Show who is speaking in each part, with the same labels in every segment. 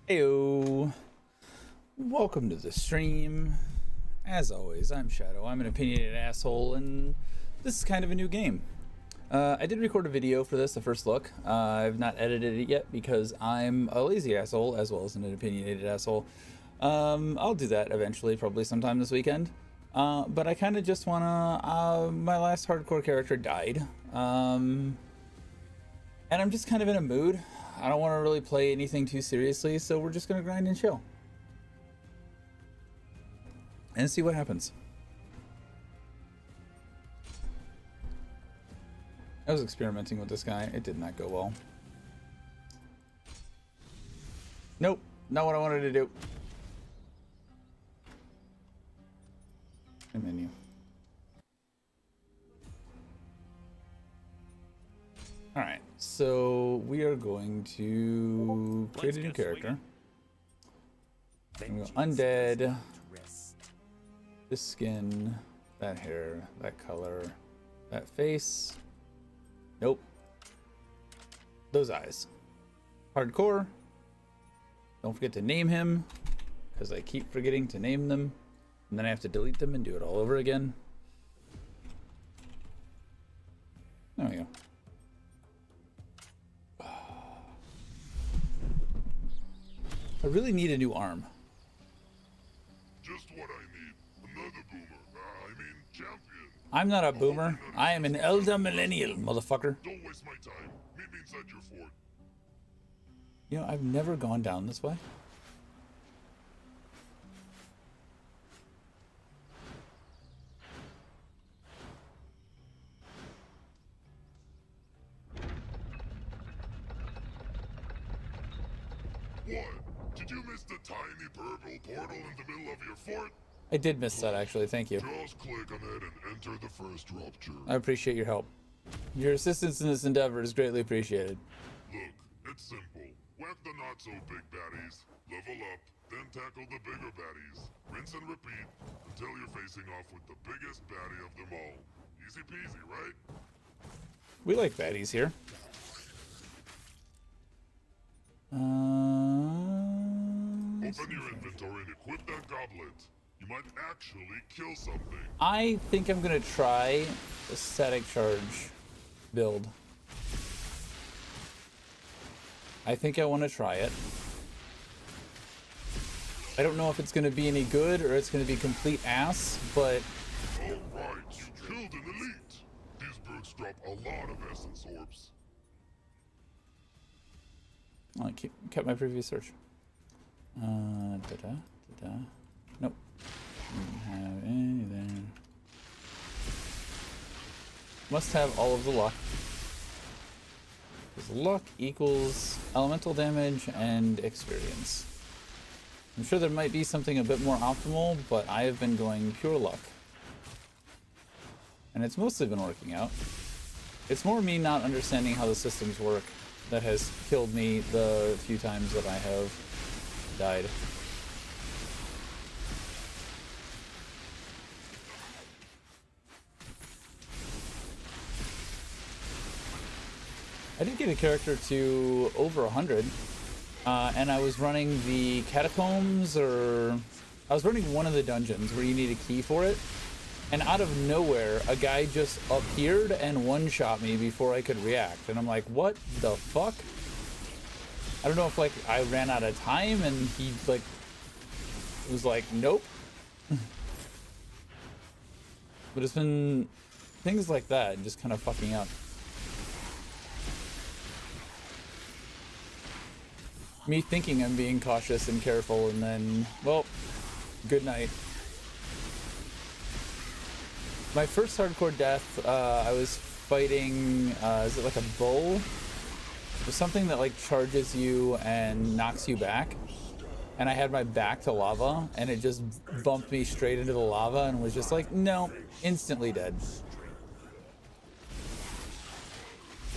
Speaker 1: Heyo! Welcome to the stream. As always, I'm Shadow. I'm an opinionated asshole, and this is kind of a new game. I did record a video for this, the first look. I've not edited it yet because I'm a lazy asshole as well as an opinionated asshole. I'll do that eventually, probably sometime this weekend. But I kind of just wanna. My last hardcore character died, and I'm just kind of in a mood. I don't want to really play anything too seriously, so we're just gonna grind and chill and see what happens. I was experimenting with this guy. It did not go well. Nope, not what I wanted to do. Menu. Alright, so we are going to create a new character. Go undead. This skin, that hair, that color, that face. Nope. Those eyes. Hardcore. Don't forget to name him, because I keep forgetting to name them. And then I have to delete them and do it all over again. There we go. I really need a new arm.
Speaker 2: Just what I need. Another boomer. I mean, champion.
Speaker 1: I'm not a boomer. I am an elder millennial, motherfucker.
Speaker 2: Don't waste my time. Meet me inside your fort.
Speaker 1: You know, I've never gone down this way.
Speaker 2: What? Did you miss the tiny purple portal in the middle of your fort?
Speaker 1: I did miss that, actually. Thank you.
Speaker 2: Just click on it and enter the first rupture.
Speaker 1: I appreciate your help. Your assistance in this endeavor is greatly appreciated.
Speaker 2: Look, it's simple. Whack the not-so-big baddies, level up, then tackle the bigger baddies. Rinse and repeat until you're facing off with the biggest baddie of them all. Easy peasy, right?
Speaker 1: We like baddies here.
Speaker 2: Open your inventory and equip that goblet. You might actually kill something.
Speaker 1: I think I'm gonna try the static charge build. I think I want to try it. I don't know if it's gonna be any good or it's gonna be complete ass, but
Speaker 2: Alright, you killed an elite. These brutes drop a lot of essence orbs.
Speaker 1: I kept my previous search. Nope. Didn't have any there. Must have all of the luck. Because luck equals elemental damage and experience. I'm sure there might be something a bit more optimal, but I have been going pure luck. And it's mostly been working out. It's more me not understanding how the systems work that has killed me the few times that I have died. I did get a character to over 100, and I was running the catacombs, or I was running one of the dungeons where you need a key for it, and out of nowhere a guy just appeared and one-shot me before I could react, and I'm like, what the fuck? I don't know if like I ran out of time and he like was like, nope. But it's been things like that just kind of fucking up. Me thinking I'm being cautious and careful, and then, well, good night. My first hardcore death, I was fighting, is it like a bull? It was something that like charges you and knocks you back. And I had my back to lava, and it just bumped me straight into the lava and was just like, no, instantly dead.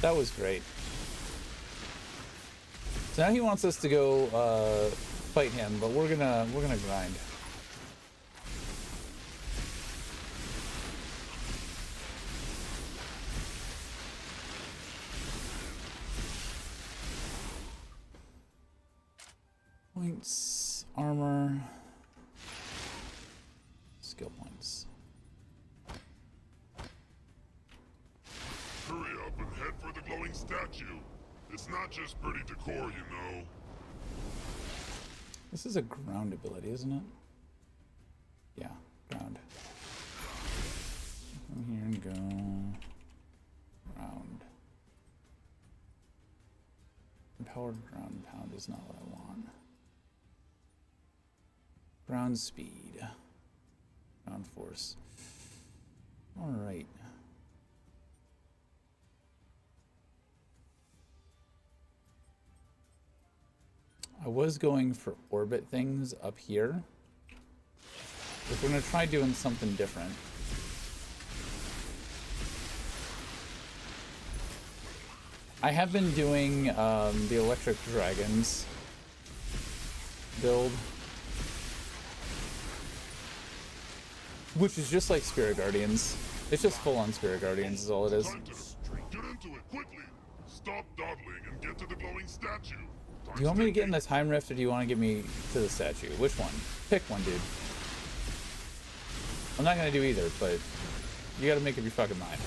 Speaker 1: That was great. So now he wants us to go fight him, but we're gonna grind. Points, armor, skill points.
Speaker 2: Hurry up and head for the glowing statue. It's not just pretty decor, you know.
Speaker 1: This is a ground ability, isn't it? Yeah, ground. Come here and go round. Empowered ground pound is not what I want. Ground speed. Ground force. Alright. I was going for orbit things up here. But we're going to try doing something different. I have been doing the electric dragons build, which is just like Spirit Guardians. It's just full-on Spirit Guardians is all it is.
Speaker 2: Get into it quickly. Stop dawdling and get to the glowing statue.
Speaker 1: Do you want me to get in the time rift, or do you want to get me to the statue? Which one? Pick one, dude. I'm not gonna do either, but you gotta make up your fucking mind.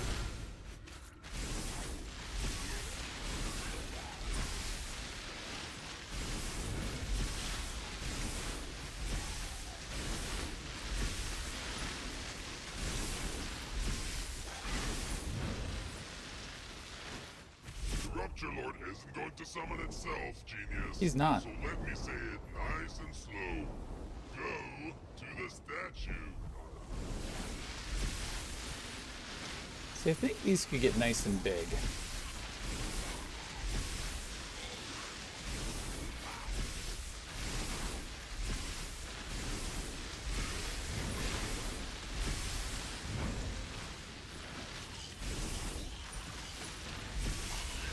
Speaker 2: Rupture Lord isn't going to summon itself, genius.
Speaker 1: He's not.
Speaker 2: So let me say it nice and slow. Go to the statue.
Speaker 1: See, I think these could get nice and big.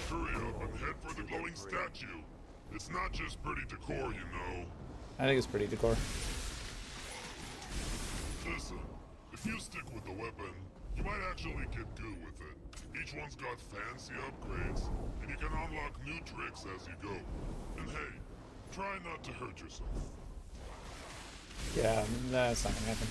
Speaker 2: Hurry up and head for the glowing statue. It's not just pretty decor, you know.
Speaker 1: I think it's pretty decor.
Speaker 2: Listen, if you stick with the weapon, you might actually get good with it. Each one's got fancy upgrades, and you can unlock new tricks as you go. And hey, try not to hurt yourself.
Speaker 1: Yeah, that's not gonna happen.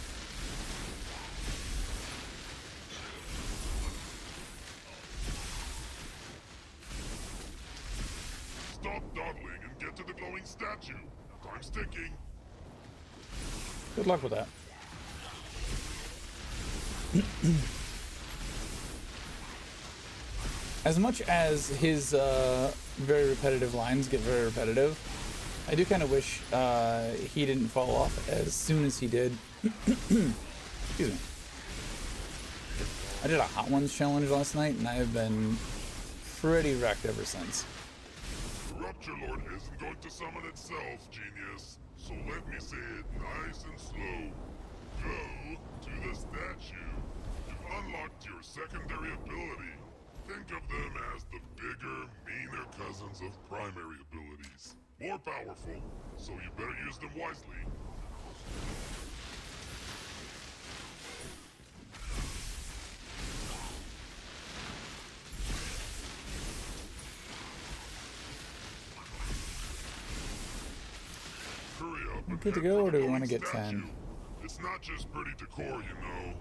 Speaker 2: Stop dawdling and get to the glowing statue. Time's ticking.
Speaker 1: Good luck with that. As much as his very repetitive lines get very repetitive, I do kind of wish he didn't fall off as soon as he did. Excuse me. I did a Hot Ones challenge last night, and I have been pretty wrecked ever since.
Speaker 2: The Rupture Lord isn't going to summon itself, genius. So let me say it nice and slow. Go to the statue. You've unlocked your secondary ability. Think of them as the bigger, meaner cousins of primary abilities. More powerful, so you better use them wisely. Hurry up and
Speaker 1: Good to
Speaker 2: head
Speaker 1: go,
Speaker 2: for
Speaker 1: or
Speaker 2: the
Speaker 1: do we want to
Speaker 2: glowing
Speaker 1: get
Speaker 2: statue.
Speaker 1: 10?
Speaker 2: It's not just pretty decor, you know.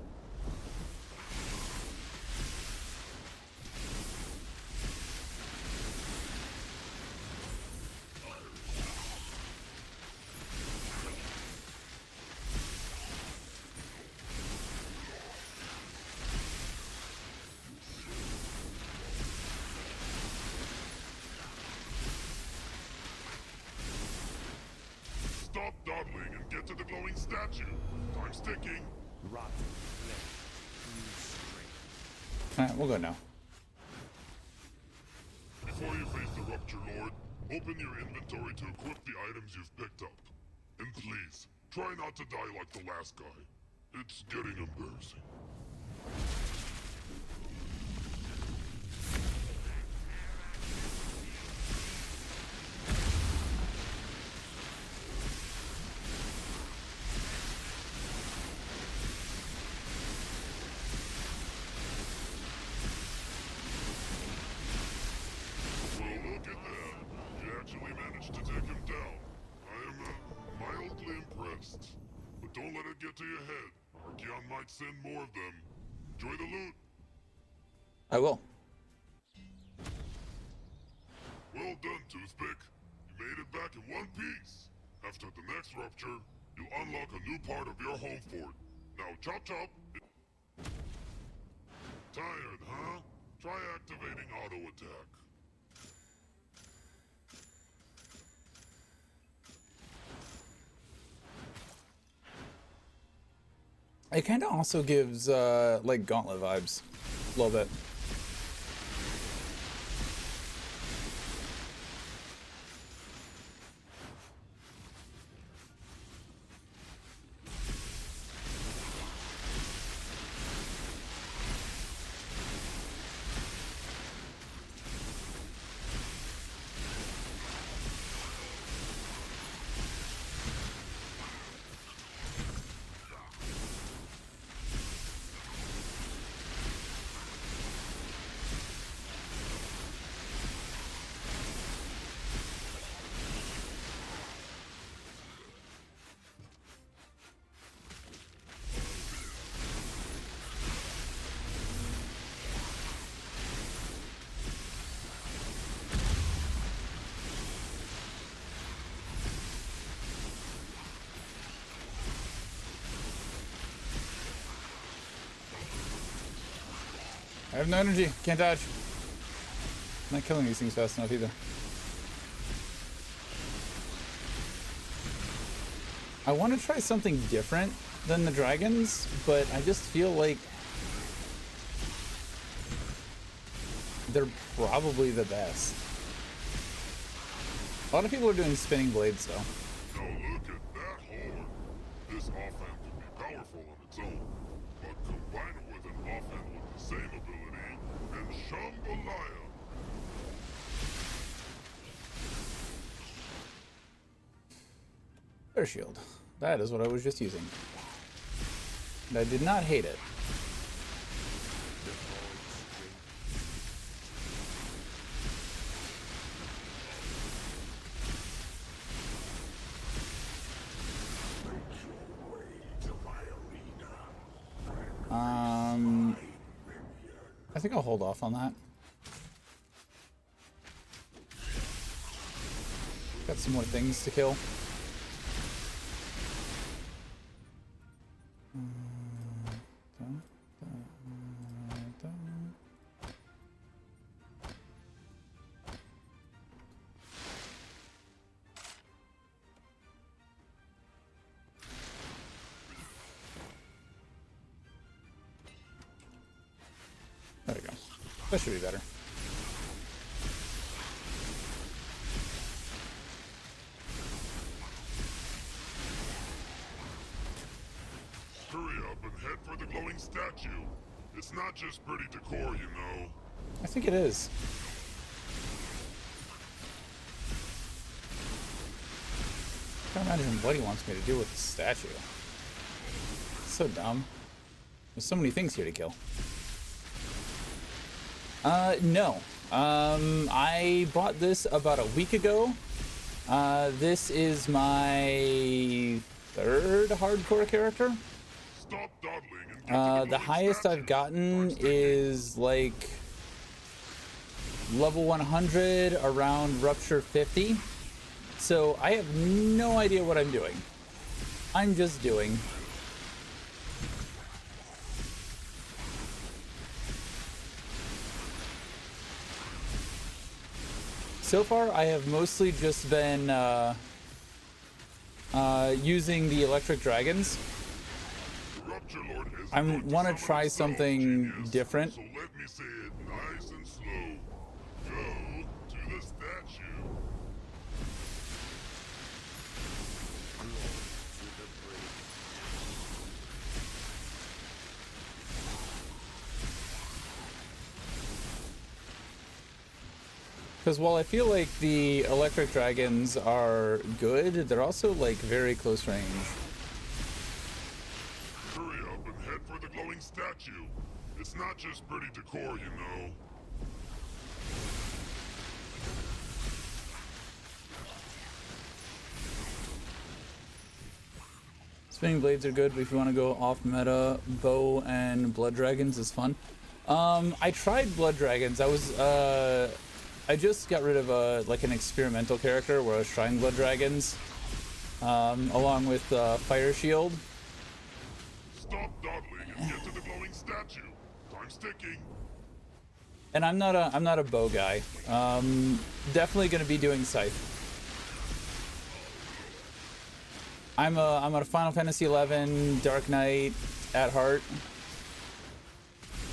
Speaker 2: Stop dawdling and get to the glowing statue. Time's ticking.
Speaker 1: Alright, we'll go now.
Speaker 2: Before you face the Rupture Lord, open your inventory to equip the items you've picked up. And please, try not to die like the last guy. It's getting embarrassing. Well, look at that. You actually managed to take him down. I am might send more of them. Enjoy the loot.
Speaker 1: I will.
Speaker 2: Well done, Toothpick. You made it back in one piece. After the next rupture, you'll unlock a new part of your home fort. Now chop chop. Tired, huh? Try activating auto attack.
Speaker 1: It kind of also gives like Gauntlet vibes a little bit. I have no energy. Can't dodge. Not killing these things fast enough either. I want to try something different than the dragons, but I just feel like they're probably the best. A lot of people are doing spinning blades though.
Speaker 2: Now look at that horn. This offhand would be powerful on its own, but combine it with an offhand with the same ability, and Shambalaya.
Speaker 1: Their shield. That is what I was just using. And I did not hate it. I think I'll hold off on that. Got some more things to kill. There we go. That should be better.
Speaker 2: Hurry up and head for the glowing statue. It's not just pretty decor, you know.
Speaker 1: I think it is. I can't imagine what he wants me to do with the statue. It's so dumb. There's so many things here to kill. No. I bought this about a week ago. This is my third hardcore character.
Speaker 2: Stop dawdling and get to
Speaker 1: The highest I've gotten is like level 100 around Rupture 50. So I have no idea what I'm doing. I'm just doing. So far, I have mostly just been using the electric dragons. I want to try something different.
Speaker 2: So let me say it nice and slow. Go to the statue.
Speaker 1: Because while I feel like the electric dragons are good, they're also like very close range.
Speaker 2: Hurry up and head for the glowing statue. It's not just pretty decor, you know.
Speaker 1: Spinning blades are good, but if you want to go off meta, bow and blood dragons is fun. I tried blood dragons. I just got rid of like an experimental character where I was trying blood dragons, along with fire shield.
Speaker 2: Stop dawdling and get to the glowing statue. Time's ticking.
Speaker 1: And I'm not a bow guy. Definitely gonna be doing scythe. I'm a Final Fantasy XI Dark Knight at heart.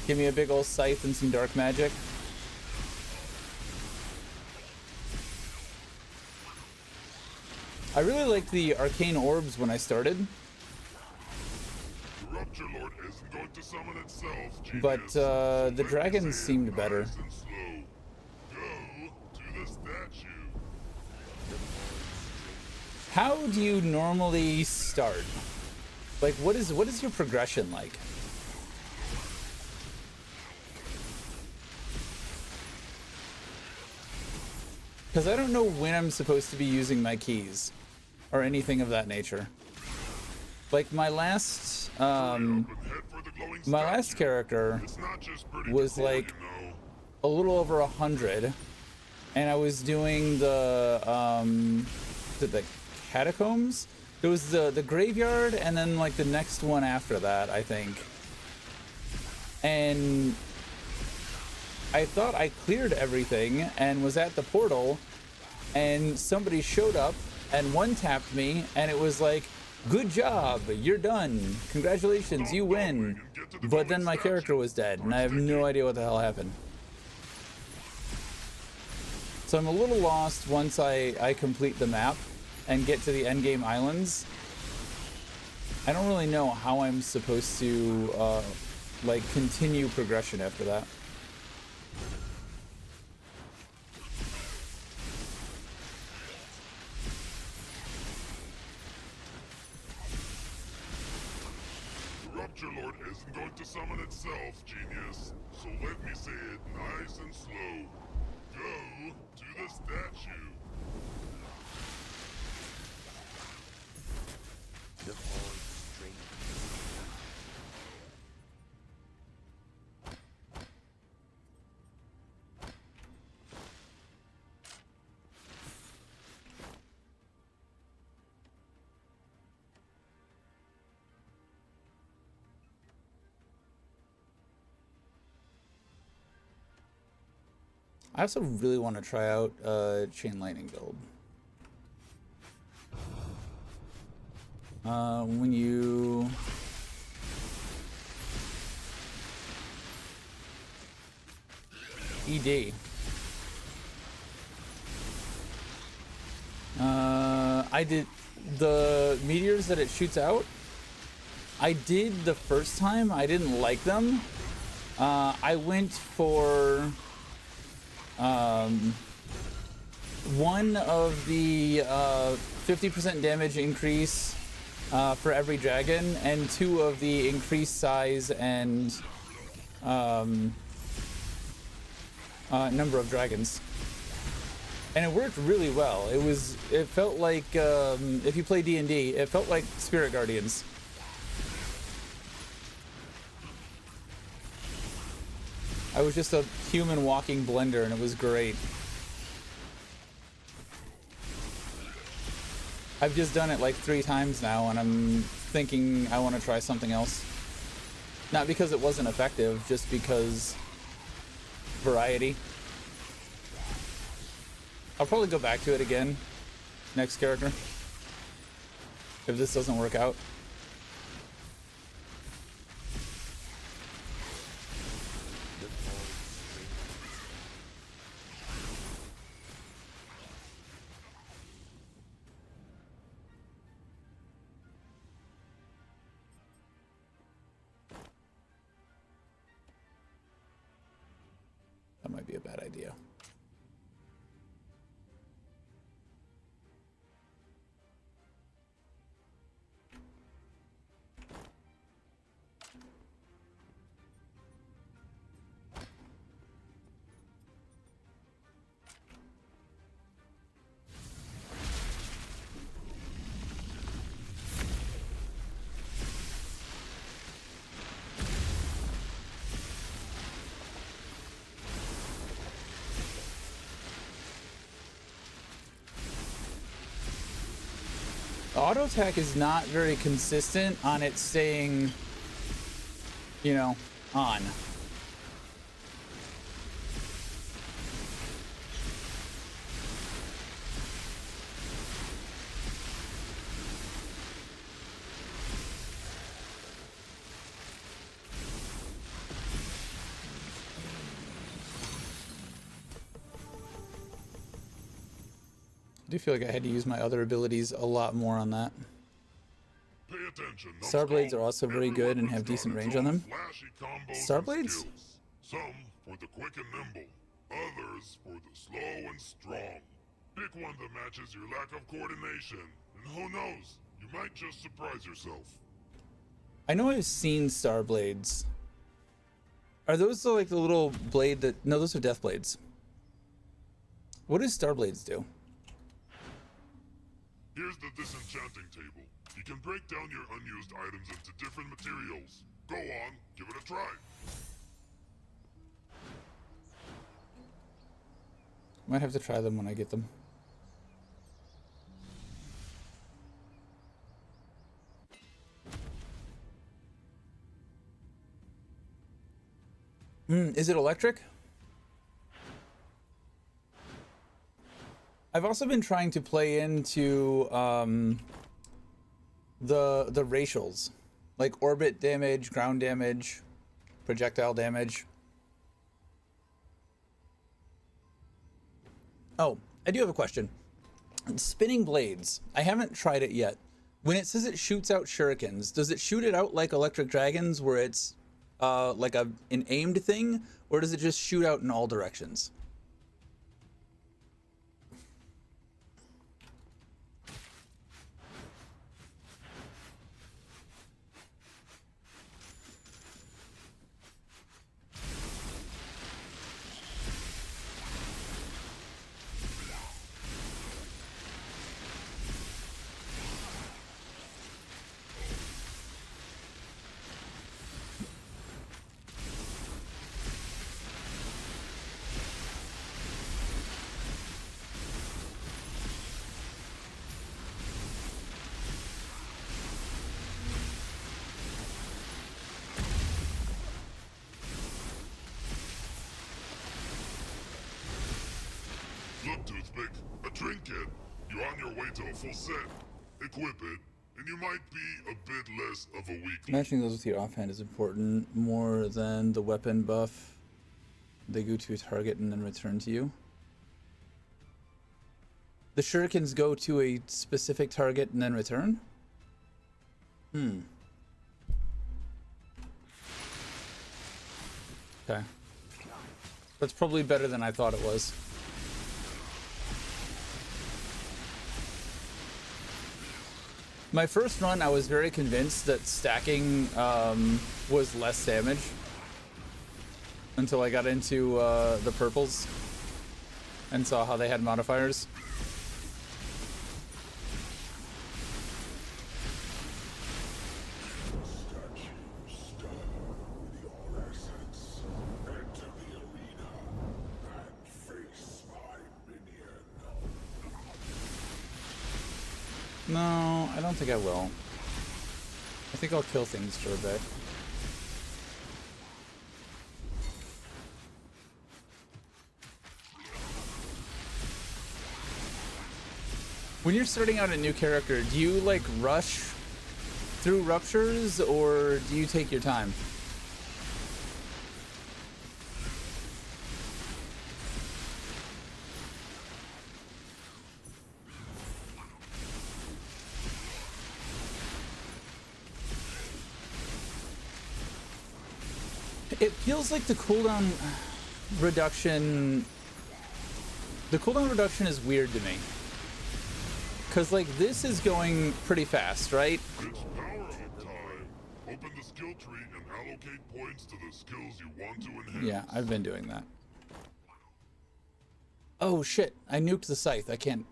Speaker 1: Give me a big old scythe and some dark magic. I really liked the arcane orbs when I started.
Speaker 2: The Rupture Lord isn't going to summon itself, genius.
Speaker 1: But the dragons seemed better.
Speaker 2: Nice and slow. Go to the statue.
Speaker 1: How do you normally start? Like, what is your progression like? Because I don't know when I'm supposed to be using my keys or anything of that nature. Like my last character was like a little over 100, and I was doing the catacombs. It was the graveyard, and then like the next one after that, I think. And I thought I cleared everything and was at the portal, and somebody showed up and one-tapped me, and it was like, good job, you're done, congratulations, you win. But then my character was dead, and I have no idea what the hell happened. So I'm a little lost once I complete the map and get to the endgame islands. I don't really know how I'm supposed to like continue progression after that.
Speaker 2: The Rupture Lord isn't going to summon itself, genius. So let me say it nice and slow. Go to the statue.
Speaker 3: The hard straight.
Speaker 1: I also really want to try out Chain Lightning build. When you ED, I did the meteors that it shoots out. I did the first time. I didn't like them. I went for one of the 50% damage increase for every dragon, and two of the increased size and number of dragons. And it worked really well. It felt like, if you play D&D, it felt like Spirit Guardians. I was just a human walking blender, and it was great. I've just done it like 3 times now, and I'm thinking I want to try something else. Not because it wasn't effective, just because variety. I'll probably go back to it again next character if this doesn't work out. That might be a bad idea. Auto attack is not very consistent on it staying, you know, on. I do feel like I had to use my other abilities a lot more on that.
Speaker 2: Pay attention.
Speaker 1: Starblades are also very good and have decent range on them. Starblades?
Speaker 2: Some for the quick and nimble, others for the slow and strong. Pick one that matches your lack of coordination, and who knows, you might just surprise yourself.
Speaker 1: I know I've seen Starblades. Are those like the little blade that... No, those are Death Blades. What does Starblades do?
Speaker 2: Here's the disenchanting table. You can break down your unused items into different materials. Go on, give it a try.
Speaker 1: Might have to try them when I get them. Is it electric? I've also been trying to play into the racials, like orbit damage, ground damage, projectile damage. Oh, I do have a question. Spinning blades. I haven't tried it yet. When it says it shoots out shurikens, does it shoot it out like electric dragons, where it's like an aimed thing, or does it just shoot out in all directions?
Speaker 2: Look, Toothpick, a trinket. You're on your way to a full set. Equip it, and you might be a bit less of a weakling.
Speaker 1: Matching those with your offhand is important more than the weapon buff. They go to a target and then return to you. The shurikens go to a specific target and then return? Okay. That's probably better than I thought it was. My first run, I was very convinced that stacking was less damage until I got into the purples and saw how they had modifiers. No, I don't think I will. I think I'll kill things for a bit. When you're starting out a new character, do you like rush through ruptures or do you take your time? It feels like the cooldown reduction is weird to me. Cause like this is going pretty fast, right?
Speaker 2: It's power-up time. Open the skill tree and allocate points to the skills you want to enhance.
Speaker 1: Yeah, I've been doing that. Oh shit, I nuked the scythe. I can't.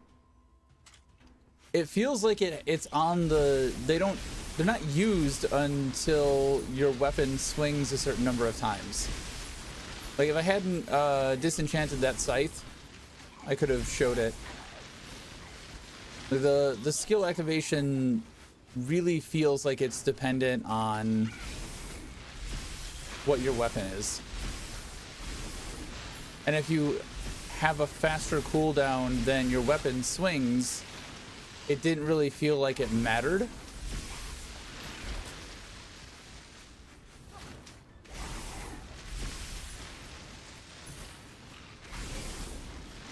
Speaker 1: It feels like it's on the... They're not used until your weapon swings a certain number of times. Like if I hadn't disenchanted that scythe, I could have showed it. The skill activation really feels like it's dependent on what your weapon is. And if you have a faster cooldown than your weapon swings, it didn't really feel like it mattered.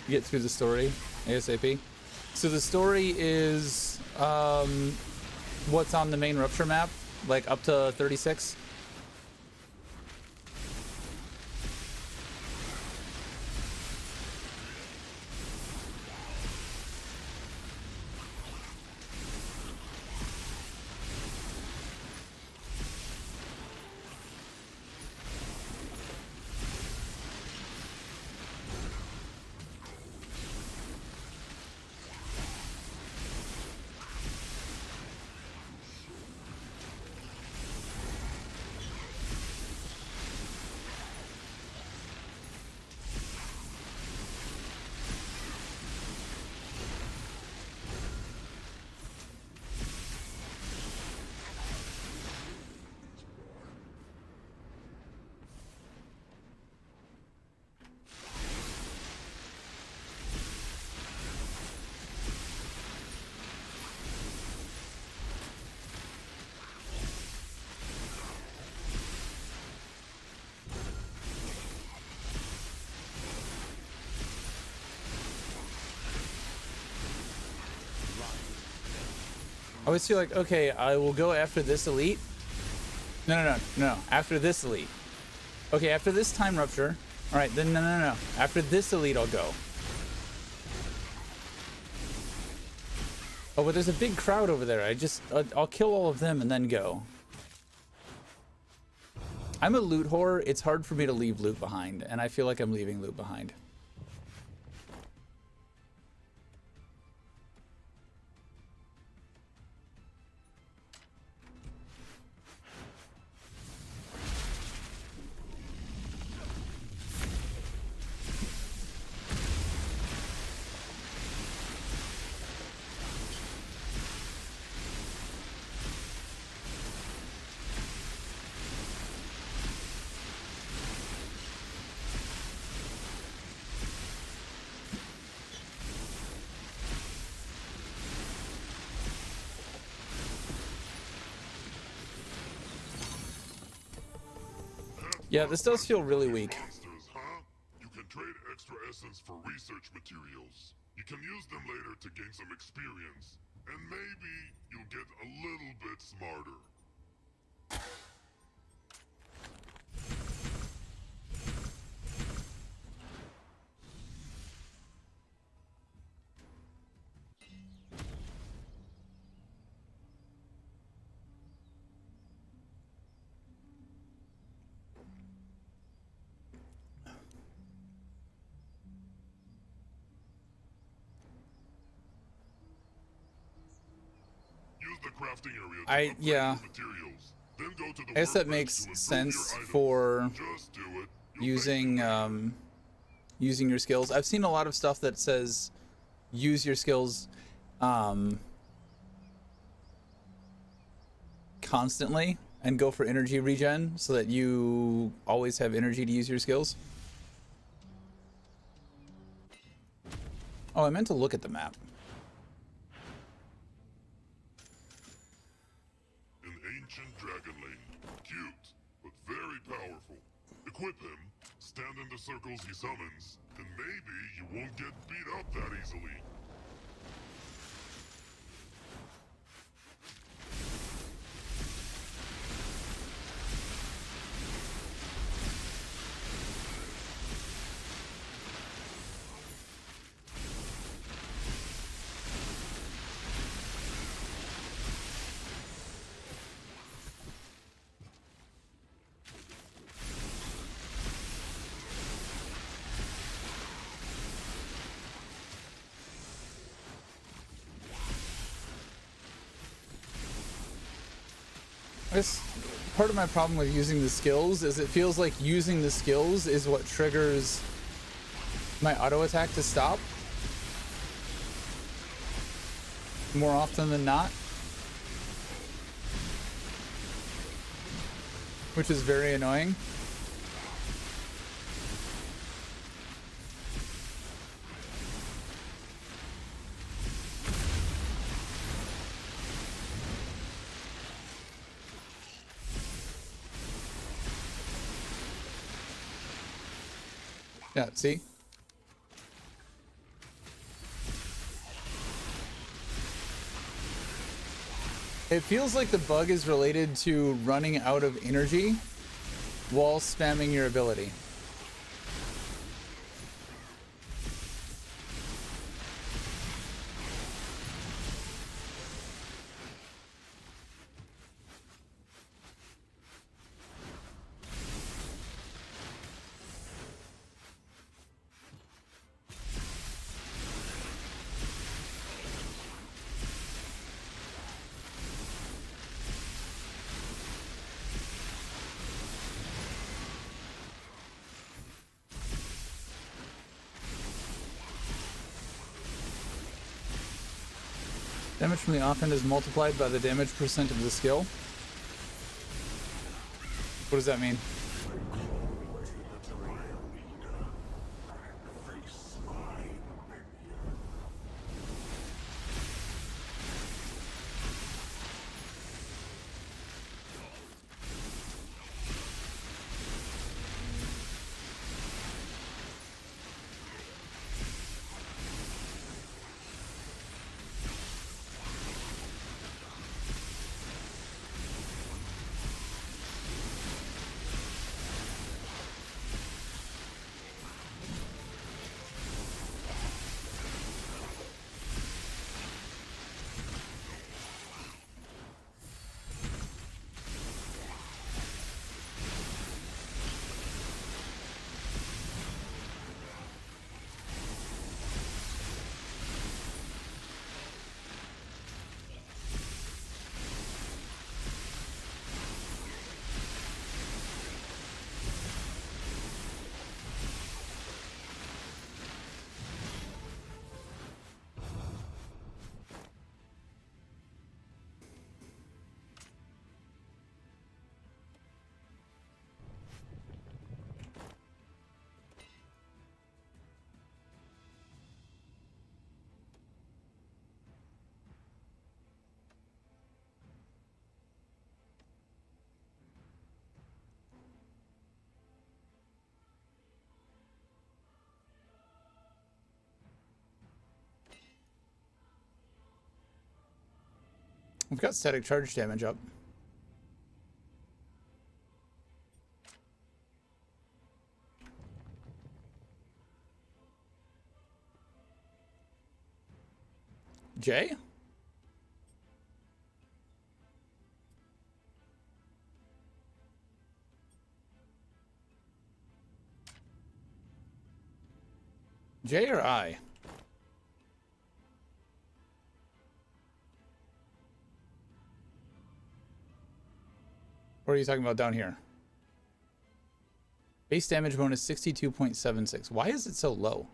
Speaker 1: Get through the story ASAP. So the story is what's on the main rupture map, like up to 36. I always feel like, okay, I will go after this elite. No. After this elite. Okay, after this time rupture. All right, then no. After this elite, I'll go. Oh, but there's a big crowd over there. I'll kill all of them and then go. I'm a loot whore. It's hard for me to leave loot behind, and I feel like I'm leaving loot behind. Yeah, this does feel really weak.
Speaker 2: Monsters, huh? You can trade extra essence for research materials. You can use them later to gain some experience, and maybe you'll get a little bit smarter. The crafting area to upgrade
Speaker 1: yeah.
Speaker 2: your materials. Then go to the
Speaker 1: I guess that
Speaker 2: workbench
Speaker 1: makes
Speaker 2: to improve
Speaker 1: sense
Speaker 2: your items.
Speaker 1: for
Speaker 2: Just do it. You'll
Speaker 1: using your skills. I've seen a lot of stuff that says use your skills constantly and go for energy regen so that you always have energy to use your skills. Oh, I meant to look at the map.
Speaker 2: An ancient dragon lane. Cute, but very powerful. Equip him, stand in the circles he summons, and maybe you won't get beat up that easily.
Speaker 1: I guess part of my problem with using the skills is it feels like using the skills is what triggers my auto attack to stop. more often than not, which is very annoying. Yeah, see? It feels like the bug is related to running out of energy while spamming your ability. Damage from the offhand is multiplied by the damage percent of the skill. What does that mean? We've got static charge damage up. Jay? Jay or I? What are you talking about down here? Base damage bonus 62.76. Why is it so low?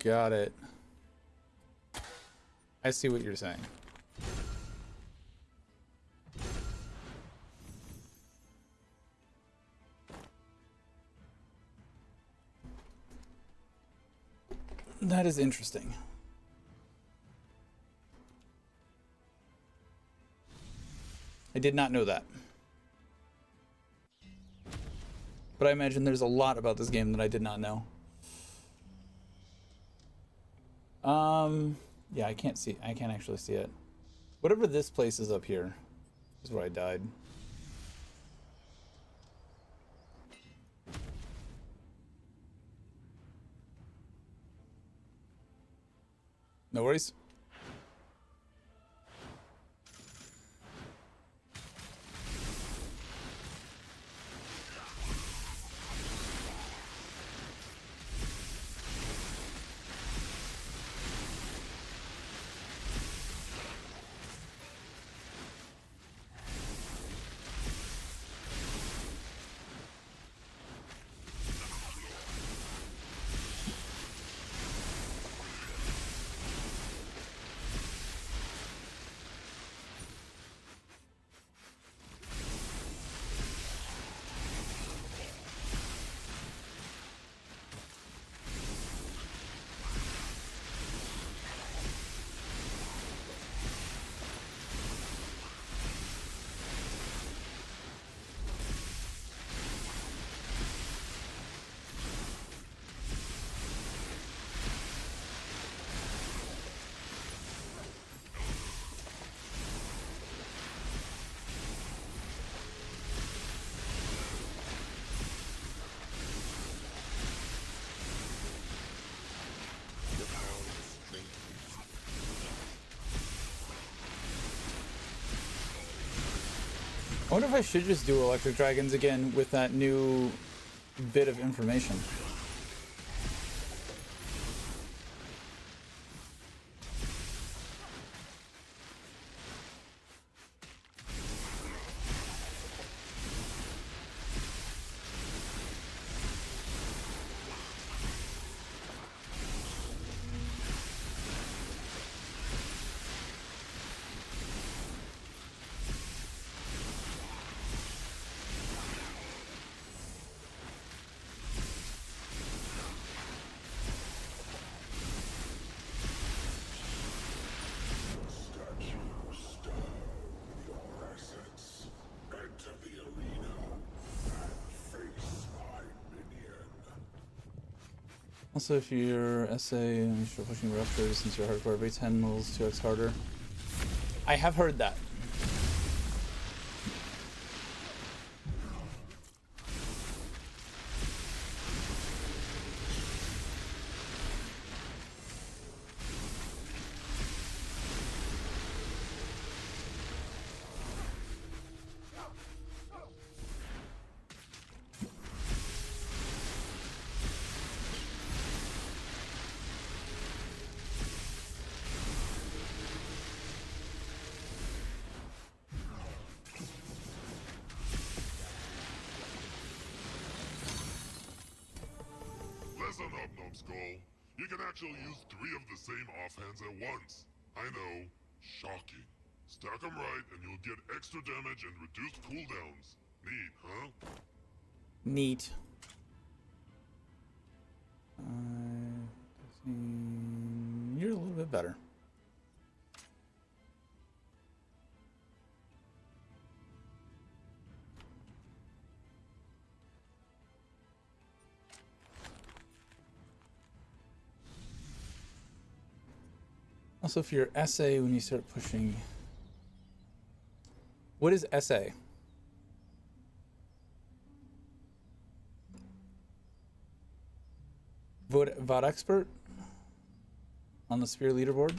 Speaker 1: Got it. I see what you're saying. That is interesting. I did not know that. But I imagine there's a lot about this game that I did not know. Yeah, I can't actually see it. Whatever this place is up here is where I died. No worries. I wonder if I should just do electric dragons again with that new bit of information. Also, if your SA and you're pushing ruptures since you're hardcore, every 10 moves 2x harder. I have heard that.
Speaker 2: Listen up, numbskull. You can actually use 3 of the same offhands at once. I know. Shocking. Stack them right and you'll get extra damage and reduced cooldowns. Neat, huh?
Speaker 1: Neat. You're a little bit better. Also, if you're SA when you start pushing... What is SA? VOD expert? On the Spear leaderboard?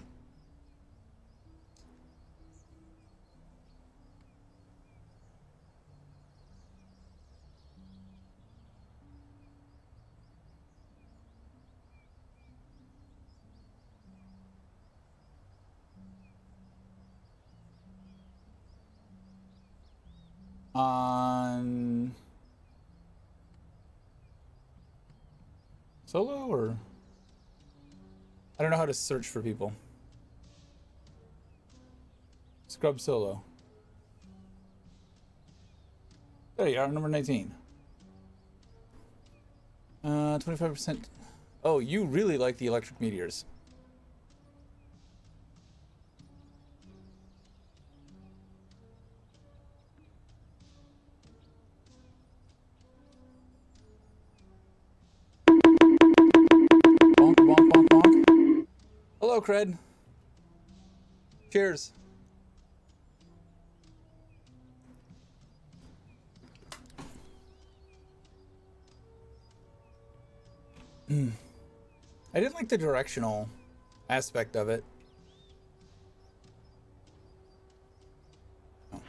Speaker 1: On solo or I don't know how to search for people. Scrub solo. There you are, number 19. 25%. Oh, you really like the electric meteors. Bonk, bonk, bonk, bonk. Hello, Cred. Cheers. I didn't like the directional aspect of it. Oh.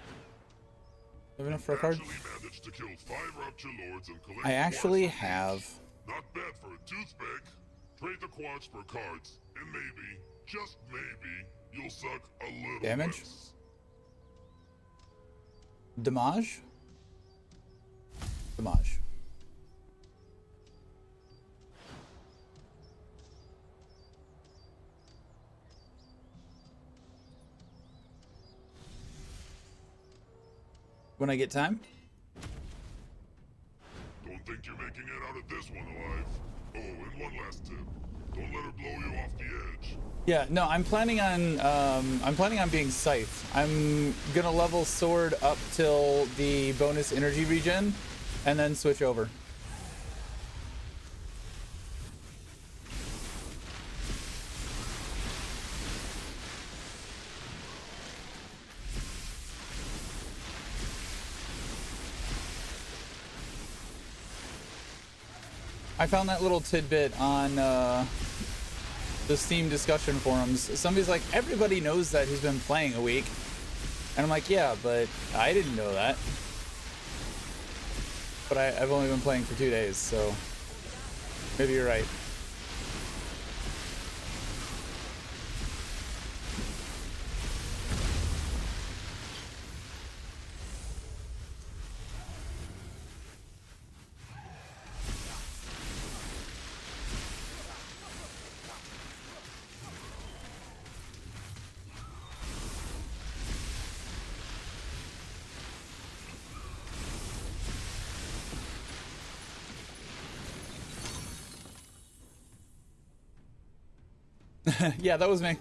Speaker 1: Have enough for a card?
Speaker 2: Managed to kill 5 Rapture Lords and collect
Speaker 1: I actually
Speaker 2: quartz.
Speaker 1: have.
Speaker 2: Not bad for a toothpick. Trade the quartz for cards, and maybe, just maybe, you'll suck a little
Speaker 1: Damage?
Speaker 2: less.
Speaker 1: Damage? Damage. When I get time?
Speaker 2: Don't think you're making it out of this one alive. Oh, and one last tip. Don't let her blow you off the edge.
Speaker 1: Yeah, no, I'm planning on being Scythe. I'm gonna level sword up till the bonus energy regen, and then switch over. I found that little tidbit on the Steam discussion forums. Somebody's like, everybody knows that he's been playing a week. And I'm like, yeah, but I didn't know that. But I've only been playing for 2 days, so maybe you're right. Yeah, that was me.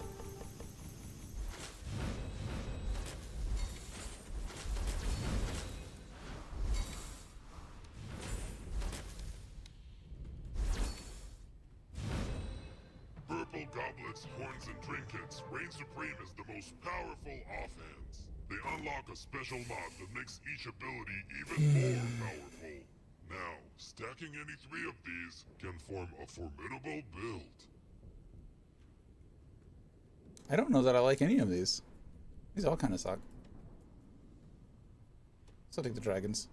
Speaker 2: Purple goblets, horns, and trinkets reign supreme as the most powerful offhands. They unlock a special mod that makes each ability even more powerful. Now, stacking any 3 of these can form a formidable build.
Speaker 1: I don't know that I like any of these. These all kind of suck. So I'll take the dragons.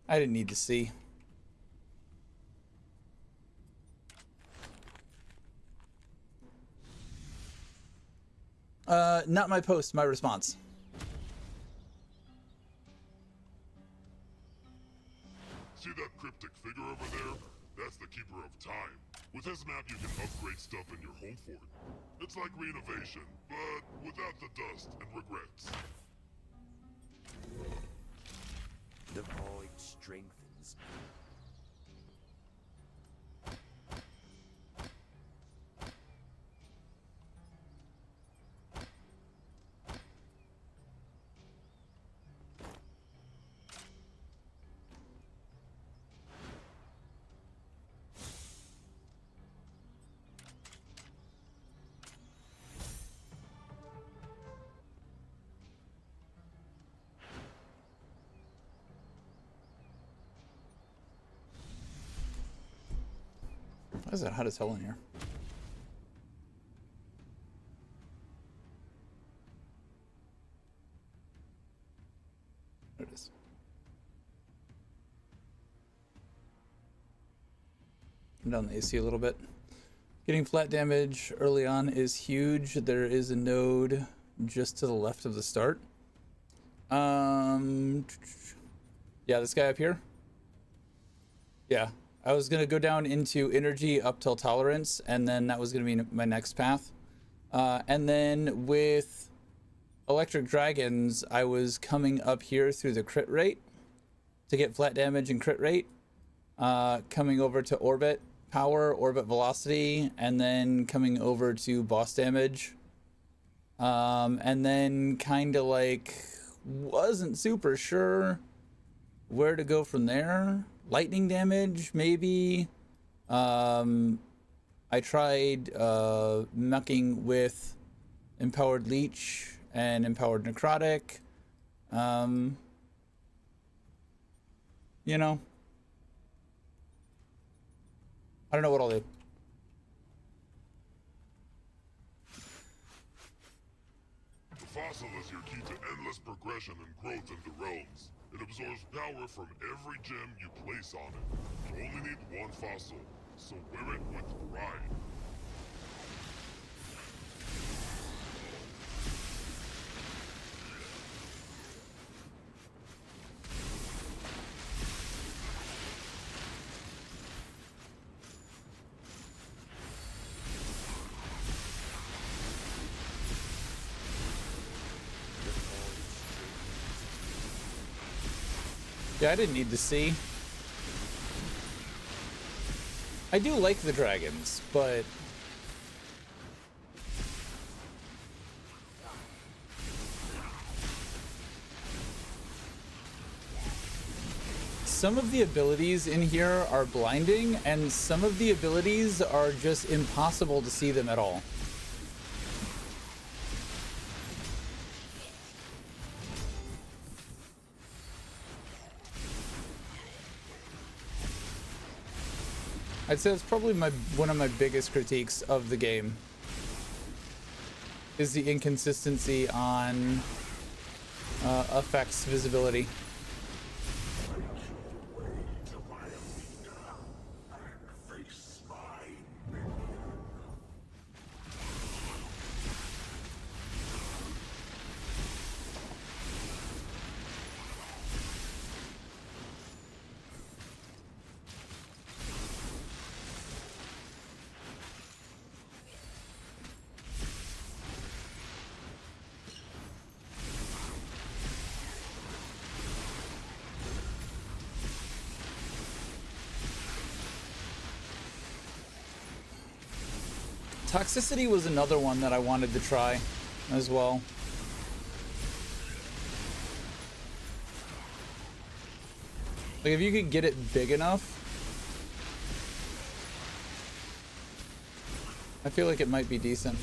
Speaker 1: I didn't need to see. Not my post, my response.
Speaker 2: See that cryptic figure over there? That's the Keeper of Time. With his map, you can upgrade stuff in your home fort. It's like renovation, but without the dust and regrets.
Speaker 3: The void strengthens.
Speaker 1: Why is it hot as hell in here? There it is. Turn down the AC a little bit. Getting flat damage early on is huge. There is a node just to the left of the start. Yeah, this guy up here. Yeah, I was gonna go down into energy up till tolerance, and then that was gonna be my next path. And then with electric dragons, I was coming up here through the crit rate to get flat damage and crit rate. Coming over to orbit power, orbit velocity, and then coming over to boss damage. And then kind of like wasn't super sure where to go from there. Lightning damage, maybe. I tried mucking with Empowered Leech and Empowered Necrotic. You know, I don't know what I'll do.
Speaker 2: The fossil is your key to endless progression and growth in the realms. It absorbs power from every gem you place on it. You only need one fossil, so wear it with pride.
Speaker 1: Yeah, I didn't need to see. I do like the dragons, but some of the abilities in here are blinding, and some of the abilities are just impossible to see them at all. I'd say that's probably one of my biggest critiques of the game, is the inconsistency on effects visibility. Toxicity was another one that I wanted to try as well. Like, if you could get it big enough, I feel like it might be decent.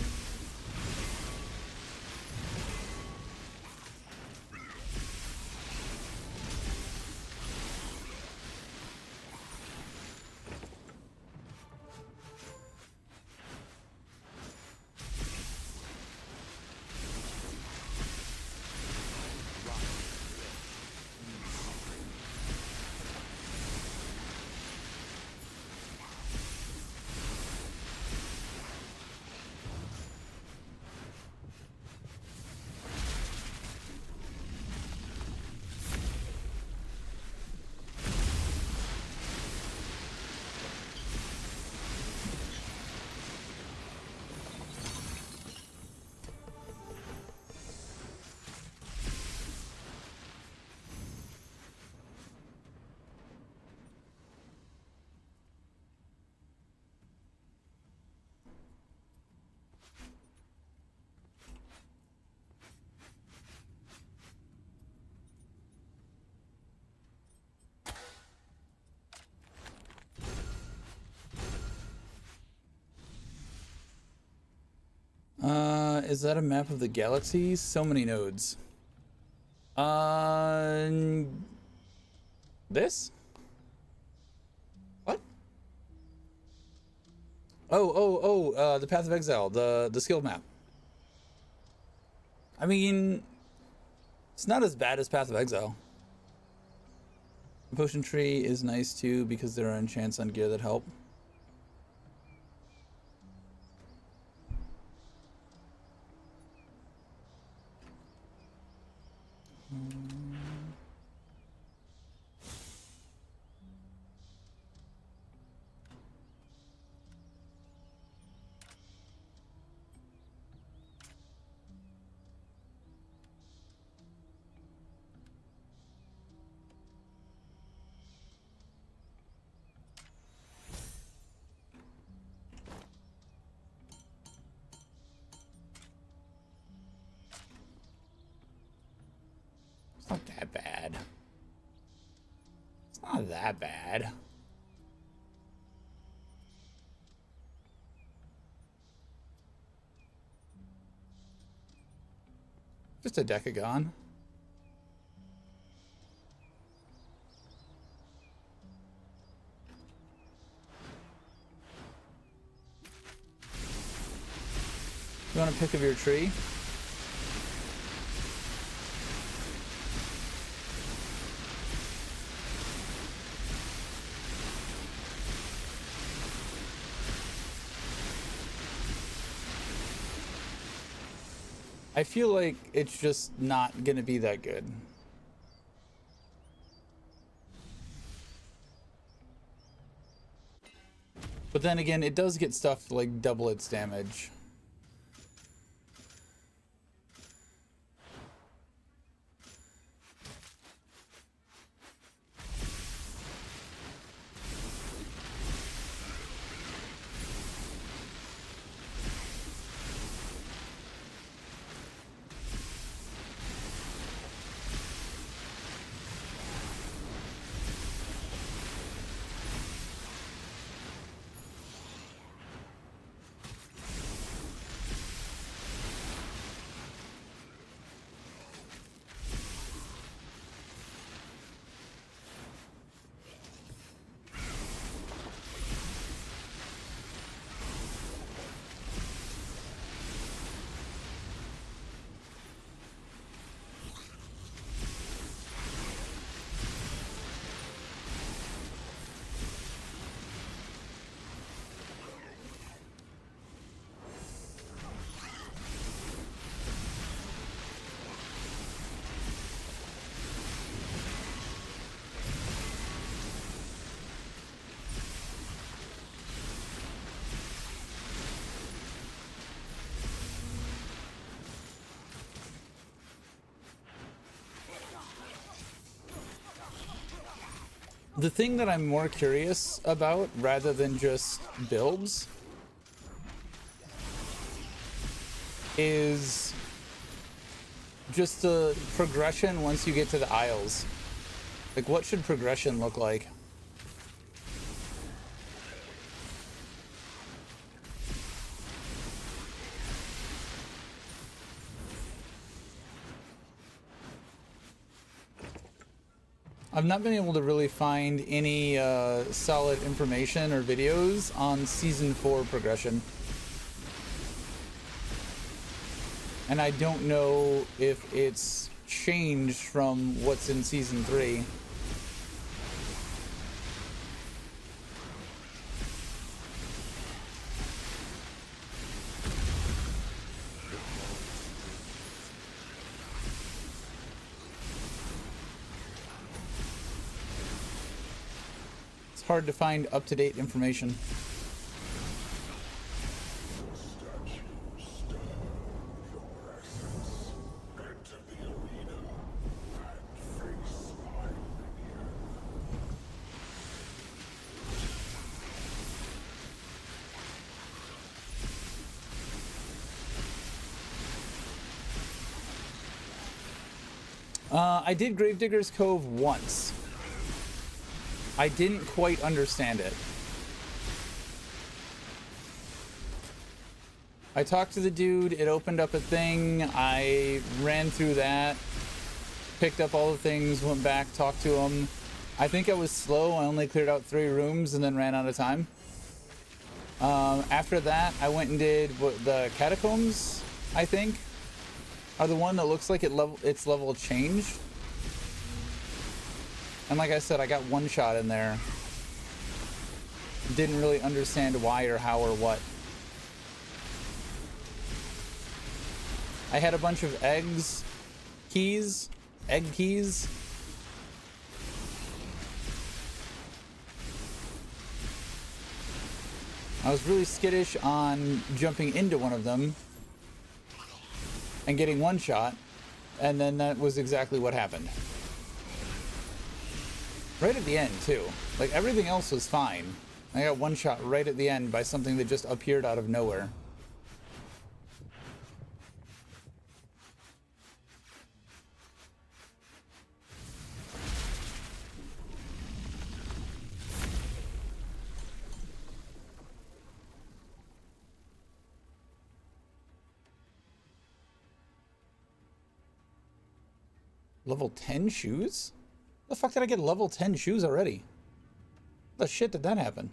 Speaker 1: Is that a map of the galaxy? So many nodes. This? What? The Path of Exile, the skill map. I mean, it's not as bad as Path of Exile. The potion tree is nice too because there are enchants on gear that help. Not that bad. Just a Decagon. You want a pick of your tree? I feel like it's just not gonna be that good. But then again, it does get stuff like double its damage. The thing that I'm more curious about, rather than just builds, is just the progression once you get to the Isles. Like, what should progression look like? I've not been able to really find any solid information or videos on Season 4 progression. And I don't know if it's changed from what's in Season 3. Hard to find up-to-date information. I did Gravedigger's Cove once. I didn't quite understand it. I talked to the dude, it opened up a thing, I ran through that, picked up all the things, went back, talked to him. I think I was slow, I only cleared out 3 rooms and then ran out of time. After that, I went and did the Catacombs, I think, are the one that looks like its level changed. And like I said, I got one shot in there. Didn't really understand why or how or what. I had a bunch of egg keys. I was really skittish on jumping into one of them and getting one shot, and then that was exactly what happened. Right at the end, too. Like, everything else was fine. I got one shot right at the end by something that just appeared out of nowhere. Level 10 shoes? The fuck did I get level 10 shoes already? The shit did that happen?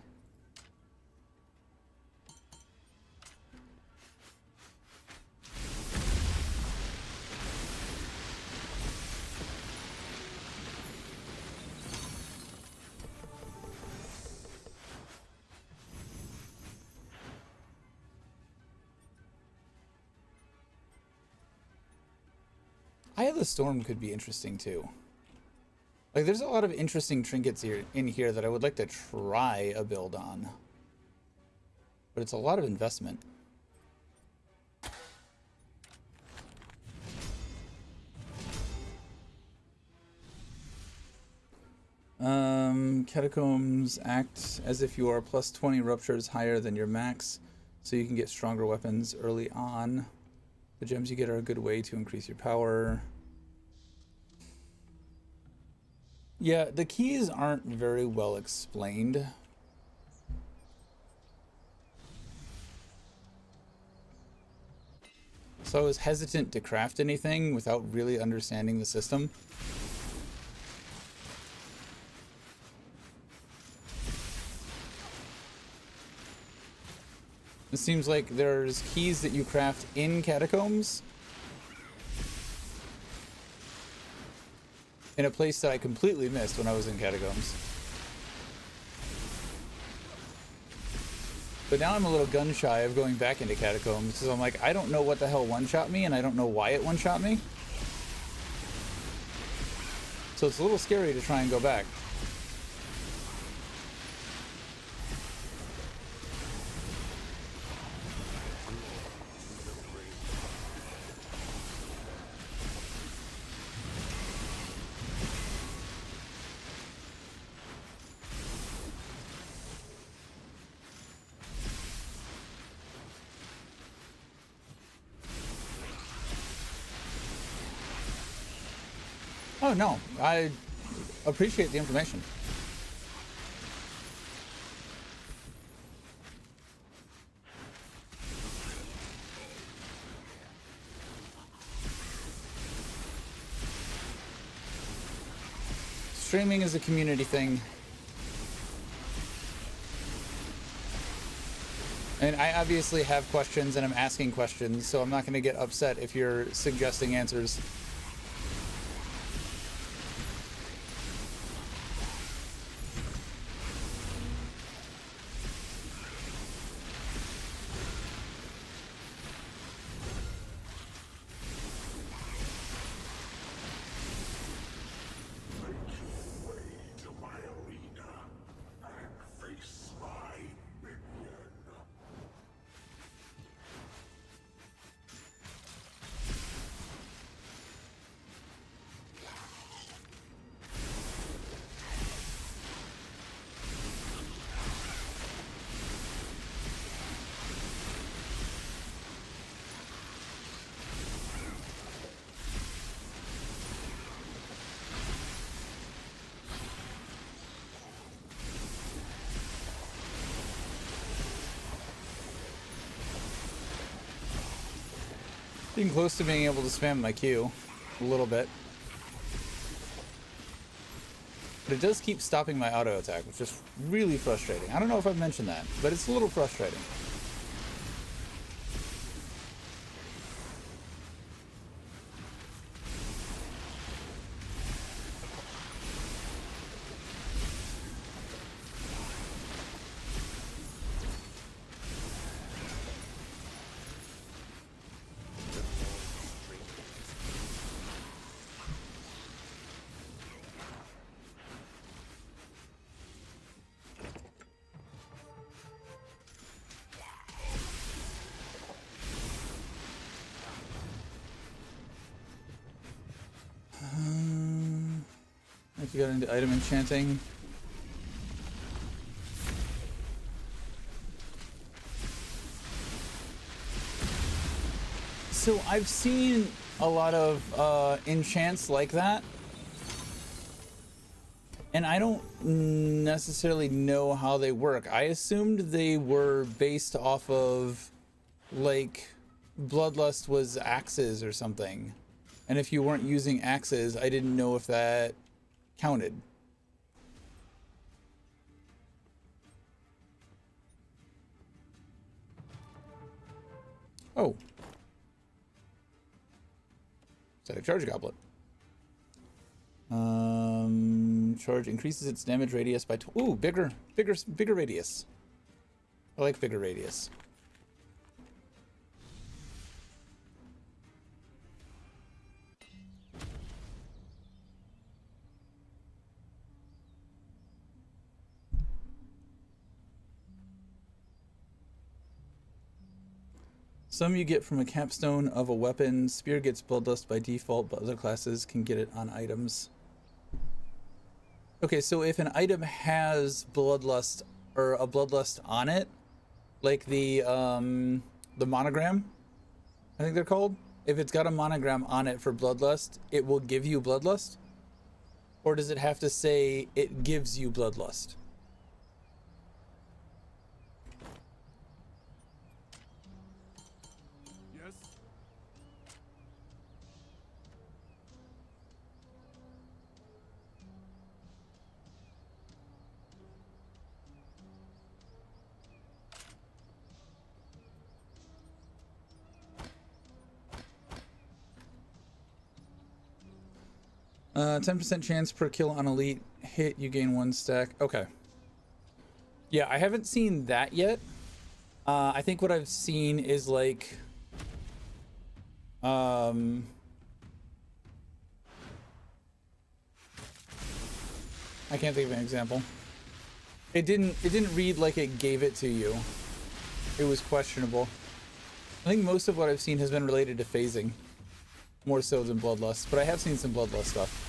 Speaker 1: Eye of the Storm could be interesting too. Like, there's a lot of interesting trinkets here in here that I would like to try a build on. But it's a lot of investment. Catacombs act as if you are plus 20 ruptures higher than your max, so you can get stronger weapons early on. The gems you get are a good way to increase your power. Yeah, the keys aren't very well explained. So I was hesitant to craft anything without really understanding the system. It seems like there's keys that you craft in catacombs in a place that I completely missed when I was in catacombs. But now I'm a little gun shy of going back into catacombs because I'm like, I don't know what the hell one-shot me and I don't know why it one-shot me. So it's a little scary to try and go back. Oh no, I appreciate the information. Streaming is a community thing. And I obviously have questions and I'm asking questions, so I'm not going to get upset if you're suggesting answers. Getting close to being able to spam my Q a little bit. But it does keep stopping my auto attack, which is really frustrating. I don't know if I've mentioned that, but it's a little frustrating. If you got into item enchanting. So I've seen a lot of enchants like that, and I don't necessarily know how they work. I assumed they were based off of, like, Bloodlust was axes or something, And if you weren't using axes, I didn't know if that counted. Oh. Is that a charge goblet? Charge increases its damage radius by ooh, bigger radius. I like bigger radius. Some you get from a capstone of a weapon. Spear gets bloodlust by default, but other classes can get it on items. Okay, so if an item has bloodlust or a bloodlust on it, like the monogram, I think they're called. If it's got a monogram on it for bloodlust, it will give you bloodlust? Or does it have to say it gives you bloodlust?
Speaker 3: Yes.
Speaker 1: Uh, 10% chance per kill on elite hit, you gain 1 stack. Okay. Yeah, I haven't seen that yet. I think what I've seen is like I can't think of an example. It didn't read like it gave it to you. It was questionable. I think most of what I've seen has been related to phasing, more so than bloodlust, but I have seen some bloodlust stuff.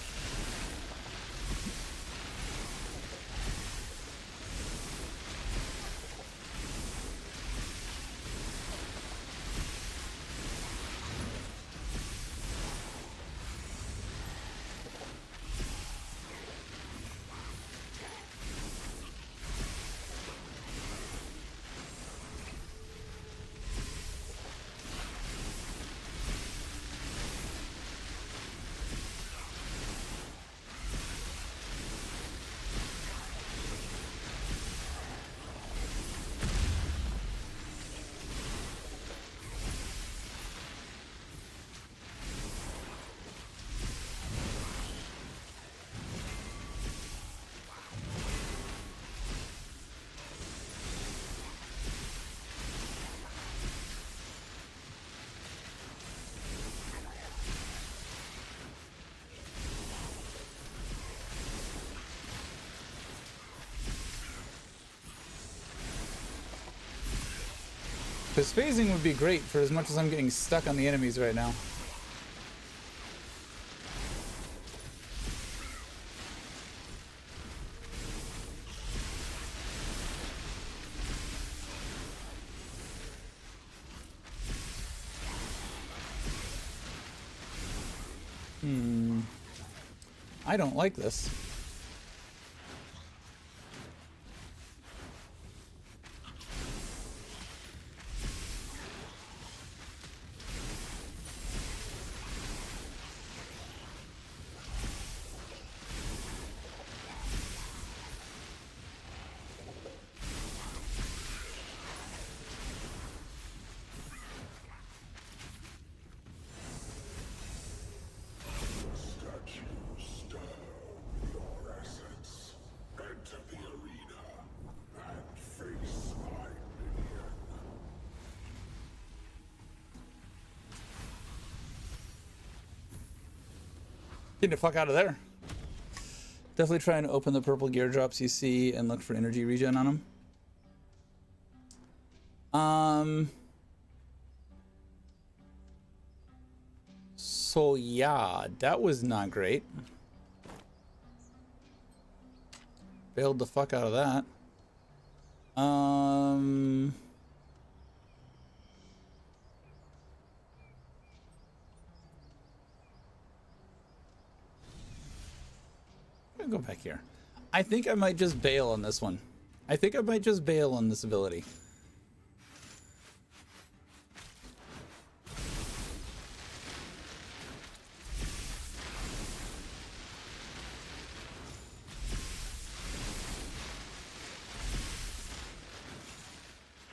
Speaker 1: Because phasing would be great for as much as I'm getting stuck on the enemies right now. I don't like this. Get the fuck out of there. Definitely try and open the purple gear drops you see and look for energy regen on them. So yeah, that was not great. Bailed the fuck out of that. Go back here. I think I might just bail on this one. I think I might just bail on this ability.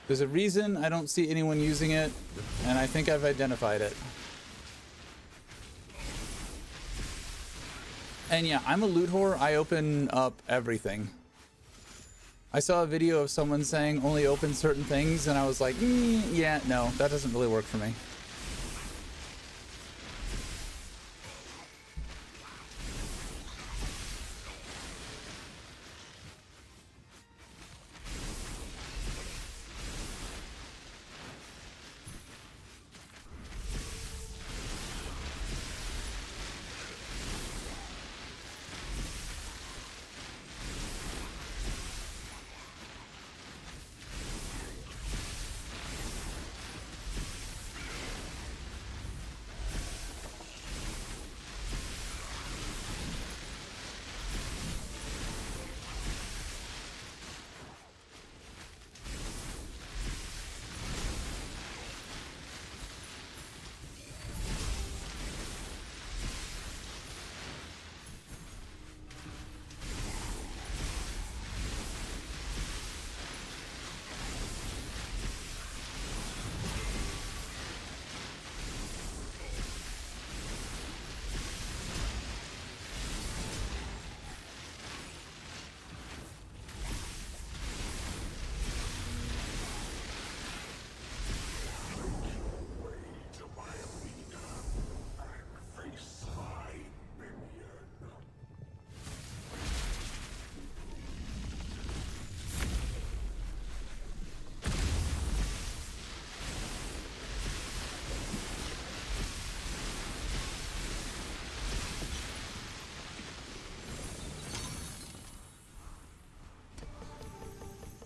Speaker 1: There's a reason I don't see anyone using it, and I think I've identified it. And yeah, I'm a loot whore. I open up everything. I saw a video of someone saying only open certain things, and I was like, yeah, no, that doesn't really work for me.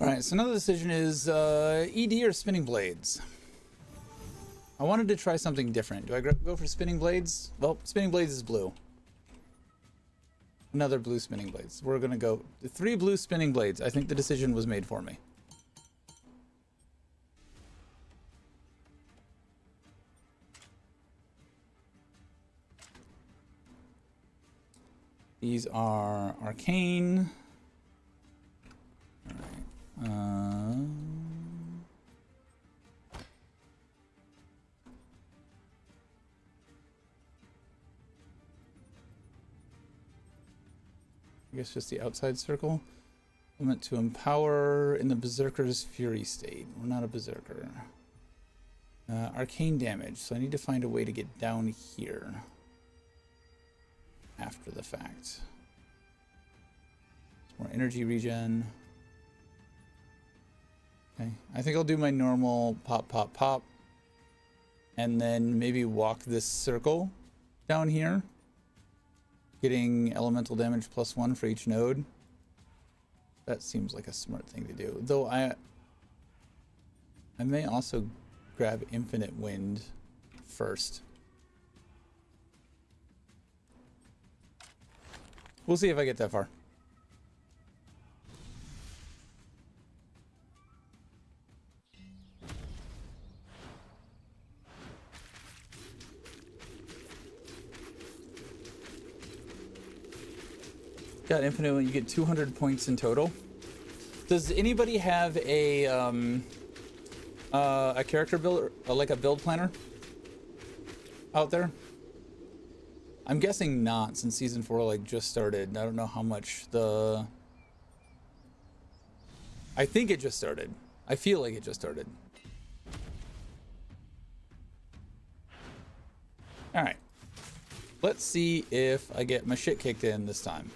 Speaker 1: Alright, so another decision is ED or spinning blades. I wanted to try something different. Do I go for spinning blades? Well, spinning blades is blue. Another blue spinning blades. We're gonna go 3 blue spinning blades. I think the decision was made for me. These are arcane. All right. I guess just the outside circle. I meant to empower in the Berserker's Fury state. We're not a Berserker. Arcane damage. So I need to find a way to get down here after the fact. More energy regen. Okay, I think I'll do my normal pop, pop, pop. And then maybe walk this circle down here. Getting elemental damage +1 for each node. That seems like a smart thing to do. Though I may also grab Infinite Wind first. We'll see if I get that far. Got Infinite Wind, you get 200 points in total. Does anybody have a character builder, like a build planner out there? I'm guessing not, since season 4 like just started. I don't know how much the... I think it just started. I feel like it just started. All right. Let's see if I get my shit kicked in this time.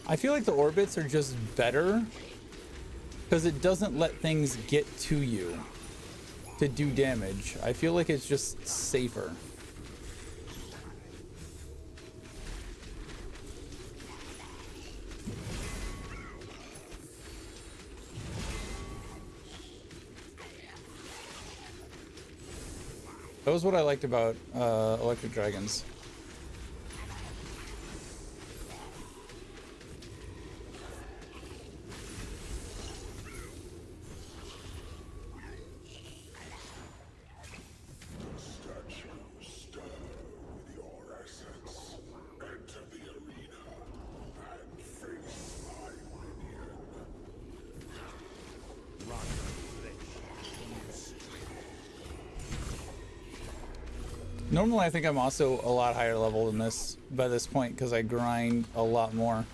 Speaker 1: I feel like the orbits are just better because it doesn't let things get to you to do damage. I feel like it's just safer. That was what I liked about Electric Dragons. Normally, I think I'm also a lot higher level than this by this point because I grind a lot more.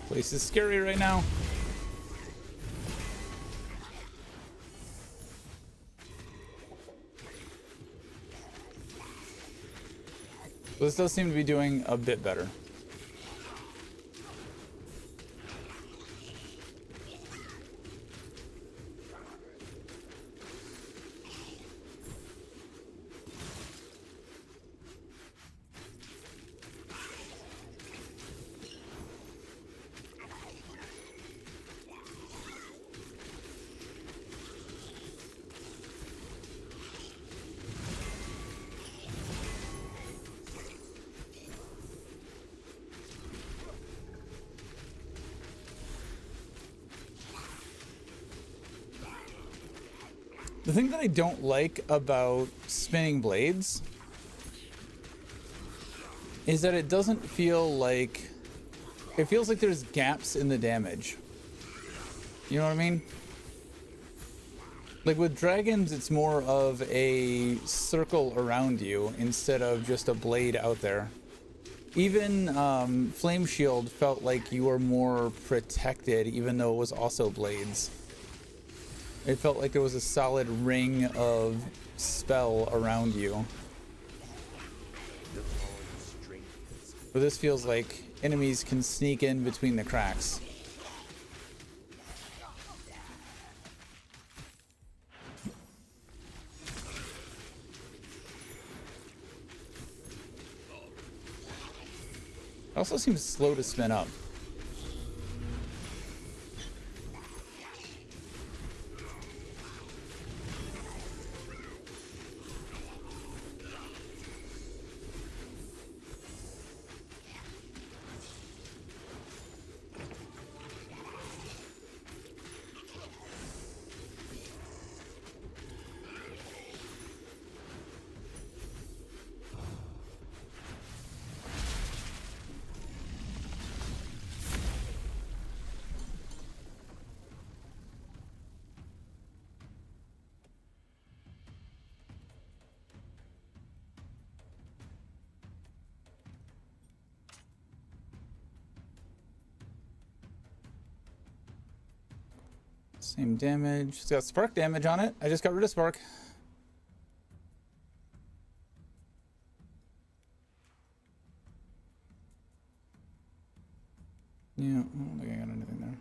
Speaker 1: Place is scary right now. This does seem to be doing a bit better. The thing that I don't like about spinning blades is that it doesn't feel like... It feels like there's gaps in the damage. You know what I mean? Like with dragons, it's more of a circle around you instead of just a blade out there. Even Flame Shield felt like you were more protected, even though it was also blades. It felt like there was a solid ring of spell around you. But this feels like enemies can sneak in between the cracks. It also seems slow to spin up. Same damage. It's got spark damage on it. I just got rid of spark. Yeah, I don't think I got anything there.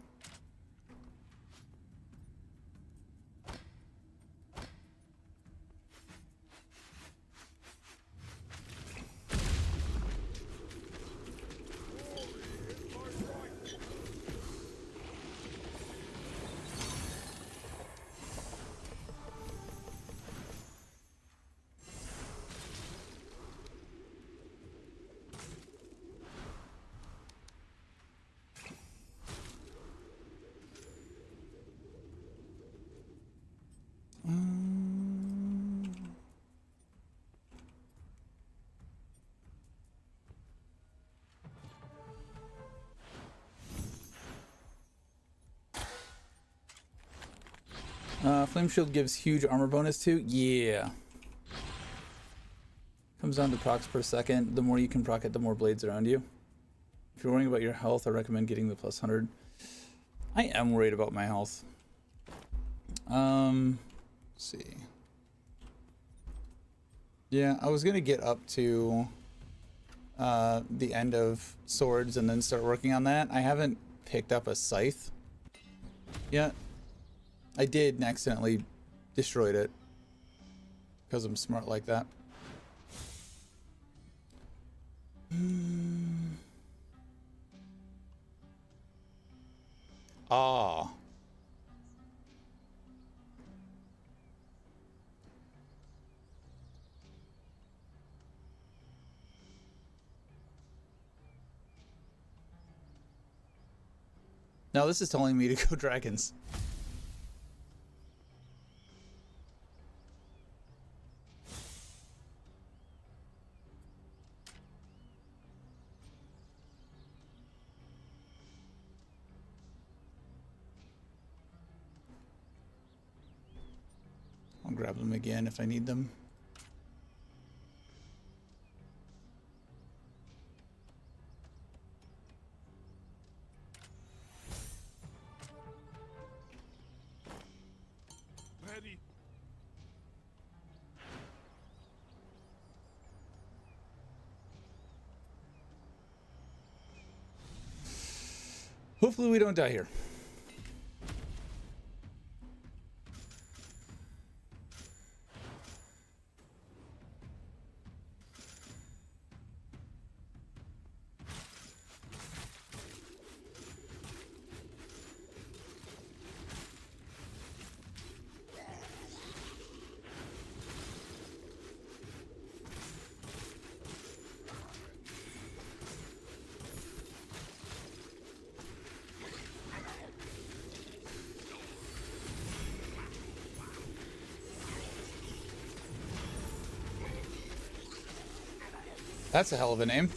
Speaker 1: Flame Shield gives huge armor bonus too. Yeah. Comes down to procs per second. The more you can proc it, the more blades around you. If you're worrying about your health, I recommend getting the plus 100. I am worried about my health. Let's see. Yeah, I was gonna get up to the end of swords and then start working on that. I haven't picked up a scythe yet. I did accidentally destroyed it. Because I'm smart like that. Ah. Now this is telling me to go dragons. I'll grab them again if I need them.
Speaker 2: Ready.
Speaker 1: Hopefully we don't die here. That's a hell of a name.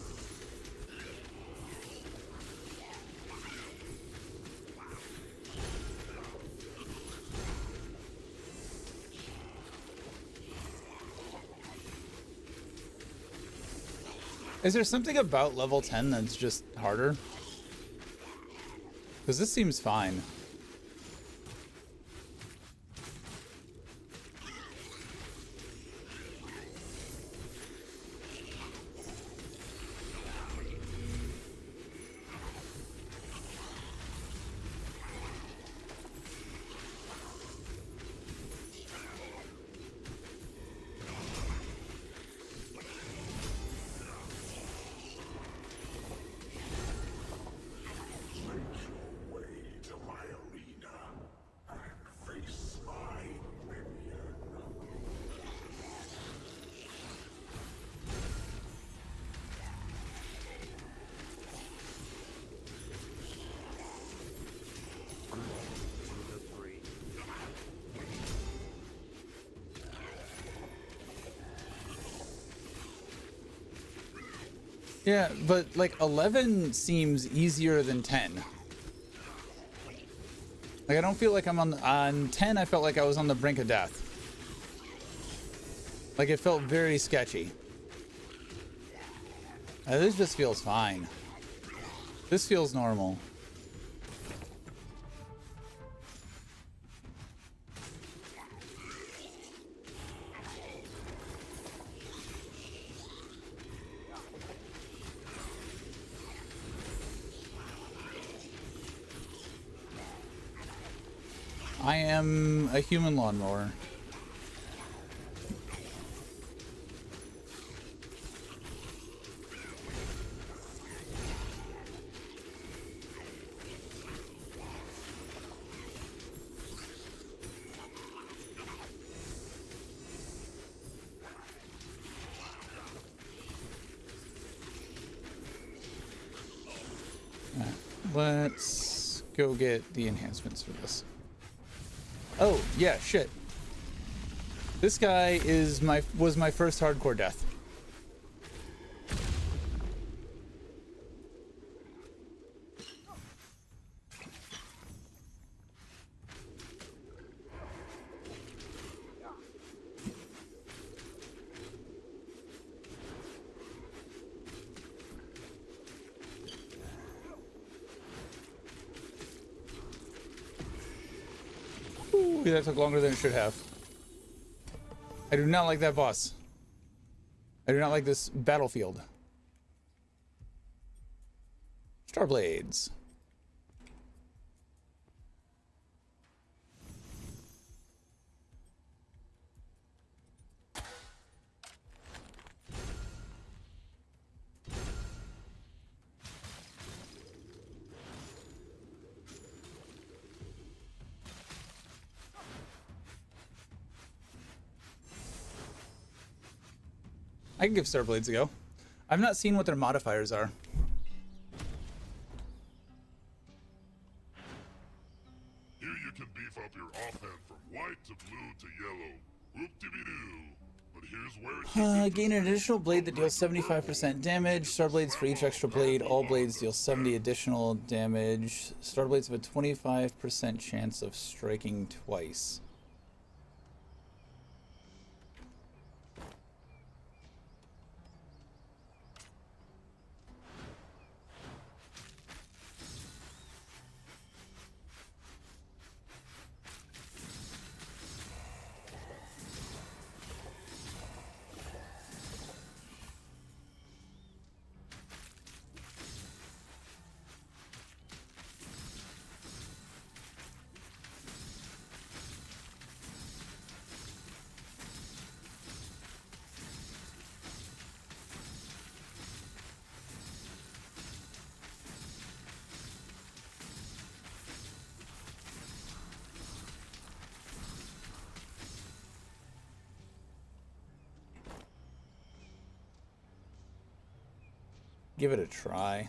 Speaker 1: Is there something about level 10 that's just harder? Because this seems fine. Yeah, but like 11 seems easier than 10. Like I don't feel like I'm on 10. I felt like I was on the brink of death. Like it felt very sketchy. This just feels fine. This feels normal. I am a human lawnmower. Let's go get the enhancements for this. Oh, yeah, shit. This guy was my first hardcore death. Ooh, that took longer than it should have. I do not like that boss. I do not like this battlefield. Starblades. I can give Starblades a go. I've not seen what their modifiers are.
Speaker 2: Here you can beef up your offhand from white to blue to yellow. Whoop-de-be-doo. But here's where it gets
Speaker 1: Gain an additional blade that deals 75% damage. Starblades for each extra blade. All blades deal 70 additional damage. Starblades have a 25% chance of striking twice. Give it a try.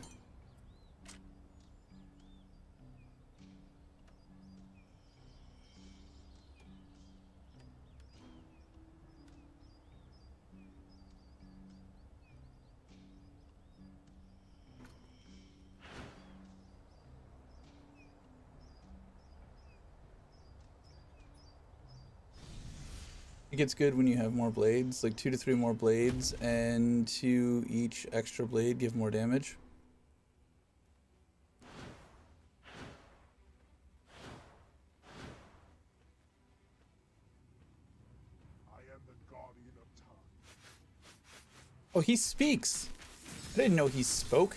Speaker 1: It gets good when you have more blades, like 2 to 3 more blades, and to each extra blade give more damage.
Speaker 2: I am the guardian of time.
Speaker 1: Oh, he speaks! I didn't know he spoke.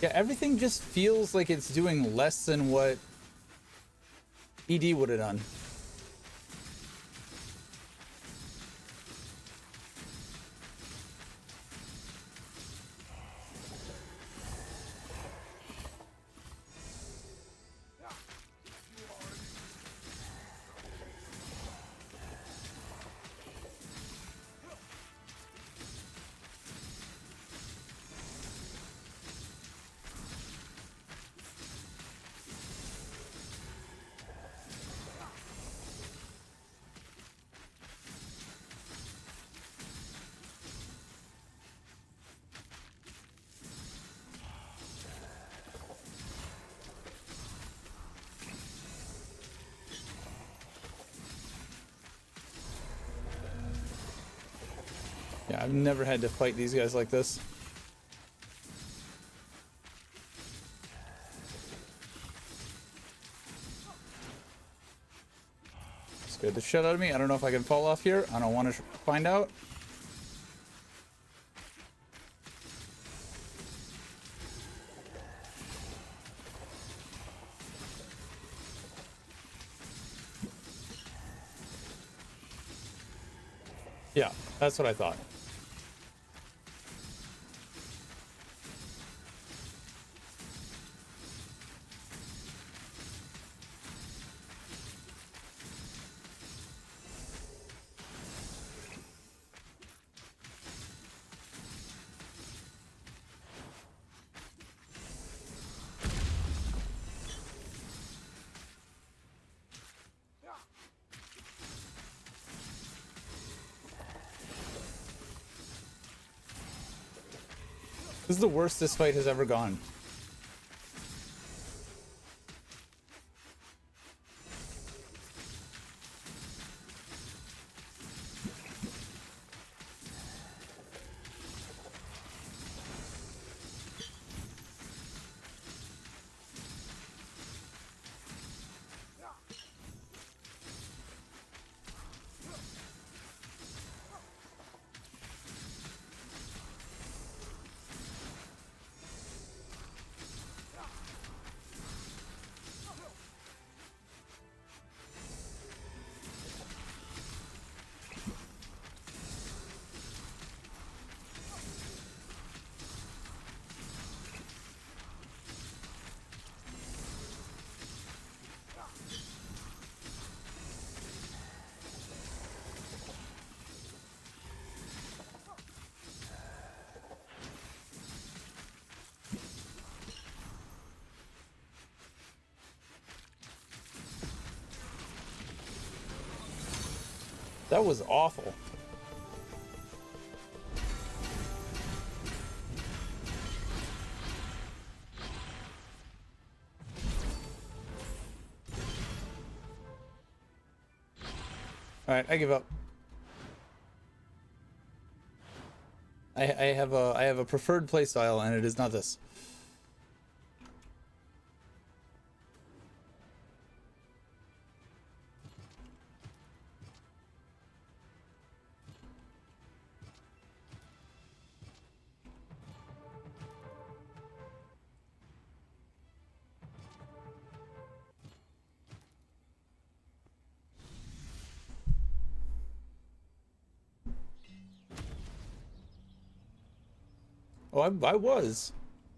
Speaker 1: Yeah, everything just feels like it's doing less than what ED would have done. Yeah, I've never had to fight these guys like this. Scared the shit out of me. I don't know if I can fall off here. I don't want to find out. Yeah, that's what I thought. This is the worst this fight has ever gone. That was awful. All right, I give up. I have a preferred playstyle, and it is not this. Oh, I was.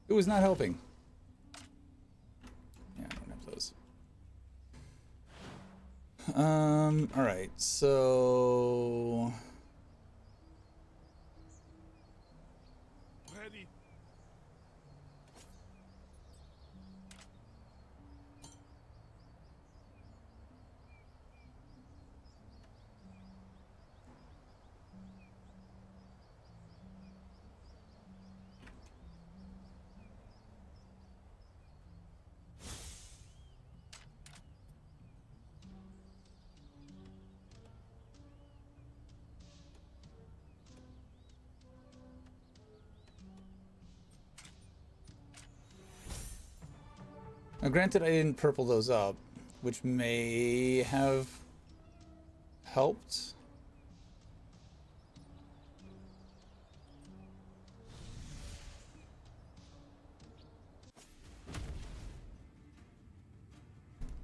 Speaker 1: It was not helping. Yeah, I don't have those. All right, so...
Speaker 2: Ready.
Speaker 1: Now, granted, I didn't purple those up, which may have helped.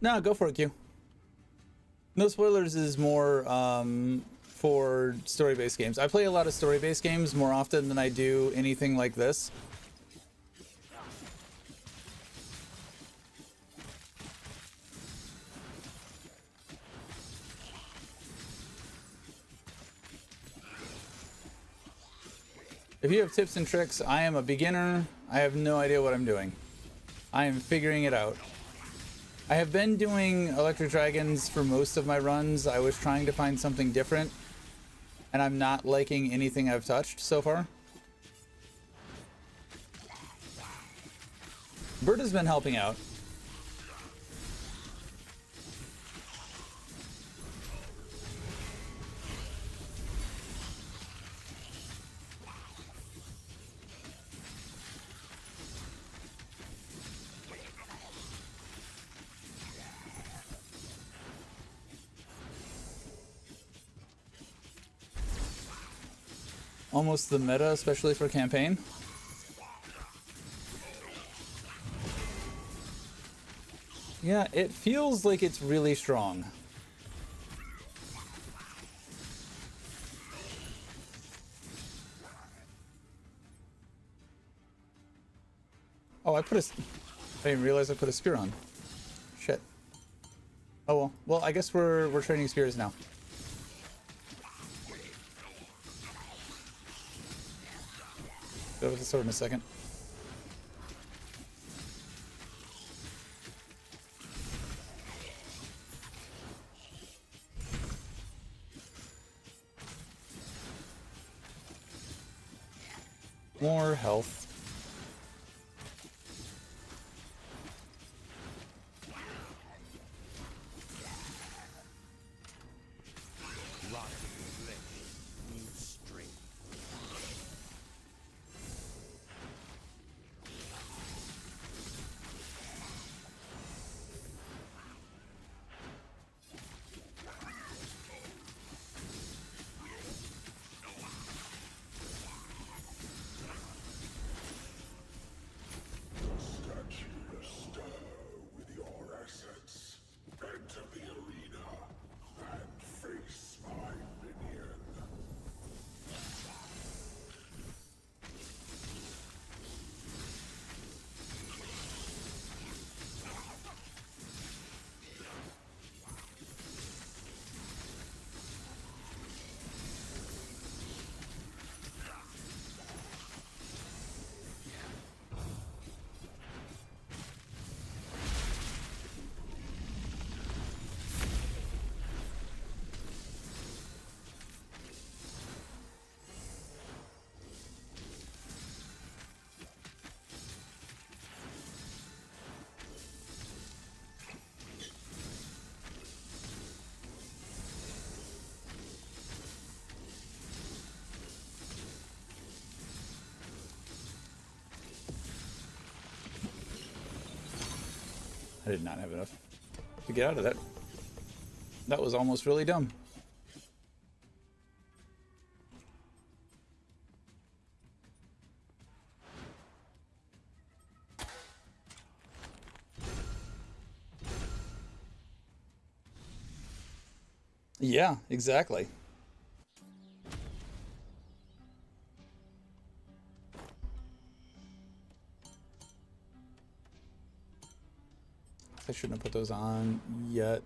Speaker 1: No, go for it, Q. No spoilers is more for story-based games. I play a lot of story-based games more often than I do anything like this. If you have tips and tricks, I am a beginner. I have no idea what I'm doing. I am figuring it out. I have been doing Electric Dragons for most of my runs. I was trying to find something different, and I'm not liking anything I've touched so far. Bert has been helping out. Almost the meta, especially for campaign. Yeah, it feels like it's really strong. Oh, I didn't realize I put a spear on. Shit. Oh well. Well, I guess we're training spears now. Go with the sword in a second. More health. I did not have enough to get out of that. That was almost really dumb. Yeah, exactly. I shouldn't have put those on yet.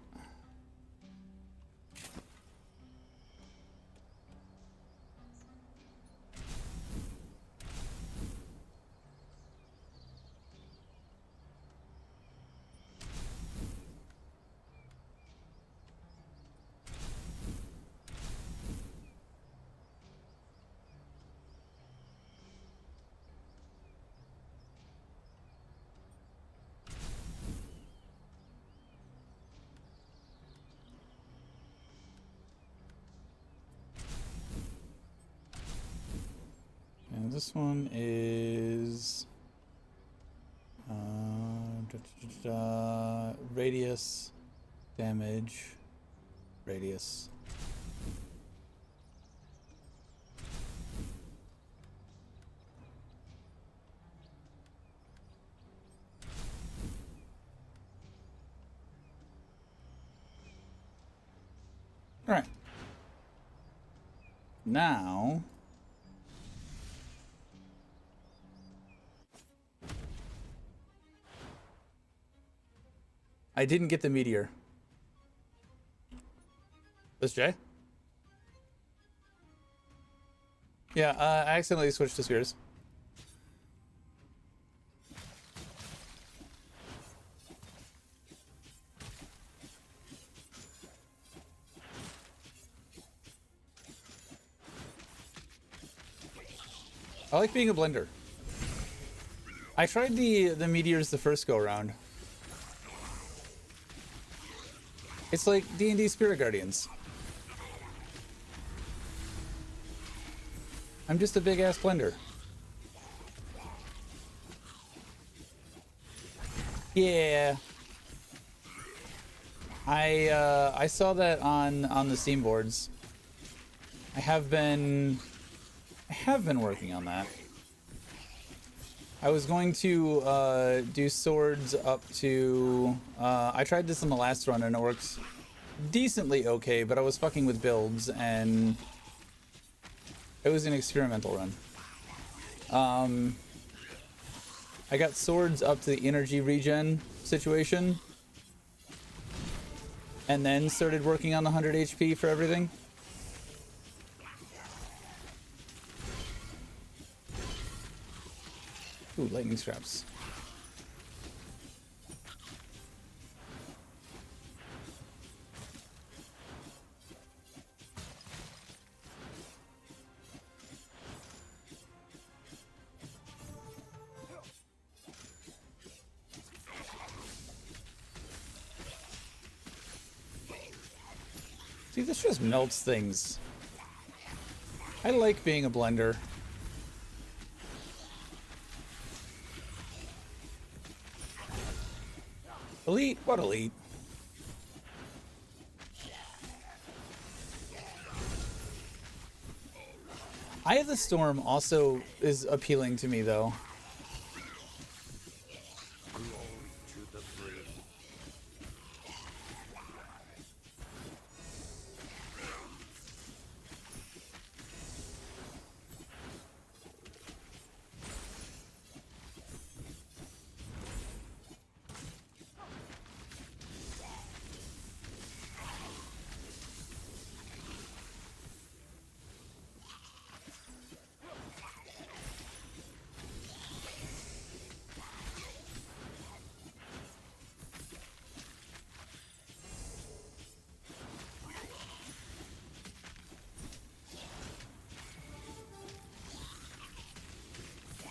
Speaker 1: And this one is radius, damage, radius. All right. Now, I didn't get the meteor. This Jay? Yeah, I accidentally switched to spears. I like being a blender. I tried the meteors the first go around. It's like D&D Spirit Guardians. I'm just a big ass blender. Yeah. I saw that on the Steam boards. I have been working on that. I was going to do swords up to I tried this in the last run and it works decently okay, but I was fucking with builds and it was an experimental run. I got swords up to the energy regen situation and then started working on the 100 HP for everything. Ooh, lightning scraps. See, this just melts things. I like being a blender. Elite? What elite? Eye of the Storm also is appealing to me, though.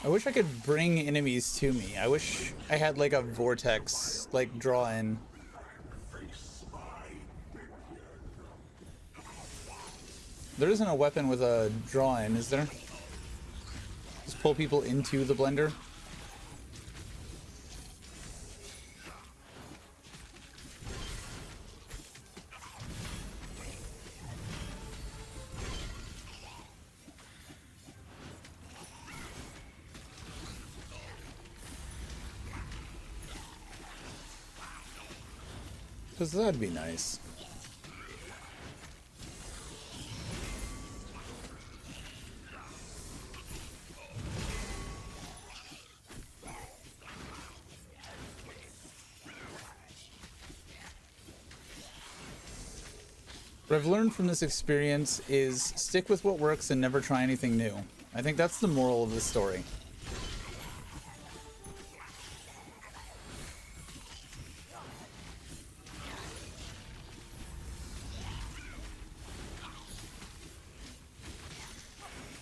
Speaker 1: I wish I could bring enemies to me. I wish I had like a vortex, like draw in. There isn't a weapon with a draw in, is there? Just pull people into the blender. Because that'd be nice. What I've learned from this experience is stick with what works and never try anything new. I think that's the moral of this story.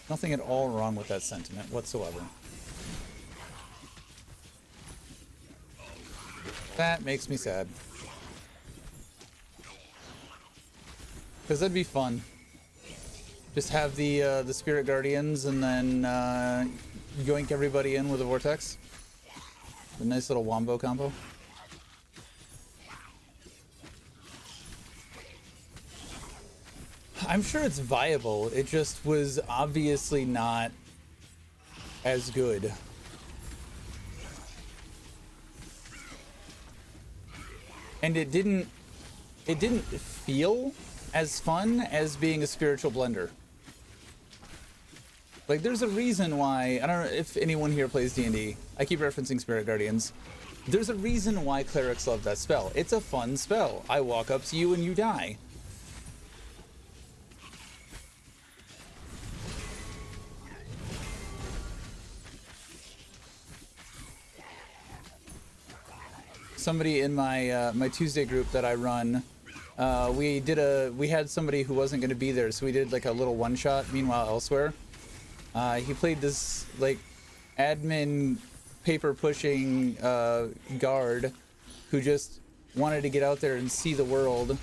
Speaker 1: Nothing at all wrong with that sentiment whatsoever. That makes me sad. Because that'd be fun. Just have the Spirit Guardians and then yoink everybody in with a Vortex. A nice little wombo combo. I'm sure it's viable. It just was obviously not as good. And it didn't feel as fun as being a spiritual blender. Like, there's a reason why, I don't know if anyone here plays D&D. I keep referencing Spirit Guardians. There's a reason why clerics love that spell. It's a fun spell. I walk up to you and you die. Somebody in my my Tuesday group that I run, we had somebody who wasn't going to be there, so we did like a little one shot. Meanwhile, elsewhere, he played this like admin paper pushing guard who just wanted to get out there and see the world,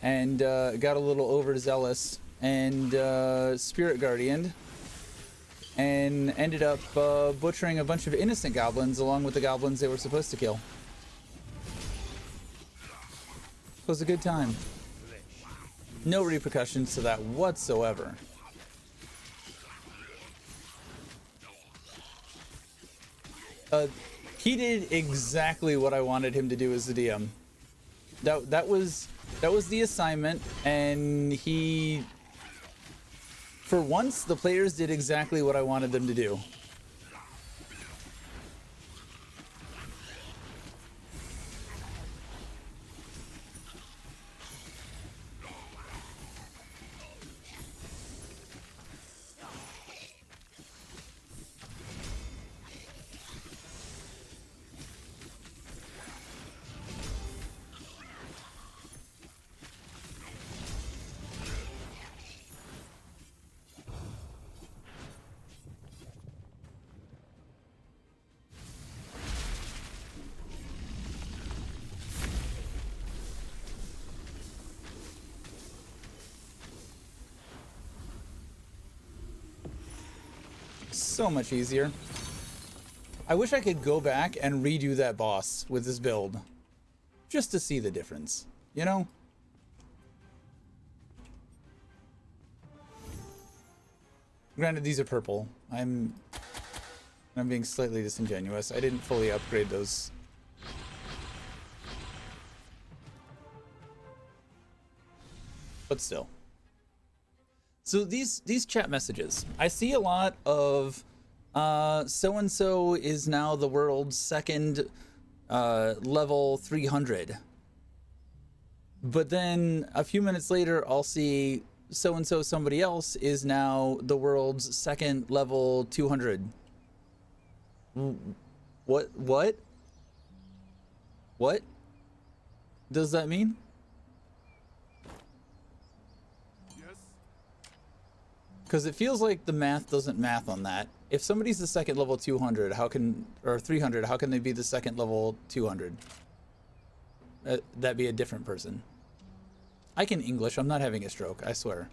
Speaker 1: and got a little overzealous and Spirit Guardian. And ended up butchering a bunch of innocent goblins along with the goblins they were supposed to kill. It was a good time. No repercussions to that whatsoever. He did exactly what I wanted him to do as the DM. That was the assignment, and he... For once, the players did exactly what I wanted them to do. So much easier. I wish I could go back and redo that boss with this build just to see the difference, you know? Granted, these are purple. I'm being slightly disingenuous. I didn't fully upgrade those. But still. So these chat messages, I see a lot of so-and-so is now the world's second level 300. But then a few minutes later, I'll see so-and-so somebody else is now the world's second level 200. What does that mean? Because it feels like the math doesn't math on that. If somebody's the second level 200, or 300, how can they be the second level 200? That'd be a different person. I can English, I'm not having a stroke, I swear.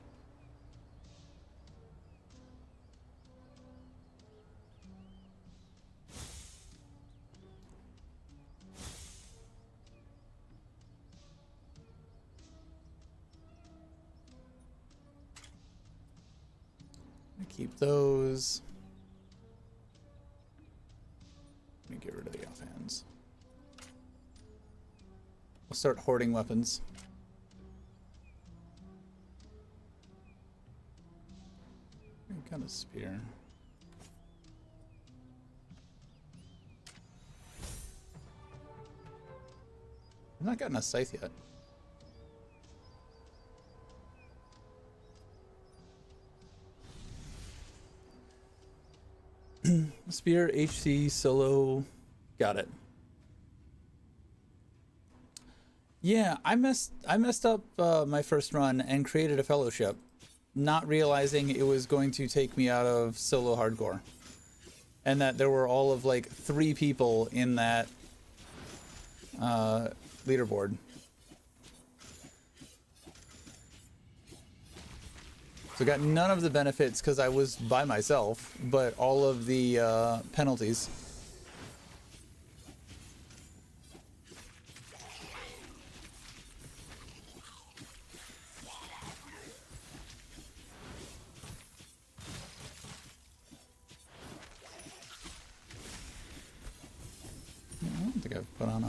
Speaker 1: Keep those. Let me get rid of the offhands. I'll start hoarding weapons. What kind of spear? I've not gotten a scythe yet. Spear, HC, solo, got it. Yeah, I messed up my first run and created a fellowship, not realizing it was going to take me out of solo hardcore, and that there were all of like 3 people in that leaderboard. So I got none of the benefits because I was by myself, but all of the penalties. I don't think I've put on a...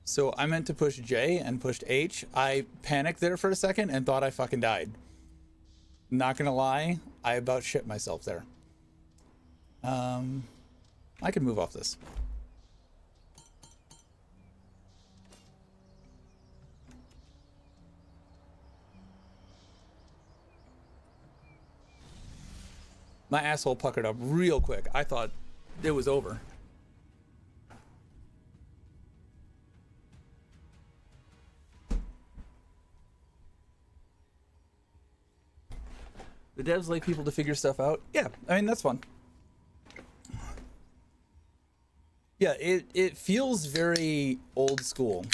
Speaker 1: So I meant to push J and pushed H. I panicked there for a second and thought I fucking died. Not gonna lie, I about shit myself there. I can move off this. My asshole puckered up real quick. I thought it was over. The devs like people to figure stuff out. Yeah, I mean, that's fun. Yeah, it feels very old school.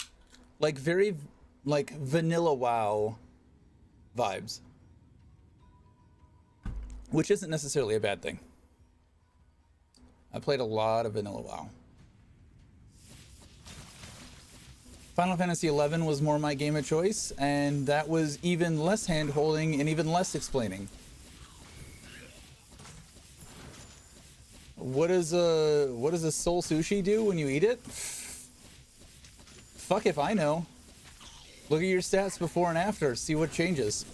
Speaker 1: Like very like vanilla WoW vibes. Which isn't necessarily a bad thing. I played a lot of vanilla WoW. Final Fantasy XI was more my game of choice, and that was even less hand-holding and even less explaining. What does a soul sushi do when you eat it? Fuck if I know. Look at your stats before and after, see what changes.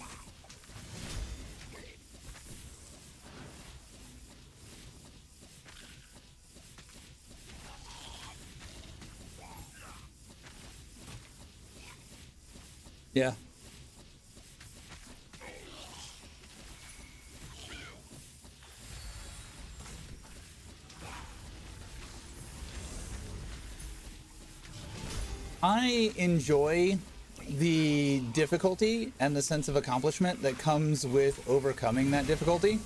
Speaker 1: Yeah. I enjoy the difficulty and the sense of accomplishment that comes with overcoming that difficulty.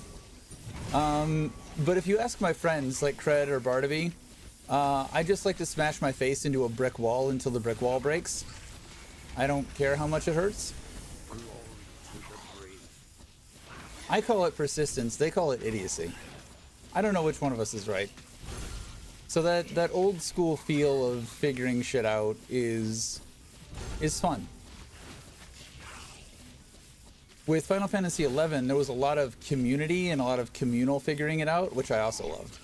Speaker 1: But if you ask my friends like Cred or Barnaby, I just like to smash my face into a brick wall until the brick wall breaks. I don't care how much it hurts. I call it persistence, they call it idiocy. I don't know which one of us is right. So that old school feel of figuring shit out is fun. With Final Fantasy XI, there was a lot of community and a lot of communal figuring it out, which I also loved.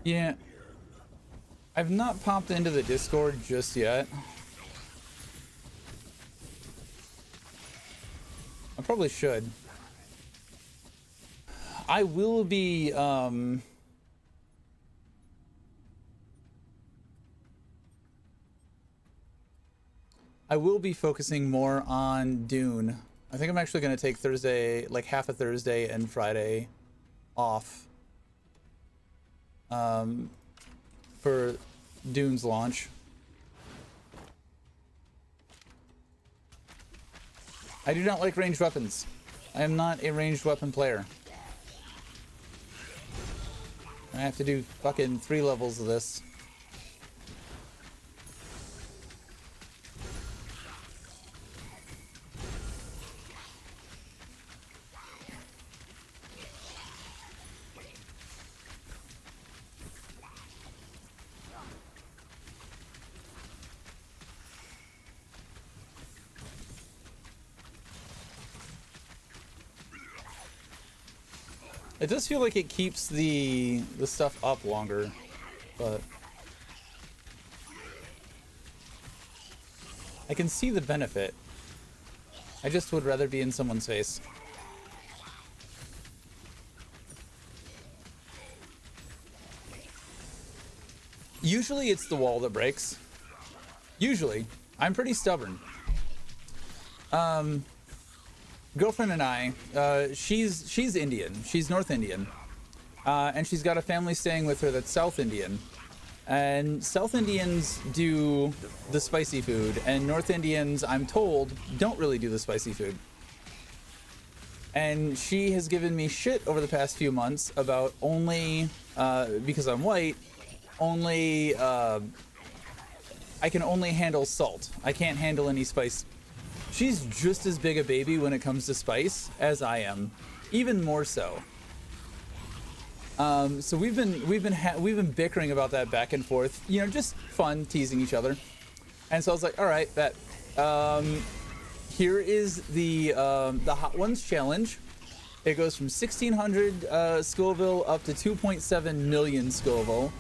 Speaker 1: Yeah, I've not popped into the Discord just yet. I probably should. I will be, focusing more on Dune. I think I'm actually going to take Thursday, like half a Thursday and Friday off. For Dune's launch. I do not like ranged weapons. I am not a ranged weapon player. I have to do fucking 3 levels of this. It does feel like it keeps the stuff up longer, but I can see the benefit. I just would rather be in someone's face. Usually it's the wall that breaks. Usually. I'm pretty stubborn. Girlfriend and I, she's Indian. She's North Indian. And she's got a family staying with her that's South Indian. And South Indians do the spicy food, and North Indians, I'm told, don't really do the spicy food. And she has given me shit over the past few months about only, because I'm white, only, I can only handle salt. I can't handle any spice. She's just as big a baby when it comes to spice as I am, even more so. So we've been bickering about that back and forth, you know, just fun, teasing each other. And so I was like, all right, bet. Here is the Hot Ones challenge. It goes from 1600 Scoville up to 2.7 million Scoville.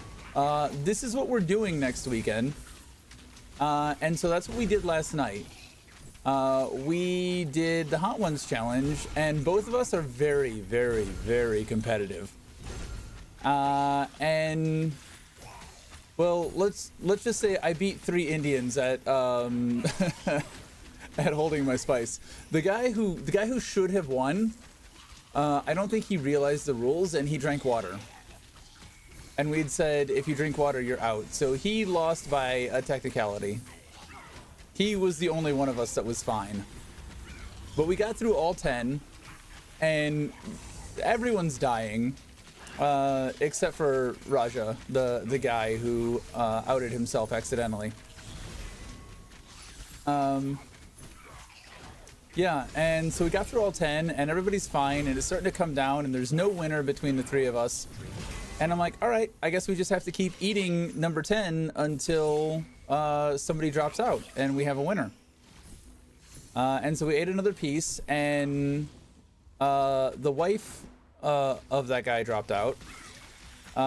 Speaker 1: This is what we're doing next weekend. And so that's what we did last night. We did the Hot Ones challenge, and both of us are very, very, very competitive. And well, let's just say I beat 3 Indians at at holding my spice. The guy who should have won, I don't think he realized the rules, and he drank water. And we'd said, if you drink water, you're out. So he lost by a technicality. He was the only one of us that was fine. But we got through all 10, and everyone's dying, except for Raja, the guy who outed himself accidentally. Yeah, and so we got through all 10, and everybody's fine, and it's starting to come down, and there's no winner between the 3 of us. And I'm like, all right, I guess we just have to keep eating number 10 until somebody drops out and we have a winner. And so we ate another piece, and the wife of that guy dropped out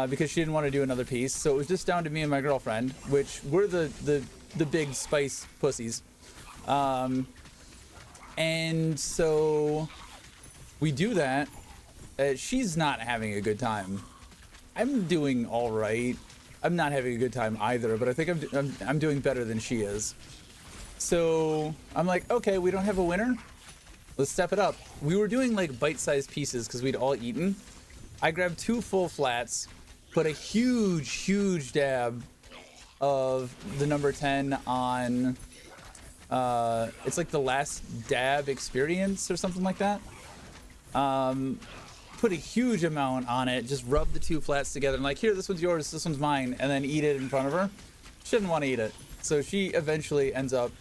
Speaker 1: because she didn't want to do another piece. So it was just down to me and my girlfriend, which we're the big spice pussies. And so we do that. She's not having a good time. I'm doing all right. I'm not having a good time either, but I think I'm doing better than she is. So I'm like, okay, we don't have a winner. Let's step it up. We were doing like bite-sized pieces because we'd all eaten. I grabbed 2 full flats, put a huge dab of the number 10 on, it's like the last dab experience or something like that. Put a huge amount on it, just rub the 2 flats together and like, here, this one's yours, this one's mine, and then eat it in front of her. She didn't want to eat it, so she eventually ends up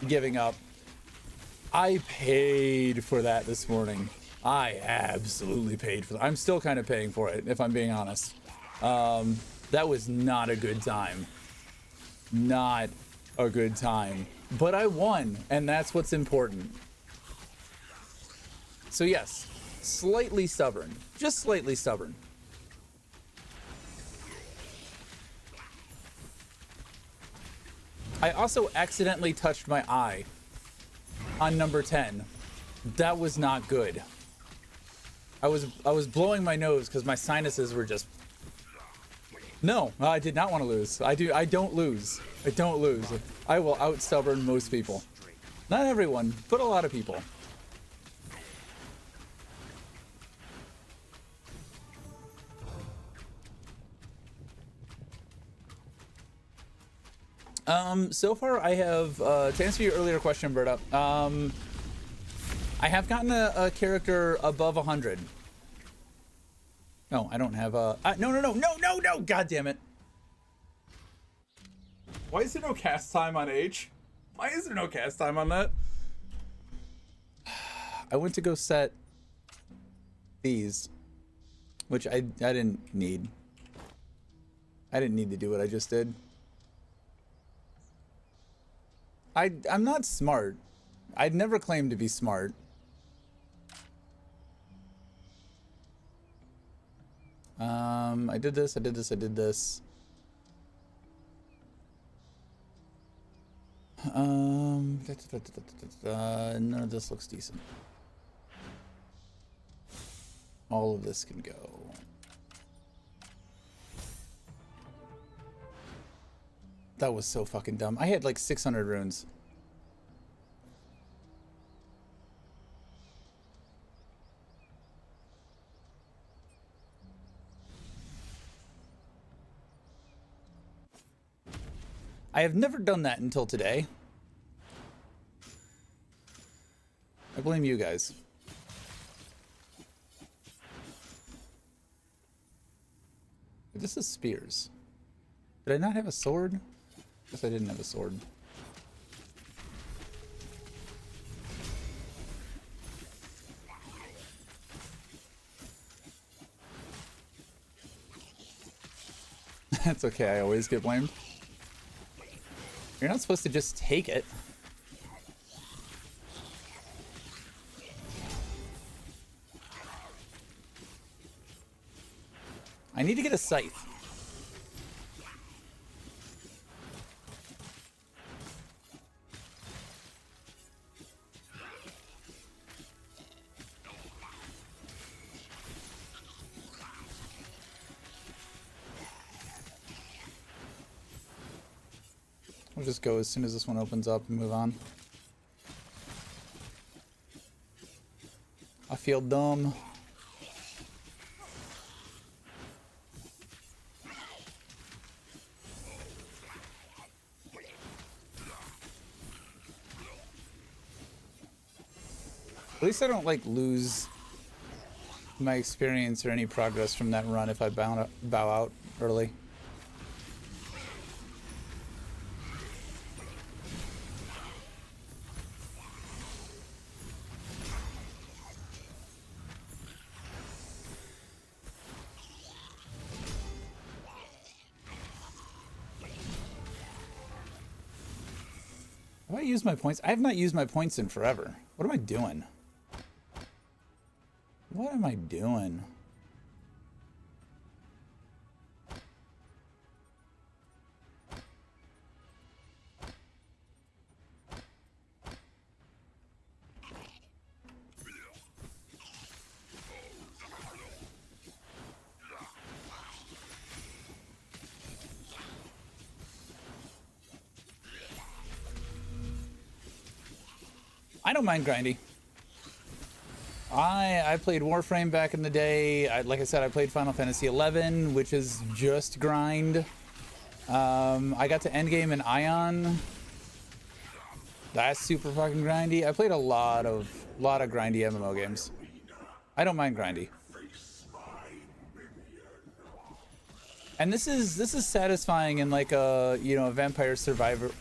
Speaker 1: giving up. I paid for that this morning. I absolutely paid for that. I'm still kind of paying for it, if I'm being honest. That was not a good time. Not a good time. But I won, and that's what's important. So yes, slightly stubborn. Just slightly stubborn. I also accidentally touched my eye on number 10. That was not good. I was blowing my nose because my sinuses were just... No, I did not want to lose. I don't lose. I don't lose. I will out stubborn most people. Not everyone, but a lot of people. So far I have, to answer your earlier question, Berta, I have gotten a character above 100. No, I don't have a... no! God damn it. Why is there no cast time on H? Why is there no cast time on that? I went to go set these, which I didn't need. I didn't need to do what I just did. I'm not smart. I'd never claimed to be smart. I did this, I did this, I did this. None of this looks decent. All of this can go. That was so fucking dumb. I had like 600 runes. I have never done that until today. I blame you guys. This is spears. Did I not have a sword? Guess I didn't have a sword. That's okay, I always get blamed. You're not supposed to just take it. I need to get a scythe. We'll just go as soon as this one opens up and move on. I feel dumb. At least I don't like lose my experience or any progress from that run if I bow out early. Have I used my points? I have not used my points in forever. What am I doing? What am I doing? I don't mind grindy. I played Warframe back in the day. Like I said, I played Final Fantasy XI, which is just grind. I got to endgame in Ion. That's super fucking grindy. I played a lot of grindy MMO games. I don't mind grindy. And this is satisfying in like a, you know, a Vampire Survivor.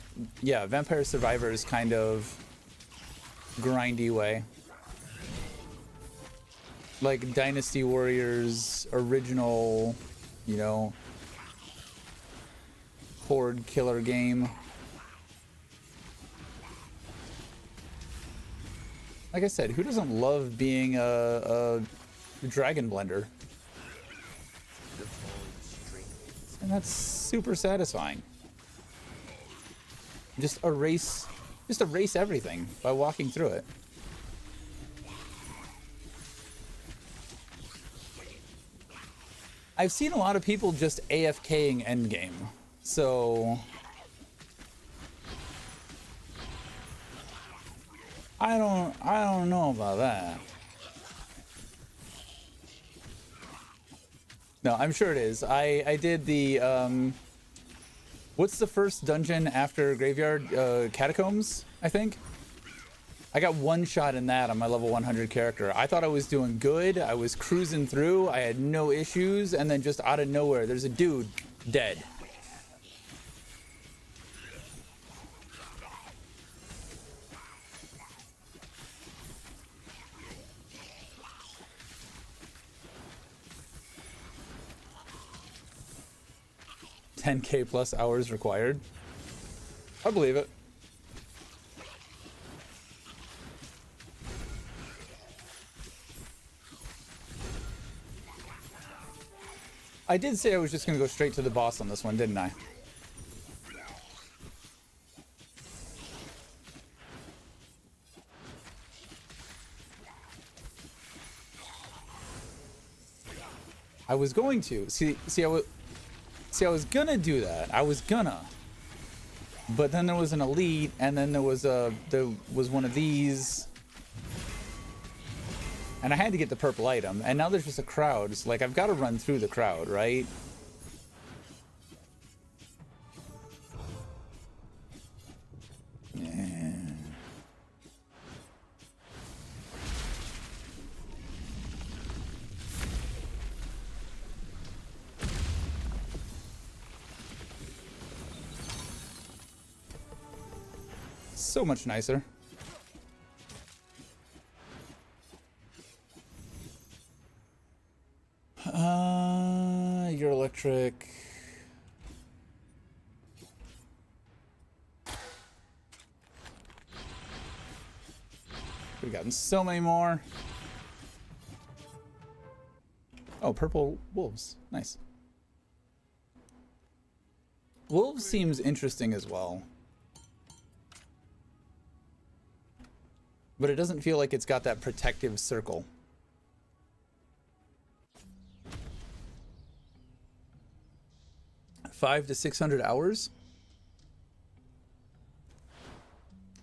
Speaker 1: Yeah, Vampire Survivors kind of grindy way. Like Dynasty Warriors original, you know, horde killer game. Like I said, who doesn't love being a dragon blender? And that's super satisfying. Just erase everything by walking through it. I've seen a lot of people just AFKing endgame, so I don't know about that. No, I'm sure it is. I did the what's the first dungeon after Graveyard? Catacombs, I think. I got one shot in that on my level 100 character. I thought I was doing good. I was cruising through. I had no issues. And then just out of nowhere, there's a dude dead. $10K plus hours required. I believe it. I did say I was just going to go straight to the boss on this one, didn't I? I was going to. I was gonna do that. I was gonna. But then there was an elite, and then there was one of these. And I had to get the purple item, and now there's just a crowd. It's like, I've got to run through the crowd, right? Yeah. So much nicer. You're electric. We've gotten so many more. Oh, purple wolves. Nice. Wolves seems interesting as well. But it doesn't feel like it's got that protective circle. $500 to $600 hours?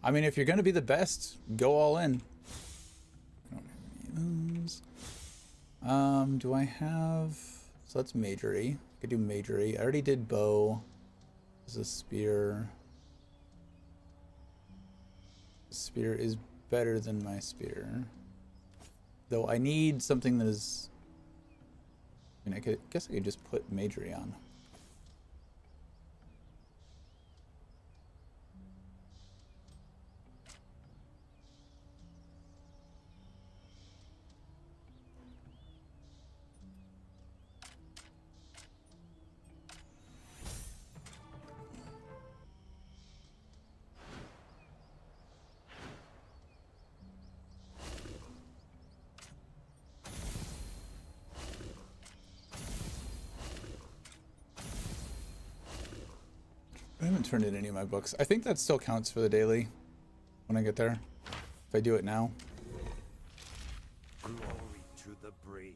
Speaker 1: I mean, if you're going to be the best, go all in. I don't have any of those. Do I have... So that's majory. I could do majory. I already did bow. This is a spear. Spear is better than my spear. Though I need something that is... I mean, I guess I could just put majory on. I haven't turned in any of my books. I think that still counts for the daily when I get there. If I do it now.
Speaker 3: Glory to the brave.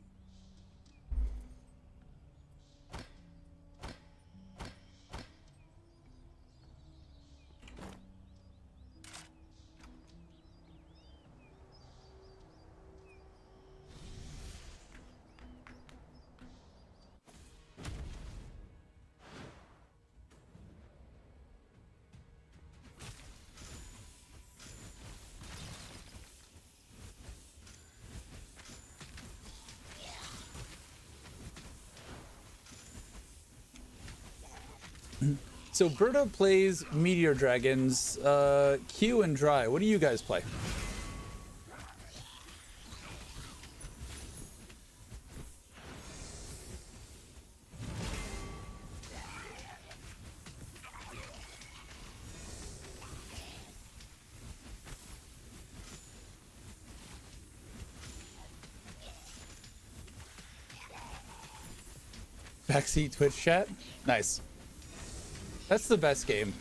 Speaker 1: So Berta plays Meteor Dragons, Q and Dry. What do you guys play? Backseat Twitch chat? Nice. That's the best game.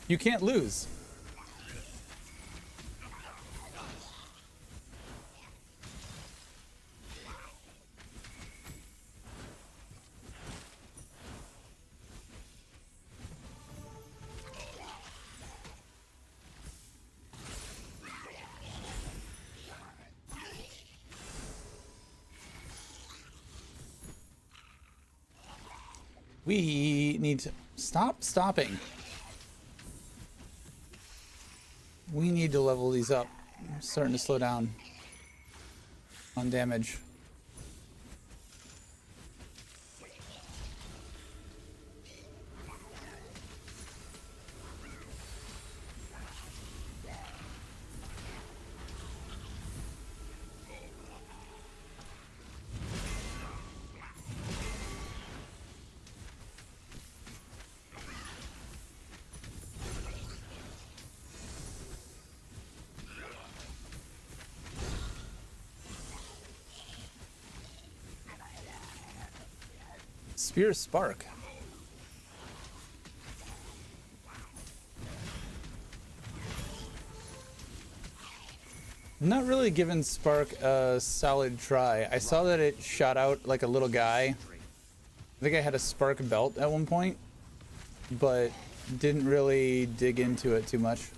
Speaker 1: You can't lose. We need to stop stopping. We need to level these up. I'm starting to slow down on damage. Spear Spark. I'm not really giving Spark a solid try. I saw that it shot out like a little guy. I think I had a Spark belt at one point, but didn't really dig into it too much.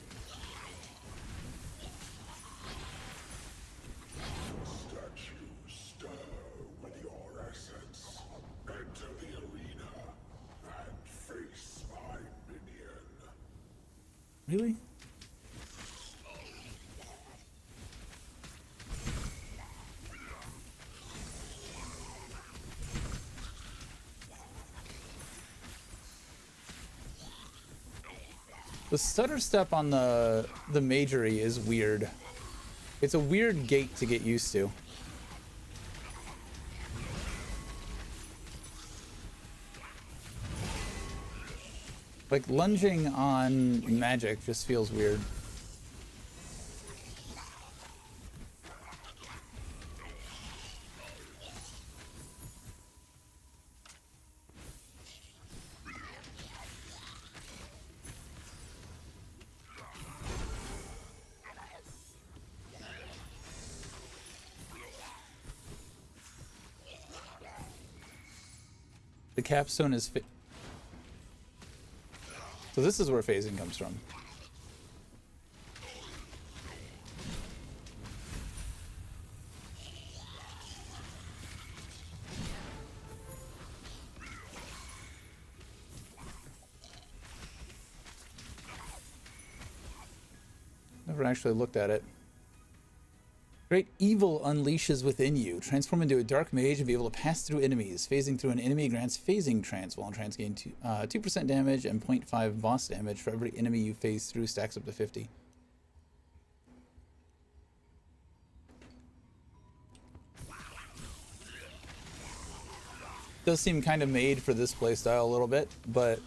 Speaker 1: Really? The stutter step on the majory is weird. It's a weird gait to get used to. Like lunging on magic just feels weird. The capstone is so this is where phasing comes from. Never actually looked at it. Great evil unleashes within you. Transform into a dark mage and be able to pass through enemies. Phasing through an enemy grants phasing trance. While trance gain 2% damage and 0.5 boss damage for every enemy you phase through, stacks up to 50. Does seem kind of made for this playstyle a little bit, but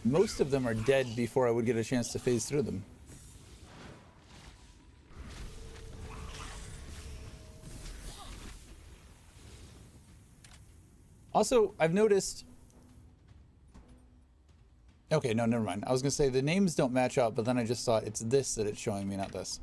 Speaker 1: most of them are dead before I would get a chance to phase through them. Also, I've noticed... Okay, no, never mind. I was going to say the names don't match up, but then I just saw it's this that it's showing me, not this.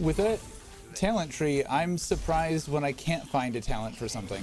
Speaker 1: With that talent tree, I'm surprised when I can't find a talent for something.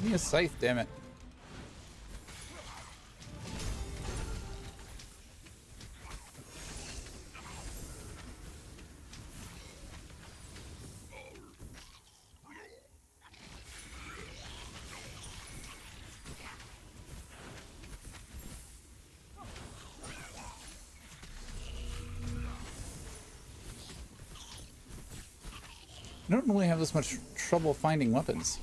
Speaker 1: Give me a scythe, damn it. don't really have this much trouble finding weapons.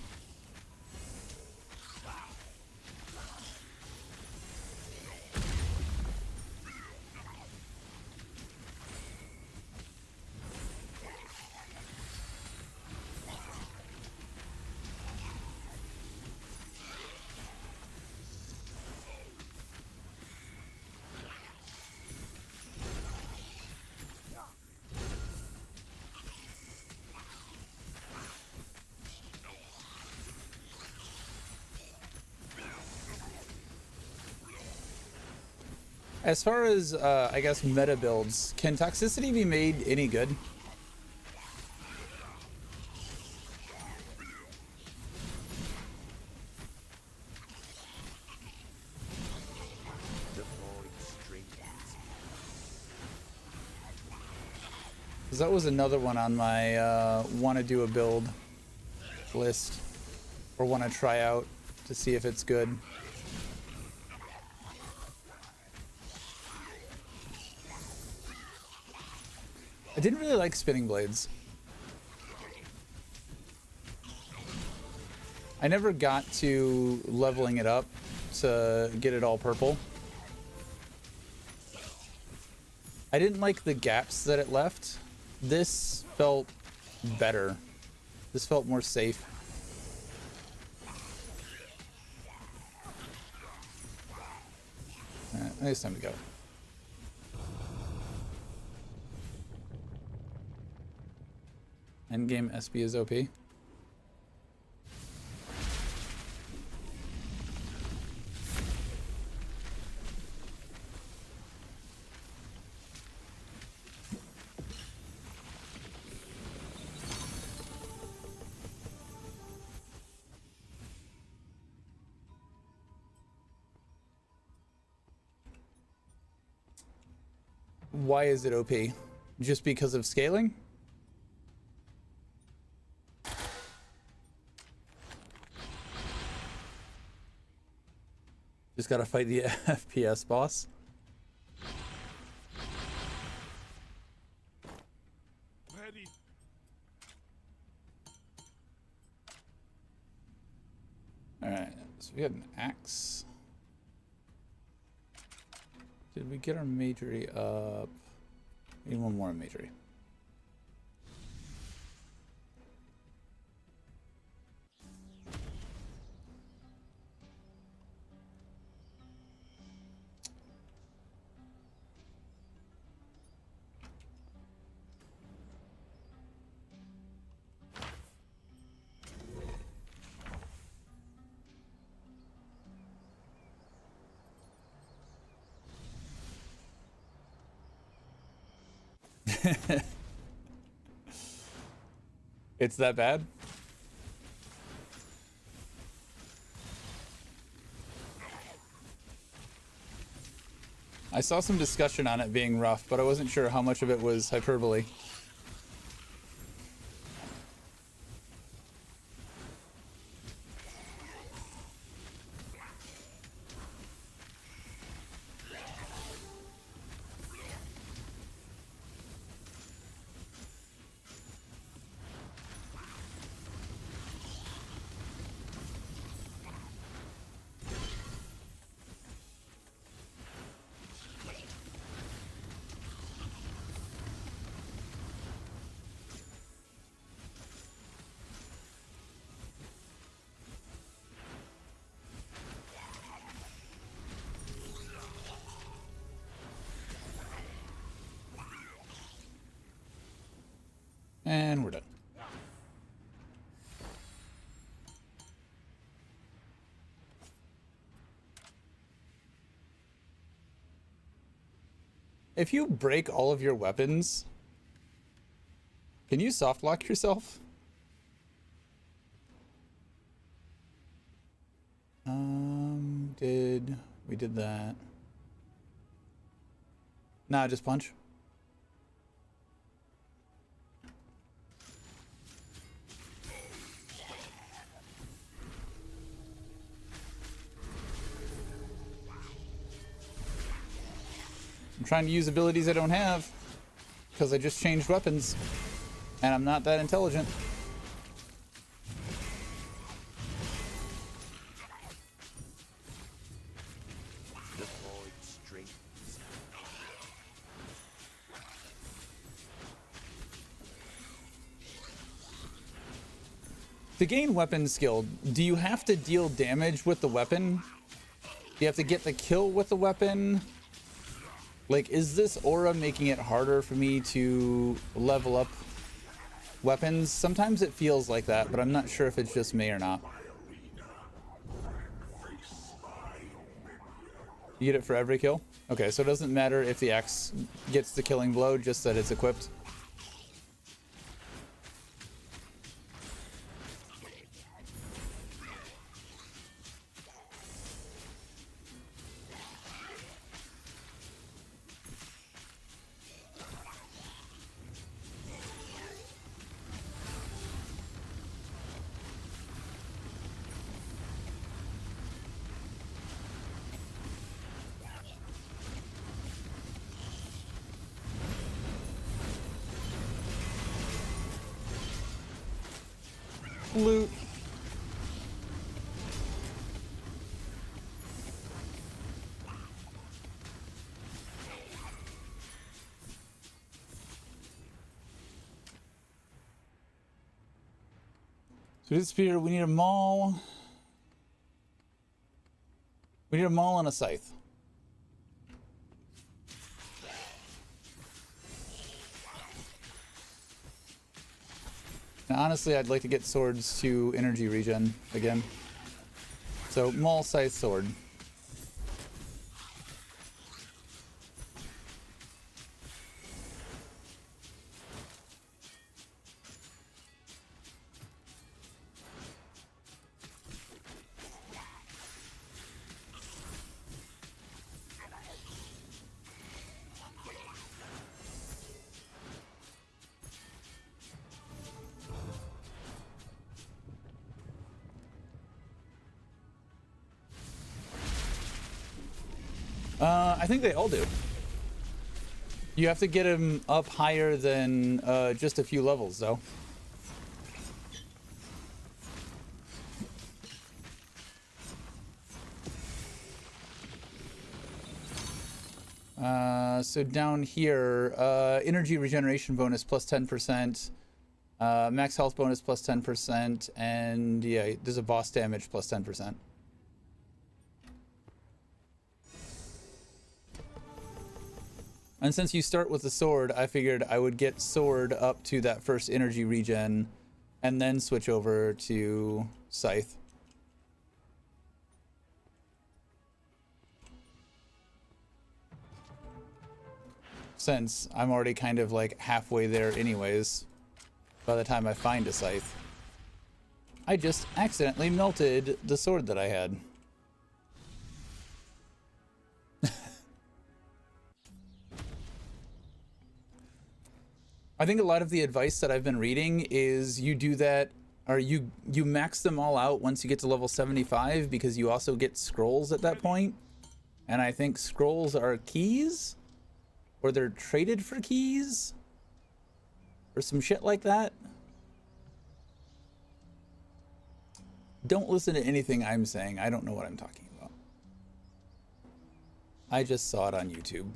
Speaker 1: As far as, I guess, meta builds, can toxicity be made any good? Because that was another one on my want to do a build list, or want to try out to see if it's good. I didn't really like spinning blades. I never got to leveling it up to get it all purple. I didn't like the gaps that it left. This felt better. This felt more safe. I think it's time to go. Endgame SB is OP. Why is it OP? Just because of scaling? Just gotta fight the FPS boss.
Speaker 2: Ready.
Speaker 1: Alright, so we got an axe. Did we get our majory up? Need one more majory. It's that bad? I saw some discussion on it being rough, but I wasn't sure how much of it was hyperbole. And we're done. If you break all of your weapons, can you soft lock yourself? We did that. Nah, just punch. I'm trying to use abilities I don't have because I just changed weapons and I'm not that intelligent. To gain weapon skill, do you have to deal damage with the weapon? Do you have to get the kill with the weapon? Like, is this aura making it harder for me to level up weapons? Sometimes it feels like that, but I'm not sure if it's just me or not. You get it for every kill? Okay, so it doesn't matter if the axe gets the killing blow, just that it's equipped. Loot. So this spear, we need a maul. We need a maul and a scythe. Now, honestly, I'd like to get swords to energy regen again. So, maul, scythe, sword. I think they all do. You have to get him up higher than just a few levels, though. So down here, energy regeneration bonus plus 10%, max health bonus plus 10%, and yeah, there's a boss damage plus 10%. And since you start with the sword, I figured I would get sword up to that first energy regen and then switch over to scythe. Since I'm already kind of like halfway there anyways by the time I find a scythe. I just accidentally melted the sword that I had. I think a lot of the advice that I've been reading is you do that, or you max them all out once you get to level 75 because you also get scrolls at that point. And I think scrolls are keys, or they're traded for keys, or some shit like that. Don't listen to anything I'm saying. I don't know what I'm talking about. I just saw it on YouTube.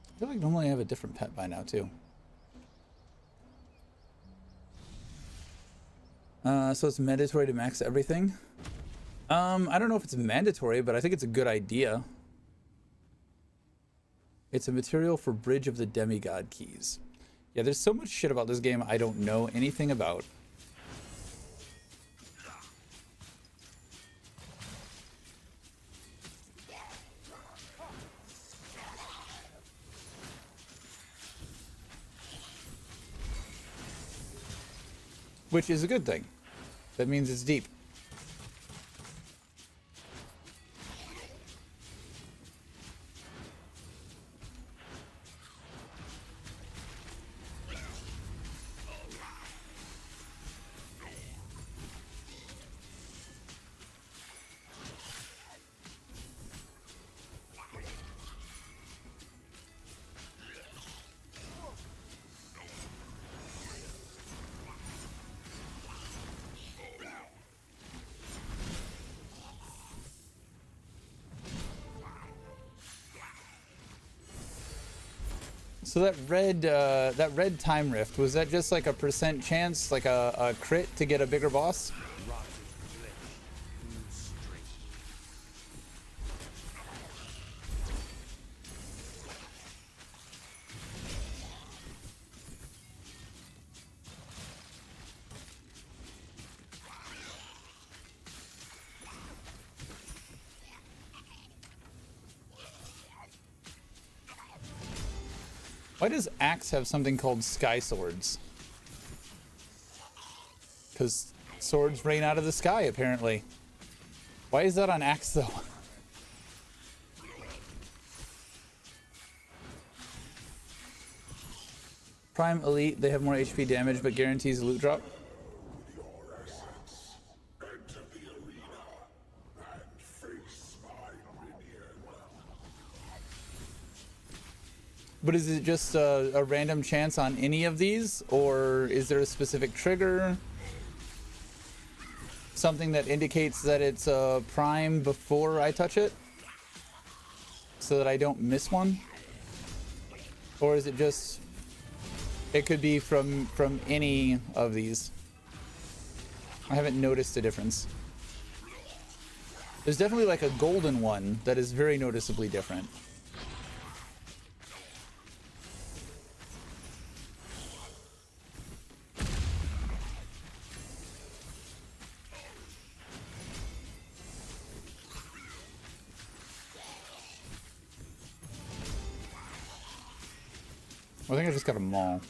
Speaker 1: I feel like normally I have a different pet by now too. So it's mandatory to max everything. I don't know if it's mandatory, but I think it's a good idea. It's a material for Bridge of the Demigod keys. Yeah, there's so much shit about this game I don't know anything about. Which is a good thing. That means it's deep. So that red time rift, was that just like a percent chance, like a crit to get a bigger boss?
Speaker 3: Rotten flesh oozes strength.
Speaker 1: Why does Axe have something called Sky Swords? Because swords rain out of the sky, apparently. Why is that on Axe, though? Prime Elite, they have more HP damage, but guarantees a loot drop. But is it just a random chance on any of these, or is there a specific trigger? Something that indicates that it's prime before I touch it, so that I don't miss one? Or is it just, it could be from any of these? I haven't noticed a difference. There's definitely like a golden one that is very noticeably different. I think I just got a maul.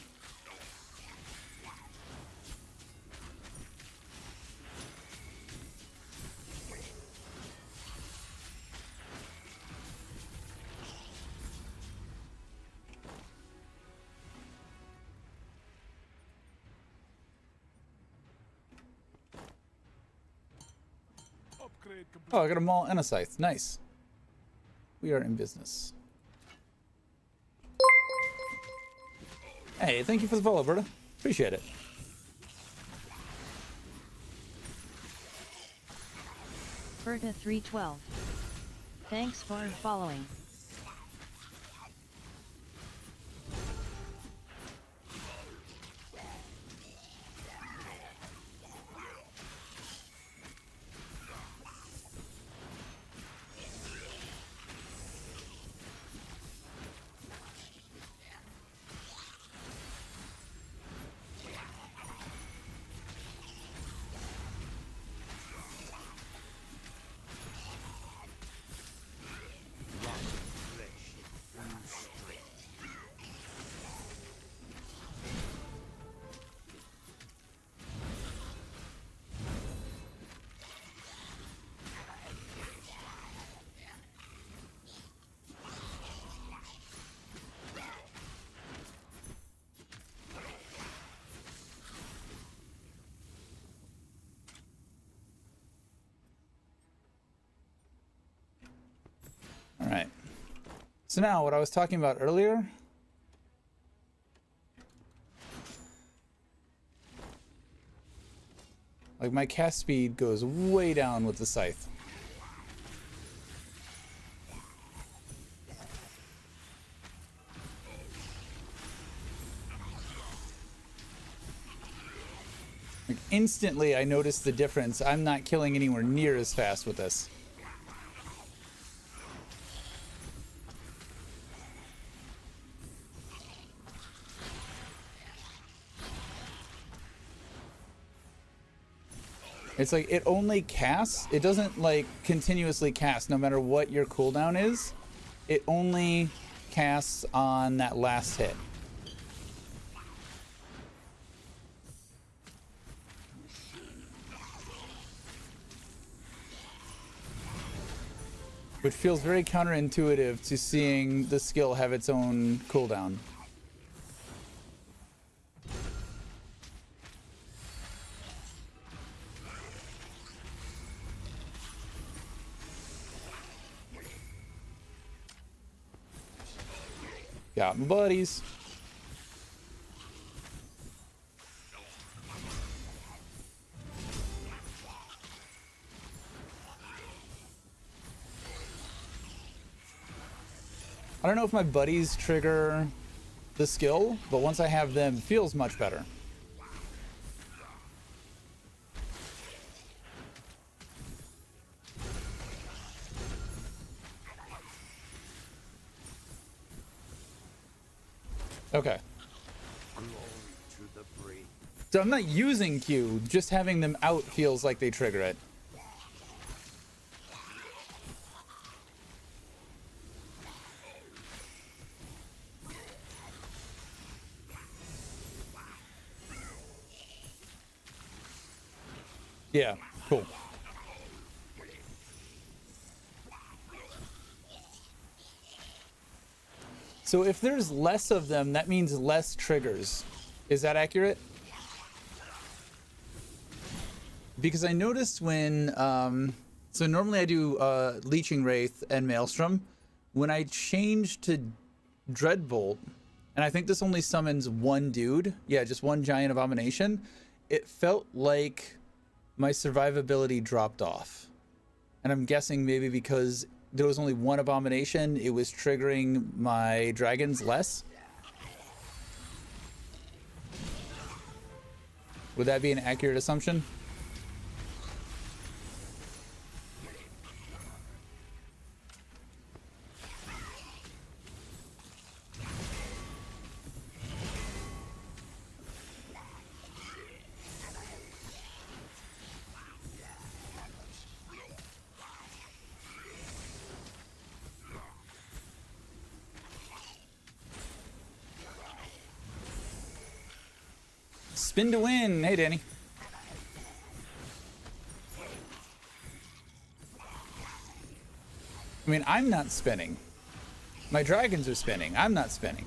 Speaker 1: Oh, I got a maul and a scythe. Nice. We are in business. Hey, thank you for the follow, Berta. Appreciate it.
Speaker 4: Berta 312. Thanks for following.
Speaker 1: All right. So now what I was talking about earlier, like my cast speed goes way down with the scythe. Like instantly I noticed the difference. I'm not killing anywhere near as fast with this. It's like it only casts, it doesn't like continuously cast no matter what your cooldown is. It only casts on that last hit. Which feels very counterintuitive to seeing the skill have its own cooldown. Got my buddies. I don't know if my buddies trigger the skill, but once I have them, it feels much better. Okay.
Speaker 3: Glory to the brave.
Speaker 1: So I'm not using Q, just having them out feels like they trigger it. Yeah, cool. So if there's less of them, that means less triggers. Is that accurate? Because I noticed when, so normally I do Leeching Wraith and Maelstrom. When I changed to Dreadbolt, and I think this only summons one dude, yeah, just one giant abomination, it felt like my survivability dropped off. And I'm guessing maybe because there was only one abomination, it was triggering my dragons less. Would that be an accurate assumption? Spin to win. Hey, Danny. I mean, I'm not spinning. My dragons are spinning. I'm not spinning.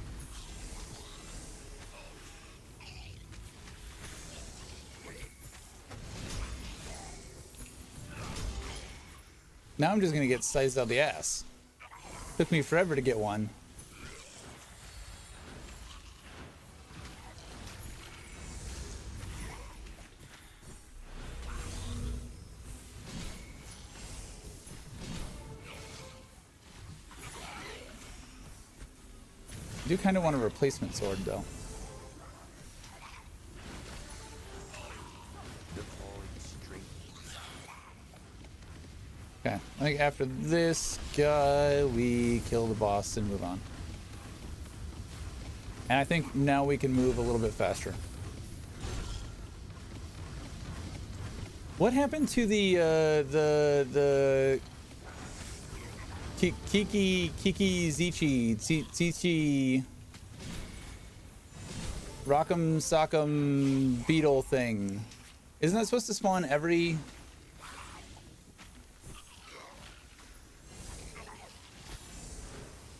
Speaker 1: Now I'm just gonna get sized out the ass. Took me forever to get one. I do kind of want a replacement sword, though. Okay, I think after this guy, we kill the boss and move on. And I think now we can move a little bit faster. What happened to the Kiki Zichi Rock'em Sock'em beetle thing? Isn't that supposed to spawn every...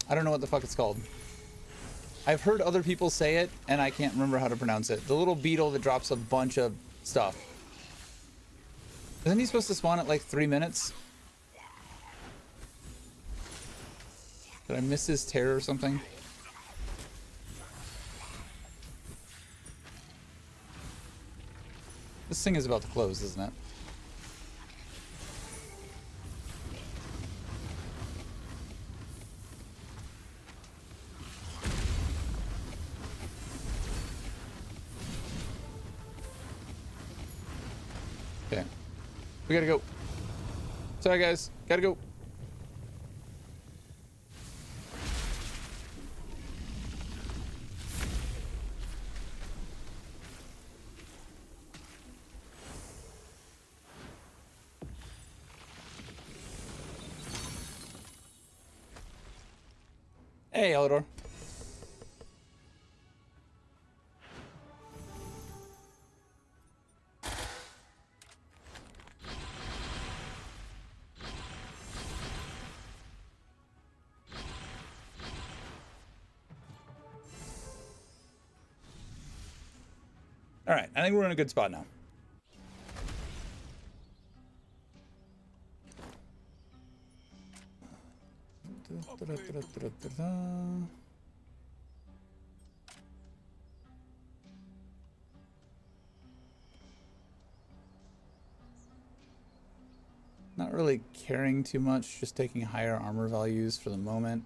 Speaker 1: I don't know what the fuck it's called. I've heard other people say it, and I can't remember how to pronounce it. The little beetle that drops a bunch of stuff. Isn't he supposed to spawn at like 3 minutes? Did I miss his terror or something? This thing is about to close, isn't it? Okay. We gotta go. Sorry, guys. Gotta go. Hey, Eldor. All right, I think we're in a good spot now. Not really caring too much, just taking higher armor values for the moment.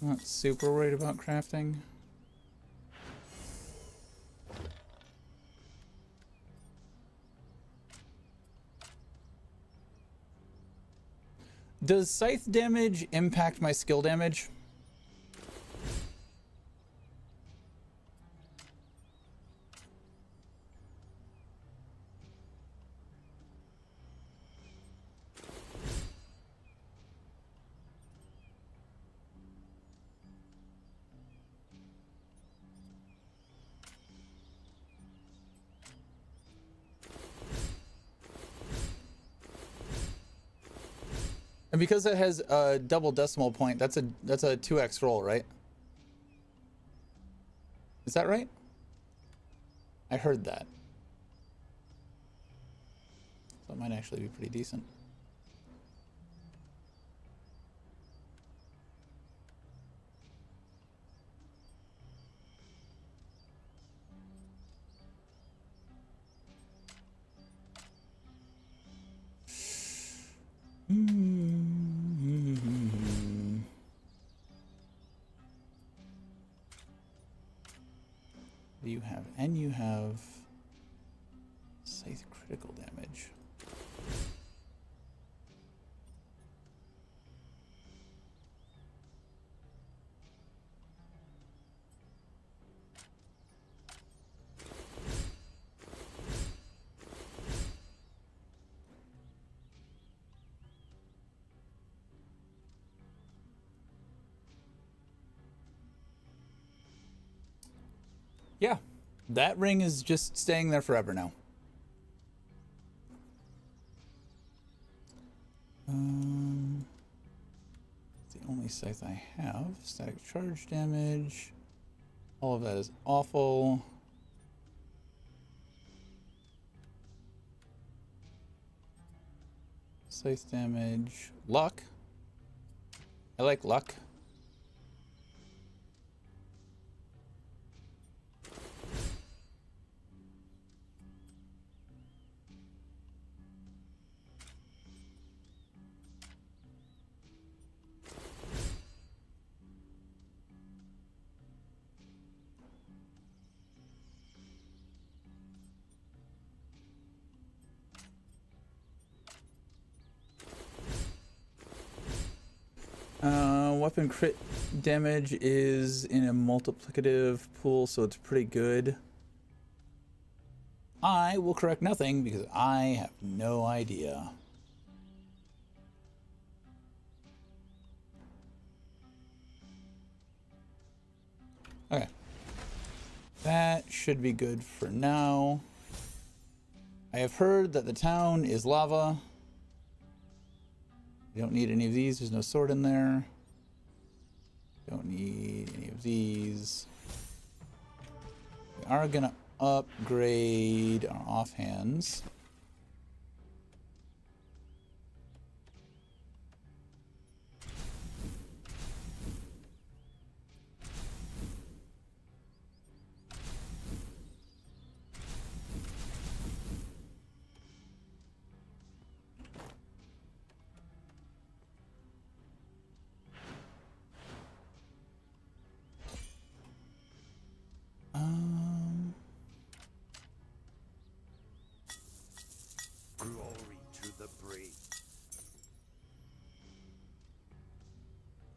Speaker 1: Not super worried about crafting. Does scythe damage impact my skill damage? And because it has a double decimal point, that's a 2x roll, right? Is that right? I heard that. So it might actually be pretty decent. You have, and you have scythe critical damage. Yeah, that ring is just staying there forever now. It's the only scythe I have. Static charge damage. All of that is awful. Scythe damage. Luck. I like luck. Weapon crit damage is in a multiplicative pool, so it's pretty good. I will correct nothing because I have no idea. Okay. That should be good for now. I have heard that the town is lava. We don't need any of these. There's no sword in there. Don't need any of these. We are gonna upgrade our offhands.
Speaker 3: Glory to the brave.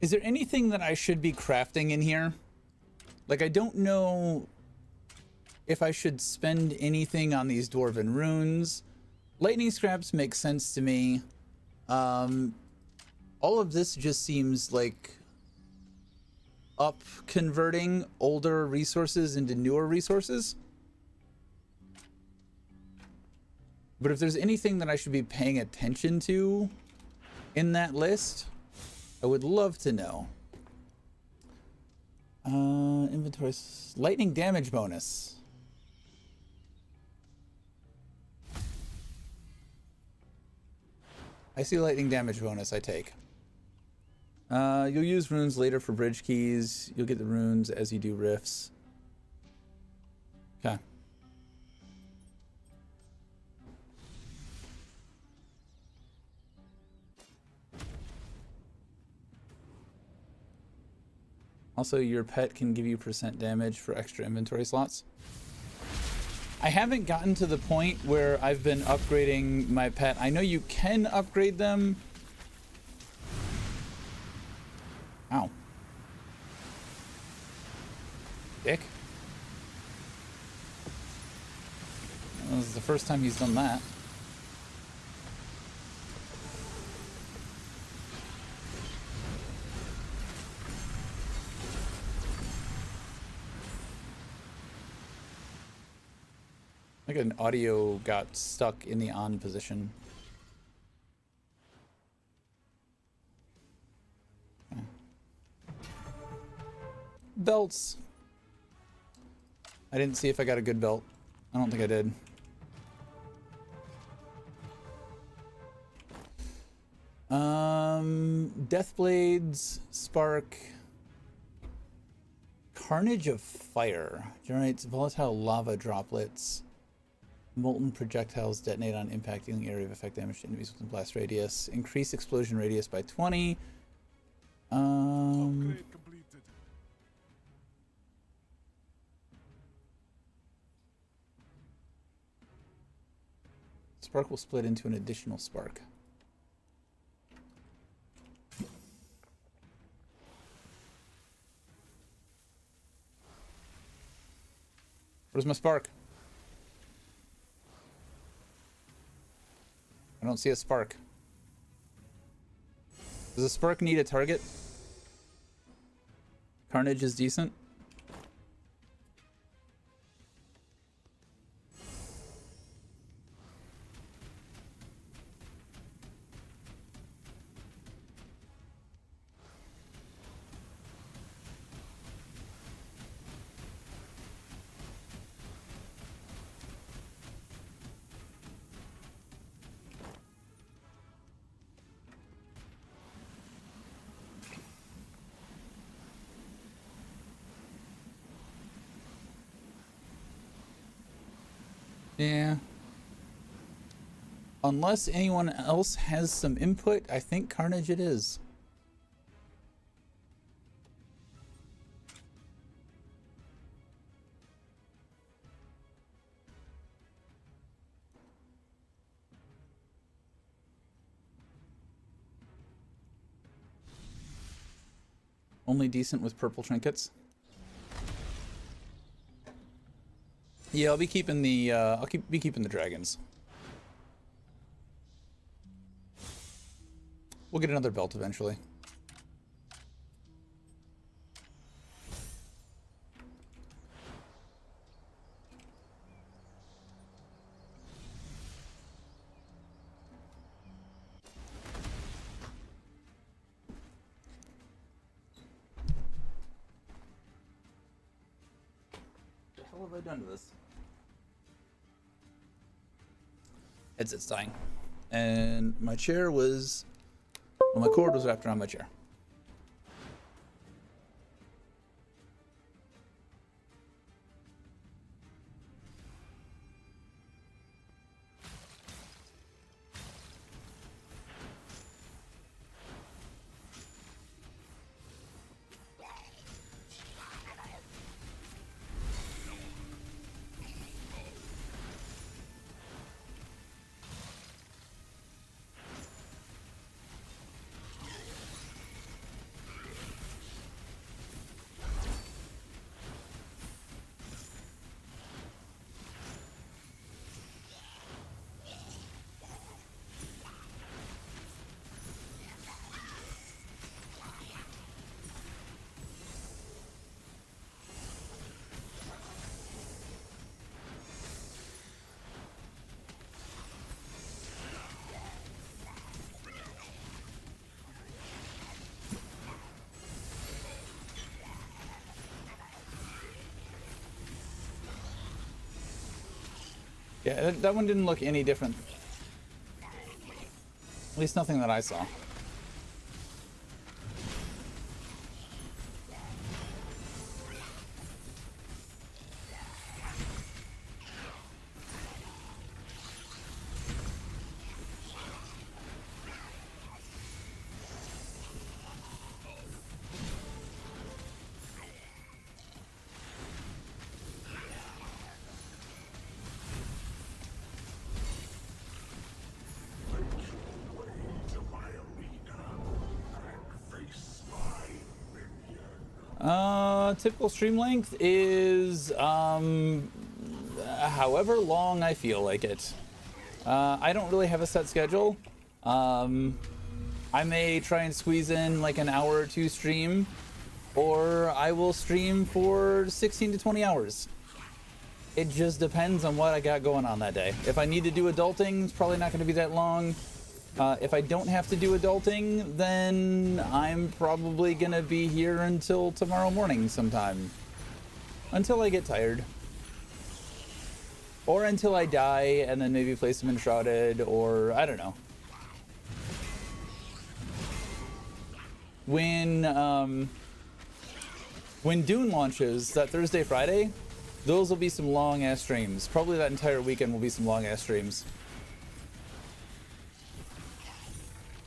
Speaker 1: Is there anything that I should be crafting in here? Like, I don't know if I should spend anything on these Dwarven runes. Lightning scraps make sense to me. All of this just seems like up converting older resources into newer resources. But if there's anything that I should be paying attention to in that list, I would love to know. Inventory, lightning damage bonus. I see lightning damage bonus, I take. You'll use runes later for bridge keys. You'll get the runes as you do rifts. Okay. Also, your pet can give you % damage for extra inventory slots. I haven't gotten to the point where I've been upgrading my pet. I know you can upgrade them. Ow. Dick. This is the first time he's done that. Like an audio got stuck in the on position. Okay. Belts. I didn't see if I got a good belt. I don't think I did. Deathblades, Spark, Carnage of Fire generates volatile lava droplets. Molten projectiles detonate on impact, dealing area of effect damage to enemies within blast radius. Increase explosion radius by 20.
Speaker 3: Upgrade completed.
Speaker 1: Spark will split into an additional spark. Where's my spark? I don't see a spark. Does a spark need a target? Carnage is decent. Yeah. Unless anyone else has some input, I think Carnage it is. Only decent with purple trinkets. Yeah, I'll be keeping the be keeping the dragons. We'll get another belt eventually. What the hell have I done to this? Headset's dying. And my chair was... Well, my cord was wrapped around my chair. Yeah, that one didn't look any different. At least nothing that I saw. Typical stream length is however long I feel like it. I don't really have a set schedule. I may try and squeeze in like an hour or two stream, or I will stream for 16 to 20 hours. It just depends on what I got going on that day. If I need to do adulting, it's probably not going to be that long. If I don't have to do adulting, then I'm probably going to be here until tomorrow morning sometime. Until I get tired. Or until I die and then maybe play some Enshrouded, or I don't know. When Dune launches that Thursday, Friday, those will be some long ass streams. Probably that entire weekend will be some long ass streams.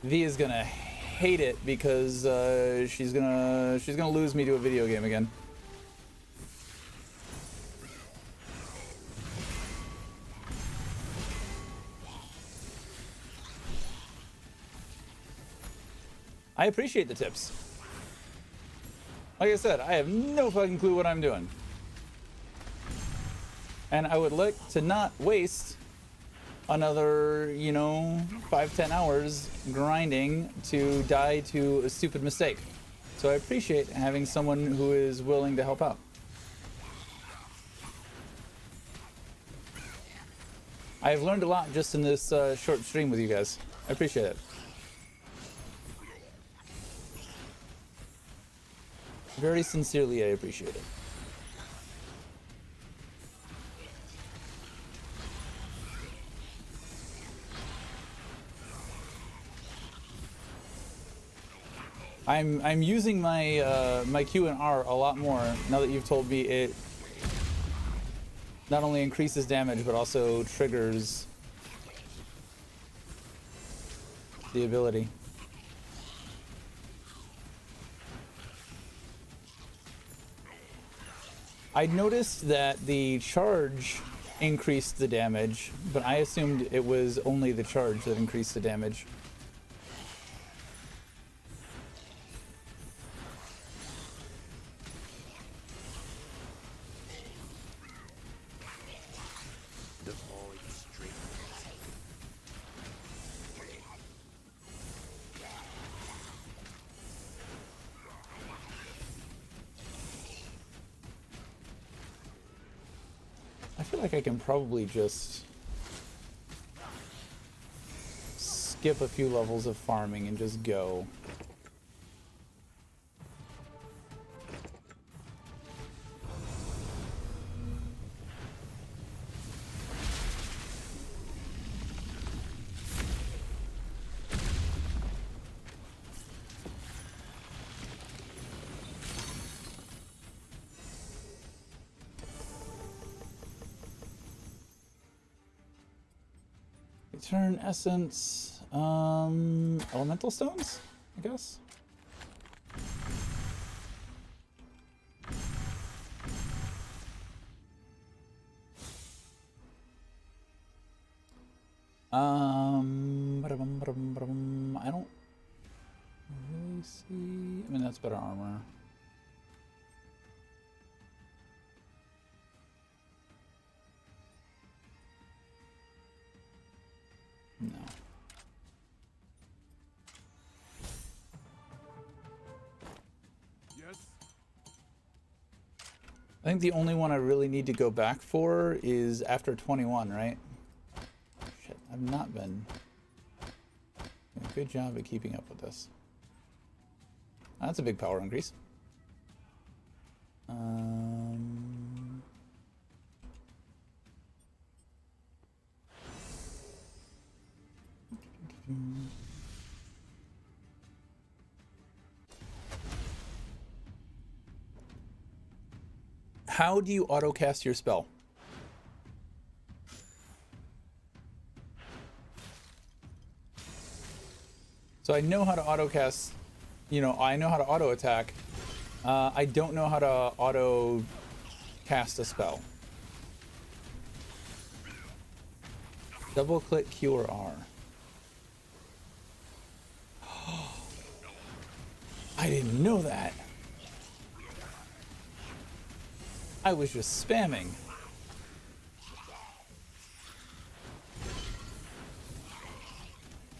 Speaker 1: V is gonna hate it because she's gonna lose me to a video game again. I appreciate the tips. Like I said, I have no fucking clue what I'm doing. And I would like to not waste another, 5-10 hours grinding to die to a stupid mistake. So I appreciate having someone who is willing to help out. I've learned a lot just in this short stream with you guys. I appreciate it. Very sincerely, I appreciate it. I'm using my my Q and R a lot more now that you've told me it not only increases damage but also triggers the ability. I noticed that the charge increased the damage, but I assumed it was only the charge that increased the damage.
Speaker 3: The void strength.
Speaker 1: I feel like I can probably just skip a few levels of farming and just go. Return essence, elemental stones, I guess. I don't really see. I mean, that's better armor. No.
Speaker 3: Yes.
Speaker 1: I think the only one I really need to go back for is after 21, right? Shit, I've not been doing a good job at keeping up with this. That's a big power increase. How do you auto-cast your spell? So I know how to auto-cast, I know how to auto-attack. I don't know how to auto-cast a spell. Double-click Q or R. I didn't know that. I was just spamming.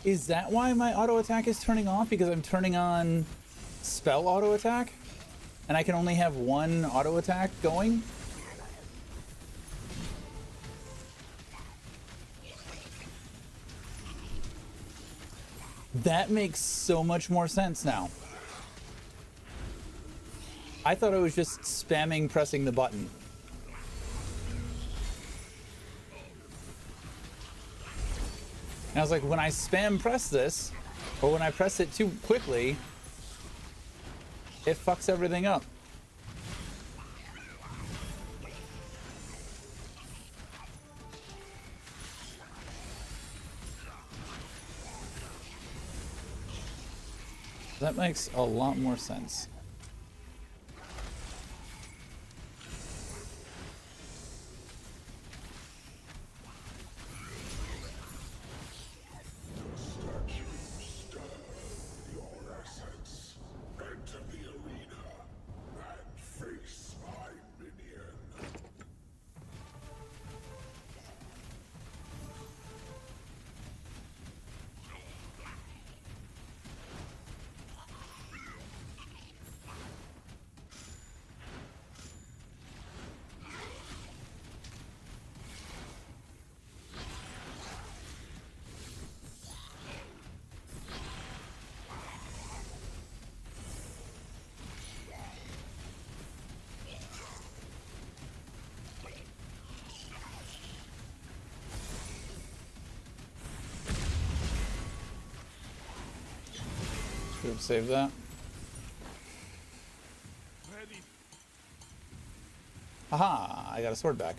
Speaker 1: Is that why my auto attack is turning off? Because I'm turning on spell auto attack? And I can only have one auto attack going? That makes so much more sense now. I thought I was just spamming pressing the button. And I was like, when I spam press this, or when I press it too quickly, it fucks everything up. That makes a lot more sense. Should have saved that. Aha! I got a sword back.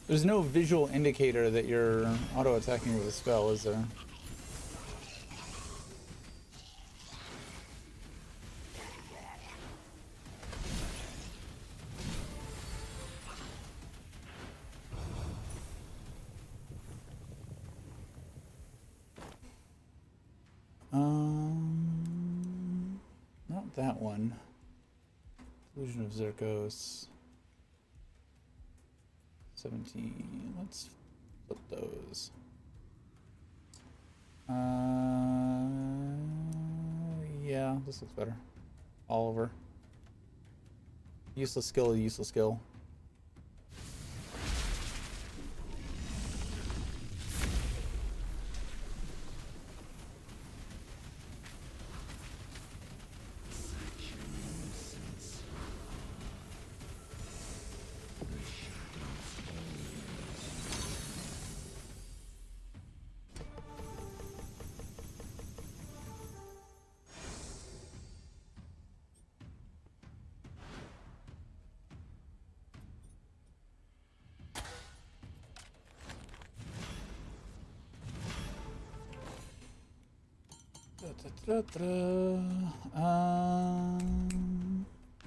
Speaker 1: There's no visual indicator that you're auto-attacking with a spell, is there? Not that one. Illusion of Zerkos. 17. Let's flip those. Yeah, this looks better. All over. Useless skill, useless skill.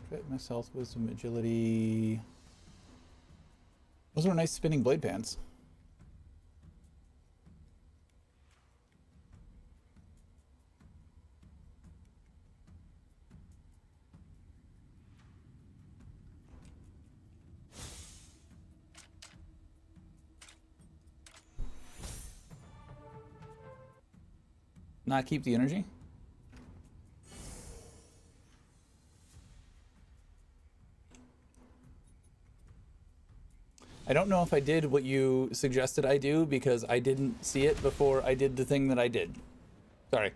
Speaker 1: Crit max health, wisdom, agility. Those were nice spinning blade pants. Not keep the energy? I don't know if I did what you suggested I do because I didn't see it before I did the thing that I did. Sorry.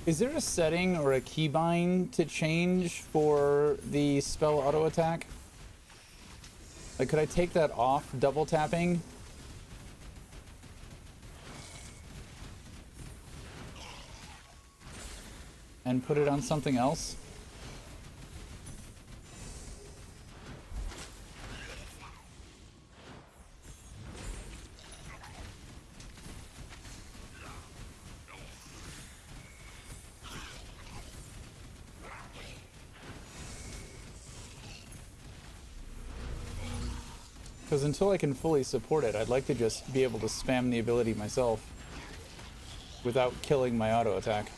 Speaker 1: Is there a setting or a keybind to change for the spell auto attack? Like, could I take that off double tapping? And put it on something else? Because until I can fully support it, I'd like to just be able to spam the ability myself without killing my auto attack.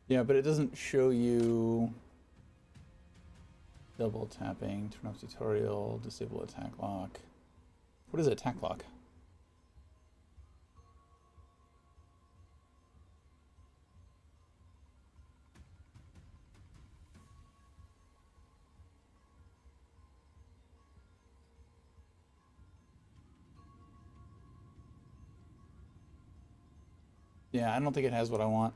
Speaker 1: Yeah, but it doesn't show you double tapping, turn off tutorial, disable attack lock. What is attack lock? Yeah, I don't think it has what I want.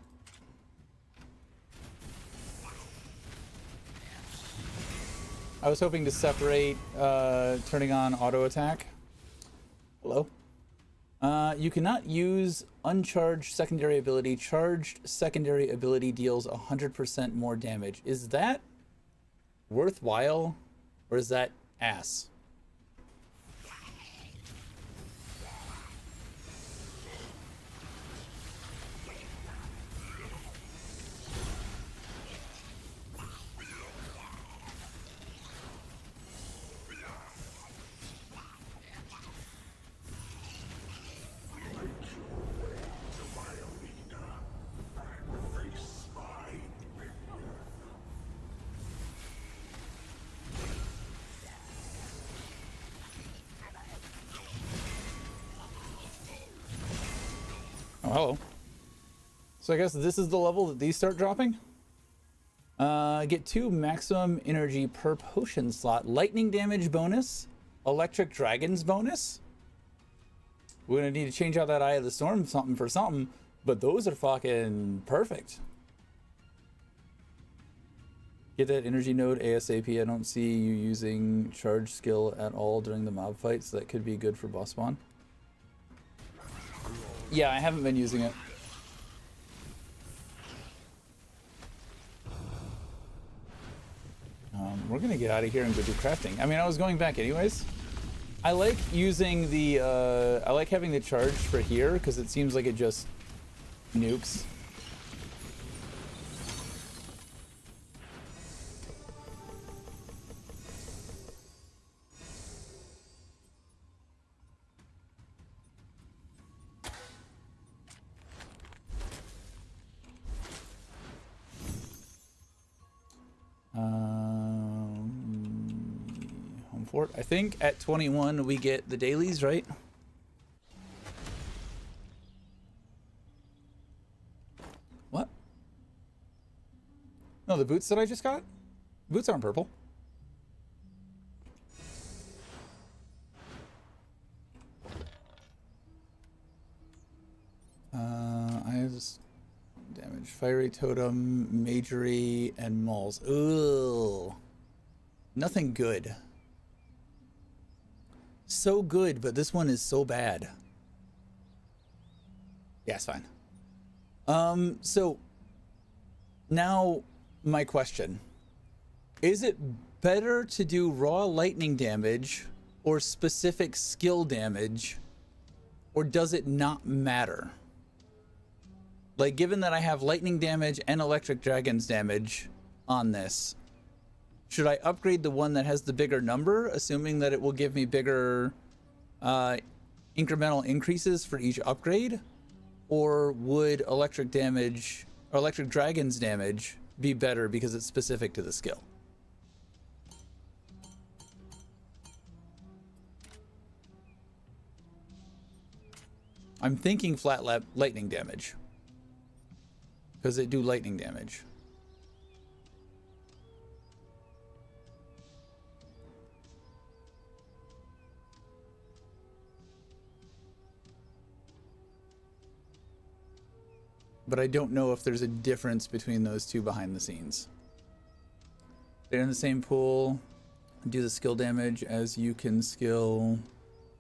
Speaker 1: I was hoping to separate turning on auto attack. Hello. You cannot use uncharged secondary ability. Charged secondary ability deals 100% more damage. Is that worthwhile or is that ass? Oh, hello. So I guess this is the level that these start dropping. Get 2 maximum energy per potion slot. Lightning damage bonus. Electric dragons bonus. We're gonna need to change out that Eye of the Storm something for something, but those are fucking perfect. Get that energy node ASAP. I don't see you using charge skill at all during the mob fight, so that could be good for boss spawn. Yeah, I haven't been using it. We're gonna get out of here and go do crafting. I mean, I was going back anyways. I like using the, I like having the charge for here because it seems like it just nukes. Home fort. I think at 21 we get the dailies, right? What? No, the boots that I just got? Boots aren't purple. I have this damage. Fiery Totem, Magery, and Mauls. Ugh. Nothing good. So good, but this one is so bad. Yeah, it's fine. So now my question. Is it better to do raw lightning damage or specific skill damage, or does it not matter? Like, given that I have lightning damage and electric dragons damage on this, should I upgrade the one that has the bigger number, assuming that it will give me bigger incremental increases for each upgrade? Or would electric damage or electric dragons damage be better because it's specific to the skill? I'm thinking flat lightning damage. Because they do lightning damage. But I don't know if there's a difference between those two behind the scenes. They're in the same pool. Do the skill damage as you can skill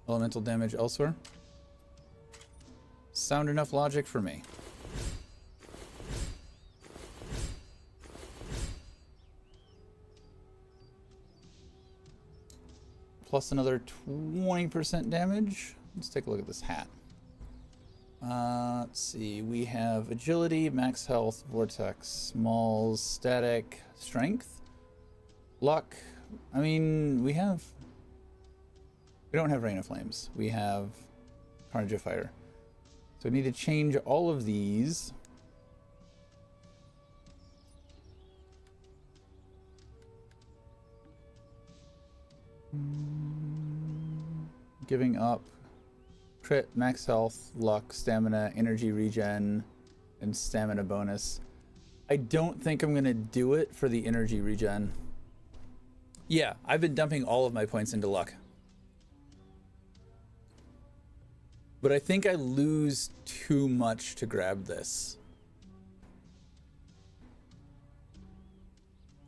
Speaker 1: elemental damage elsewhere. Sound enough logic for me. Plus another 20% damage. Let's take a look at this hat. Let's see. We have agility, max health, vortex, smalls, static, strength, luck. I mean, we don't have Rain of Flames. We have Carnage of Fire. So we need to change all of these. Giving up crit, max health, luck, stamina, energy regen, and stamina bonus. I don't think I'm going to do it for the energy regen. Yeah, I've been dumping all of my points into luck. But I think I lose too much to grab this.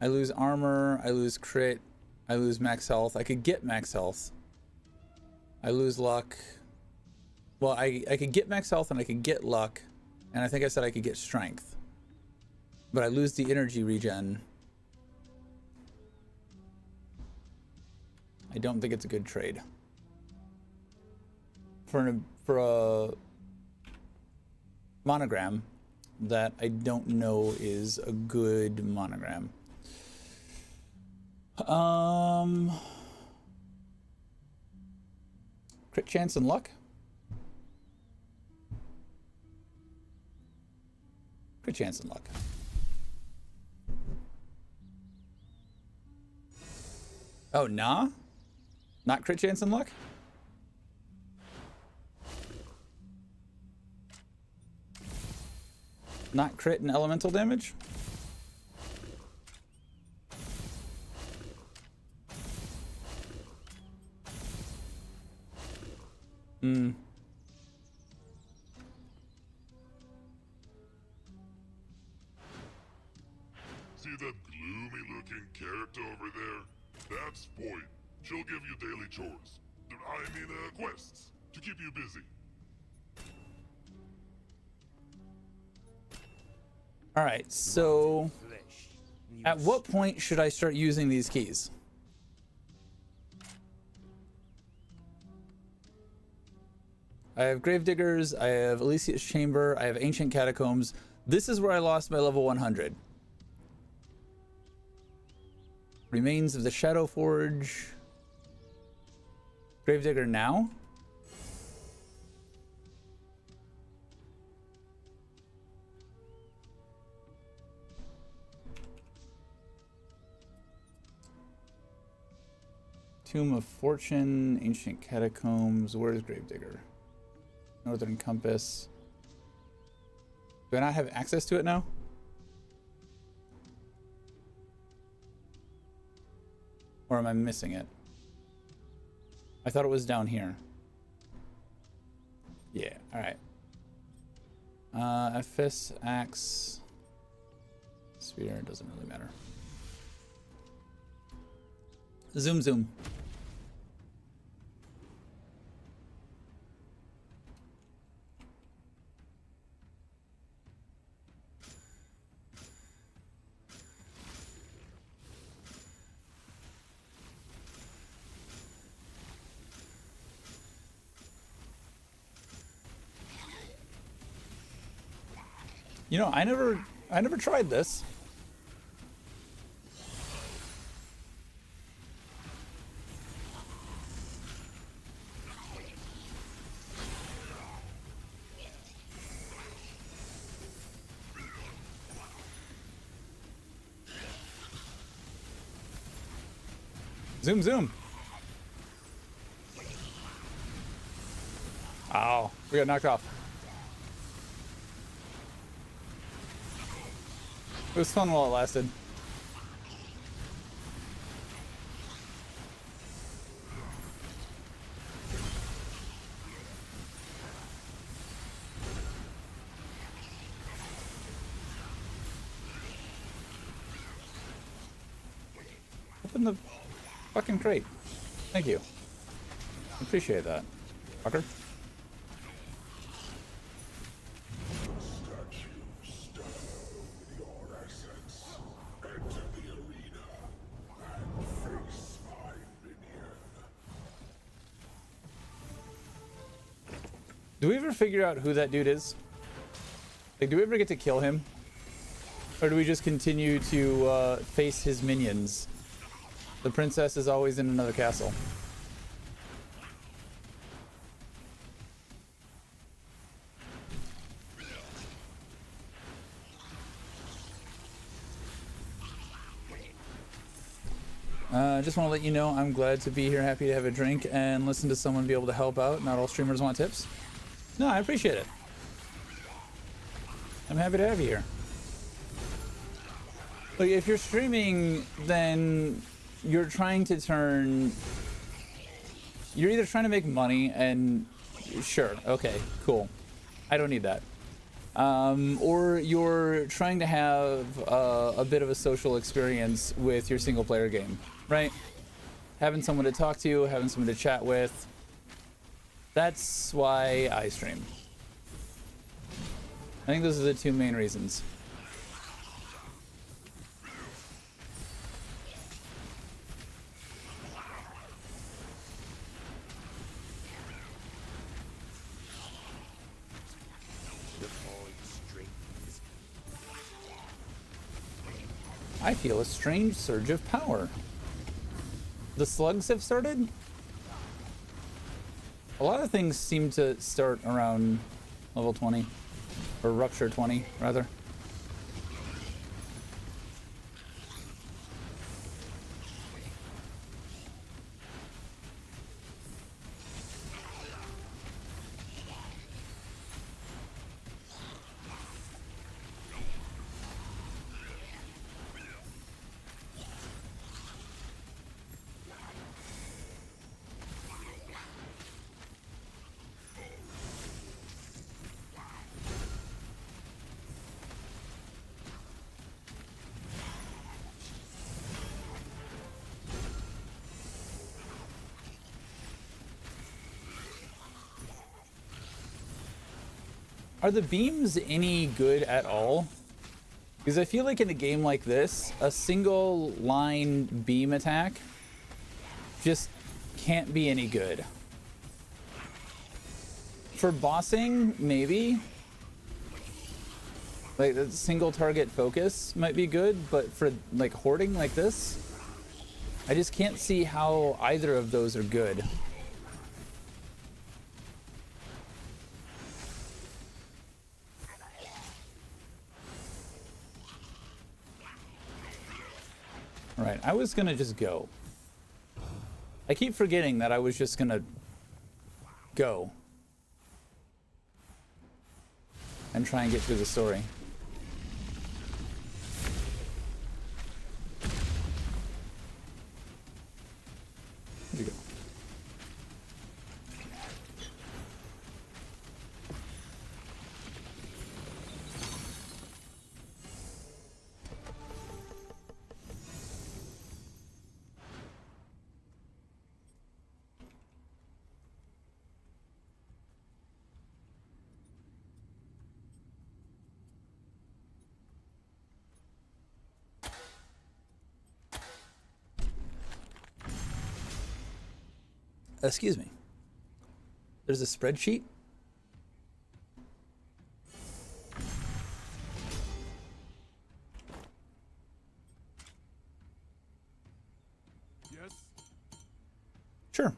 Speaker 1: I lose armor, I lose crit, I lose max health. I could get max health. I lose luck. Well, I could get max health and I could get luck. And I think I said I could get strength. But I lose the energy regen. I don't think it's a good trade. For a monogram that I don't know is a good monogram. Crit chance and luck? Crit chance and luck. Oh, nah? Not crit chance and luck? Not crit and elemental damage? Hmm.
Speaker 2: See that gloomy-looking character over there? That's Void. She'll give you daily chores. Quests to keep you busy.
Speaker 1: All right, so at what point should I start using these keys? I have Gravediggers, I have Elysia's Chamber, I have Ancient Catacombs. This is where I lost my level 100. Remains of the Shadow Forge. Gravedigger now? Tomb of Fortune, Ancient Catacombs. Where is Gravedigger? Northern Compass. Do I not have access to it now? Or am I missing it? I thought it was down here. Yeah, alright. Ephes, Axe, Spear, doesn't really matter. Zoom, zoom. You know, I never tried this. Zoom, zoom. Oh, we got knocked off. It was fun while it lasted. Open the fucking crate. Thank you. Appreciate that. Fucker. Do we ever figure out who that dude is? Like, do we ever get to kill him? Or do we just continue to face his minions? The princess is always in another castle. Just want to let you know I'm glad to be here, happy to have a drink and listen to someone be able to help out. Not all streamers want tips. No, I appreciate it. I'm happy to have you here. Like, if you're streaming, then you're trying to turn... You're either trying to make money and... Sure, okay, cool. I don't need that. Or you're trying to have a bit of a social experience with your single player game, right? Having someone to talk to, having someone to chat with. That's why I stream. I think those are the two main reasons. I feel a strange surge of power. The slugs have started? A lot of things seem to start around level 20. Or rupture 20, rather. Are the beams any good at all? Because I feel like in a game like this, a single line beam attack just can't be any good. For bossing, maybe. Like, the single target focus might be good, but for like hoarding like this, I just can't see how either of those are good. Right, I was gonna just go. I keep forgetting that I was just gonna go and try and get through the story. Where'd you go? Excuse me. There's a spreadsheet?
Speaker 5: Yes.
Speaker 1: Sure.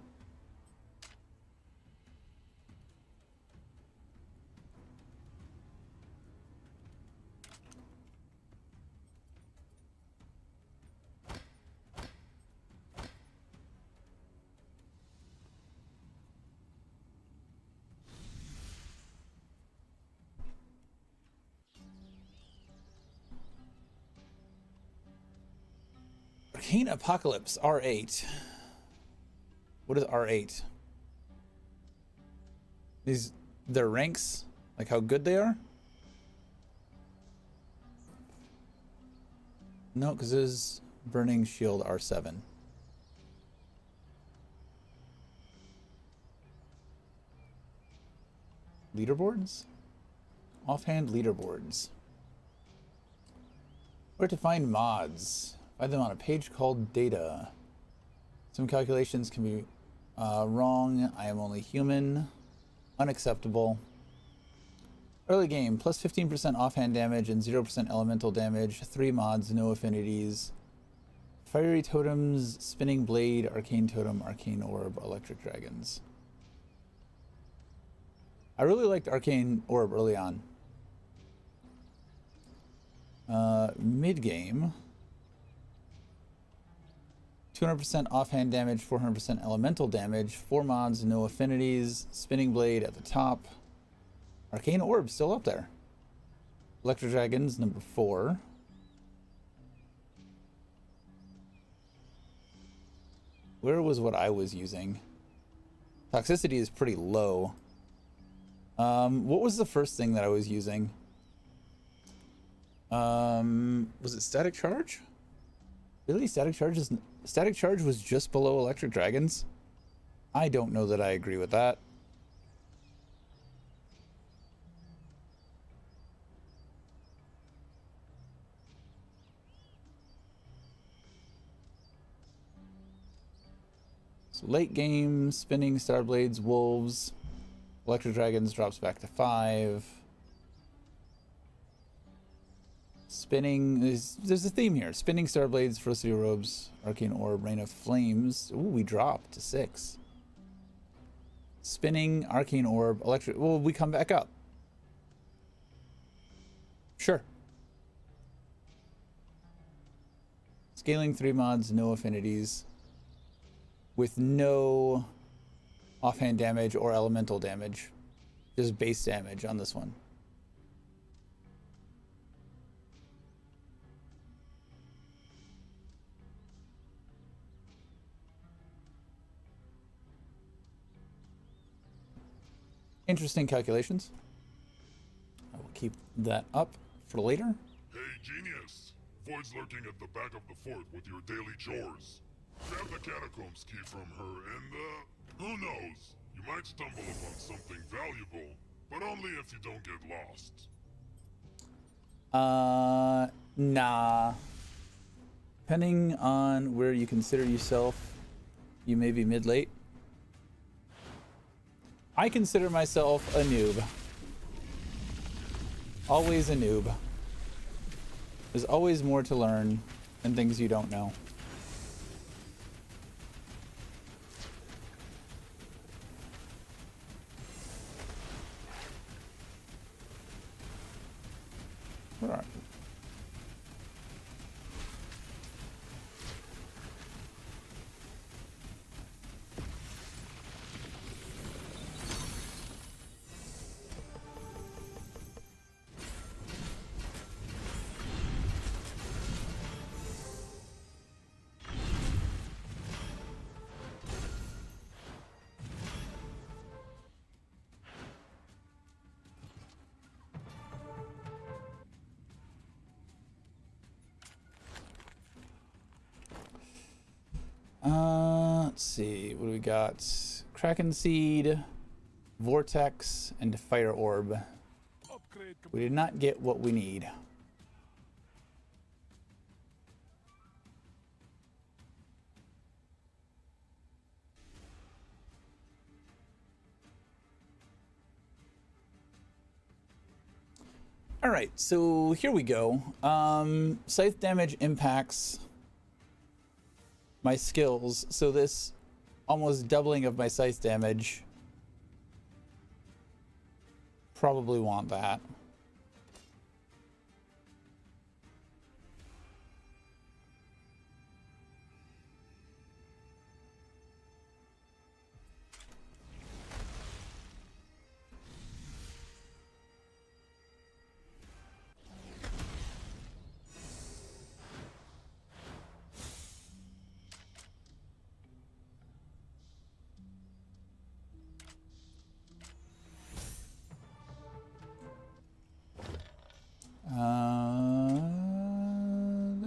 Speaker 1: Arcane Apocalypse, R8. What is R8? These, their ranks? Like how good they are? No, because this is Burning Shield R7. Leaderboards? Offhand leaderboards. Where to find mods? Find them on a page called Data. Some calculations can be wrong. I am only human. Unacceptable. Early game, plus 15% offhand damage and 0% elemental damage. 3 mods, no affinities. Fiery totems, spinning blade, arcane totem, arcane orb, electric dragons. I really liked arcane orb early on. Mid game. 200% offhand damage, 400% elemental damage, 4 mods, no affinities, spinning blade at the top. Arcane Orb still up there. Electro Dragons, number 4. Where was what I was using? Toxicity is pretty low. What was the first thing that I was using? Was it Static Charge? Really? Static Charge was just below Electric Dragons? I don't know that I agree with that. So late game, spinning Starblades, Wolves, Electric Dragons drops back to 5. Spinning, there's a theme here. Spinning Starblades, Ferocity Robes, Arcane Orb, Rain of Flames. Ooh, we dropped to 6. Spinning, Arcane Orb, Electric, well, we come back up. Sure. Scaling 3 mods, no affinities. With no offhand damage or elemental damage. Just base damage on this one. Interesting calculations. I will keep that up for later.
Speaker 2: Hey, genius! Void's lurking at the back of the fort with your daily chores. Grab the catacombs key from her and, who knows? You might stumble upon something valuable, but only if you don't get lost.
Speaker 1: Nah. Depending on where you consider yourself, you may be mid-late. I consider myself a noob. Always a noob. There's always more to learn and things you don't know. Where are you? Let's see, what do we got? Kraken Seed, Vortex, and Fire Orb. We did not get what we need. All right, so here we go. Scythe damage impacts my skills, so this almost doubling of my scythe damage, probably want that.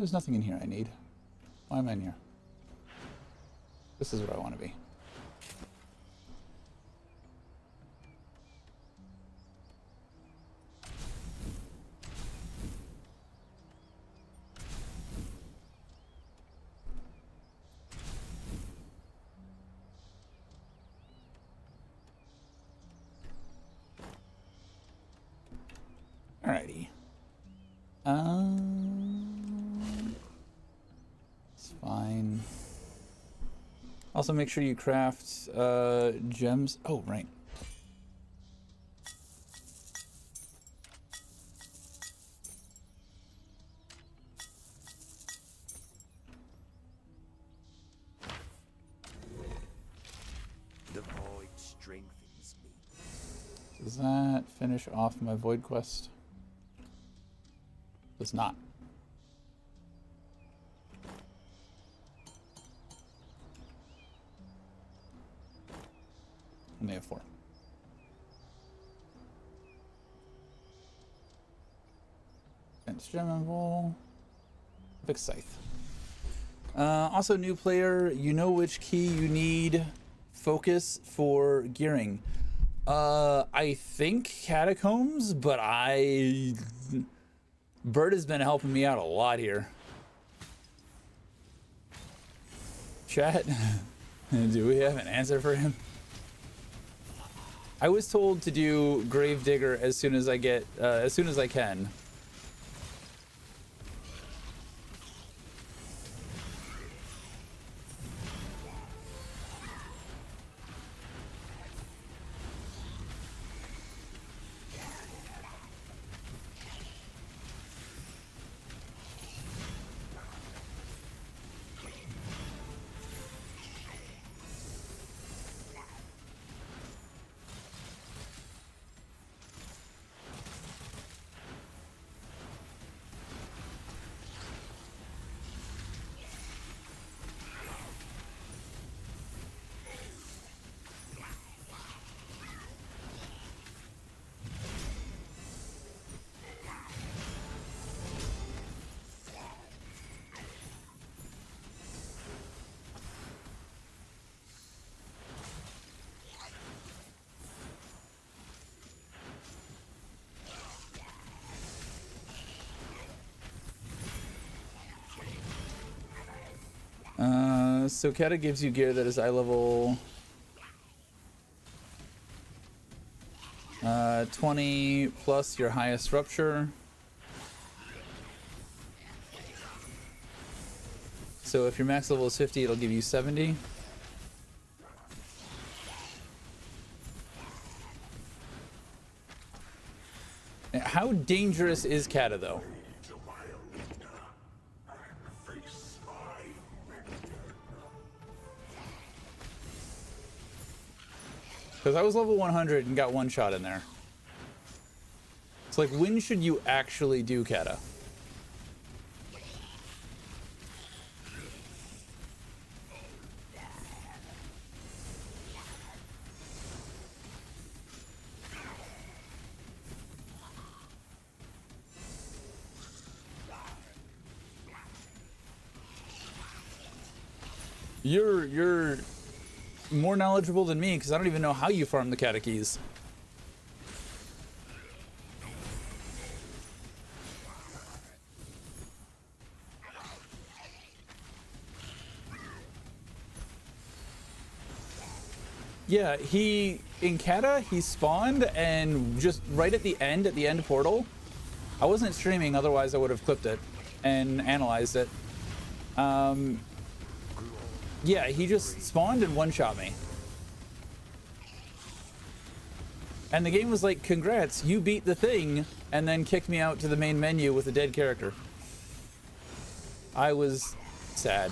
Speaker 1: There's nothing in here I need. Why am I in here? This is what I want to be. Alrighty. It's fine. Also, make sure you craft gems. Oh, right.
Speaker 3: The void strengthens me.
Speaker 1: Does that finish off my void quest? Does not. Only have 4. Fence gem and bowl. Big scythe. Also, new player, you know which key you need focus for gearing. I think catacombs, but Bird has been helping me out a lot here. Chat, do we have an answer for him? I was told to do Gravedigger as soon as I can. So Kata gives you gear that is eye level 20 plus your highest rupture. So if your max level is 50, it'll give you 70. How dangerous is Kata though? Because I was level 100 and got one shot in there. It's like, when should you actually do Kata? You're more knowledgeable than me, because I don't even know how you farm the Kata keys. Yeah, in Kata, he spawned, and just right at the end portal, I wasn't streaming, otherwise I would have clipped it and analyzed it. Yeah, he just spawned and one-shot me. And the game was like, congrats, you beat the thing, and then kicked me out to the main menu with a dead character. I was sad.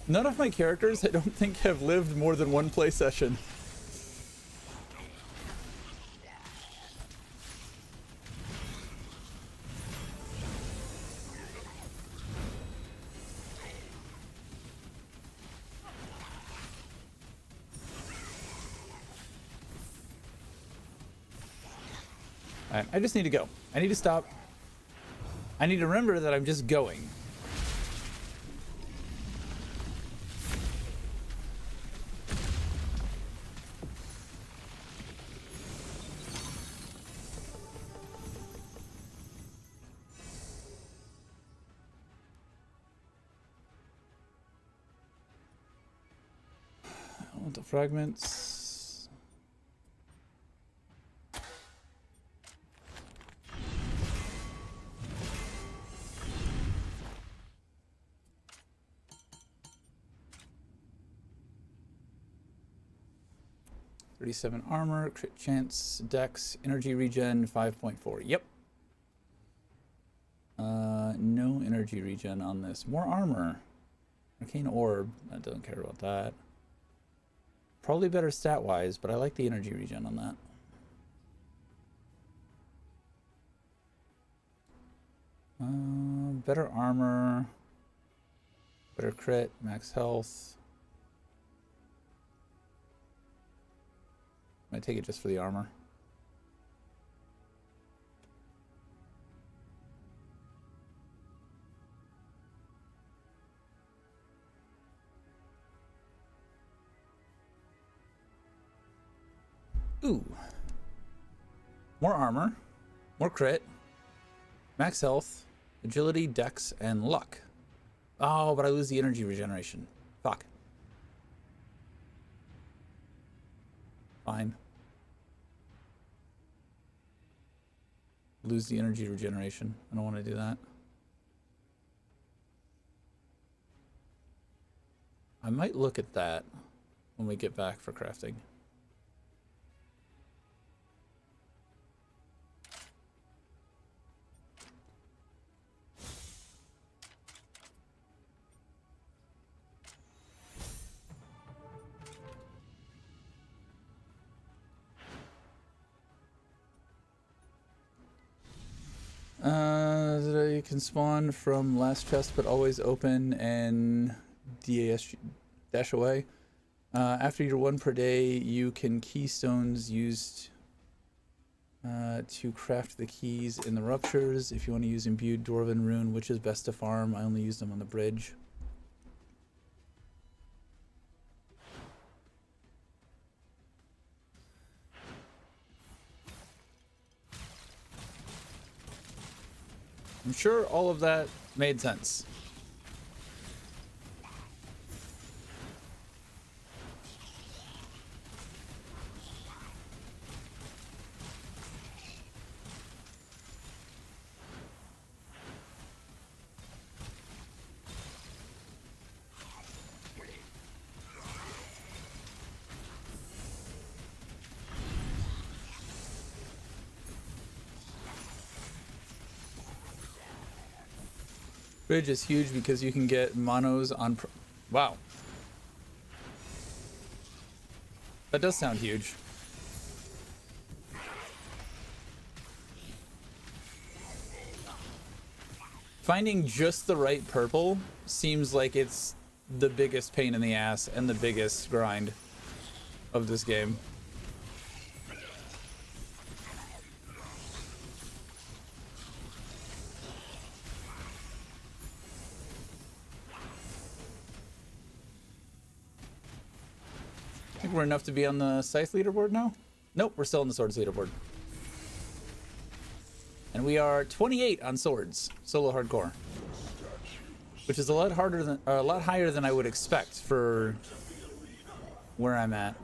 Speaker 1: None of my characters, I don't think, have lived more than one play session. Alright, I just need to go. I need to stop. I need to remember that I'm just going. I want the fragments. .37 armor, crit chance, dex, energy regen 5.4. Yep. No energy regen on this. More armor. Arcane orb. I don't care about that. Probably better stat wise, but I like the energy regen on that. Better armor. Better crit, max health. I take it just for the armor. Ooh. More armor, more crit, max health, agility, dex, and luck. Oh, but I lose the energy regeneration. Fuck. Fine. Lose the energy regeneration. I don't want to do that. I might look at that when we get back for crafting. You can spawn from last chest, but always open and dash away. After your 1 per day, you can keystones used to craft the keys in the ruptures. If you want to use imbued Dwarven rune, which is best to farm, I only use them on the bridge. I'm sure all of that made sense. Bridge is huge because you can get monos on wow. That does sound huge. Finding just the right purple seems like it's the biggest pain in the ass and the biggest grind of this game. I think we're enough to be on the Scythe leaderboard now? Nope, we're still on the Swords leaderboard. And we are 28 on Swords, solo hardcore, which is a lot harder than, a lot higher than I would expect for where I'm at.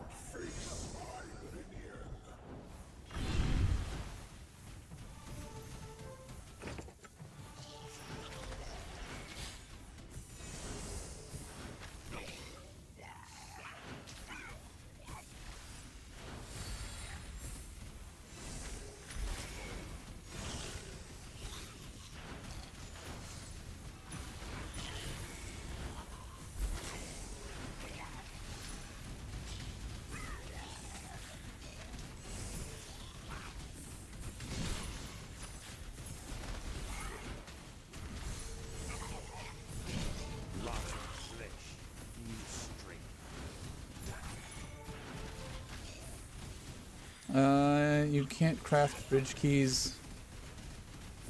Speaker 1: You can't craft bridge keys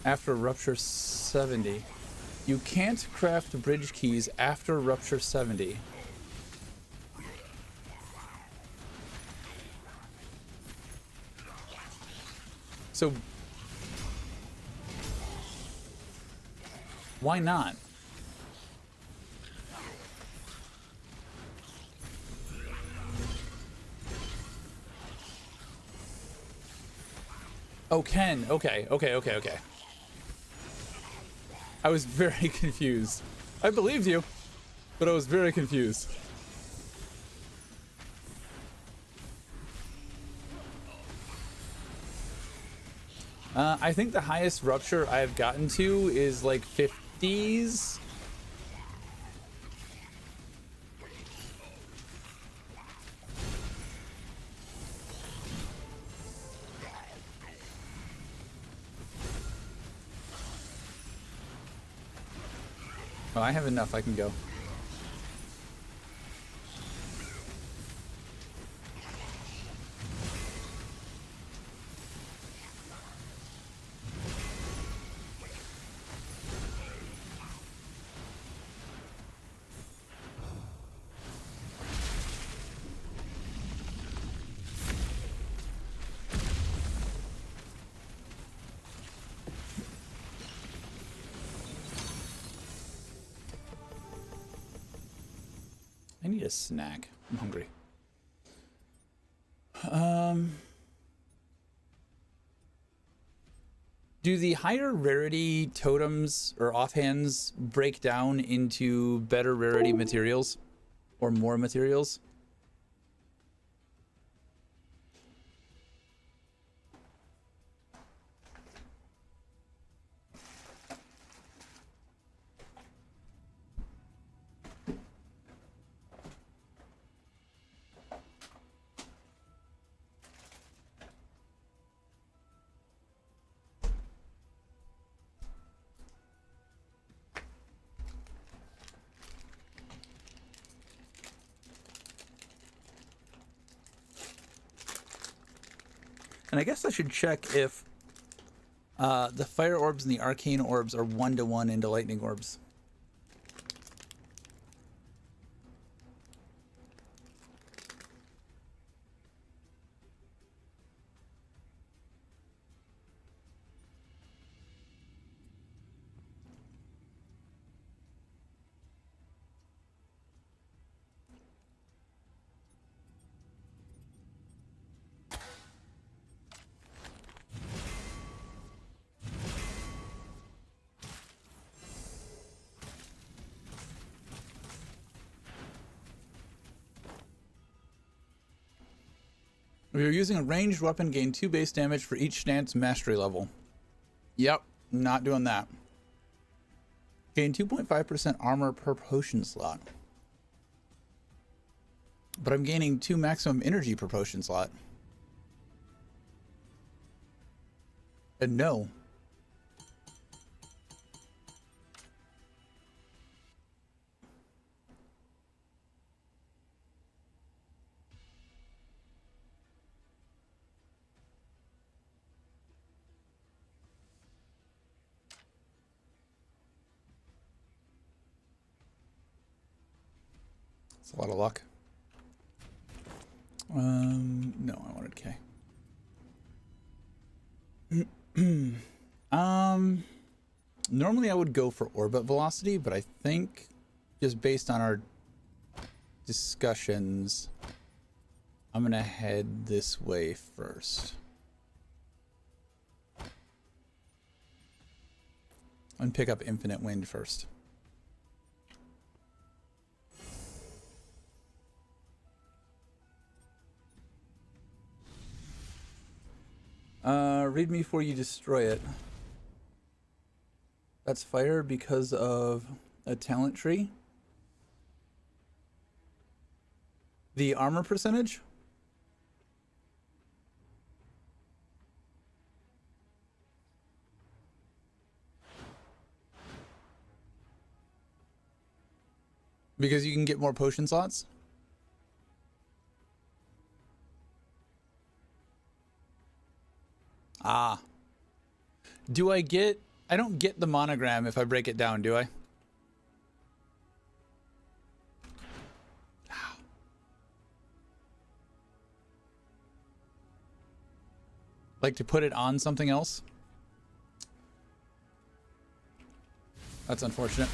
Speaker 1: after rupture 70. You can't craft bridge keys after rupture 70. So why not? Oh, Ken. Okay. I was very confused. I believed you, but I was very confused. I think the highest rupture I've gotten to is like 50s. Oh, I have enough. I can go. I need a snack. I'm hungry. Do the higher rarity totems or offhands break down into better rarity materials or more materials? And I guess I should check if the fire orbs and the arcane orbs are 1-to-1 into lightning orbs. If you're using a ranged weapon, gain 2 base damage for each stance mastery level. Yep, not doing that. Gain 2.5% armor per potion slot. But I'm gaining 2 maximum energy per potion slot. And no. It's a lot of luck. No, I wanted K. Normally I would go for orbit velocity, but I think just based on our discussions, I'm gonna head this way first. And pick up infinite wind first. Read me before you destroy it. That's fire because of a talent tree. The armor percentage? Because you can get more potion slots? Do I get... I don't get the monogram if I break it down, do I? Like to put it on something else? That's unfortunate.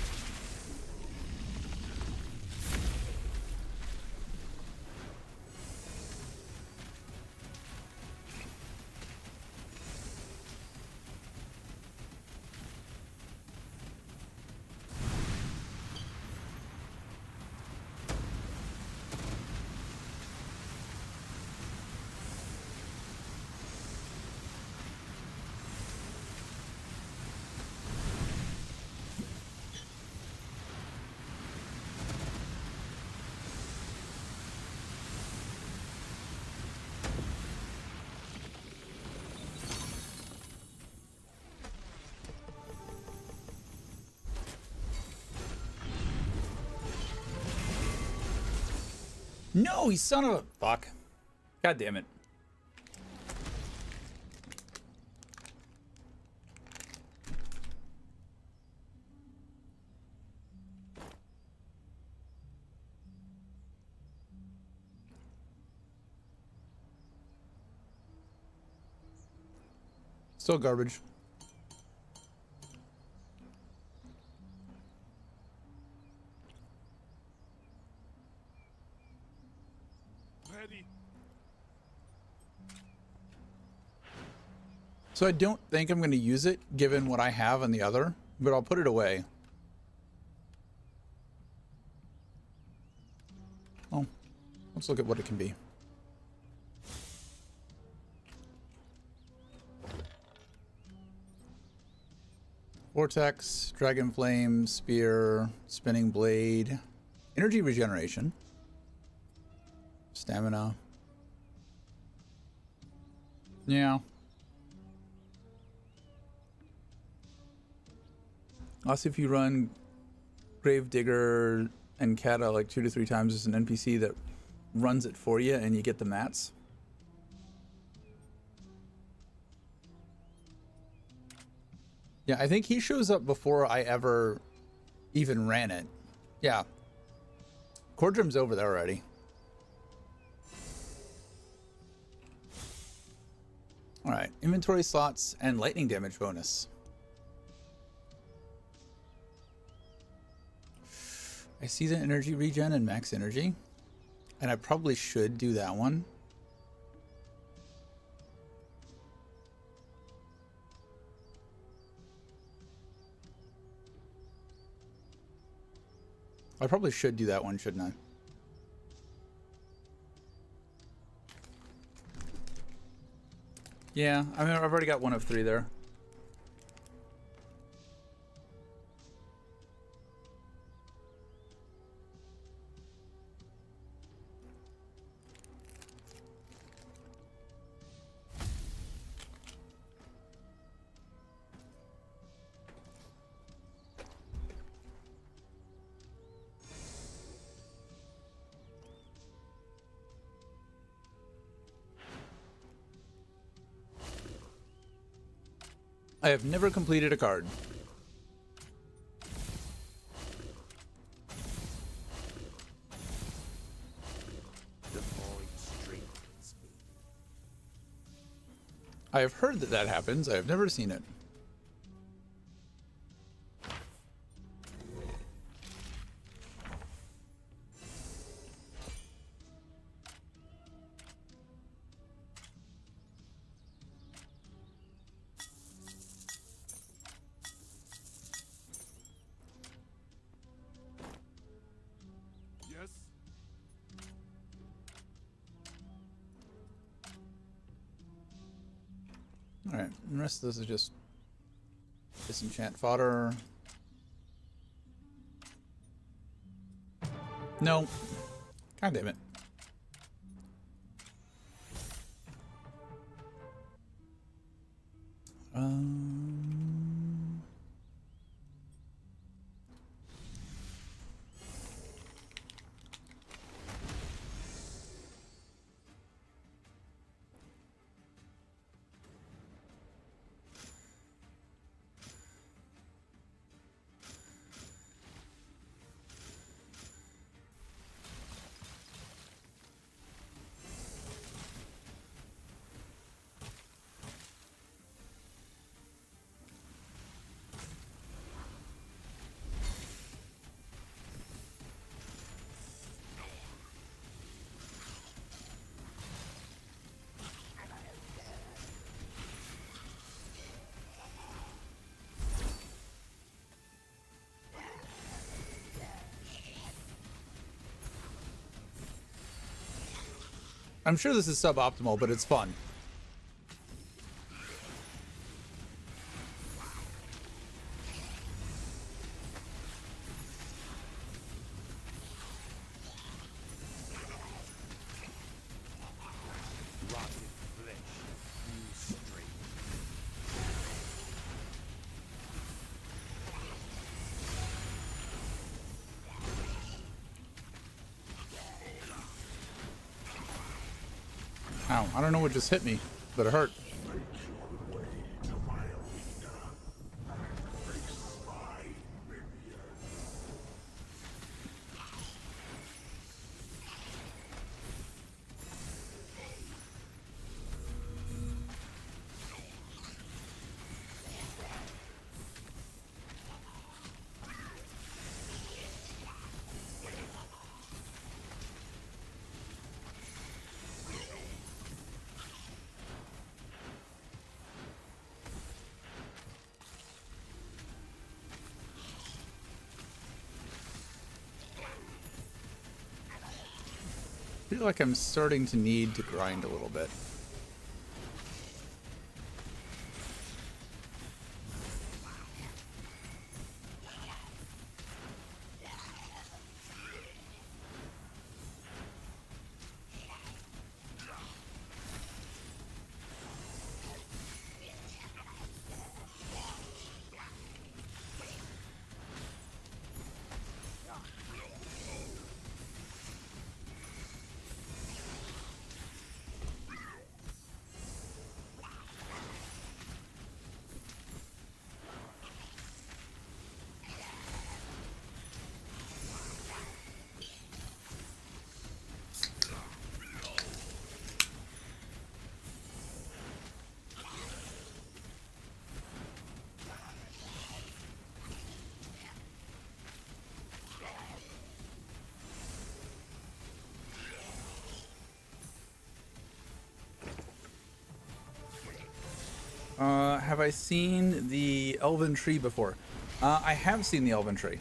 Speaker 1: No, he son of a fuck. God damn it. Still garbage. So I don't think I'm going to use it, given what I have on the other, but I'll put it away. Oh, let's look at what it can be. Vortex, Dragon Flame, Spear, Spinning Blade, Energy Regeneration, Stamina. Yeah. Also, if you run Gravedigger and Kata like 2 to 3 times as an NPC that runs it for you and you get the mats. Yeah, I think he shows up before I ever even ran it. Yeah. Cordrum's over there already. Alright, inventory slots and lightning damage bonus. I see the energy regen and max energy, and I probably should do that one. I probably should do that one, shouldn't I? Yeah, I mean, I've already got 1 of 3 there. I have never completed a card.
Speaker 3: The void strengthens me.
Speaker 1: I have heard that that happens. I have never seen it. Alright, the rest of this is just disenchant fodder. No. God damn it. I'm sure this is suboptimal, but it's fun.
Speaker 3: Rotted flesh, you straight.
Speaker 1: Ow, I don't know what just hit me, but it hurt. I feel like I'm starting to need to grind a little bit. Have I seen the Elven Tree before? I have seen the Elven Tree.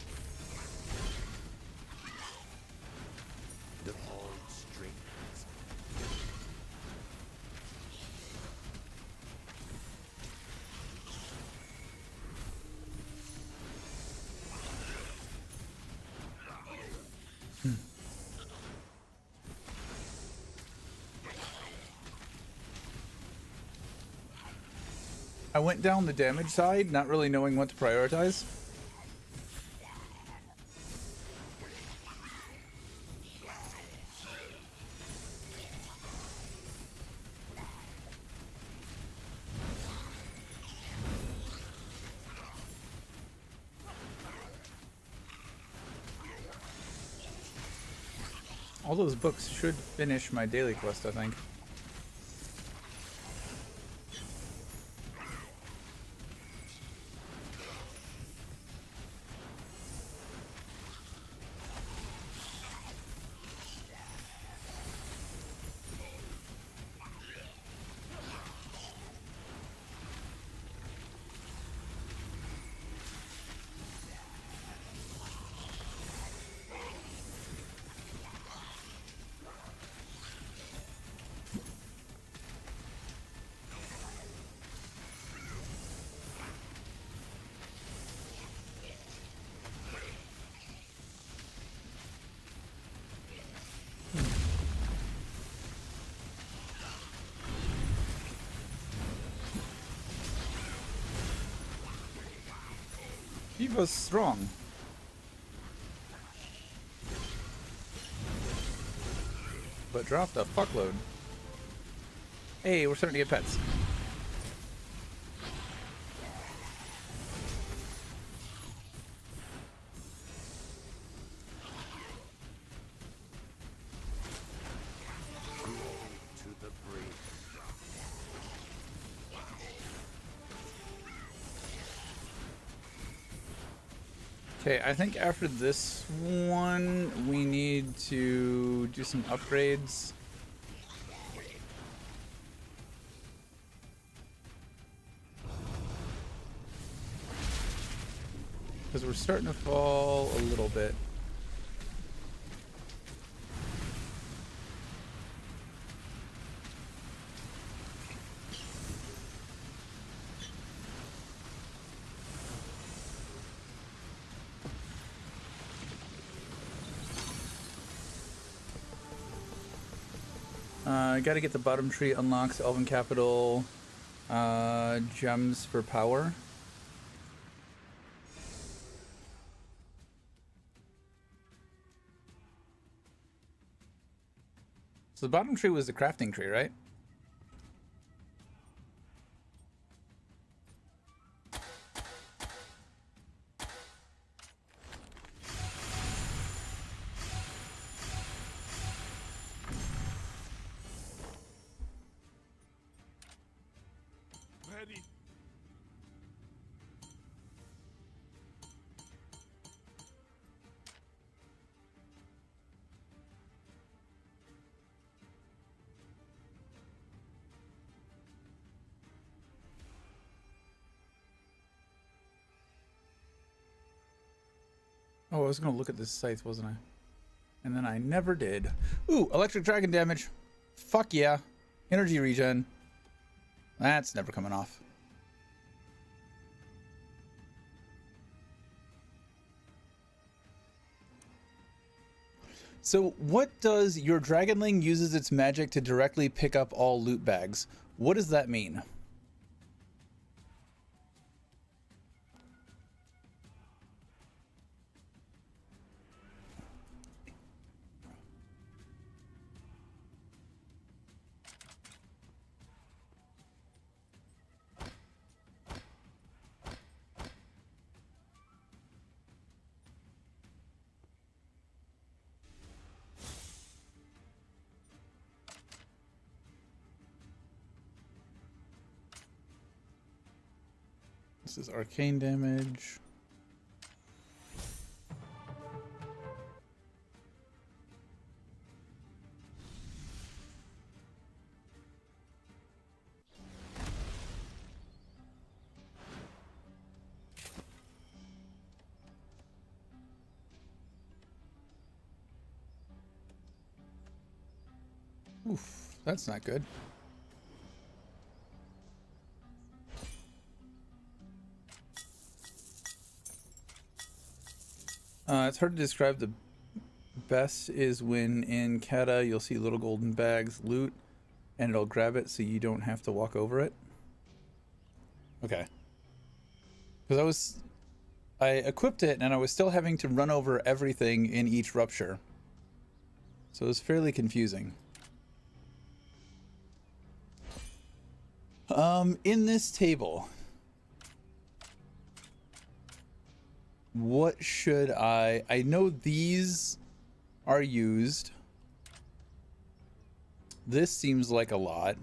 Speaker 3: The void strengthens
Speaker 1: I went down the damage side, not really knowing what to prioritize. All those books should finish my daily quest, I think. Keep us strong. But dropped a fuckload. Hey, we're starting to get pets.
Speaker 3: to the brink.
Speaker 1: Okay, I think after this one, we need to do some upgrades. Because we're starting to fall a little bit. Gotta get the bottom tree unlocks Elven Capital, gems for power. So the bottom tree was the crafting tree, right?
Speaker 3: Ready.
Speaker 1: Oh, I was gonna look at this scythe, wasn't I? And then I never did. Ooh, electric dragon damage. Fuck yeah. Energy regen. That's never coming off. So what does your Dragonling uses its magic to directly pick up all loot bags? What does that mean? This is arcane damage. Oof, that's not good. It's hard to describe. The best is when in Kata you'll see little golden bags loot and it'll grab it so you don't have to walk over it. Okay. Because I equipped it and I was still having to run over everything in each rupture. So it was fairly confusing. In this table, what should I know these are used. This seems like a lot.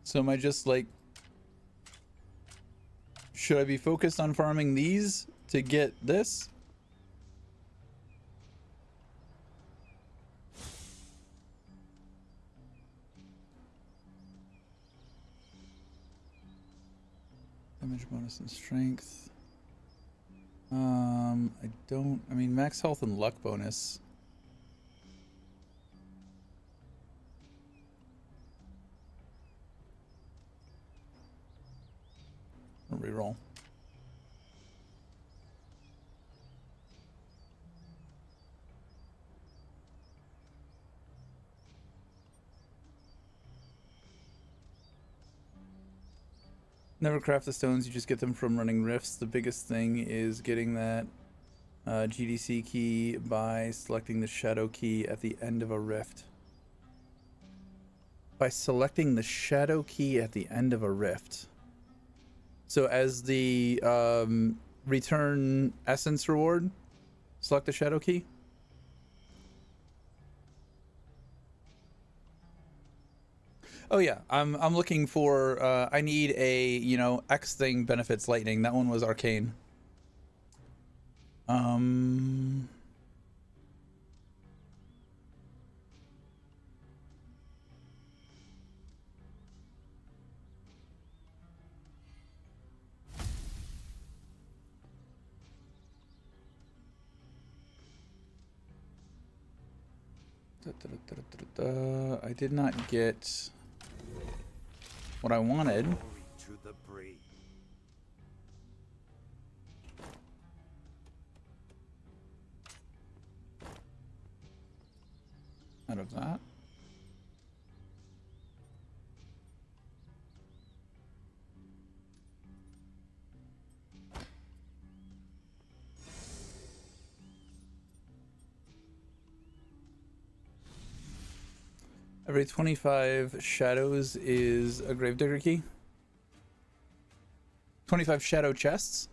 Speaker 1: So am I just like, should I be focused on farming these to get this? Damage bonus and strength. I mean, max health and luck bonus. I'll reroll. Never craft the stones, you just get them from running rifts. The biggest thing is getting that GDC key by selecting the shadow key at the end of a rift. By selecting the shadow key at the end of a rift. So as the return essence reward, select the shadow key. Oh yeah, I'm looking for I need a, you know, X thing benefits lightning. That one was arcane. I did not get what I wanted.
Speaker 3: Glory to the brave.
Speaker 1: out of that. Every 25 shadows is a gravedigger key. 25 shadow chests.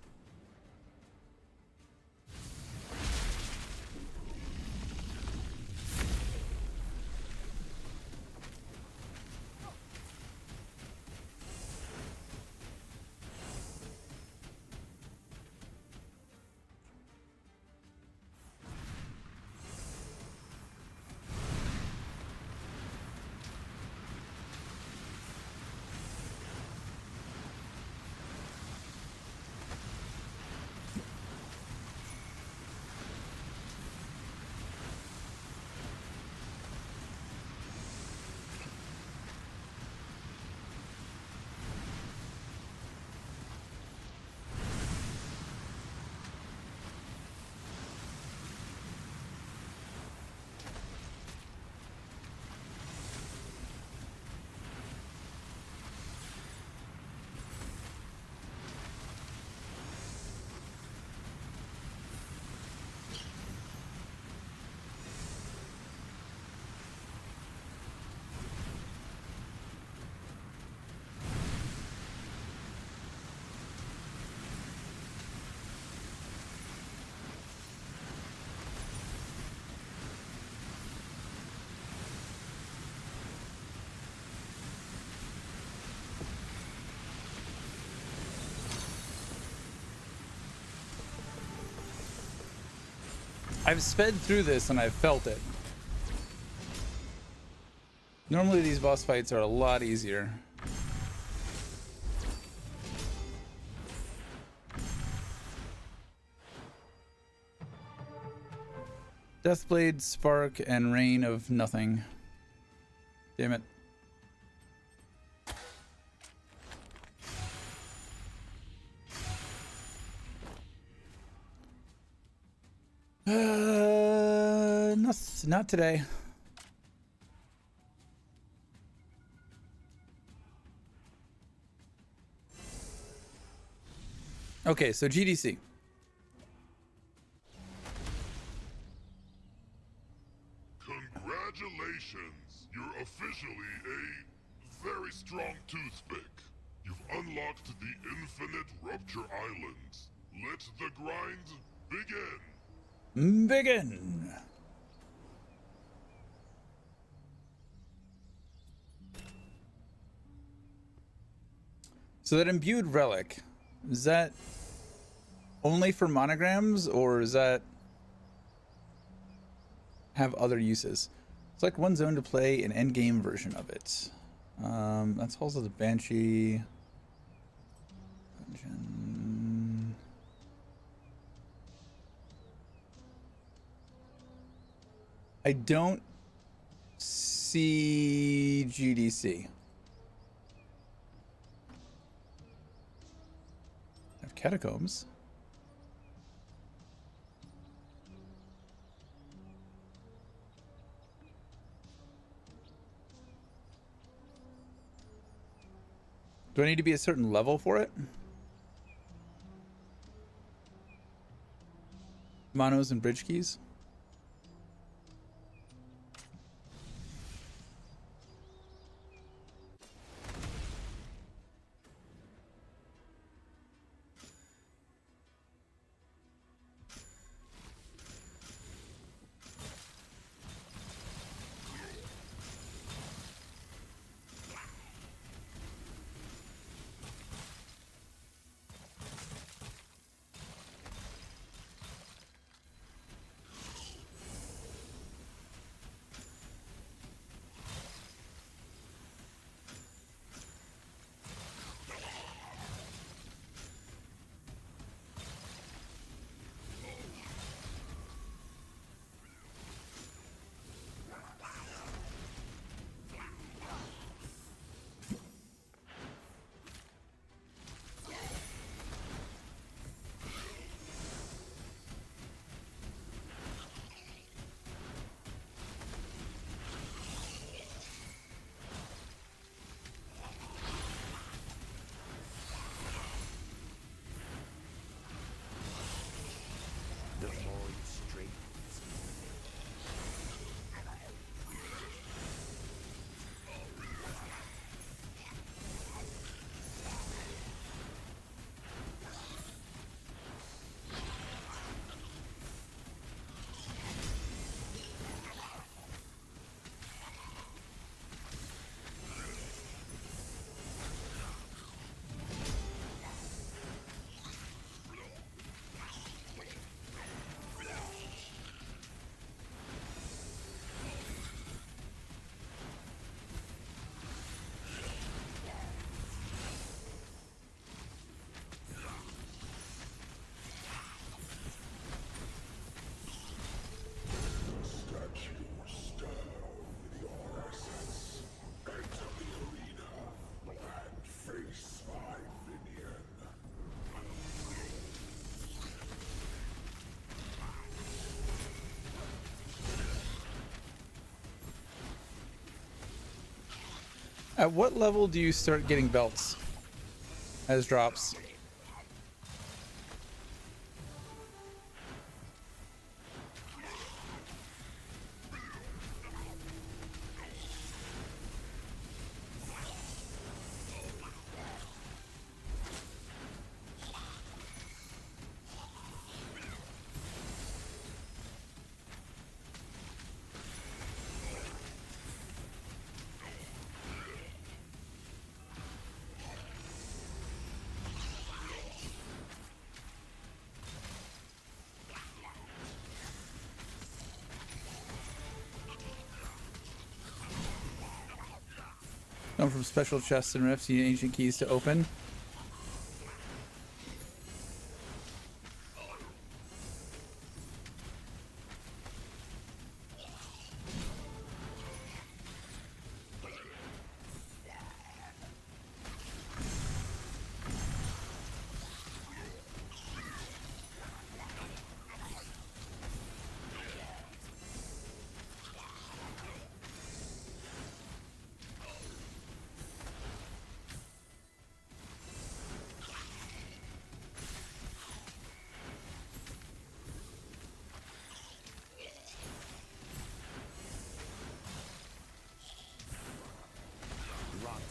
Speaker 1: I've sped through this and I've felt it. Normally these boss fights are a lot easier. Deathblade, Spark, and Rain of Nothing. Damn it. Not today. Okay, so GDC.
Speaker 2: Congratulations! You're officially a very strong toothpick. You've unlocked the infinite Rupture Islands. Let the grind begin!
Speaker 1: Begin! So that imbued relic, is that only for monograms, or is that have other uses? Select one zone to play an endgame version of it. That's also the Banshee dungeon. I don't see GDC. I have catacombs. Do I need to be a certain level for it? Monos and bridge keys? At what level do you start getting belts as drops? Come from special chests and rifts, you need ancient keys to open.
Speaker 3: Rotted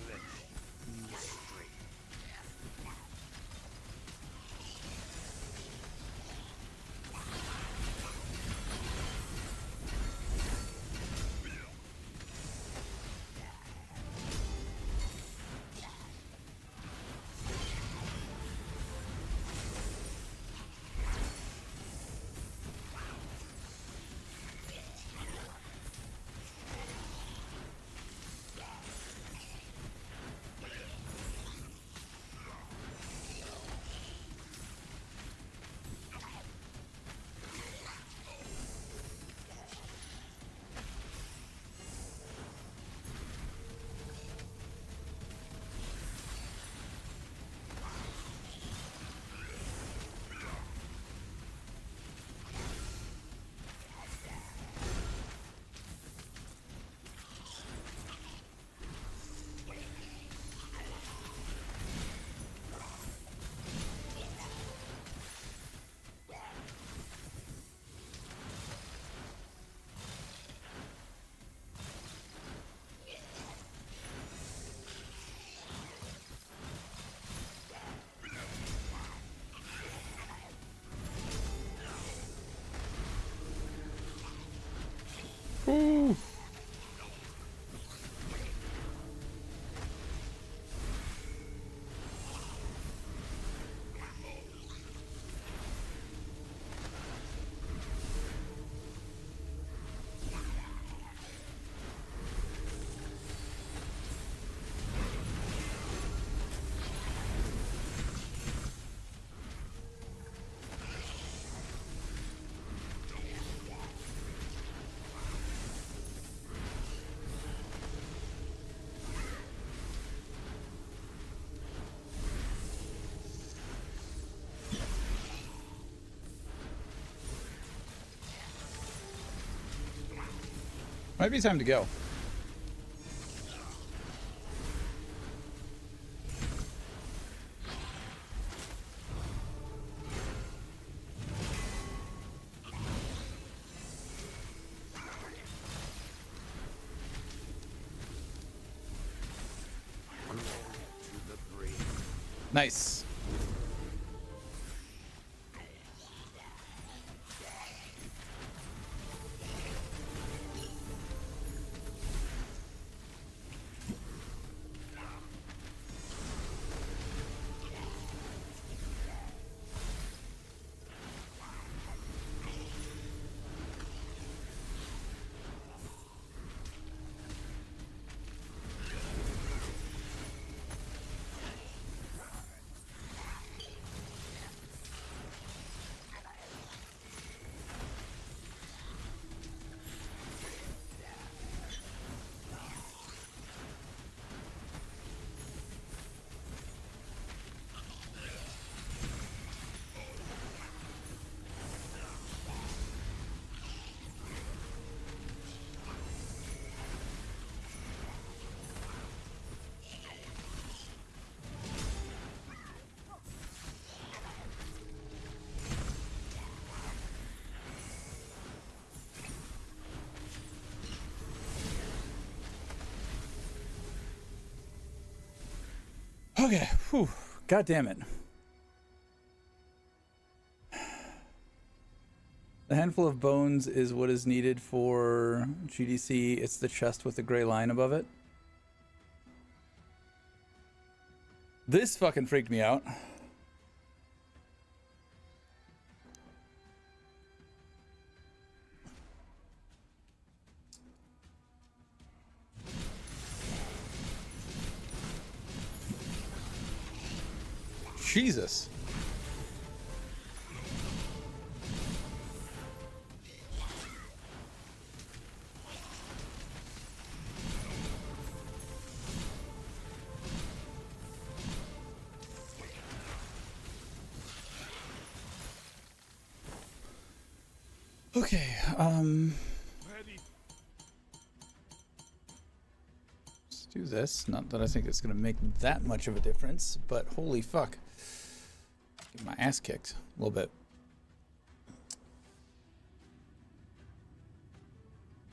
Speaker 3: flesh, new strength.
Speaker 1: Ooh. Might be time to go.
Speaker 3: To the brink.
Speaker 1: Nice. Okay. Whew. God damn it. The handful of bones is what is needed for GDC. It's the chest with the gray line above it. This fucking freaked me out. Jesus. Okay, let's do this. Not that I think it's gonna make that much of a difference, but holy fuck. Get my ass kicked a little bit.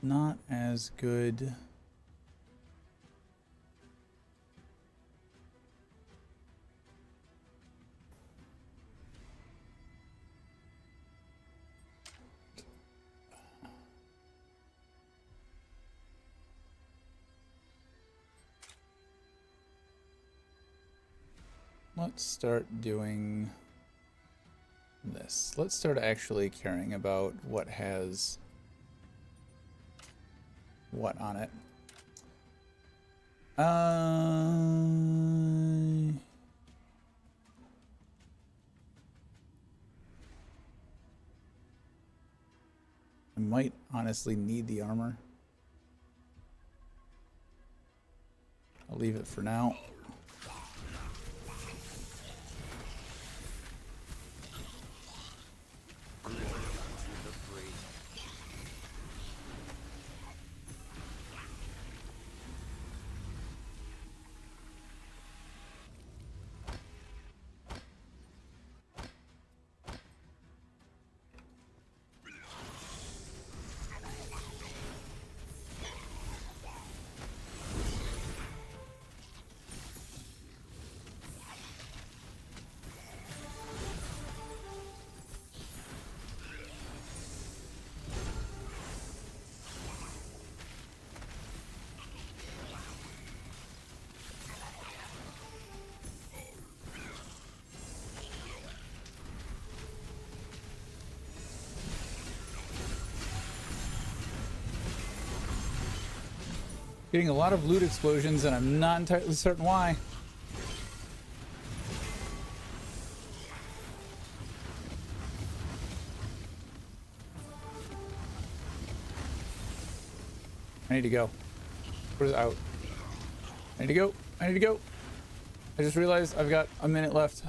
Speaker 1: Not as good. Let's start doing this. Let's start actually caring about what has what on it. I might honestly need the armor. I'll leave it for now. Getting a lot of loot explosions, and I'm not entirely certain why. I need to go. What is out? I need to go. I need to go. I just realized I've got a minute left.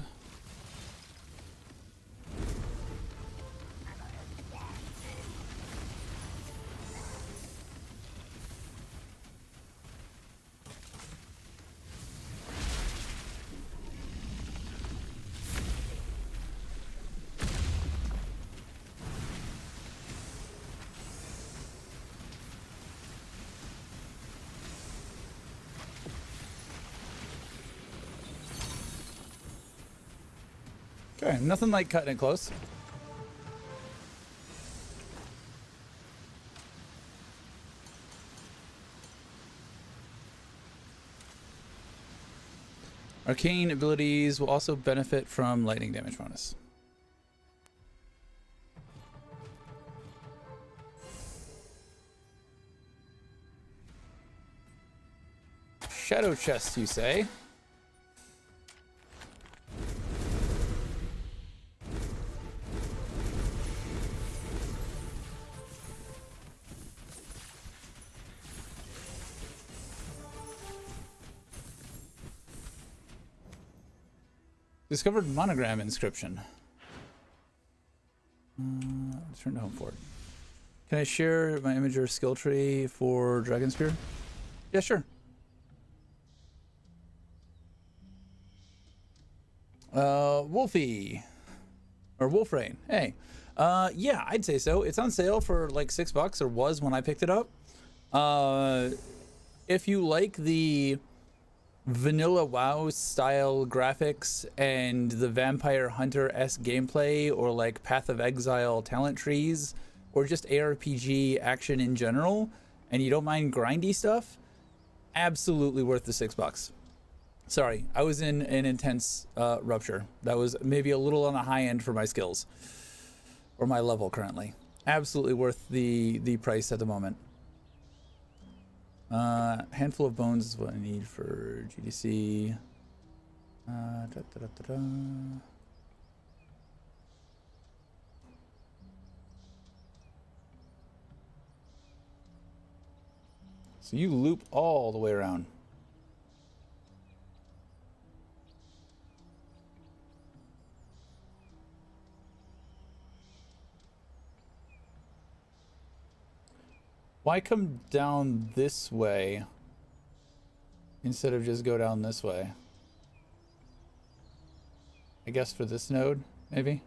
Speaker 1: Okay, nothing like cutting it close. Arcane abilities will also benefit from lightning damage bonus. Shadow chest, you say? Discovered monogram inscription. Turn to home fort. Can I share my image or skill tree for Dragon Spear? Yeah, sure. Wolfie. Or Wolfrain. Hey. Yeah, I'd say so. It's on sale for like $6, or was when I picked it up. If you like the vanilla WoW style graphics and the Vampire Hunter-esque gameplay, or like Path of Exile talent trees, or just ARPG action in general, and you don't mind grindy stuff, absolutely worth the $6. Sorry, I was in an intense rupture. That was maybe a little on the high end for my skills or my level currently. Absolutely worth the price at the moment. Handful of bones is what I need for GDC. So you loop all the way around. Why come down this way instead of just go down this way? I guess for this node, maybe?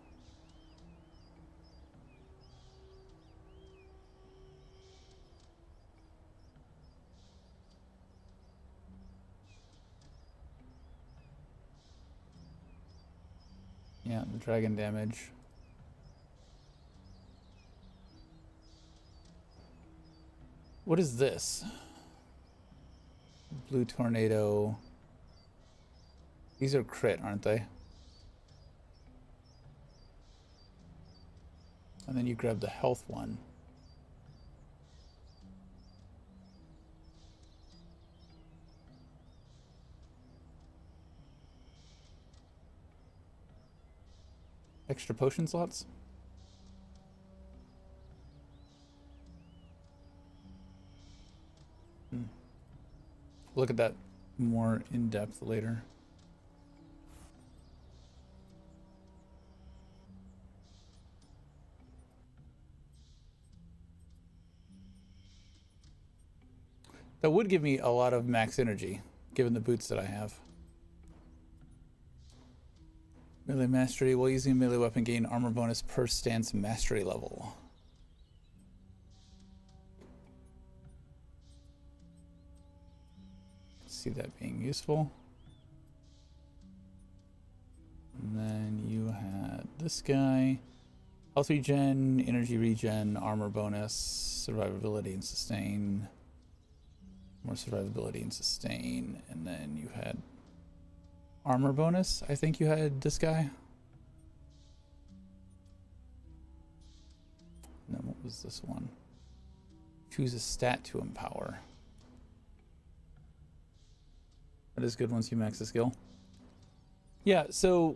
Speaker 1: Yeah, the dragon damage. What is this? Blue tornado. These are crit, aren't they? And then you grab the health one. Extra potion slots? Look at that more in depth later. That would give me a lot of max energy, given the boots that I have. Melee mastery. While using a melee weapon, gain armor bonus per stance mastery level. See that being useful. And then you had this guy. Health regen, energy regen, armor bonus, survivability and sustain. More survivability and sustain. And then you had armor bonus. I think you had this guy. And then what was this one? Choose a stat to empower. That is good once you max the skill. Yeah, so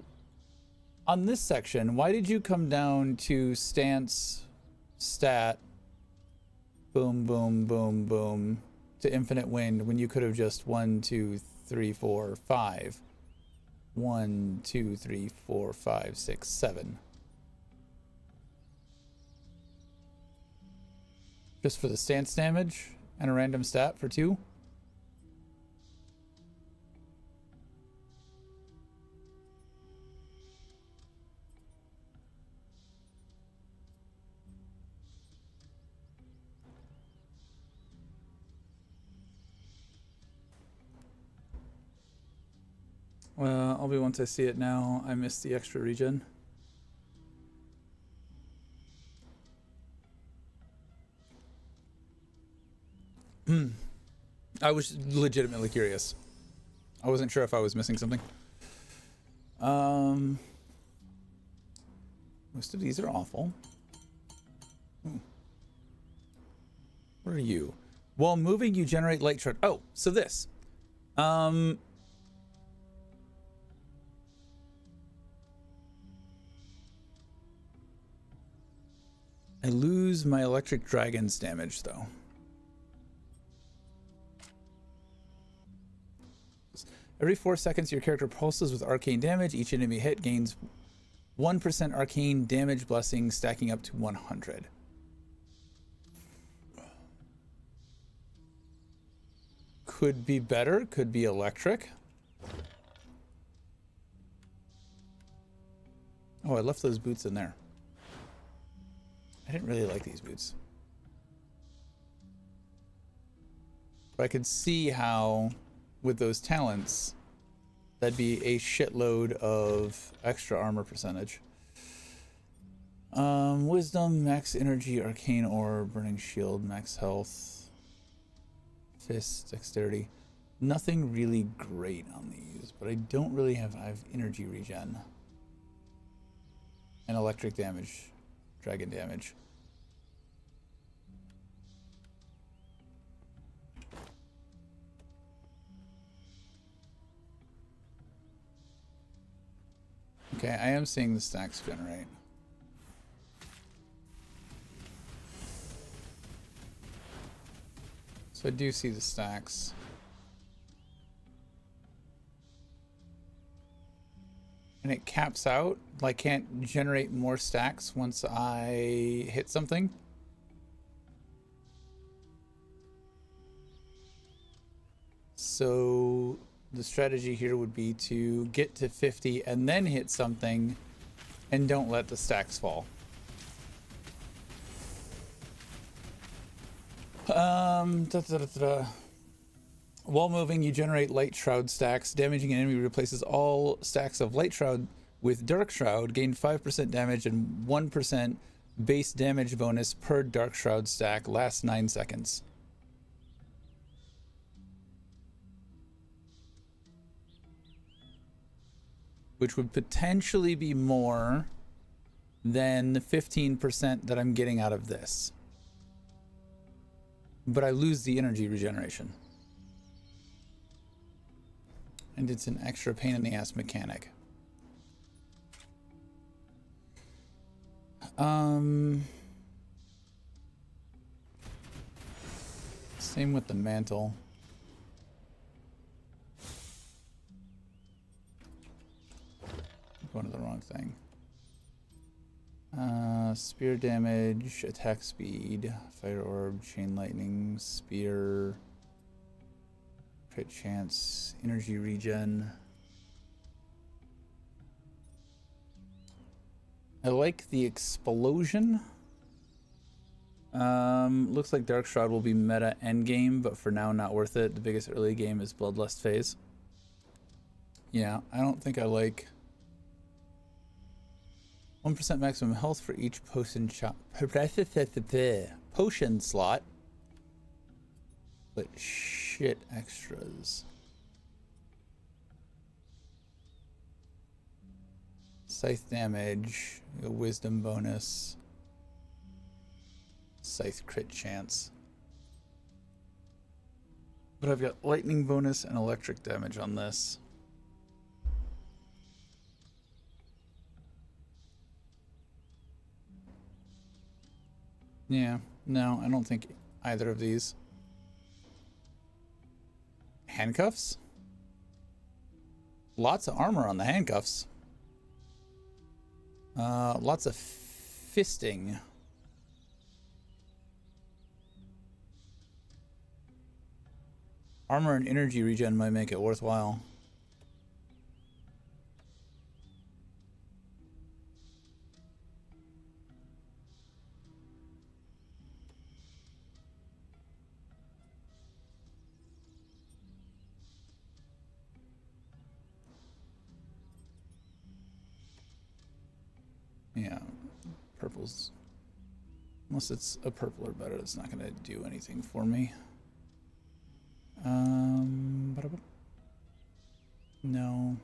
Speaker 1: on this section, why did you come down to stance, stat, boom, boom, boom, boom, to infinite wind when you could have just 1, 2, 3, 4, 5. 1, 2, 3, 4, 5, 6, 7. Just for the stance damage and a random stat for 2? I'll be once I see it now. I missed the extra regen. I was legitimately curious. I wasn't sure if I was missing something. Most of these are awful. What are you? While moving, you generate light charge. Oh, so this. I lose my electric dragon's damage, though. Every 4 seconds, your character pulses with arcane damage. Each enemy hit gains 1% arcane damage blessing, stacking up to 100. Could be better. Could be electric. Oh, I left those boots in there. I didn't really like these boots. But I could see how with those talents, that'd be a shitload of extra armor percentage. Wisdom, max energy, arcane orb, burning shield, max health, fist, dexterity. Nothing really great on these, but I don't really have. I have energy regen and electric damage, dragon damage. Okay, I am seeing the stacks generate. So I do see the stacks. And it caps out, like can't generate more stacks once I hit something. So the strategy here would be to get to 50 and then hit something and don't let the stacks fall. While moving, you generate light shroud stacks. Damaging an enemy replaces all stacks of light shroud with dark shroud. Gain 5% damage and 1% base damage bonus per dark shroud stack. Lasts 9 seconds. Which would potentially be more than the 15% that I'm getting out of this. But I lose the energy regeneration. And it's an extra pain in the ass mechanic. Same with the mantle. Going to the wrong thing. Spear damage, attack speed, fire orb, chain lightning, spear, crit chance, energy regen. I like the explosion. Looks like Dark Shroud will be meta endgame, but for now not worth it. The biggest early game is Bloodlust phase. Yeah, I don't think I like 1% maximum health for each potion slot, but shit extras. Scythe damage, a wisdom bonus, scythe crit chance. But I've got lightning bonus and electric damage on this. Yeah, no, I don't think either of these. Handcuffs? Lots of armor on the handcuffs. Lots of fisting. Armor and energy regen might make it worthwhile. Yeah, purple's, unless it's a purple or better, it's not gonna do anything for me. No.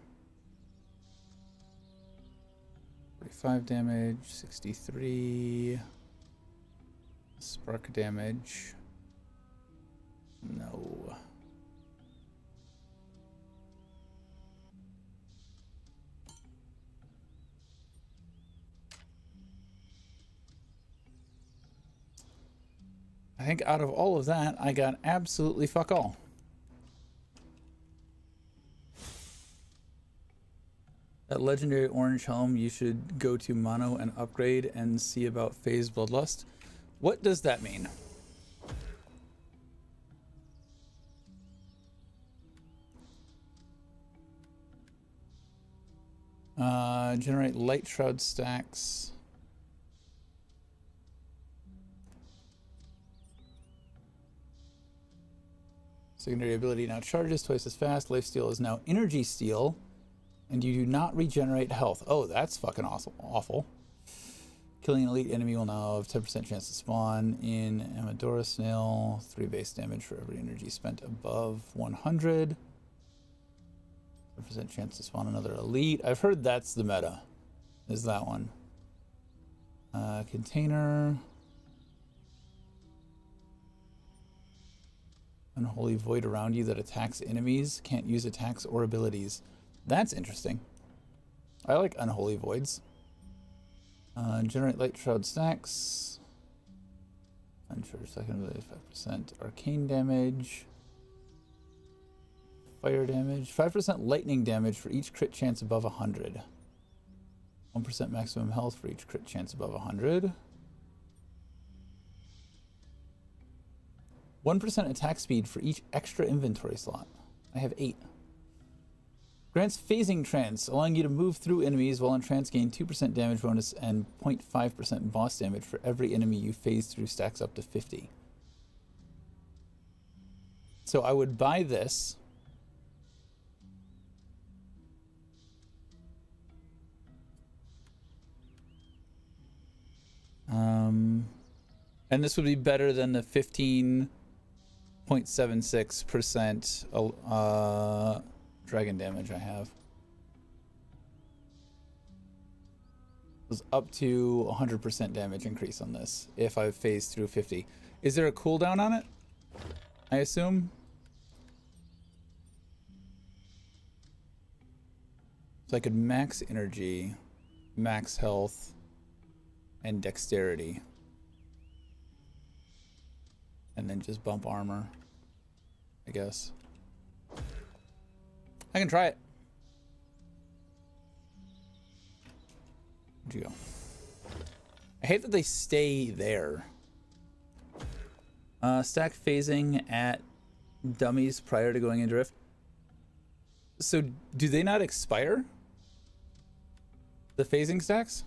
Speaker 1: 45 damage, 63. Spark damage. No. I think out of all of that, I got absolutely fuck all. That legendary orange helm, you should go to mono and upgrade and see about phase bloodlust. What does that mean? Generate light shroud stacks. Secondary ability now charges twice as fast. Lifesteal is now energy steal, and you do not regenerate health. Oh, that's fucking awful. Killing an elite enemy will now have 10% chance to spawn in Amadora Snail. 3 base damage for every energy spent above 100. 10% chance to spawn another elite. I've heard that's the meta. Is that one. Container. Unholy void around you that attacks enemies. Can't use attacks or abilities. That's interesting. I like unholy voids. Generate light shroud stacks. Uncharge second ability 5%. Arcane damage. Fire damage. 5% lightning damage for each crit chance above 100. 1% maximum health for each crit chance above 100. 1% attack speed for each extra inventory slot. I have 8. Grants phasing trance, allowing you to move through enemies while in trance. Gain 2% damage bonus and 0.5% boss damage for every enemy you phase through. Stacks up to 50. So I would buy this. And this would be better than the 15.76% dragon damage I have. It was up to 100% damage increase on this if I phase through 50. Is there a cooldown on it? I assume. So I could max energy, max health, and dexterity. And then just bump armor, I guess. I can try it. Where'd you go? I hate that they stay there. Stack phasing at dummies prior to going into Rift. So do they not expire? The phasing stacks?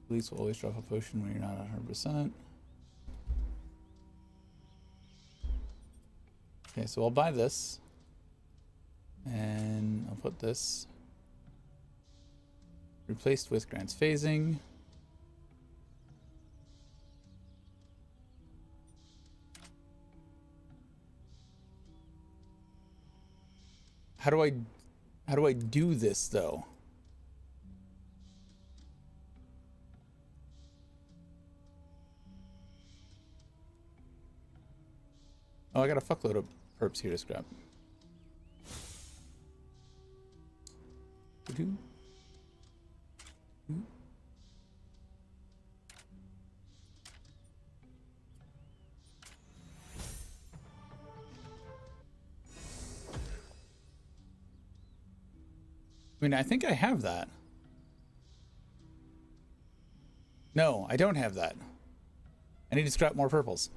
Speaker 1: Police will always drop a potion when you're not 100%. Okay, so I'll buy this. And I'll put this. Replaced with grants phasing. How do I do this though? Oh, I got a fuckload of perps here to scrap. I mean, I think I have that. No, I don't have that. I need to scrap more purples.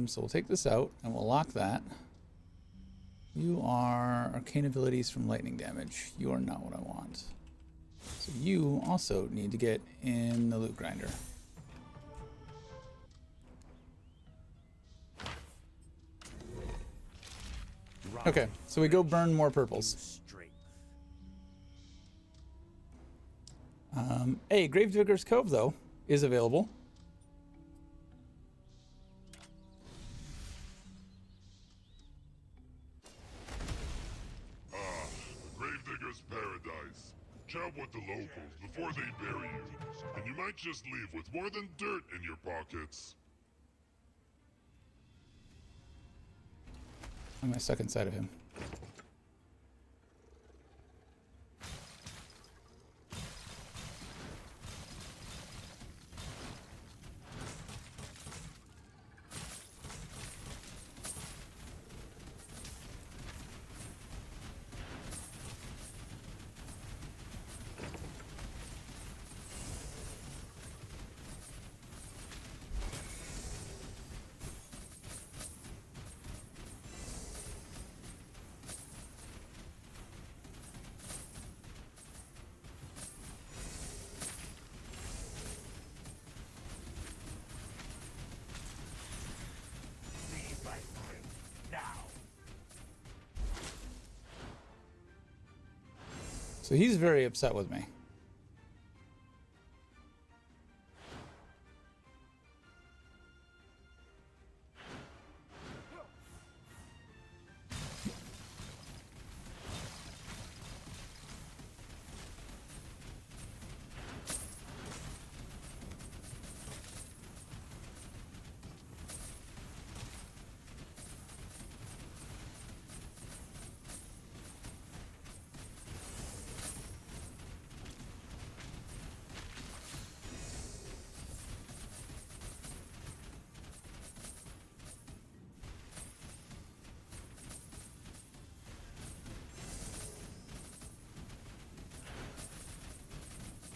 Speaker 1: So we'll take this out and we'll lock that. You are arcane abilities from lightning damage. You are not what I want. So you also need to get in the loot grinder. Okay, so we go burn more purples. Hey, Gravedigger's Cove though is available.
Speaker 2: Paradise. Chat with the locals before they bury you, and you might just leave with more than dirt in your pockets.
Speaker 1: I'm gonna stuck inside of him. So he's very upset with me.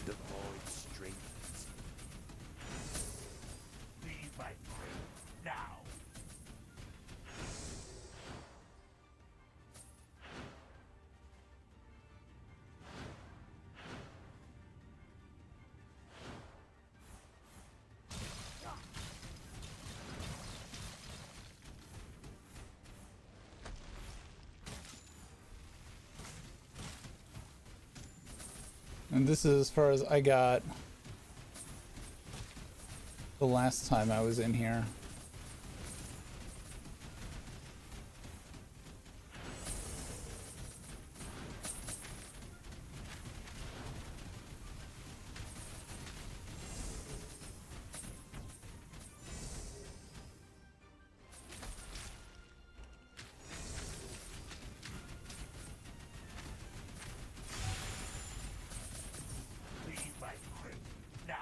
Speaker 3: The void strengthens. Leave my grave now.
Speaker 1: And this is as far as I got the last time I was in here.
Speaker 3: Leave my grave now.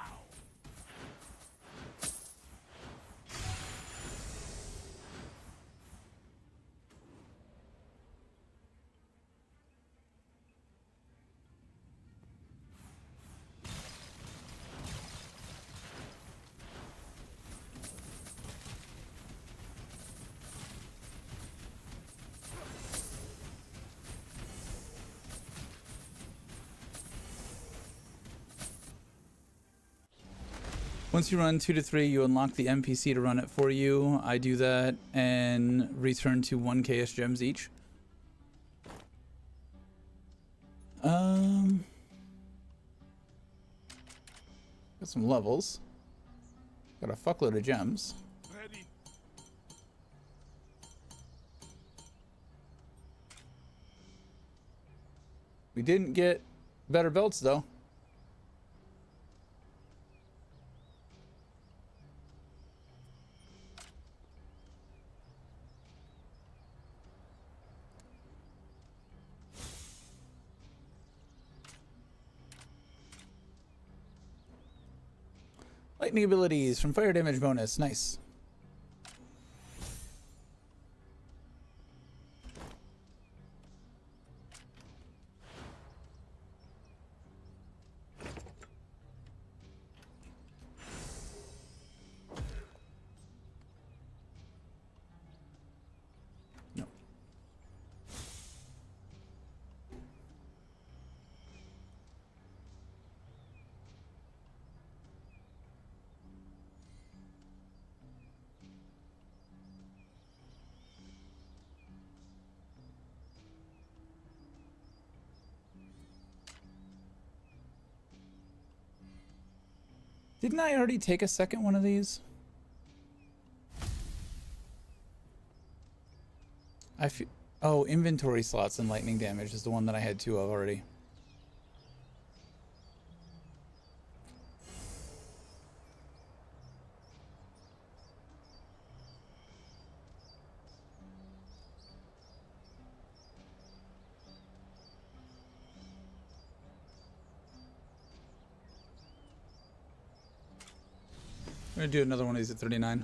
Speaker 1: Once you run 2 to 3, you unlock the NPC to run it for you. I do that and return to 1 KS gems each. Got some levels. Got a fuckload of gems.
Speaker 3: Ready.
Speaker 1: We didn't get better belts though. Lightning abilities from fire damage bonus. Nice. No. Didn't I already take a second one of these? Oh, inventory slots and lightning damage is the one that I had 2 of already. I'm gonna do another one of these at 39.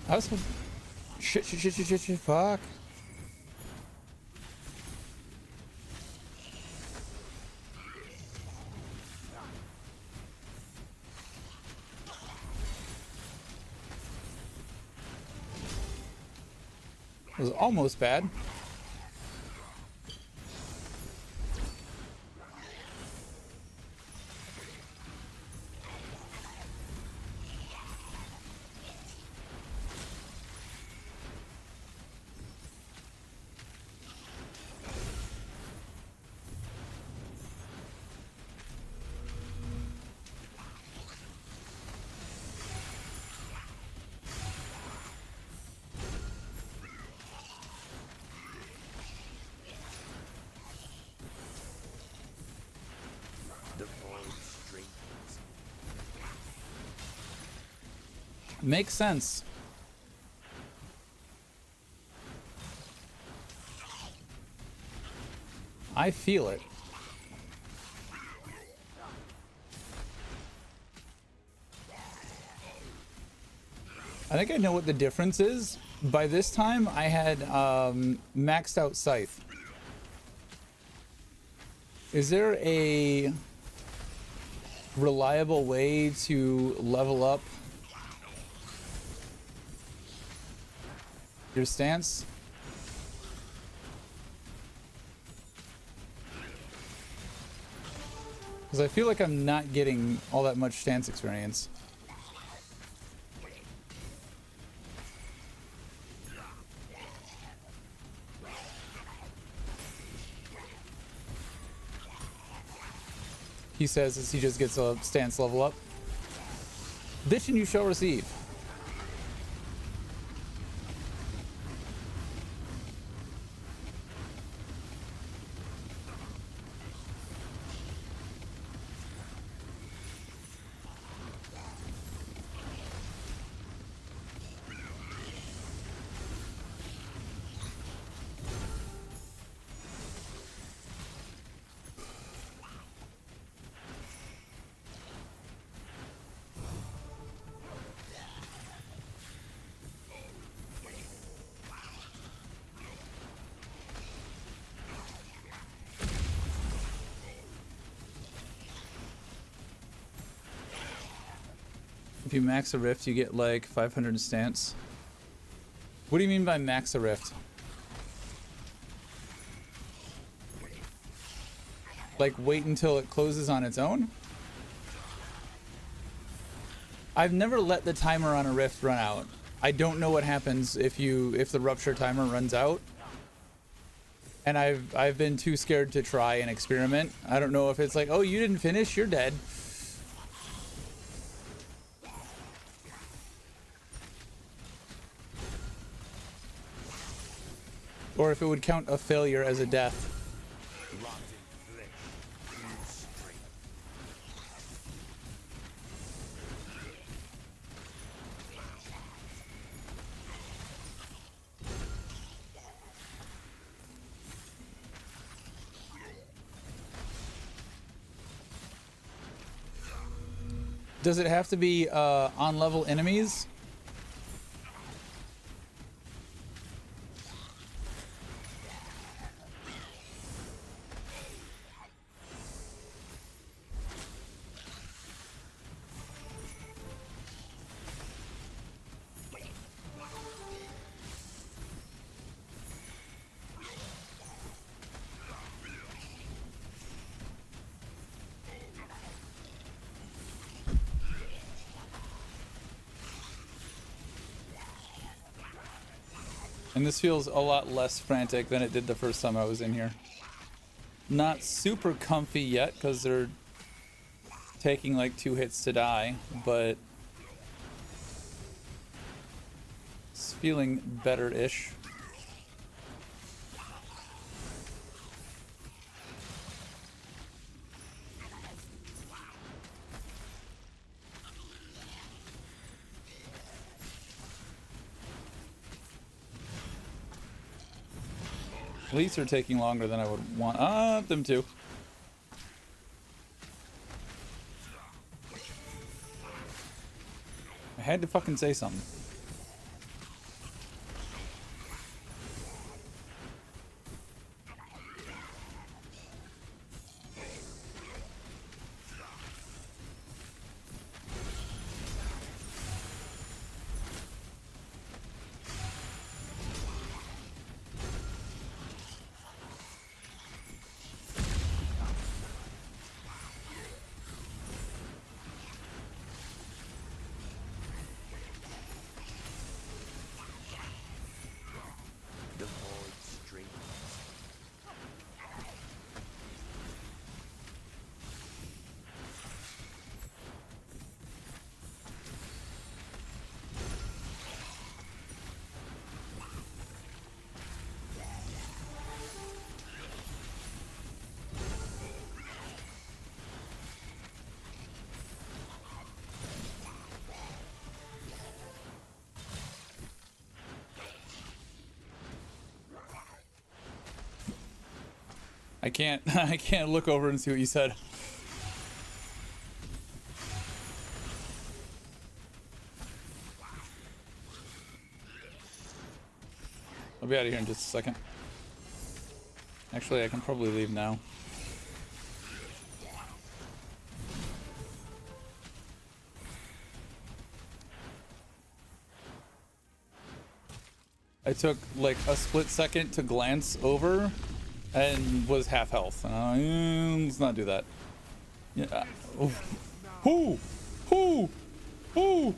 Speaker 1: I was... Shit, fuck. It was almost bad.
Speaker 3: The void strengthens.
Speaker 1: Makes sense. I feel it. I think I know what the difference is. By this time, I had maxed out Scythe. Is there a reliable way to level up your stance? Because I feel like I'm not getting all that much stance experience. He says as he just gets a stance level up. This and you shall receive. If you max a rift, you get like 500 stance. What do you mean by max a rift? Like wait until it closes on its own? I've never let the timer on a rift run out. I don't know what happens if the rupture timer runs out. And I've been too scared to try and experiment. I don't know if it's like, oh, you didn't finish, you're dead. Or if it would count a failure as a death.
Speaker 3: Locked in flesh. True strength.
Speaker 1: Does it have to be on level enemies? And this feels a lot less frantic than it did the first time I was in here. Not super comfy yet, because they're taking like 2 hits to die, but it's feeling better-ish. Police are taking longer than I would want them to. I had to fucking say something. I can't I can't look over and see what you said. I'll be out of here in just a second. Actually, I can probably leave now. I took like a split second to glance over and was half health. Let's not do that. Yeah. Who? Who? Who?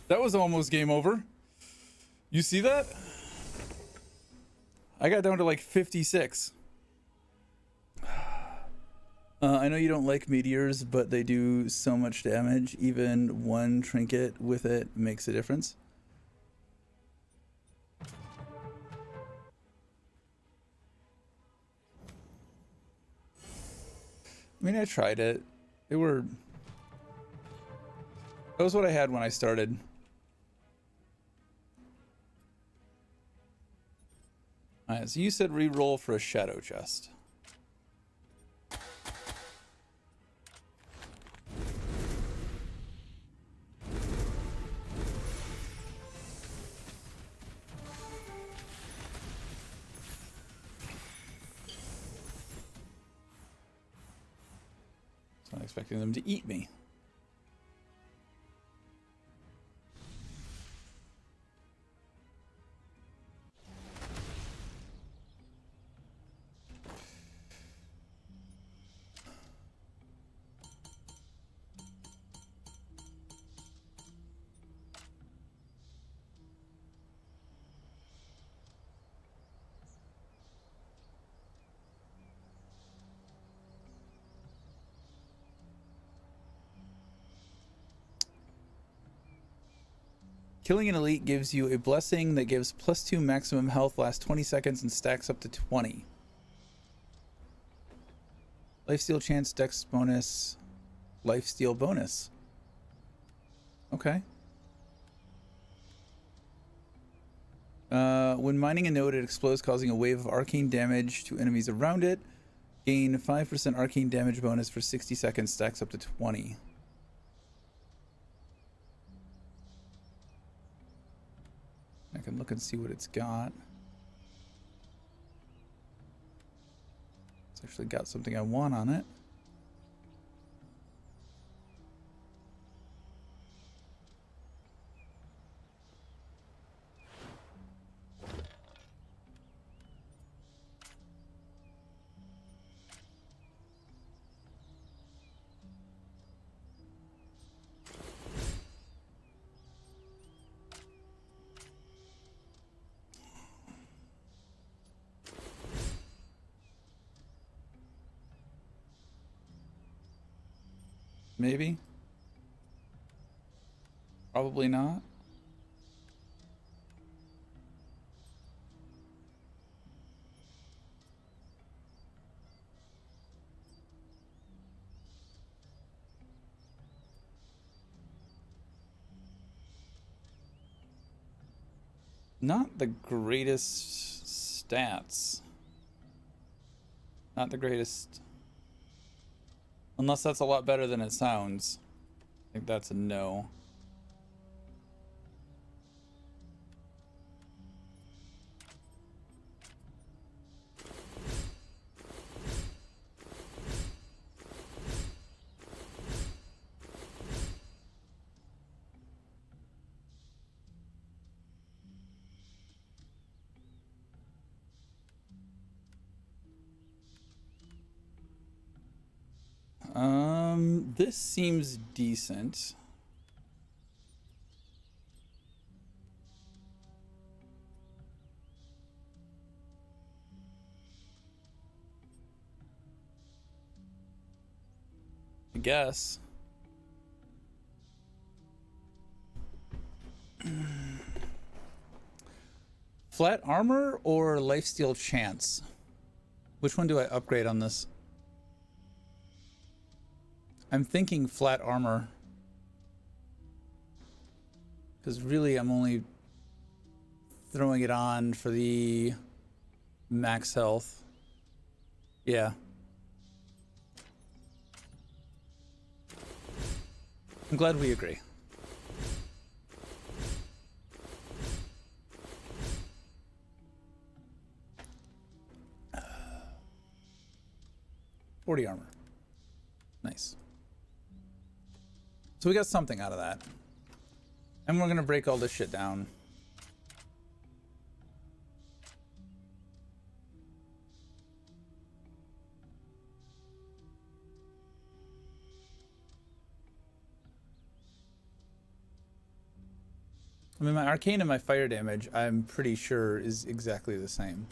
Speaker 1: That was almost game over. You see that? I got down to like 56. I know you don't like meteors, but they do so much damage. Even one trinket with it makes a difference. I mean, I tried it. That was what I had when I started. Alright, so you said re-roll for a shadow chest. So I'm expecting them to eat me. Killing an elite gives you a blessing that gives +2 maximum health, lasts 20 seconds, and stacks up to 20. Lifesteal chance, dex bonus, lifesteal bonus. Okay. When mining a node, it explodes, causing a wave of arcane damage to enemies around it. Gain 5% arcane damage bonus for 60 seconds, stacks up to 20. I can look and see what it's got. It's actually got something I want on it. Maybe. Probably not. Not the greatest stats. Not the greatest. Unless that's a lot better than it sounds. I think that's a no. This seems decent. I guess. Flat armor or lifesteal chance? Which one do I upgrade on this? I'm thinking flat armor. Because really I'm only throwing it on for the max health. Yeah. I'm glad we agree. Uh, 40 armor. Nice. So we got something out of that. And we're gonna break all this shit down. I mean, my arcane and my fire damage, I'm pretty sure, is exactly the same.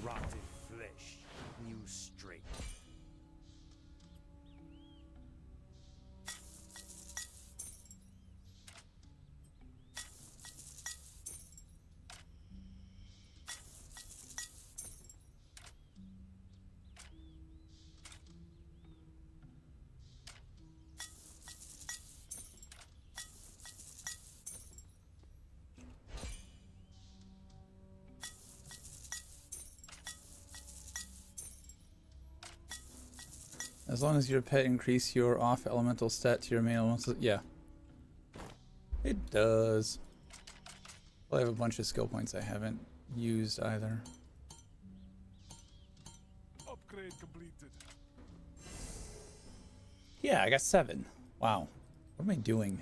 Speaker 3: Rotted flesh, new strength.
Speaker 1: As long as your pet increase your off elemental stat to your main elemental, yeah. It does. Well, I have a bunch of skill points I haven't used either.
Speaker 3: Upgrade completed.
Speaker 1: Yeah, I got 7. Wow. What am I doing?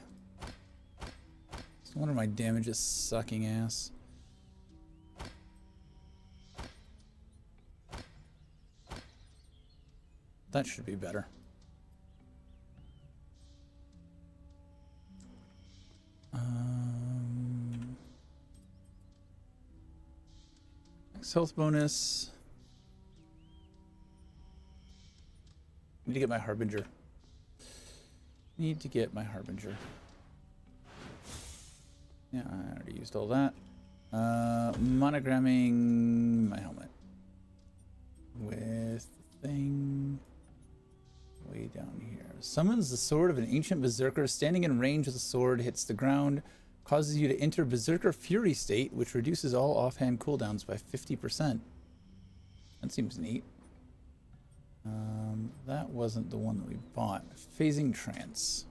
Speaker 1: No wonder my damage is sucking ass. That should be better. Max health bonus. Need to get my Harbinger. Need to get my Harbinger. Yeah, I already used all that. Monogramming my helmet. With the thing way down here. Summons the sword of an ancient berserker. Standing in range of the sword hits the ground. Causes you to enter Berserker Fury state, which reduces all offhand cooldowns by 50%. That seems neat. That wasn't the one that we bought. Phasing Trance.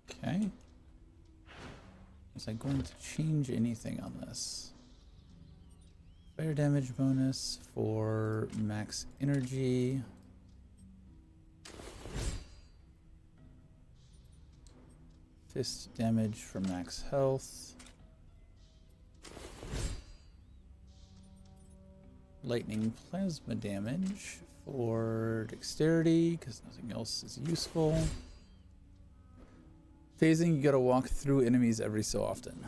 Speaker 1: Okay. Is I going to change anything on this? Fire damage bonus for max energy. Fist damage for max health. Lightning plasma damage for dexterity, because nothing else is useful. Phasing, you gotta walk through enemies every so often.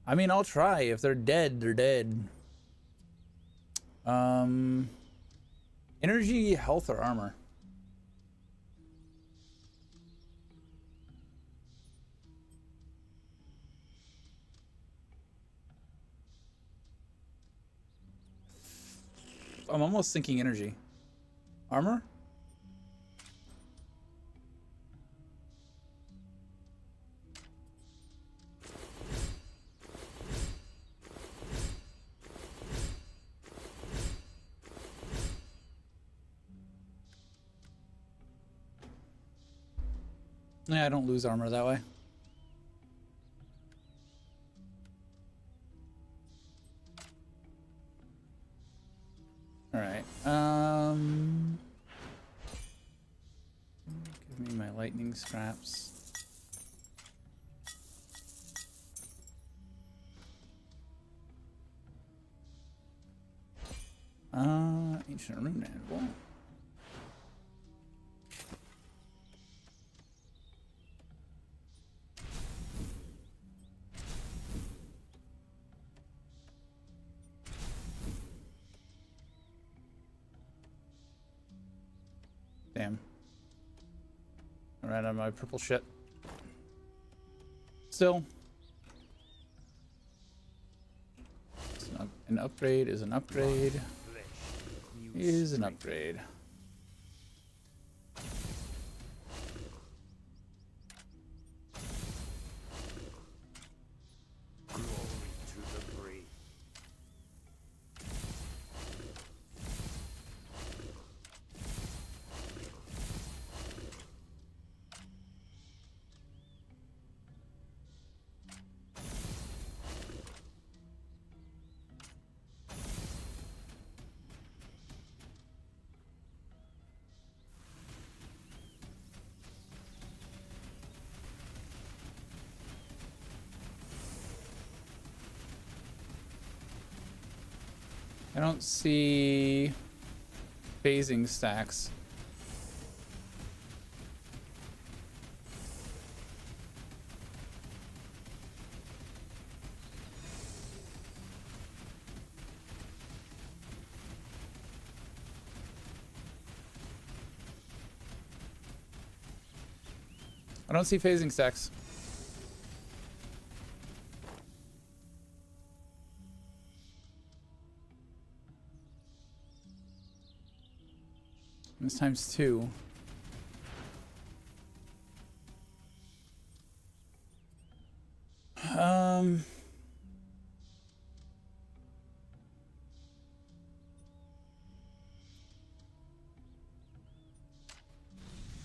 Speaker 1: I mean, I'll try. If they're dead, they're dead. Energy, health, or armor? I'm almost thinking energy. Armor? Yeah, I don't lose armor that way. All right. Give me my lightning phasing scraps. Ancient rune anvil. Damn. I ran out of my purple shit. Still. An upgrade is an upgrade. Is an upgrade.
Speaker 3: Glory to the brave.
Speaker 1: I don't see phasing stacks. I don't see phasing stacks. This times 2.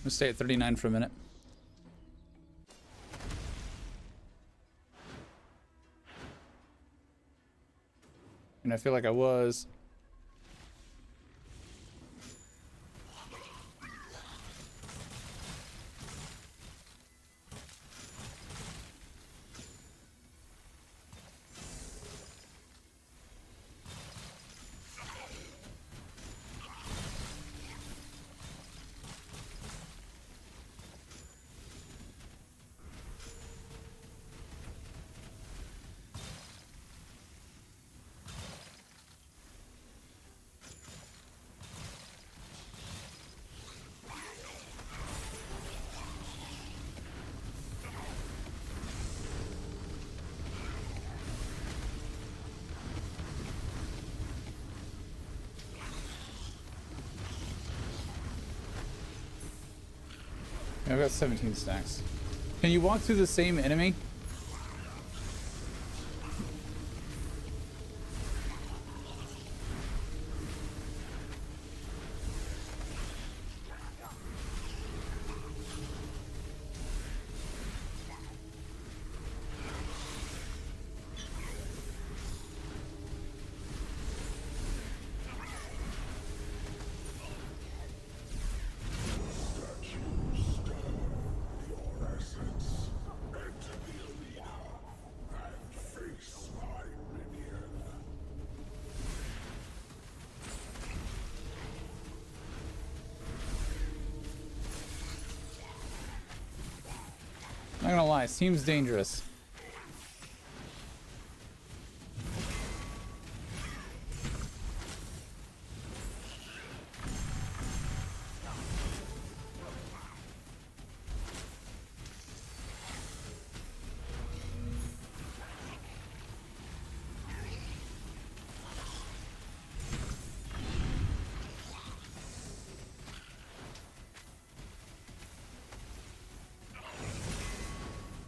Speaker 1: Let's stay at 39 for a minute. And I feel like I was. I've got 17 stacks. Can you walk through the same enemy? Not gonna lie, seems dangerous.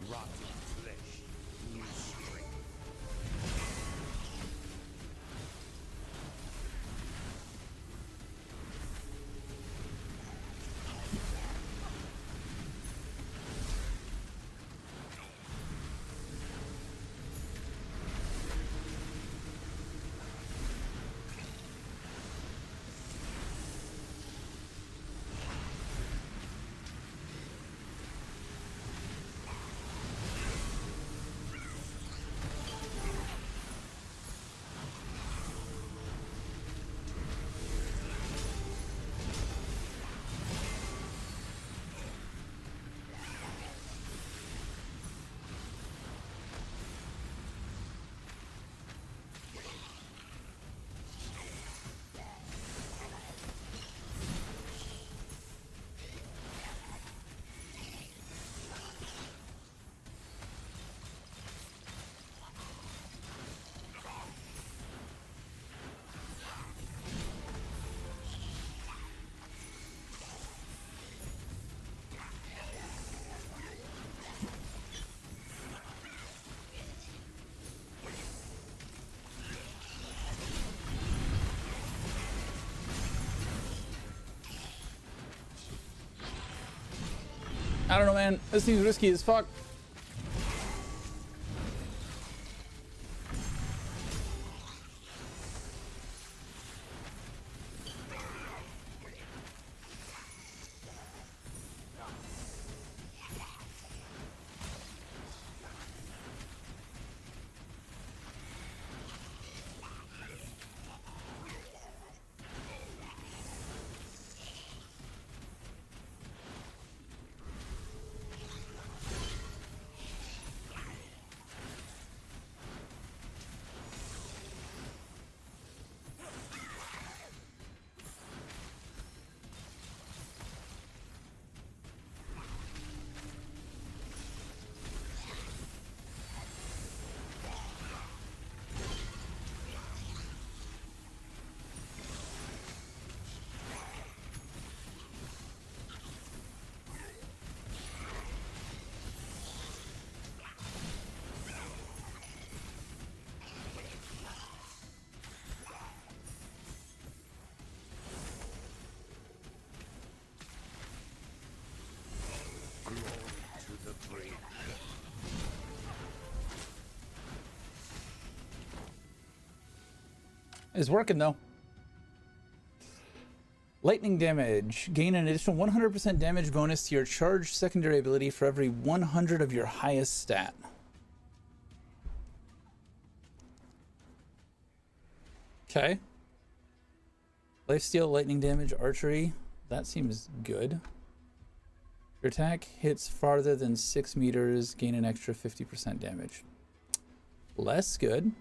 Speaker 3: Rotten flesh.
Speaker 1: I don't know, man. This seems risky as fuck. It's working though. Lightning damage. Gain an additional 100% damage bonus to your charged secondary ability for every 100 of your highest stat. Okay. Lifesteal, lightning damage, archery. That seems good. Your attack hits farther than 6 meters. Gain an extra 50% damage. Less good.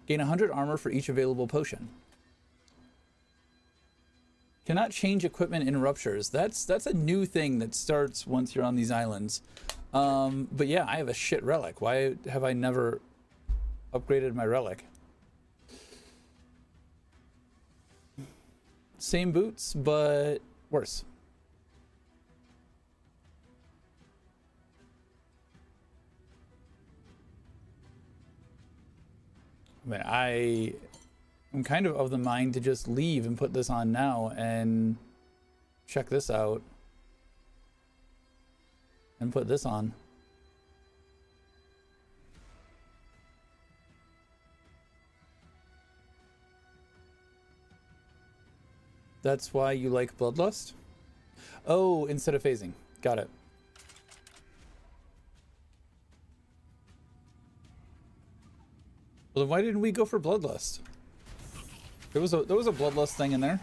Speaker 1: Gain 100 armor for each available potion. Cannot change equipment in ruptures. That's a new thing that starts once you're on these islands. But yeah, I have a shit relic. Why have I never upgraded my relic? Same boots, but worse. I mean, I'm kind of the mind to just leave and put this on now and check this out and put this on. That's why you like Bloodlust? Oh, instead of phasing. Got it. Well, then why didn't we go for Bloodlust? There was a Bloodlust thing in there.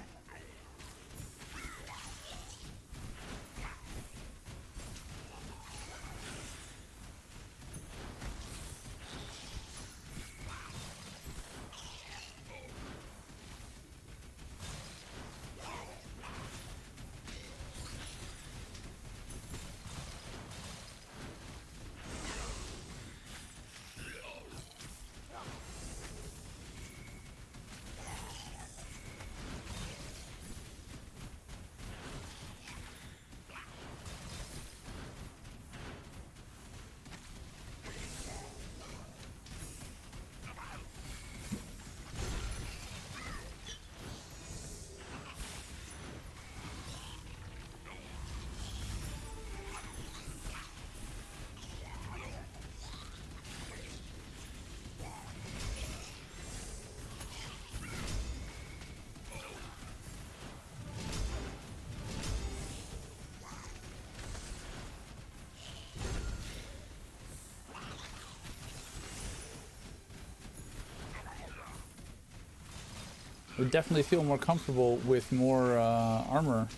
Speaker 1: I would definitely feel more comfortable with more armor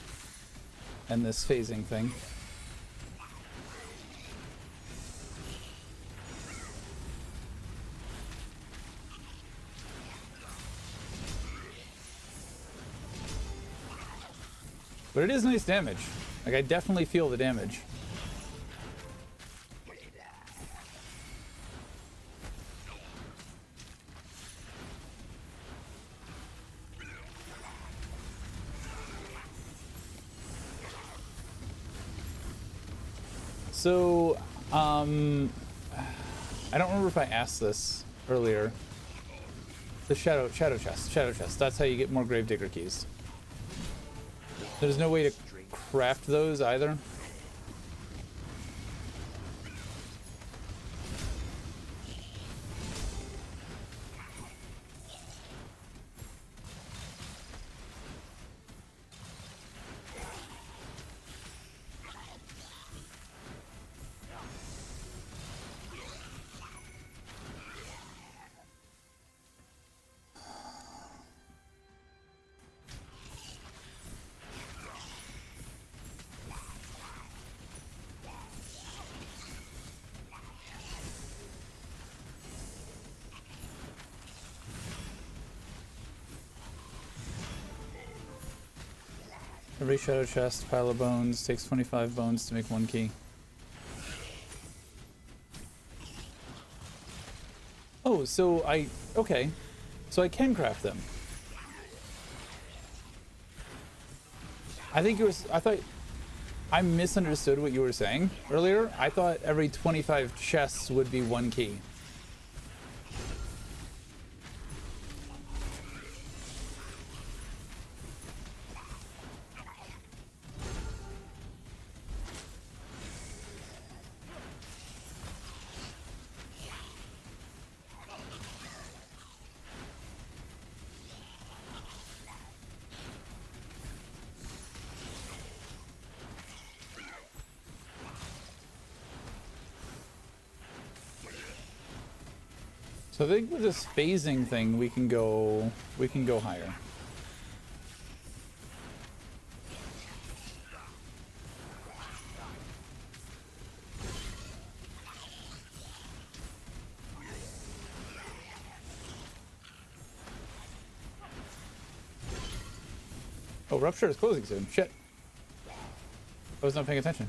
Speaker 1: and this phasing thing. But it is nice damage. Like, I definitely feel the damage. So, I don't remember if I asked this earlier. The shadow chest. That's how you get more Gravedigger keys. There's no way to craft those either. Every shadow chest, pile of bones, takes 25 bones to make 1 key. Oh, so okay. So I can craft them. I thought I misunderstood what you were saying earlier. I thought every 25 chests would be 1 key. So I think with this phasing thing, we can go higher. Oh, Rupture is closing soon. Shit. I was not paying attention.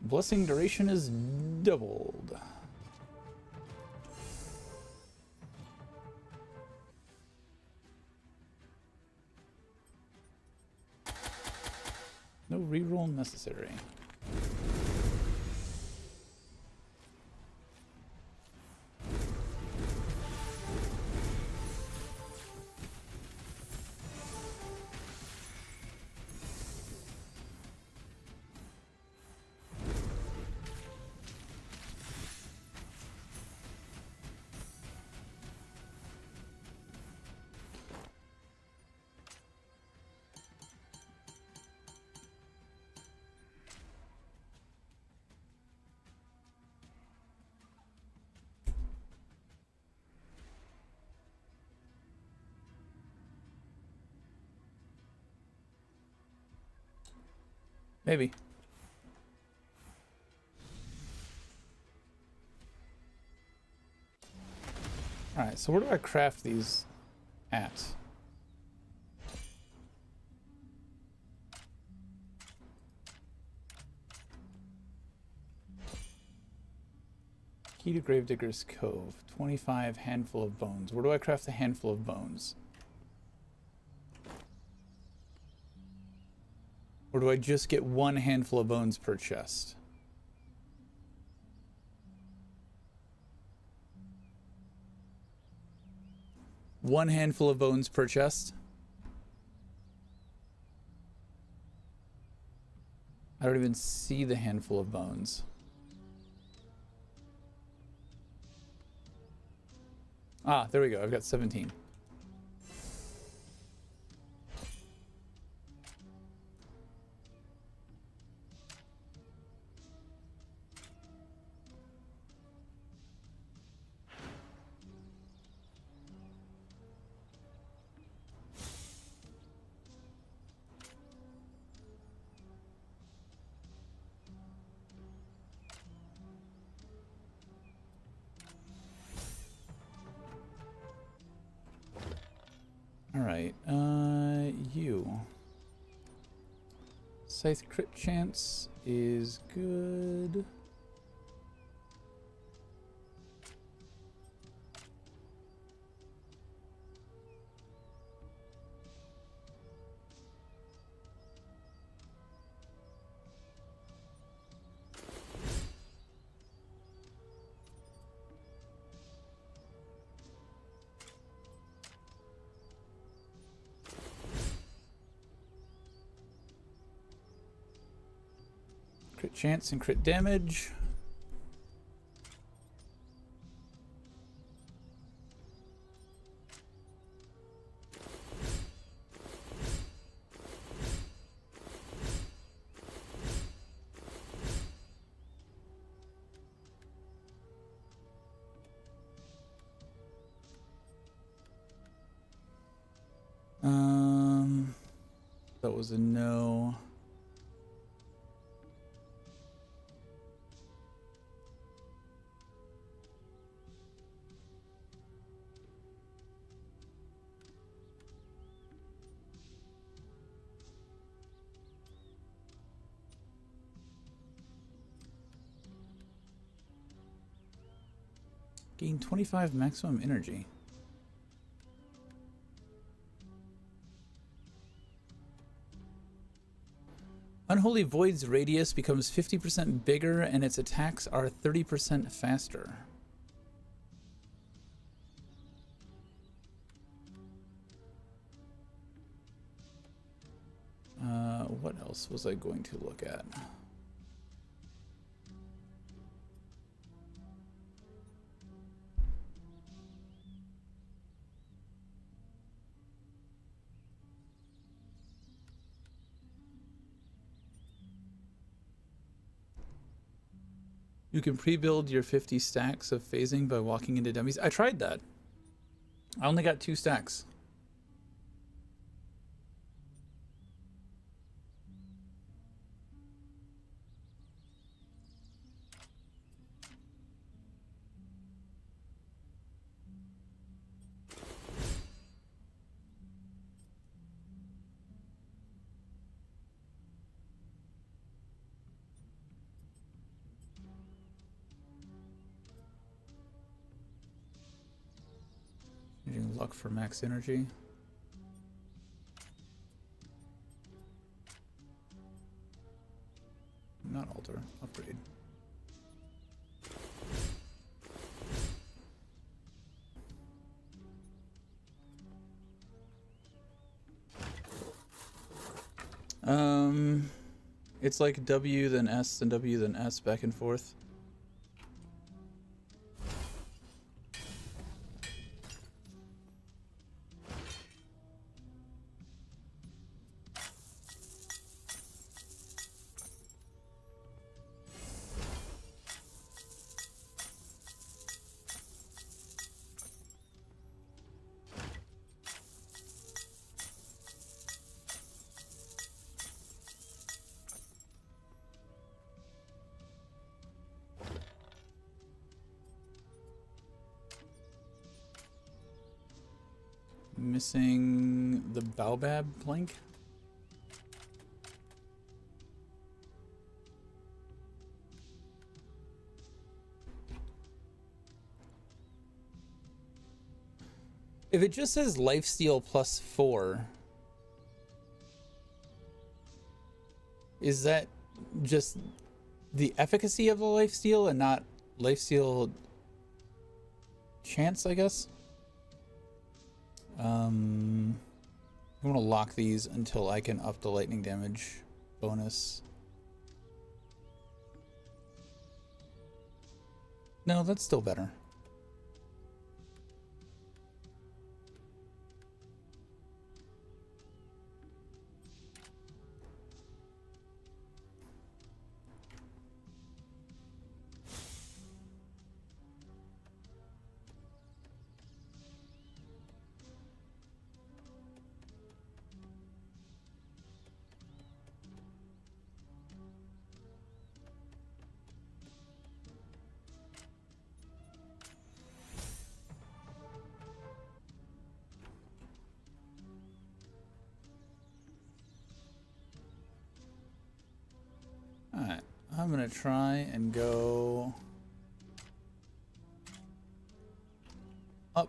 Speaker 1: Blessing duration is doubled. No reroll necessary. Maybe. Alright, so where do I craft these at? Key to Gravedigger's Cove. 25 handful of bones. Where do I craft a handful of bones? Or do I just get 1 handful of bones per chest? One handful of bones per chest? I don't even see the handful of bones. Ah, there we go. I've got 17. Alright, you. Scythe crit chance is good. Crit chance and crit damage. That was a no. Gain 25 maximum energy. Unholy Void's radius becomes 50% bigger and its attacks are 30% faster. What else was I going to look at? You can pre-build your 50 stacks of phasing by walking into dummies. I tried that. I only got 2 stacks. Using luck for max energy. Not alter, upgrade. It's like W then S then W then S back and forth. Missing the Baobab plank. If it just says lifesteal +4, is that just the efficacy of the lifesteal and not lifesteal chance, I guess? I'm going to lock these until I can up the lightning damage bonus. No, that's still better. Alright, I'm gonna try and go up.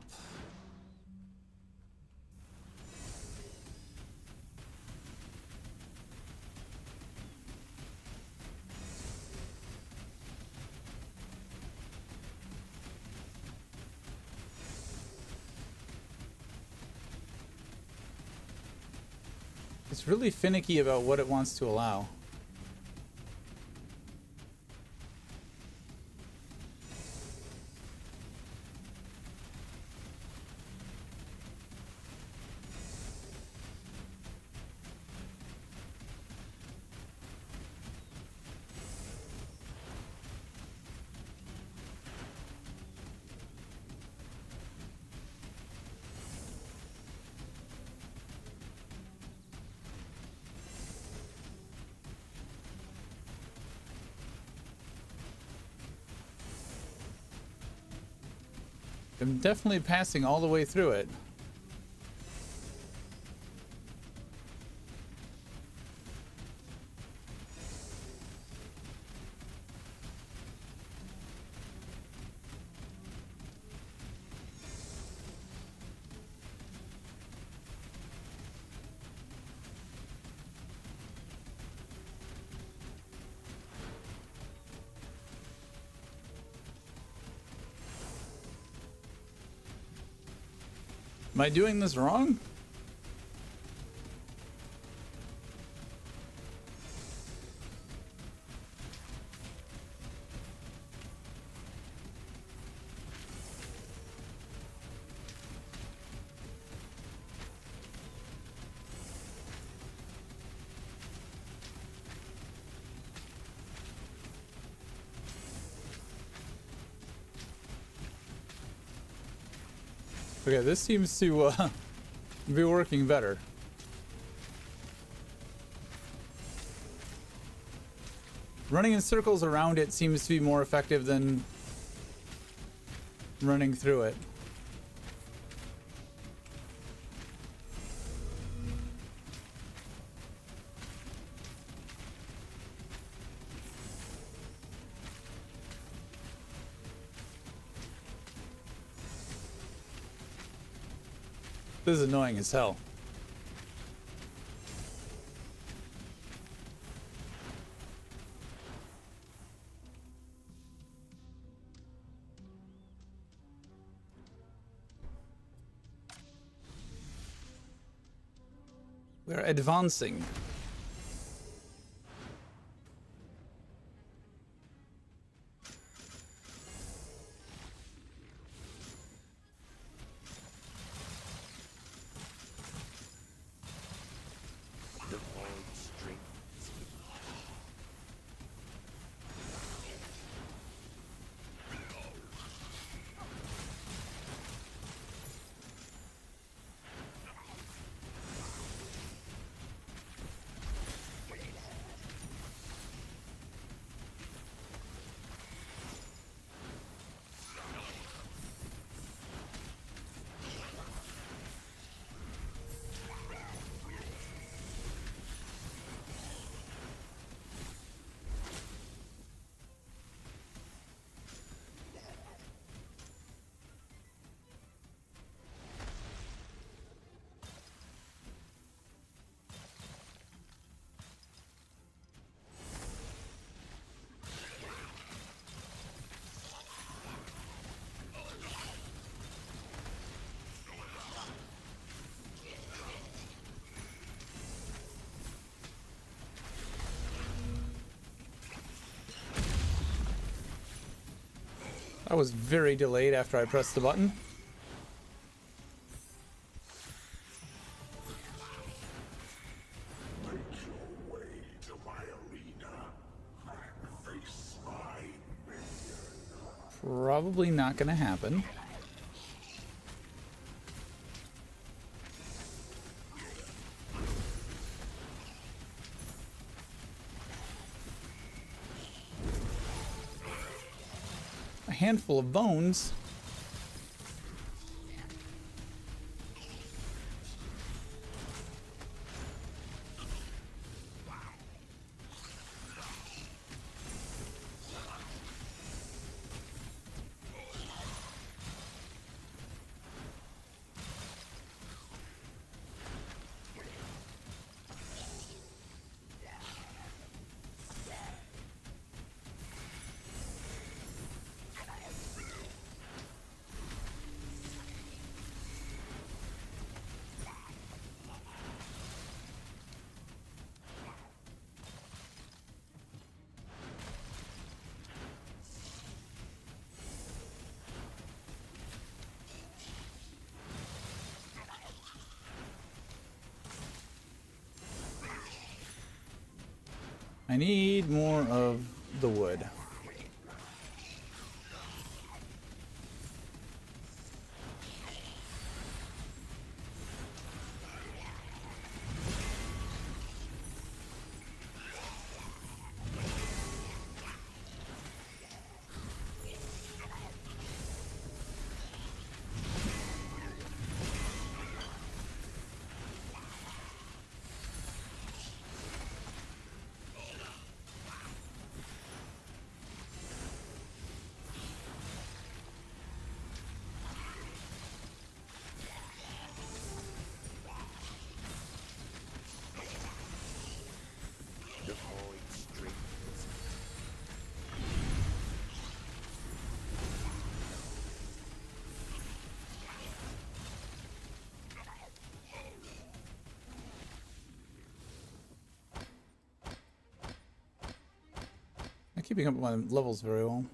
Speaker 1: It's really finicky about what it wants to allow. I'm definitely passing all the way through it. Am I doing this wrong? Okay, this seems to be working better. Running in circles around it seems to be more effective than running through it. This is annoying as hell. We're advancing.
Speaker 3: The old strength.
Speaker 1: I was very delayed after I pressed the button.
Speaker 2: Make your way to my arena and face my minion.
Speaker 1: Probably not gonna happen. A handful of bones. I need more of the wood. keeping up with my levels very well.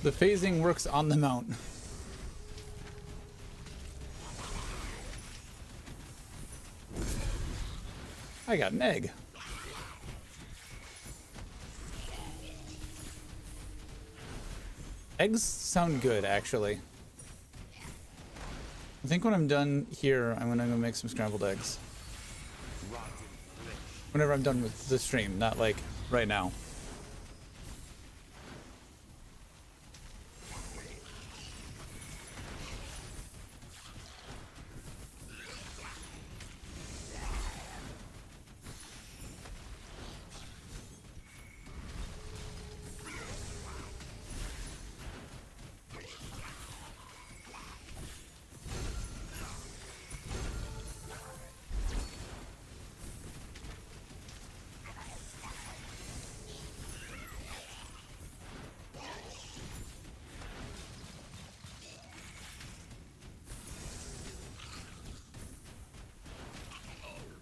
Speaker 1: The phasing works on the mount. I got an egg. Eggs sound good, actually. I think when I'm done here, I'm gonna go make some scrambled eggs. Whenever I'm done with the stream, not like right now.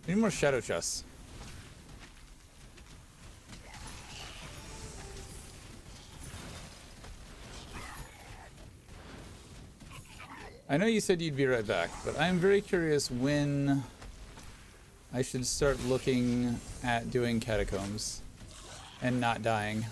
Speaker 1: Need more shadow chests. I know you said you'd be right back, but I'm very curious when I should start looking at doing catacombs and not dying.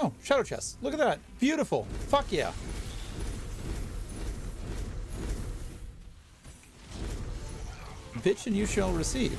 Speaker 1: Oh, shadow chest. Look at that. Beautiful. Fuck yeah. Bitch and you shall receive.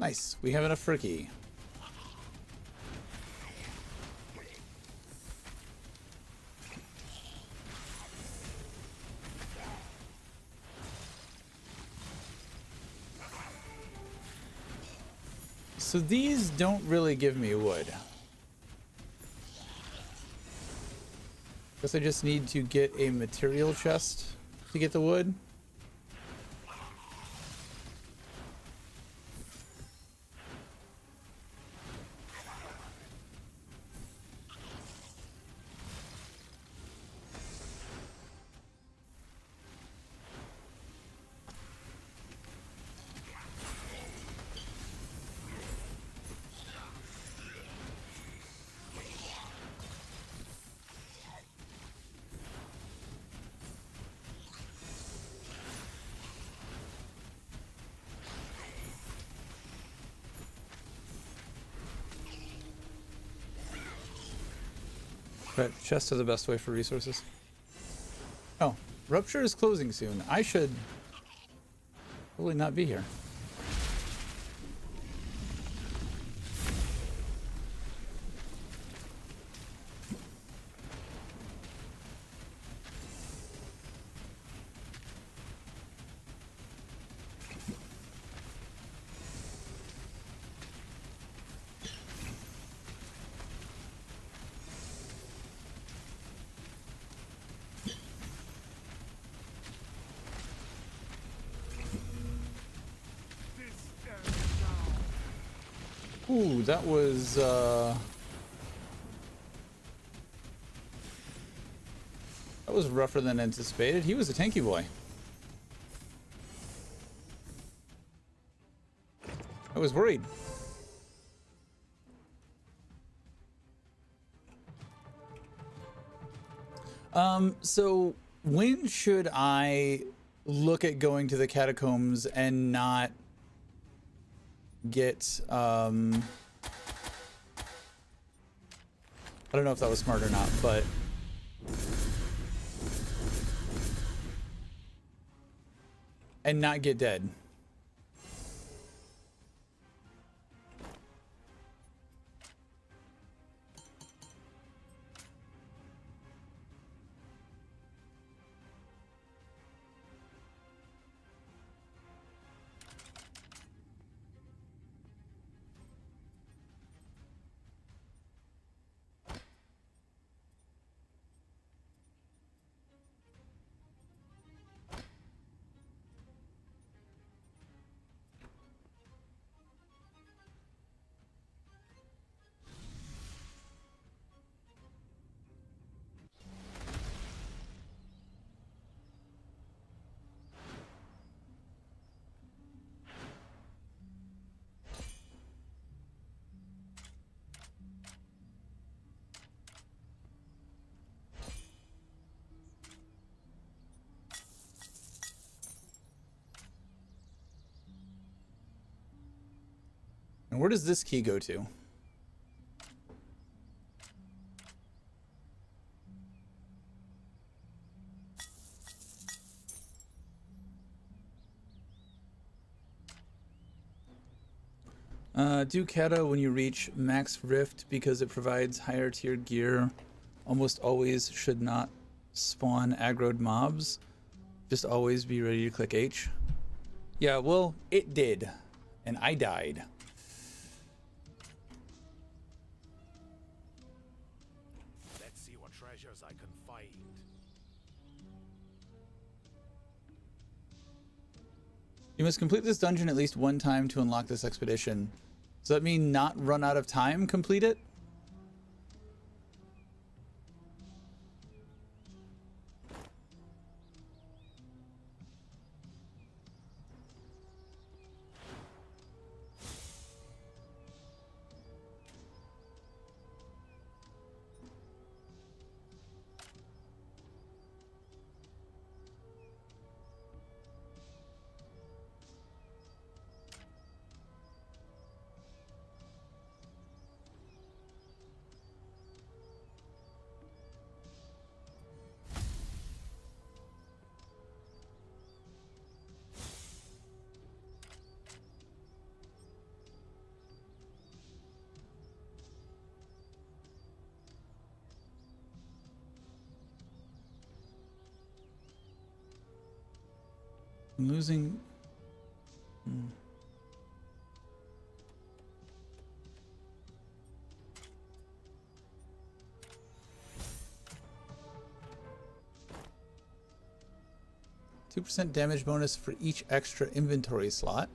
Speaker 1: Nice. We have enough for a key. So these don't really give me wood. Guess I just need to get a material chest to get the wood. But chest is the best way for resources. Oh, Rupture is closing soon. I should probably not be here. Ooh, that was rougher than anticipated. He was a tanky boy. I was worried. So when should I look at going to the catacombs and not get I don't know if that was smart or not, but and not get dead? And where does this key go to? Do Kata when you reach max rift because it provides higher tier gear. Almost always should not spawn aggroed mobs. Just always be ready to click H. Yeah, well, it did. And I died.
Speaker 3: Let's see what treasures I can find.
Speaker 1: You must complete this dungeon at least one time to unlock this expedition. Does that mean not run out of time, complete it? I'm losing. 2% damage bonus for each extra inventory slot.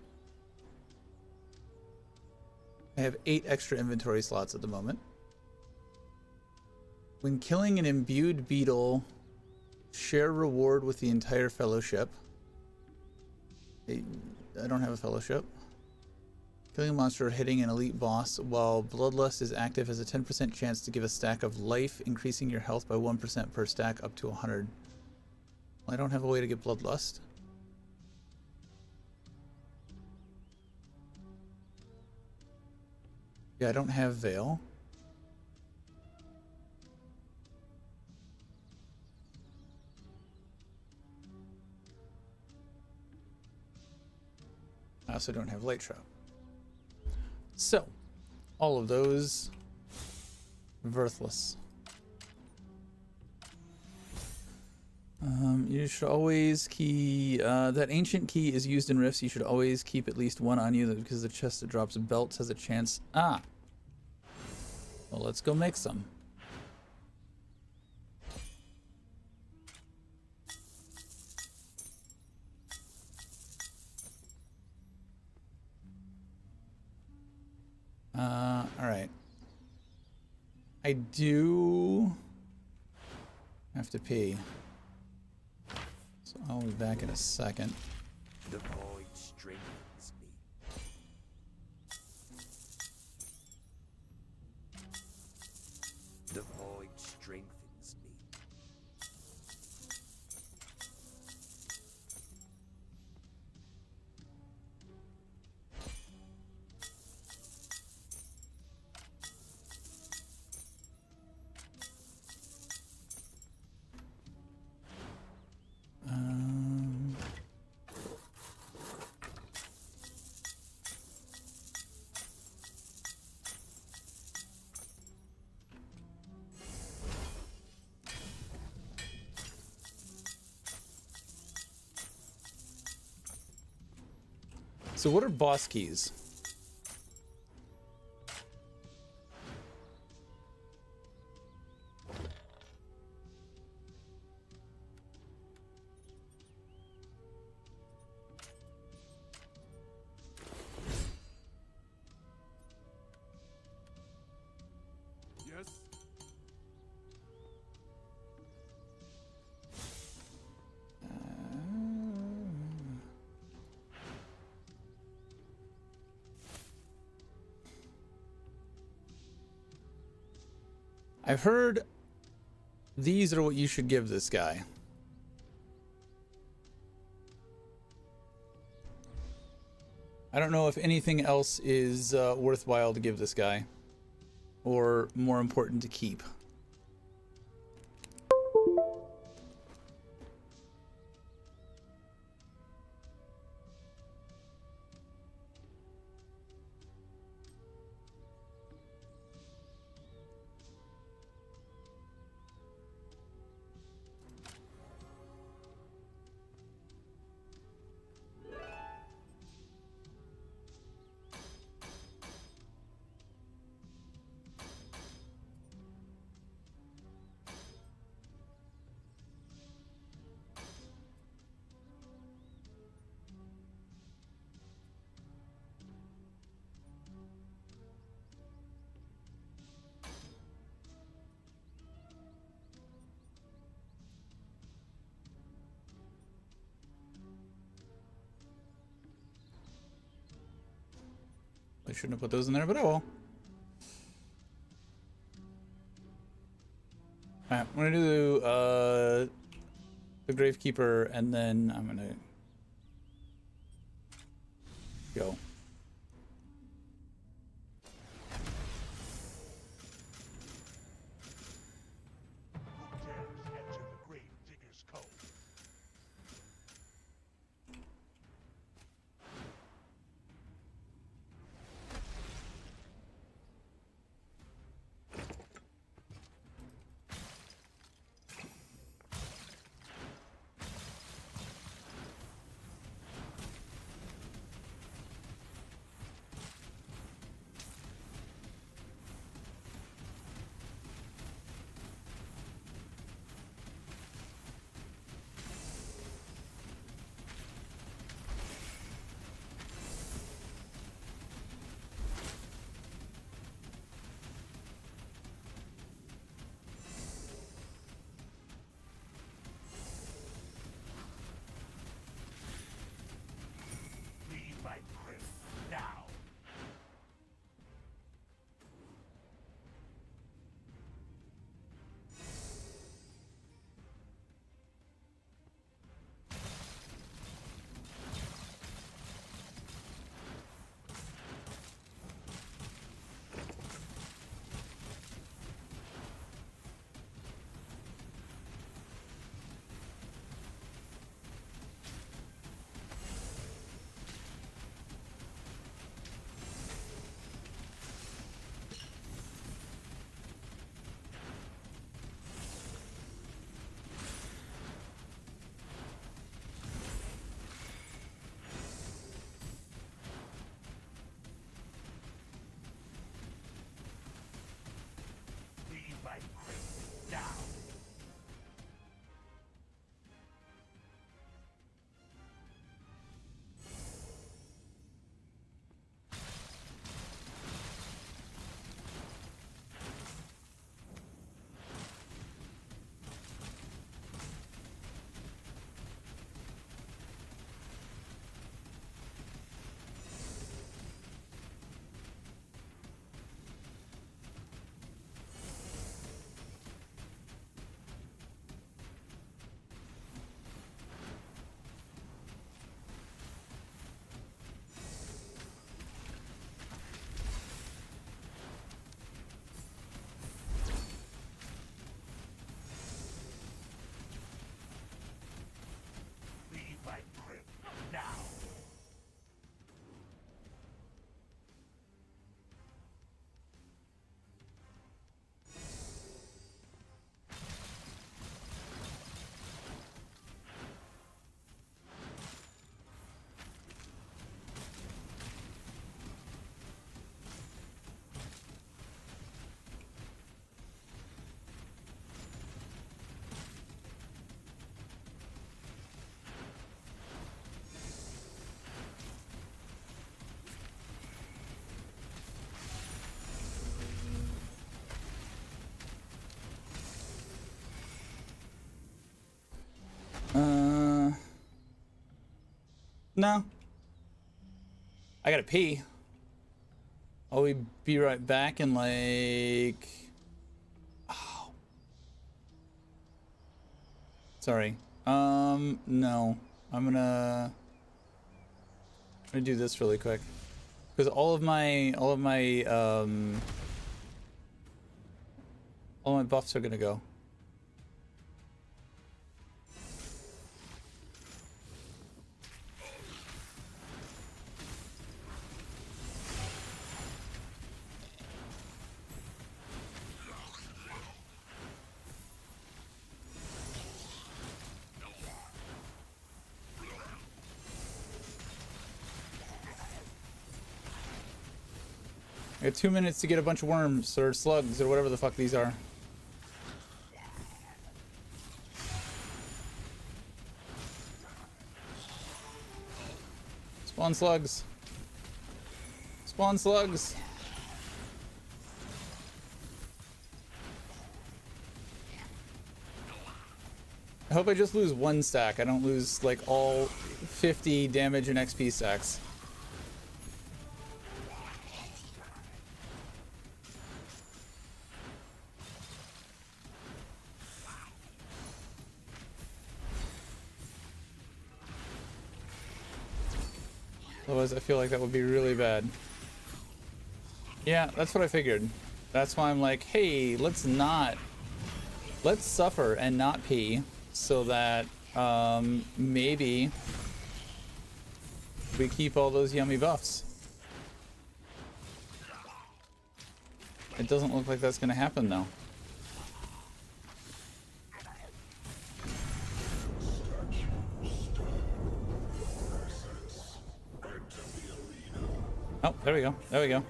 Speaker 1: I have 8 extra inventory slots at the moment. When killing an imbued beetle, share reward with the entire fellowship. I don't have a fellowship. Killing a monster or hitting an elite boss while Bloodlust is active has a 10% chance to give a stack of life, increasing your health by 1% per stack up to 100. Well, I don't have a way to get Bloodlust. Yeah, I don't have Veil. I also don't have Light Shroud. So, all of those worthless. You should always key that ancient key is used in rifts. You should always keep at least one on you because the chest that drops belts has a chance. Ah, well, let's go make some. All right. I do have to pee. So I'll be back in a second.
Speaker 3: The void strengthens me. The void strengthens me.
Speaker 1: So what are boss keys?
Speaker 3: Yes.
Speaker 1: I've heard these are what you should give this guy. I don't know if anything else is worthwhile to give this guy, or more important to keep. I shouldn't have put those in there, but I will. Alright, I'm gonna do the Gravekeeper, and then I'm gonna go.
Speaker 5: Who dares enter the grave digger's cove?
Speaker 1: No. I gotta pee. I'll be right back in like... Oh. Sorry. No. I'm gonna do this really quick. Because all of my buffs are gonna go. I got 2 minutes to get a bunch of worms or slugs or whatever the fuck these are. Spawn slugs. Spawn slugs. I hope I just lose one stack. I don't lose like all 50 damage and XP stacks. Otherwise, I feel like that would be really bad. Yeah, that's what I figured. That's why I'm like, hey, let's suffer and not pee so that maybe we keep all those yummy buffs. It doesn't look like that's gonna happen though. Oh, there we go. There we go.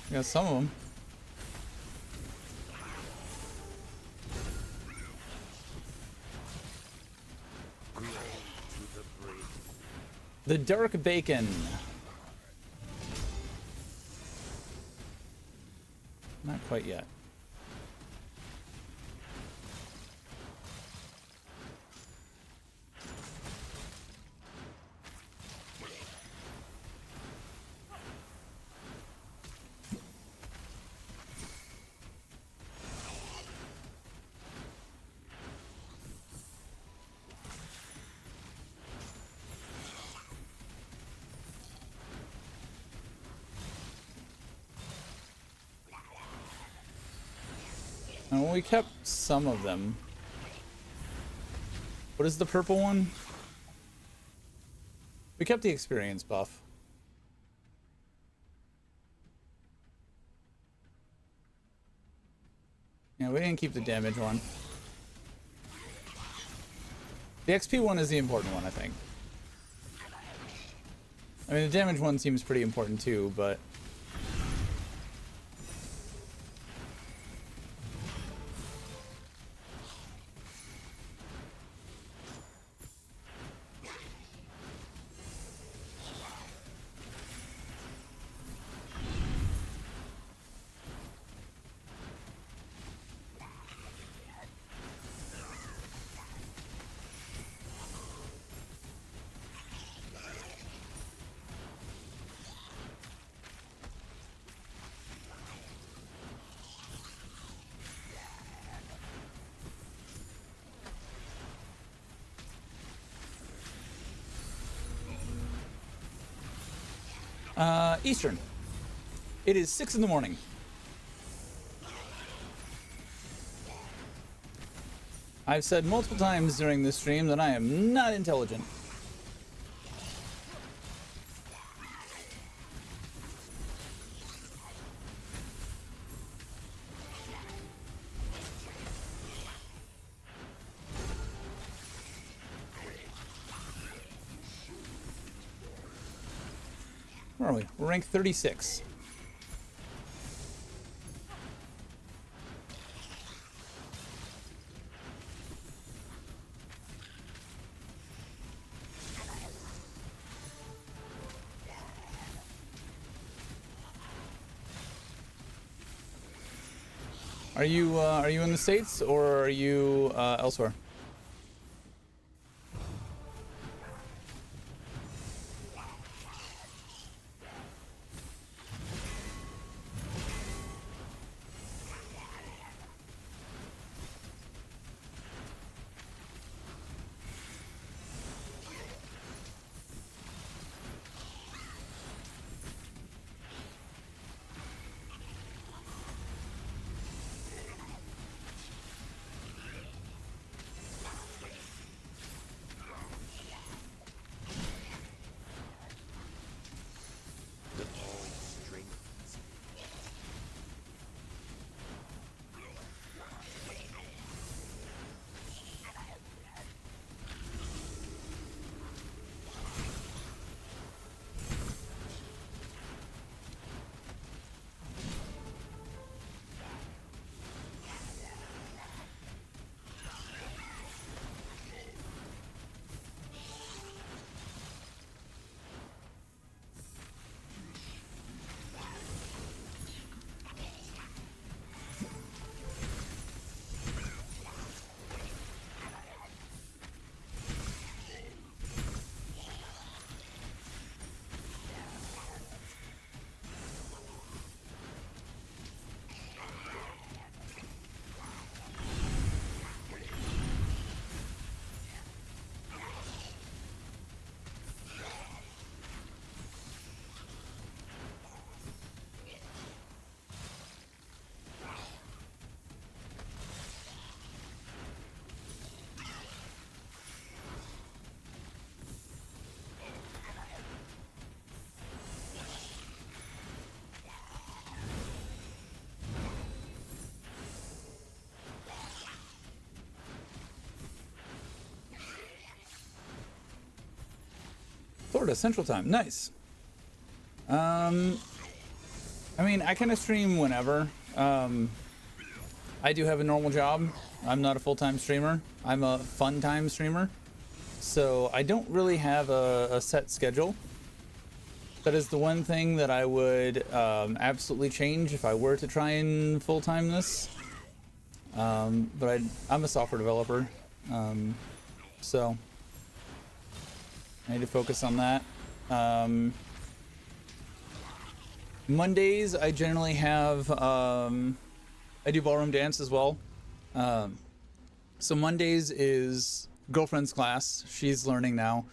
Speaker 1: We got some of them. The dark bacon. Not quite yet. And we kept some of them. What is the purple one? We kept the experience buff. Yeah, we didn't keep the damage one. The XP one is the important one, I think. I mean, the damage one seems pretty important too, but... Eastern. It is 6 in the morning. I've said multiple times during this stream that I am not intelligent. Where are we? We're ranked 36. Are you in the States or are you elsewhere?
Speaker 3: All strengthens me.
Speaker 1: Florida Central Time. Nice. I mean, I kind of stream whenever. I do have a normal job. I'm not a full-time streamer. I'm a fun-time streamer. So I don't really have a set schedule. That is the one thing that I would absolutely change if I were to try and full-time this. But I'm a software developer. So I need to focus on that. Mondays, I generally have, I do ballroom dance as well. So Mondays is girlfriend's class. She's learning now.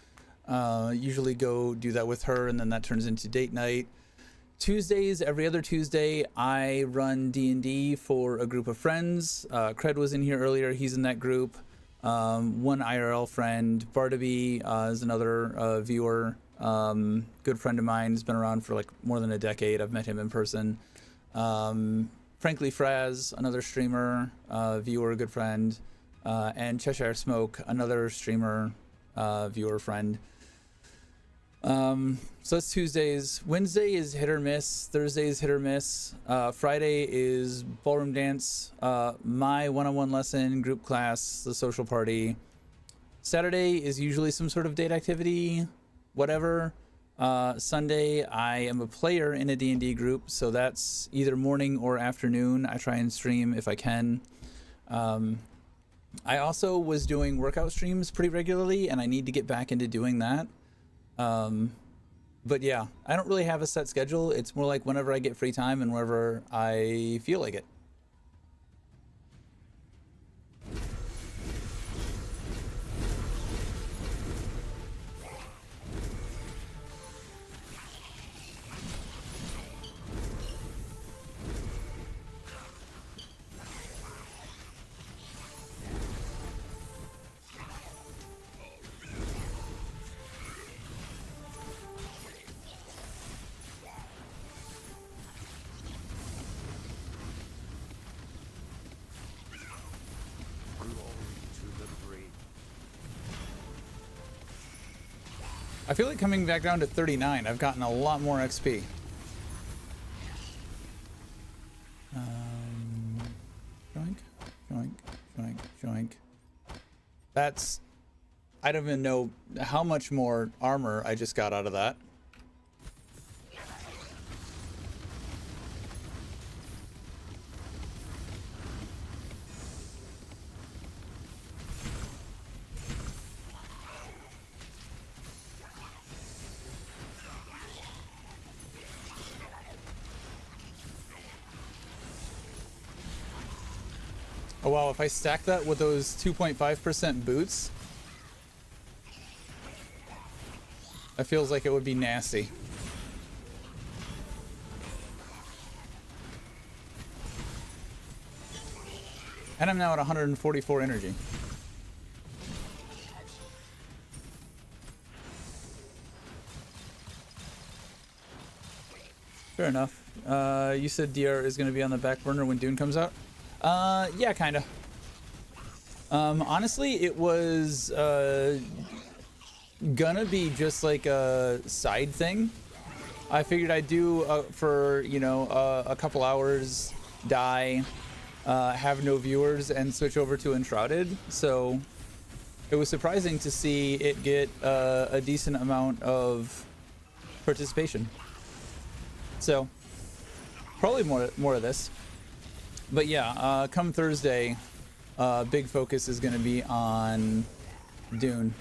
Speaker 1: Usually go do that with her, and then that turns into date night. Tuesdays, every other Tuesday, I run D&D for a group of friends. Cred was in here earlier. He's in that group. One IRL friend, Bartaby, is another viewer. Good friend of mine. Has been around for like more than a decade. I've met him in person. Frankly Fraz, another streamer, viewer, good friend. And Cheshire Smoke, another streamer, viewer, friend. So that's Tuesdays. Wednesday is hit or miss. Thursday is hit or miss. Friday is ballroom dance, my one-on-one lesson, group class, the social party. Saturday is usually some sort of date activity, whatever. Sunday, I am a player in a D&D group, so that's either morning or afternoon. I try and stream if I can. I also was doing workout streams pretty regularly, and I need to get back into doing that. But yeah, I don't really have a set schedule. It's more like whenever I get free time and whenever I feel like it. I feel like coming back down to 39, I've gotten a lot more XP. Joink, joink, joink, joink. That's... I don't even know how much more armor I just got out of that. Oh wow, if I stack that with those 2.5% boots, that feels like it would be nasty. And I'm now at 144 energy. Fair enough. You said DR is going to be on the back burner when Dune comes out? Yeah, kind of. Honestly, it was gonna be just like a side thing. I figured I'd do for, you know, a couple hours, die, have no viewers, and switch over to Enshrouded. So it was surprising to see it get a decent amount of participation. So probably more of this. But yeah, come Thursday, big focus is going to be on Dune.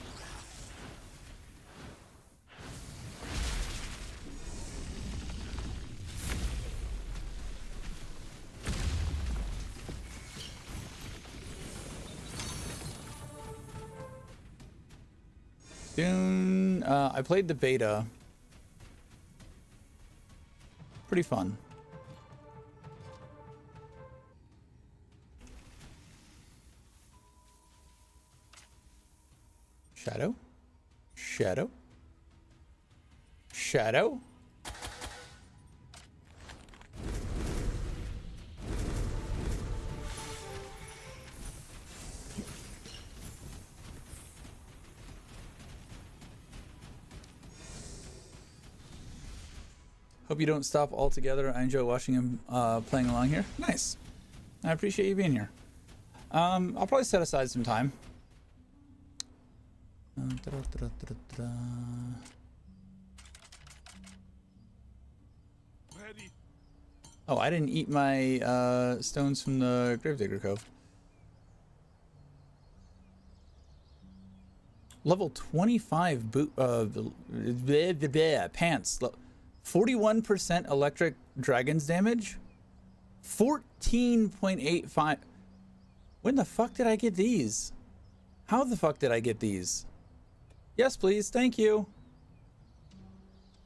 Speaker 1: Dune, I played the beta. Pretty fun. Shadow? Shadow? Shadow? Hope you don't stop altogether. I enjoy watching him playing along here. Nice. I appreciate you being here. I'll probably set aside some time. Oh, I didn't eat my stones from the Gravedigger Cove. Level 25 boot pants. 41% electric dragon's damage. 14.85. When the fuck did I get these? How the fuck did I get these? Yes, please. Thank you.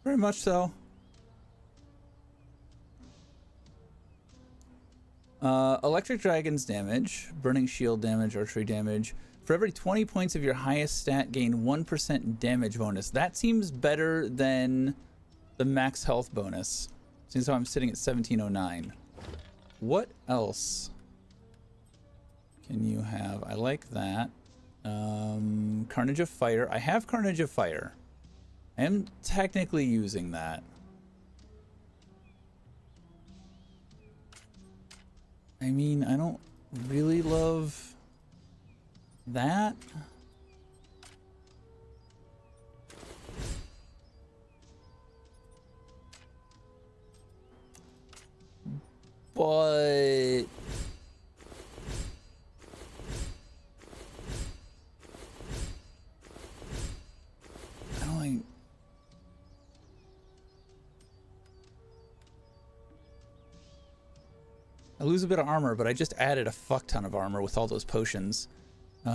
Speaker 1: Very much so. Electric dragon's damage, burning shield damage, archery damage. For every 20 points of your highest stat, gain 1% damage bonus. That seems better than the max health bonus, since I'm sitting at 1709. What else can you have? I like that. Carnage of Fire. I have Carnage of Fire. I am technically using that. I mean, I don't really love that. But I don't like. I lose a bit of armor, but I just added a fuck ton of armor with all those potions. Yeah,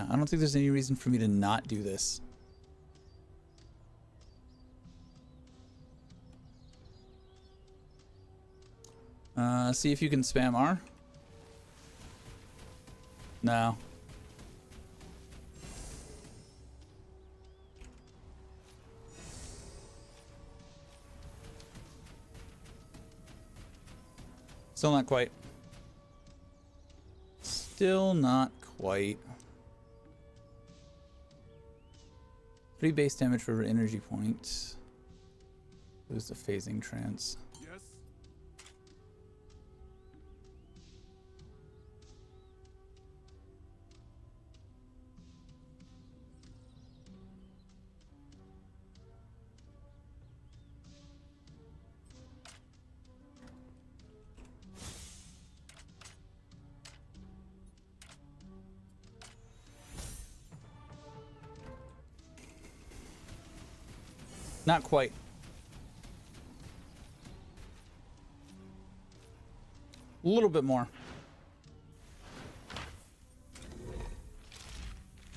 Speaker 1: I don't think there's any reason for me to not do this. See if you can spam R. No. Still not quite. Still not quite. 3 base damage for every energy point. Lose the phasing trance.
Speaker 3: Yes.
Speaker 1: Not quite. A little bit more.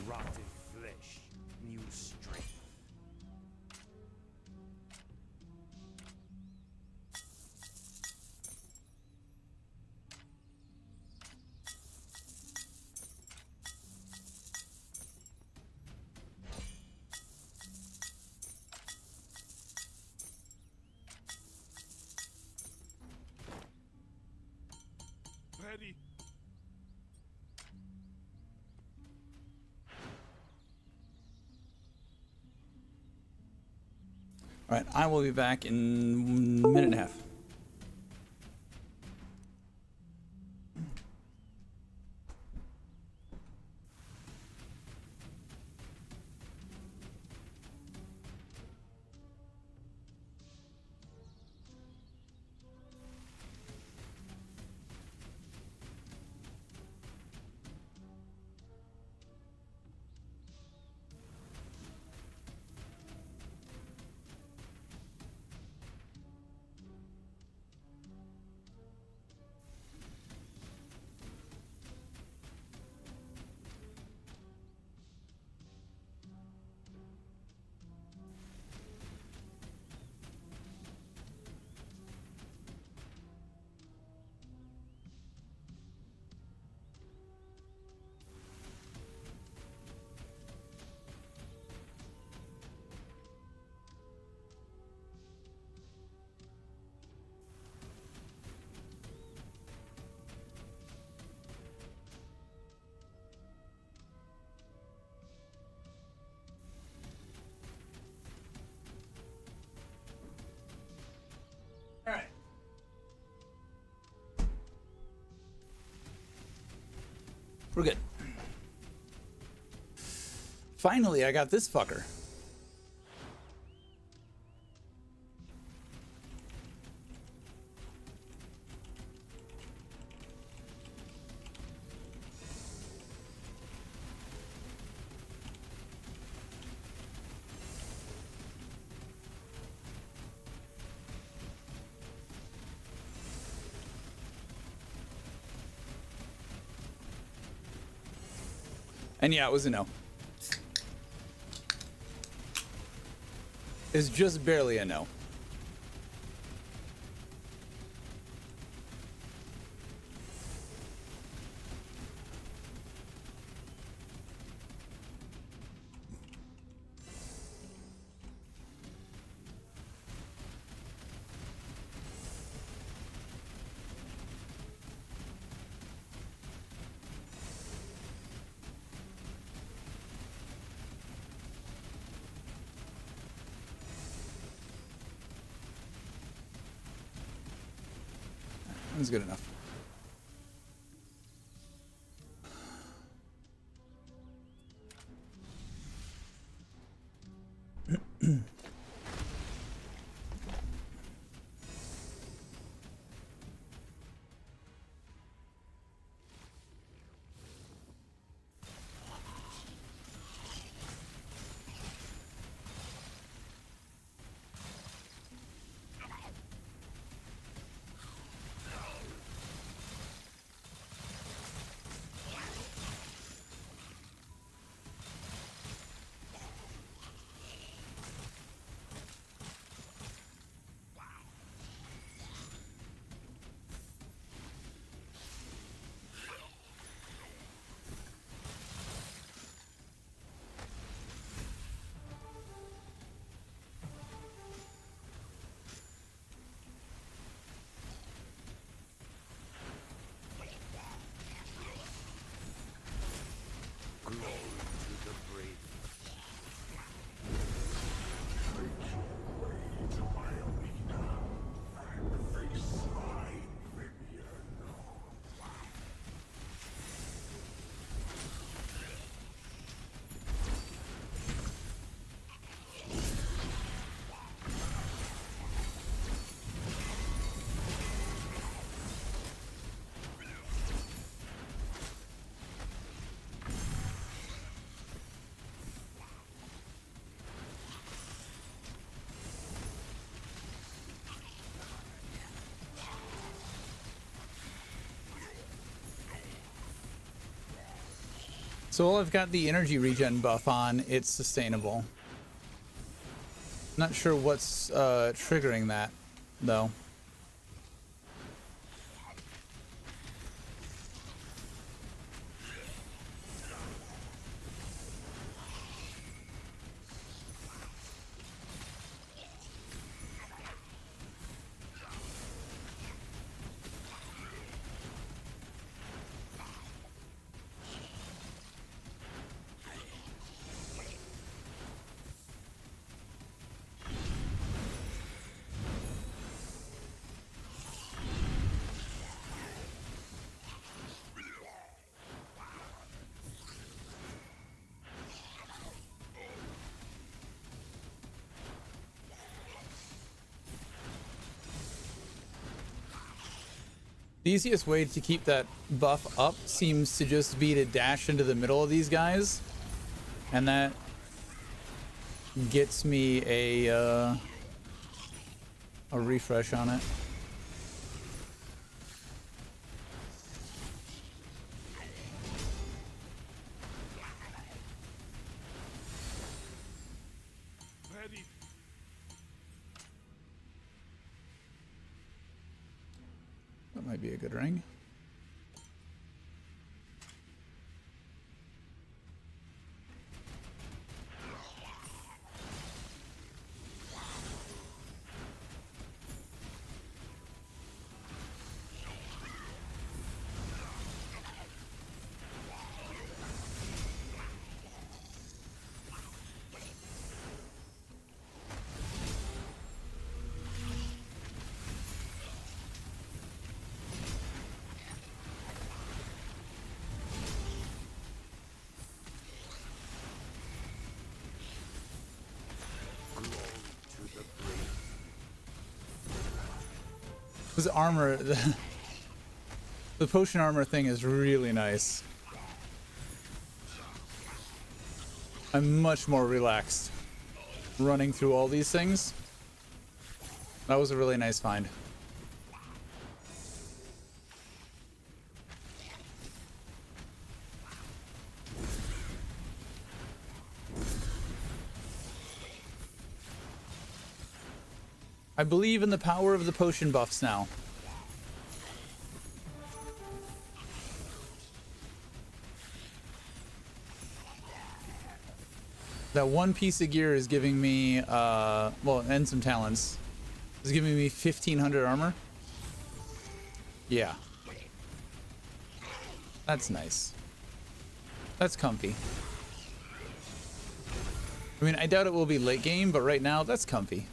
Speaker 3: Rotten flesh, new strength.
Speaker 2: Patty.
Speaker 1: All right, I will be back in a minute and a half. All right. We're good. Finally, I got this fucker. And yeah, it was a no. It's just barely a no. That was good enough. So while I've got the energy regen buff on, it's sustainable. Not sure what's triggering that, though. The easiest way to keep that buff up seems to just be to dash into the middle of these guys, and that gets me a refresh on it.
Speaker 3: Ready.
Speaker 1: That might be a good ring. This armor, the potion armor thing is really nice. I'm much more relaxed running through all these things. That was a really nice find. I believe in the power of the potion buffs now. That one piece of gear is giving me, well, and some talents. Is giving me 1500 armor. Yeah. That's nice. That's comfy. I mean, I doubt it will be late game, but right now, that's comfy.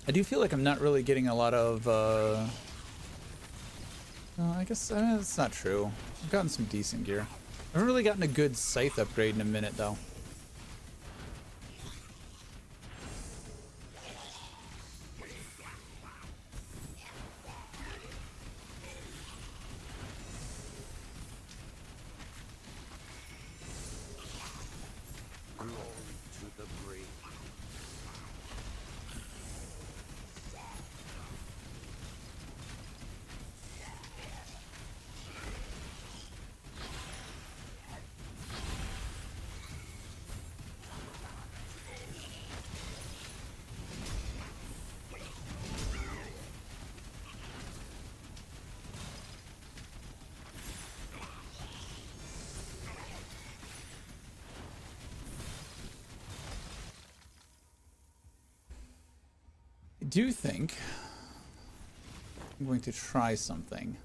Speaker 1: I do feel like I'm not really getting a lot of, I guess that's not true. I've gotten some decent gear. I haven't really gotten a good scythe upgrade in a minute, though. I do think I'm going to try something.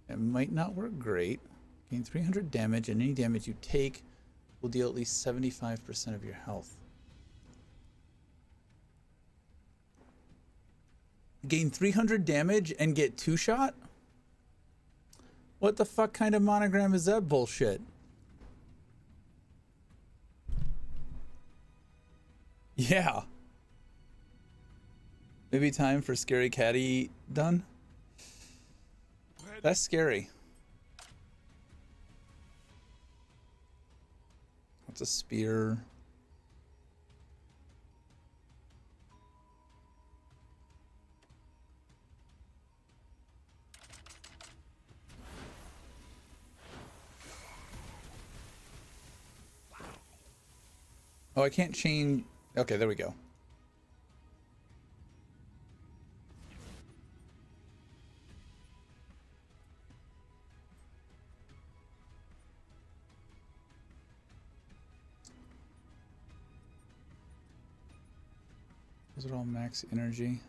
Speaker 1: It might not work great. Gain 300 damage, and any damage you take will deal at least 75% of your health. Gain 300 damage and get 2-shot? What the fuck kind of monogram is that bullshit? Yeah. Maybe time for Scary Caddy done? That's scary. What's a spear? Oh, I can't change. Okay, there we go. Those are all max energy.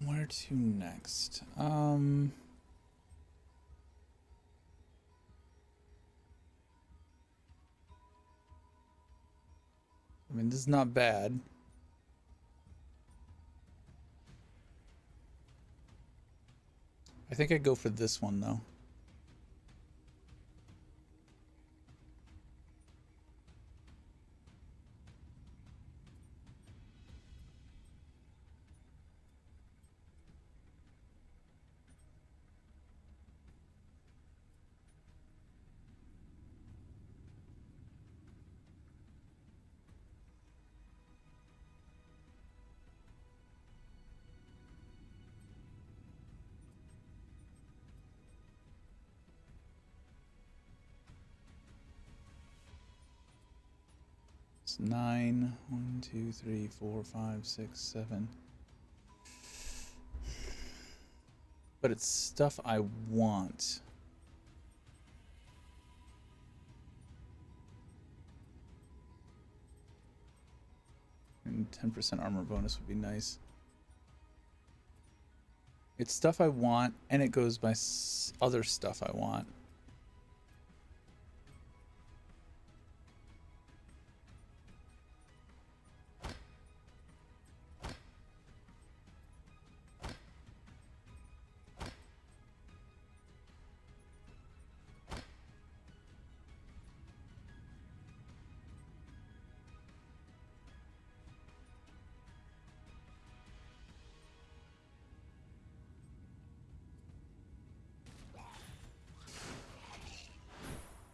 Speaker 1: Where to next? I mean, this is not bad. I think I'd go for this one, though. It's 9. 1, 2, 3, 4, 5, 6, 7. But it's stuff I want. And 10% armor bonus would be nice. It's stuff I want, and it goes by other stuff I want.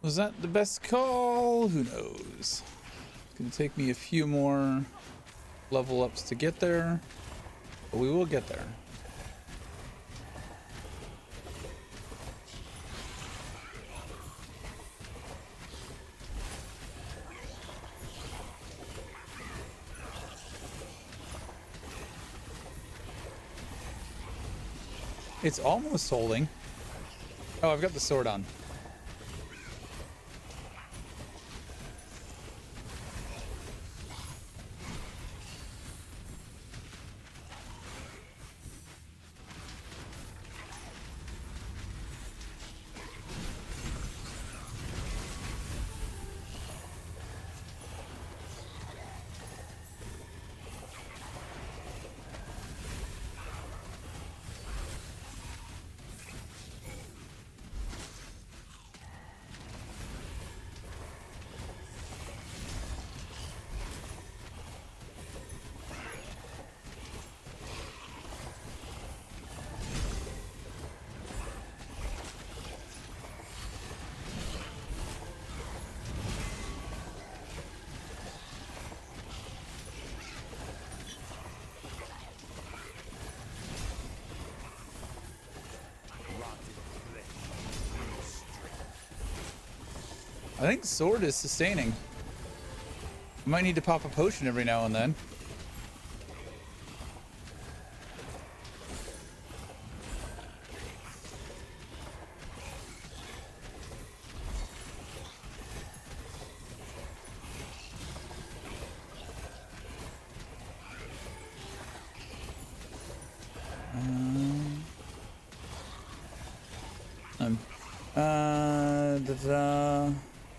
Speaker 1: Was that the best call? Who knows? It's gonna take me a few more level ups to get there, but we will get there. It's almost holding. Oh, I've got the sword on. I think sword is sustaining. I might need to pop a potion every now and then.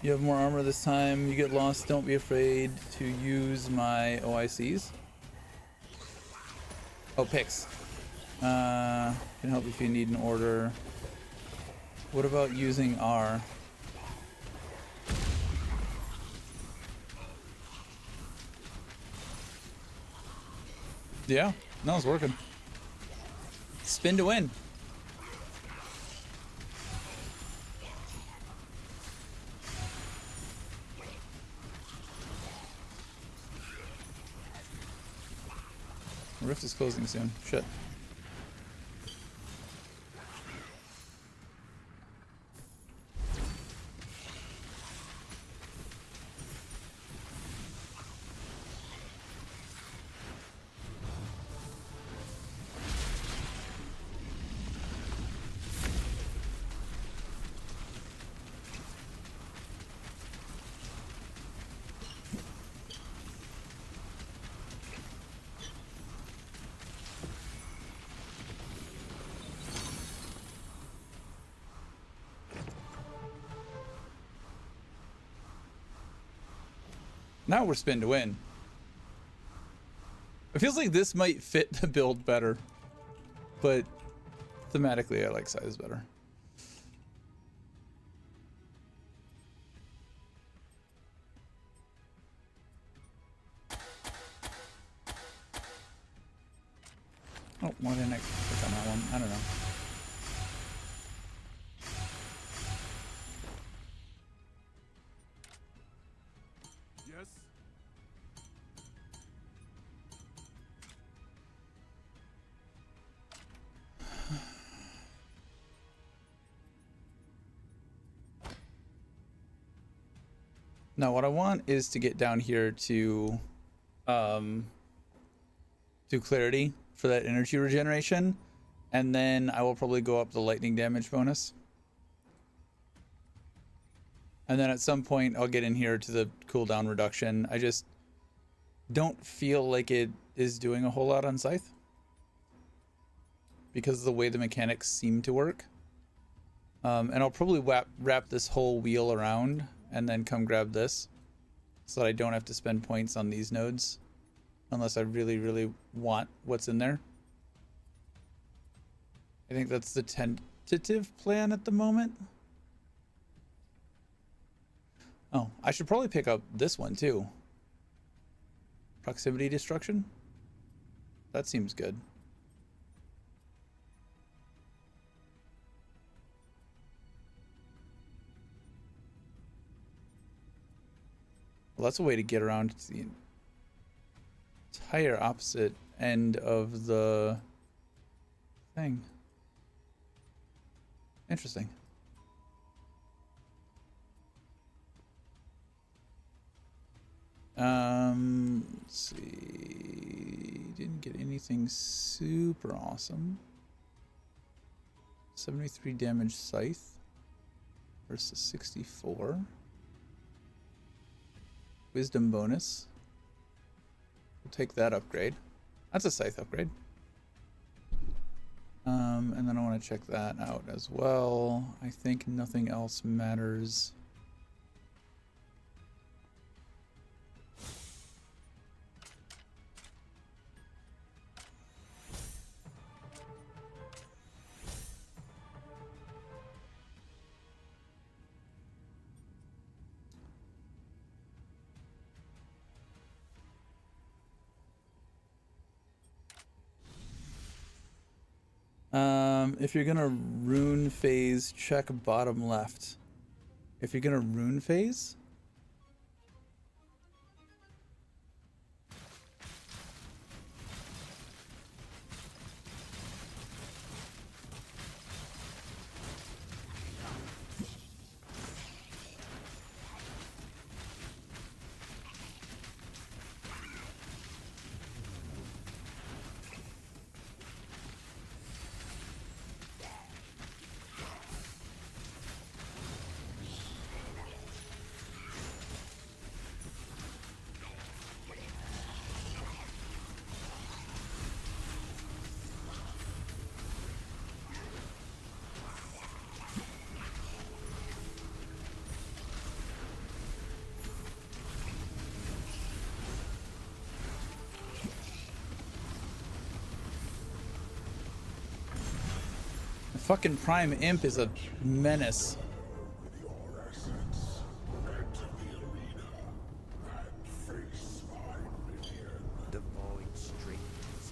Speaker 1: You have more armor this time. You get lost. Don't be afraid to use my OICs. Oh, picks. Can help if you need an order. What about using R? Yeah, no, it's working. Spin to win. Rift is closing soon. Shit. Now we're spin to win. It feels like this might fit the build better, but thematically I like size better. Oh, why didn't I click on that one? I don't know.
Speaker 3: Yes.
Speaker 1: Now what I want is to get down here to clarity for that energy regeneration, and then I will probably go up the lightning damage bonus. And then at some point I'll get in here to the cooldown reduction. I just don't feel like it is doing a whole lot on Scythe, because of the way the mechanics seem to work. And I'll probably wrap this whole wheel around and then come grab this, so that I don't have to spend points on these nodes unless I really, really want what's in there. I think that's the tentative plan at the moment. Oh, I should probably pick up this one too. Proximity destruction? That seems good. Well, that's a way to get around to the entire opposite end of the thing. Interesting. Let's see. Didn't get anything super awesome. 73 damage Scythe versus 64. Wisdom bonus. We'll take that upgrade. That's a Scythe upgrade. And then I want to check that out as well. I think nothing else matters. If you're gonna rune phase, check bottom left. If you're gonna rune phase? Fucking Prime Imp is a menace.
Speaker 3: The void straightens.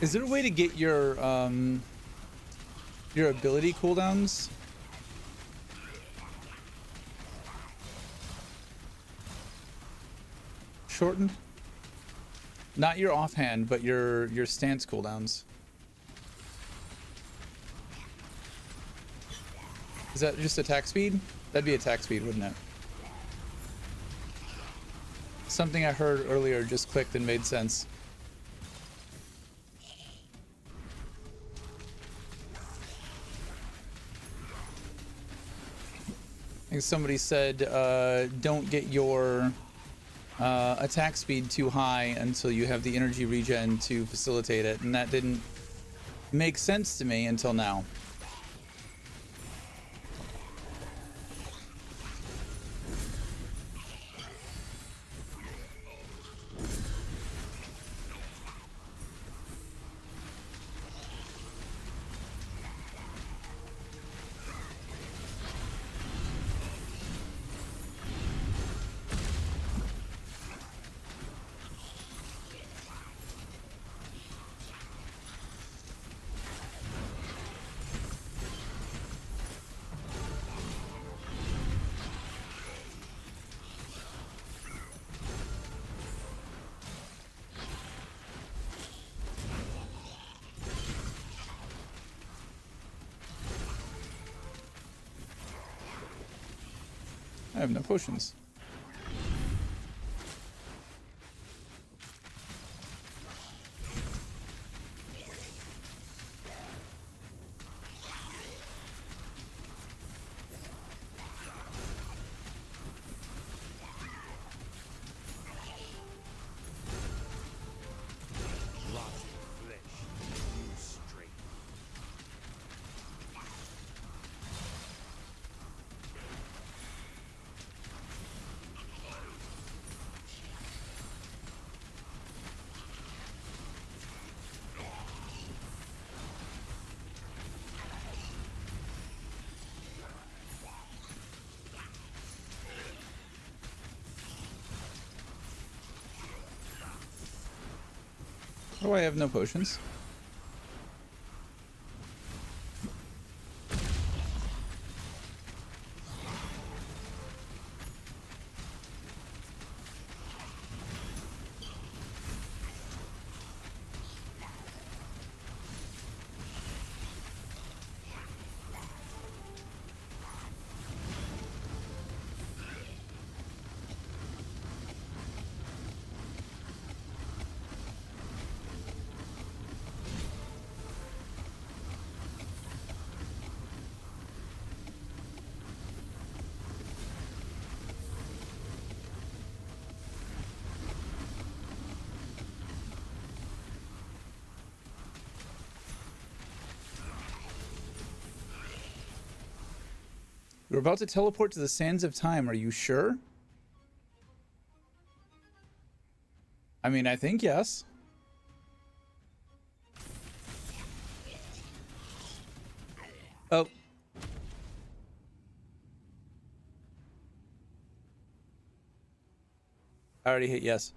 Speaker 1: Is there a way to get your ability cooldowns? Shortened? Not your offhand, but your stance cooldowns. Is that just attack speed? That'd be attack speed, wouldn't it? Something I heard earlier just clicked and made sense. I think somebody said don't get your attack speed too high until you have the energy regen to facilitate it, and that didn't make sense to me until now. I have no potions. Oh, I have no potions. We're about to teleport to the sands of time. Are you sure? I mean, I think yes. Oh. I already hit yes.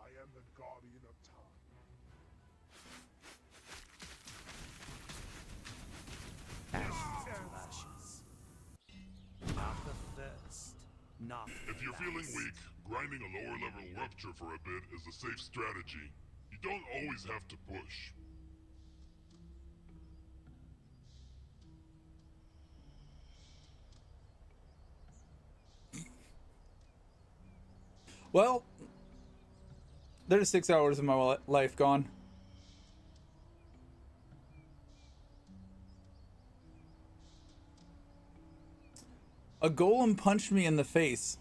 Speaker 5: I am the guardian of time.
Speaker 3: Ashes to ashes. Not the thirst. Not
Speaker 2: If you're feeling weak, grinding a lower level rupture for a bit is a safe strategy. You don't always have to push.
Speaker 1: Well, there's 6 hours of my life gone. A golem punched me in the face.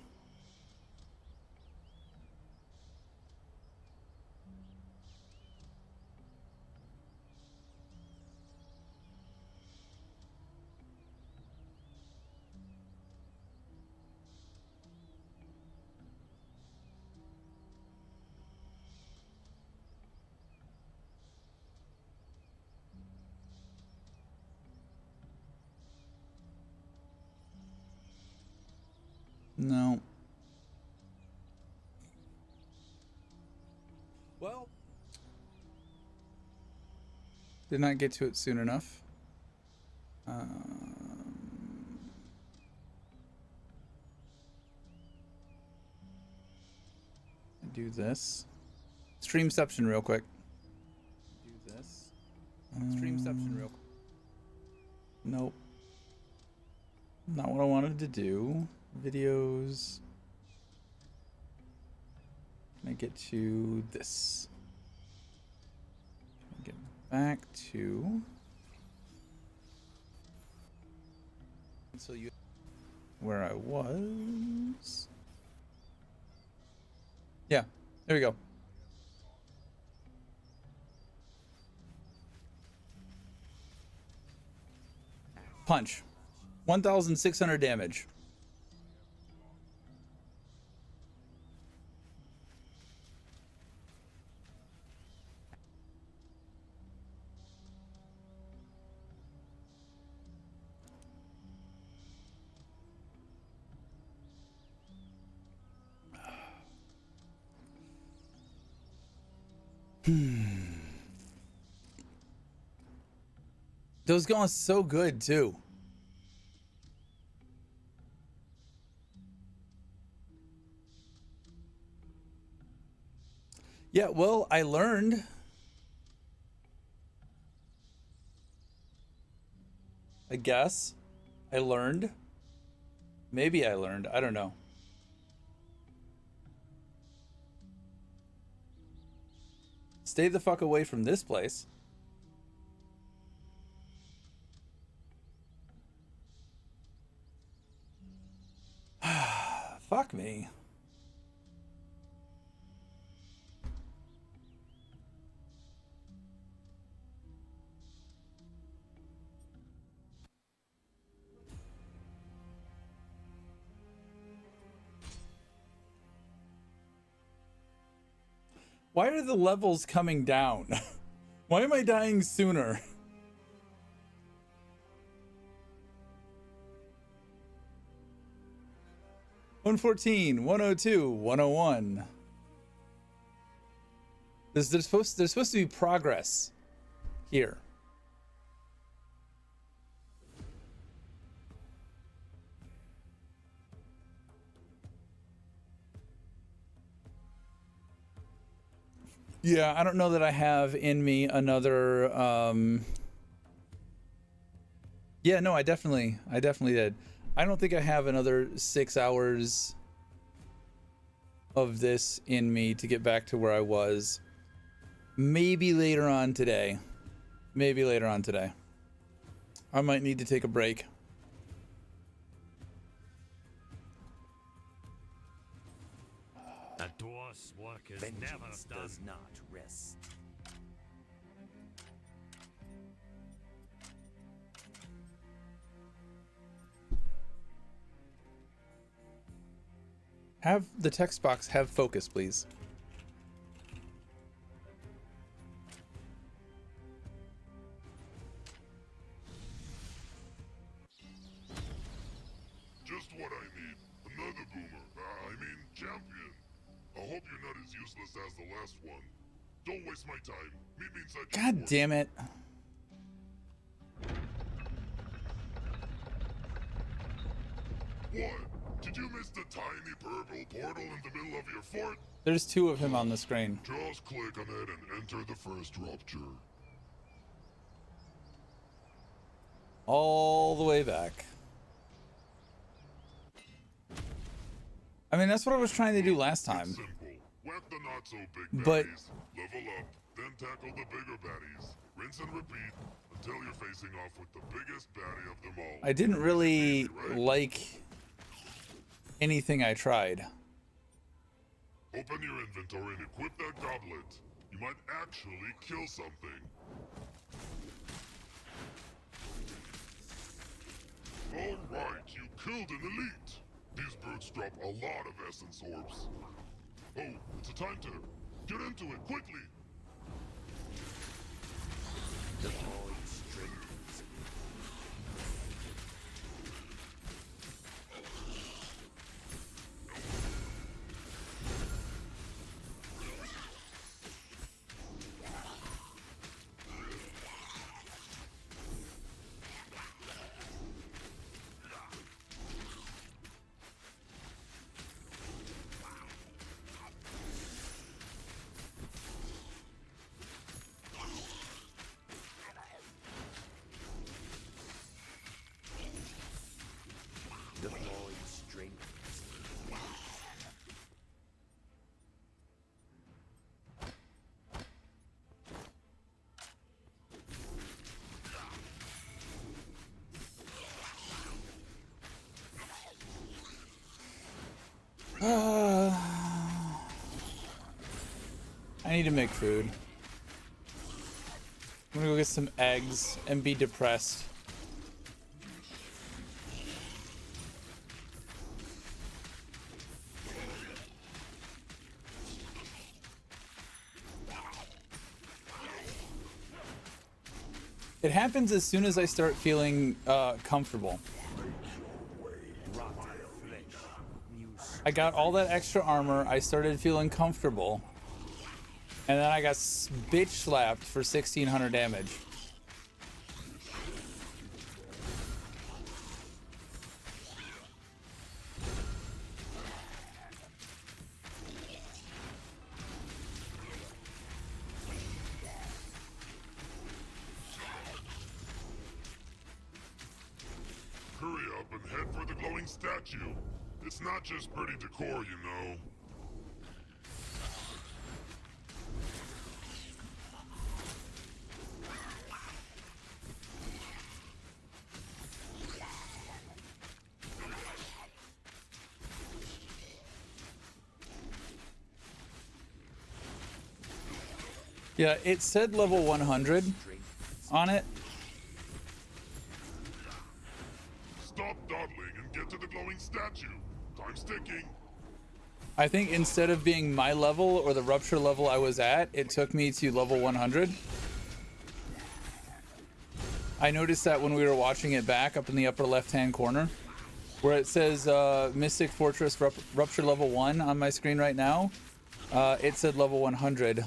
Speaker 1: No. Well, did not get to it soon enough. Do this. Streamception real quick. Do this. Streamception real quick. Nope. Not what I wanted to do. Videos. Can I get to this? Can I get back to... So you... Where I was... Yeah, there we go. Punch. 1,600 damage. Those going so good too. Yeah, well, I learned. I guess. I learned. Maybe I learned. I don't know. Stay the fuck away from this place. Fuck me. Why are the levels coming down? Why am I dying sooner? 114, 102, 101. There's supposed to be progress here. Yeah, I don't know that I have in me another yeah, no, I definitely did. I don't think I have another 6 hours of this in me to get back to where I was. Maybe later on today. Maybe later on today. I might need to take a break.
Speaker 3: A dwarf's work is never done.
Speaker 6: Does not rest.
Speaker 1: Have the text box have focus, please.
Speaker 2: Just what I need. Another boomer. I mean, champion. I hope you're not as useless as the last one. Don't waste my time. Meet me inside your
Speaker 1: God
Speaker 2: fort.
Speaker 1: damn it.
Speaker 2: What? Did you miss the tiny purple portal in the middle of your fort?
Speaker 1: There's 2 of him on the screen.
Speaker 2: Just click on it and enter the first rupture.
Speaker 1: All the way back. I mean, that's what I was trying to do last time.
Speaker 2: It's simple. Whack the not so big
Speaker 1: But-
Speaker 2: baddies, level up, then tackle the bigger baddies. Rinse and repeat until you're facing off with the biggest baddie of them all.
Speaker 1: I didn't really
Speaker 2: Right?
Speaker 1: like anything I tried.
Speaker 2: Open your inventory and equip that goblet. You might actually kill something. Alright, you killed an elite. These brutes drop a lot of essence orbs. Oh, it's a time to get into it quickly.
Speaker 6: The void strengthens. The void strengthens.
Speaker 1: I need to make food. I'm gonna go get some eggs and be depressed. It happens as soon as I start feeling comfortable.
Speaker 3: Rotten flesh. New
Speaker 1: I got all that extra armor, I started feeling comfortable, and then I got bitch slapped for 1600 damage.
Speaker 2: Hurry up and head for the glowing statue. It's not just pretty decor, you know.
Speaker 1: Yeah, it said level 100 on it.
Speaker 2: Stop dawdling and get to the glowing statue. Time's ticking.
Speaker 1: I think instead of being my level or the rupture level I was at, it took me to level 100. I noticed that when we were watching it back up in the upper left-hand corner. where it says Mystic Fortress Rupture level 1 on my screen right now. It said level 100.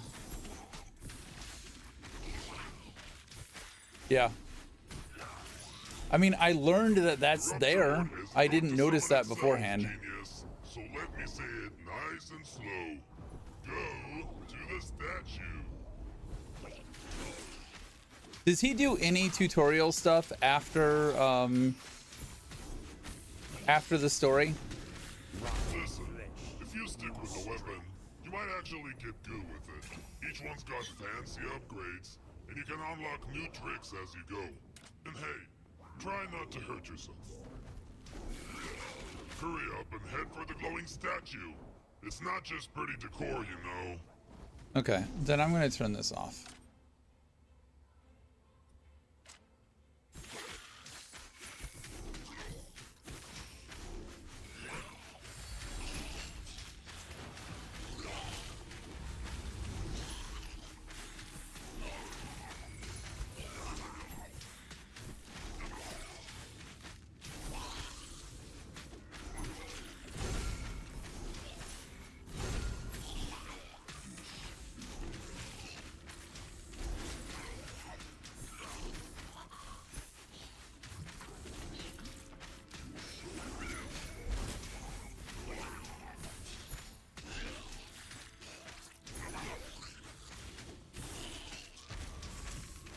Speaker 1: Yeah. I mean, I learned that that's there. I didn't notice that beforehand.
Speaker 2: Genius. So let me say it nice and slow. Go to the statue.
Speaker 1: Does he do any tutorial stuff after the story?
Speaker 2: Listen, if you stick with the weapon, you might actually get good with it. Each one's got fancy upgrades, and you can unlock new tricks as you go. And hey, try not to hurt yourself. Hurry up and head for the glowing statue. It's not just pretty decor, you know.
Speaker 1: Okay, then I'm gonna turn this off.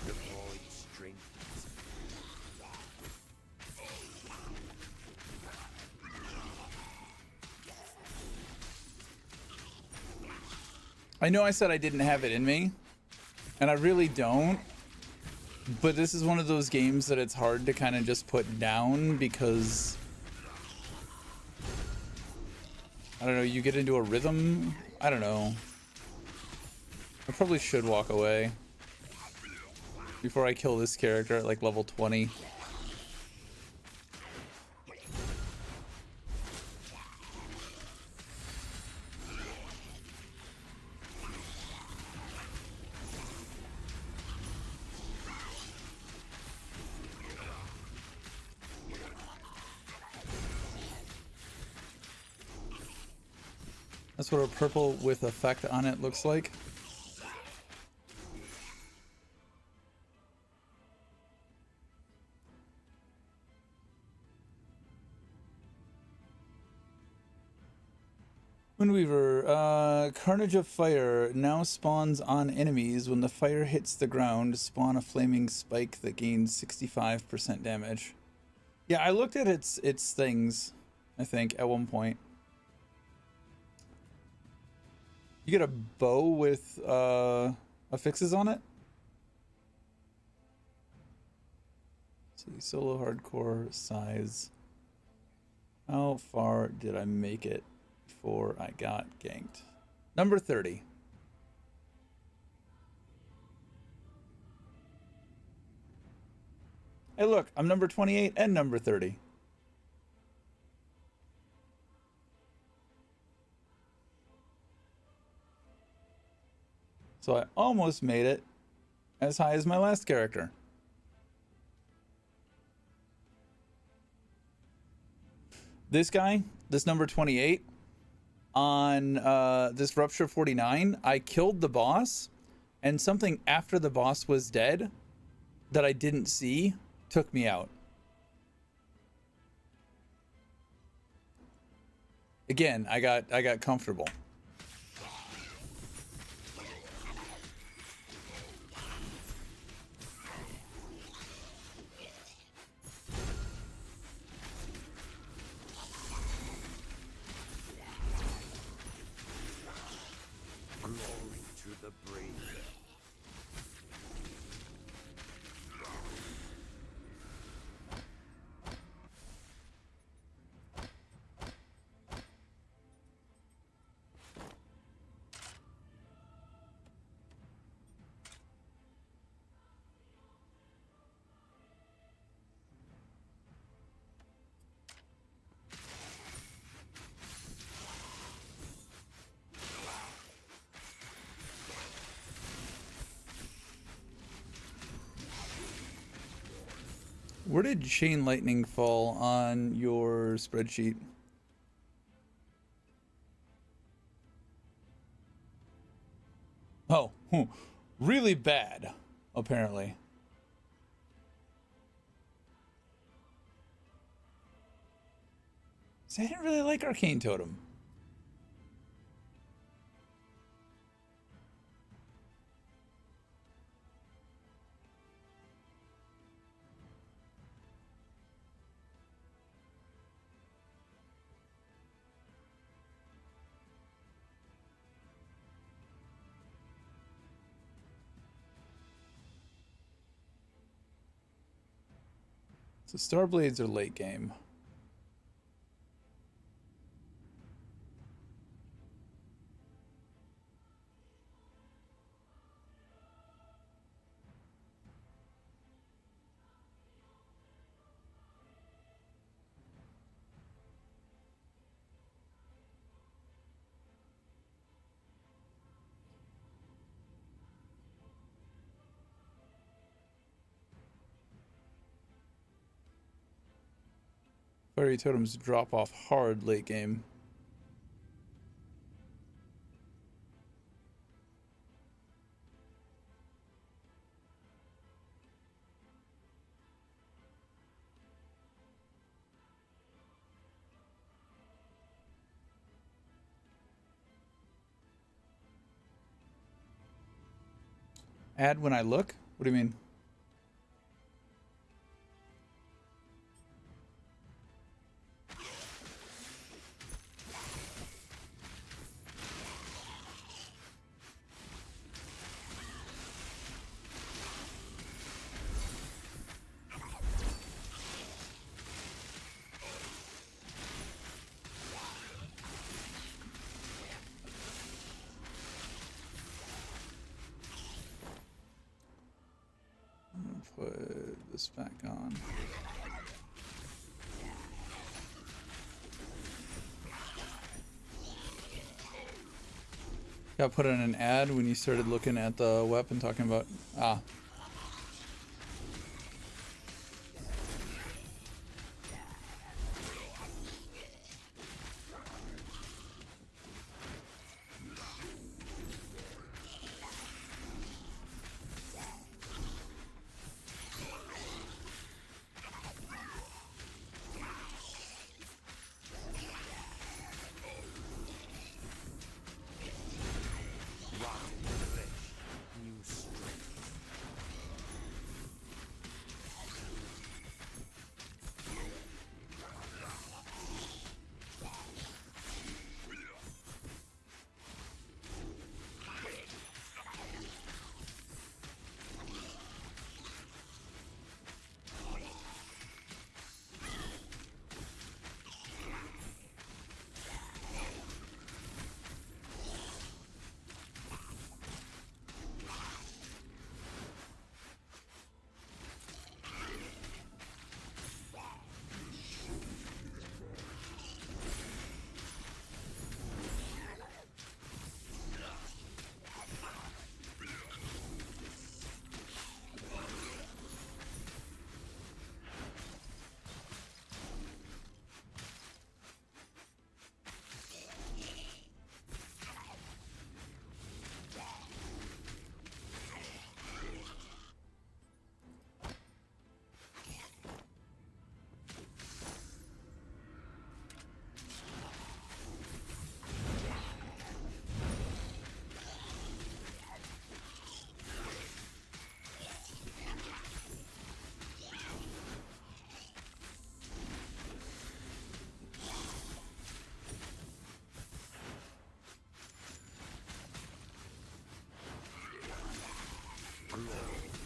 Speaker 6: Deploy strength.
Speaker 1: I know I said I didn't have it in me, and I really don't, but this is one of those games that it's hard to kind of just put down because, I don't know, you get into a rhythm. I don't know. I probably should walk away before I kill this character at like level 20. That's what a purple with effect on it looks like. Moonweaver, Carnage of Fire now spawns on enemies. When the fire hits the ground, spawn a flaming spike that gains 65% damage. Yeah, I looked at its things, I think, at one point. You get a bow with affixes on it? Let's see, solo hardcore size. How far did I make it before I got ganked? Number 30. Hey look, I'm number 28 and number 30. So I almost made it as high as my last character. This guy, this number 28, on this Rupture 49, I killed the boss, and something after the boss was dead that I didn't see took me out. Again, I got comfortable.
Speaker 6: Glory to the brave.
Speaker 1: Where did Chain Lightning fall on your spreadsheet? Oh, really bad, apparently. See, I didn't really like Arcane Totem. So Starblades are late game. Fiery Totems drop off hard late game. Add when I look? What do you mean? Put this back on. Got put in an ad when you started looking at the weapon, talking about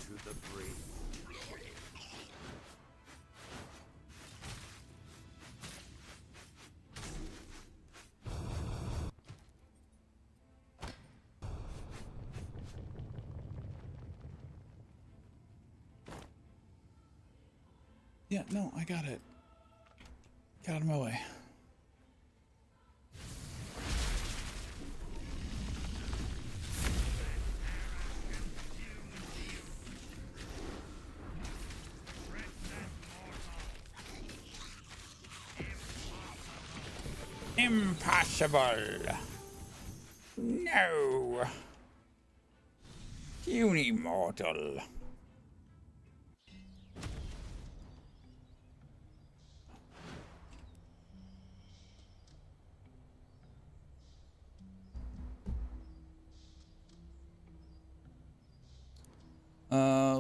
Speaker 6: To the brave.
Speaker 1: yeah, no, I got it. Get out of my way. Impossible. No. Puny mortal.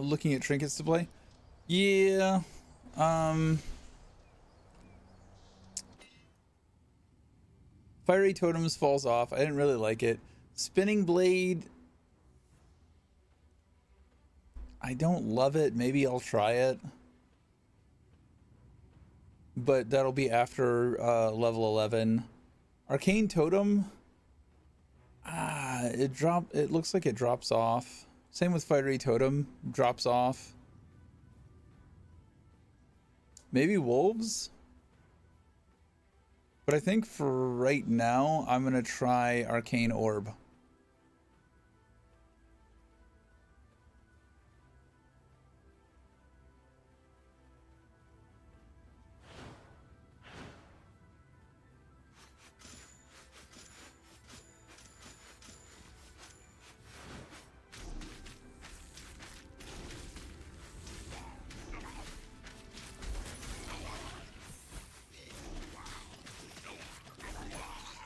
Speaker 1: Looking at trinkets to play. Yeah. Fiery Totems falls off. I didn't really like it. Spinning Blade. I don't love it. Maybe I'll try it. But that'll be after level 11. Arcane Totem. It looks like it drops off. Same with Fiery Totem, drops off. Maybe Wolves? But I think for right now, I'm gonna try Arcane Orb.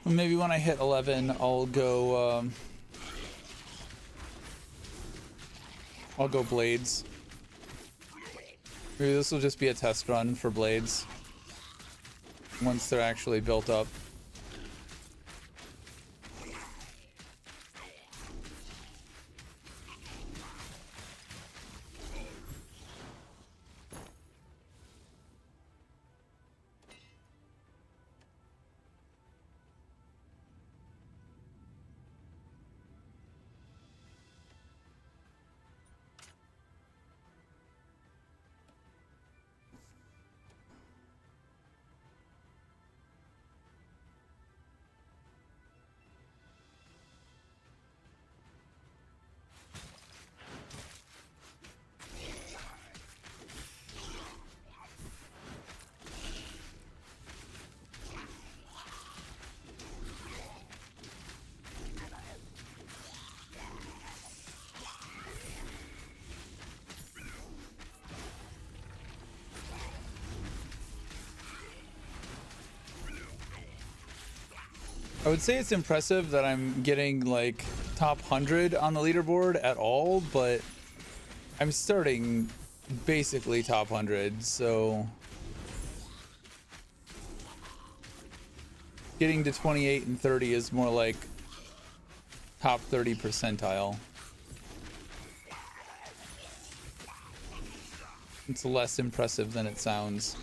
Speaker 1: Maybe when I hit 11, I'll go Blades. Maybe this will just be a test run for Blades once they're actually built up. I would say it's impressive that I'm getting like top 100 on the leaderboard at all, but I'm starting basically top 100, so getting to 28 and 30 is more like top 30 percentile. It's less impressive than it sounds.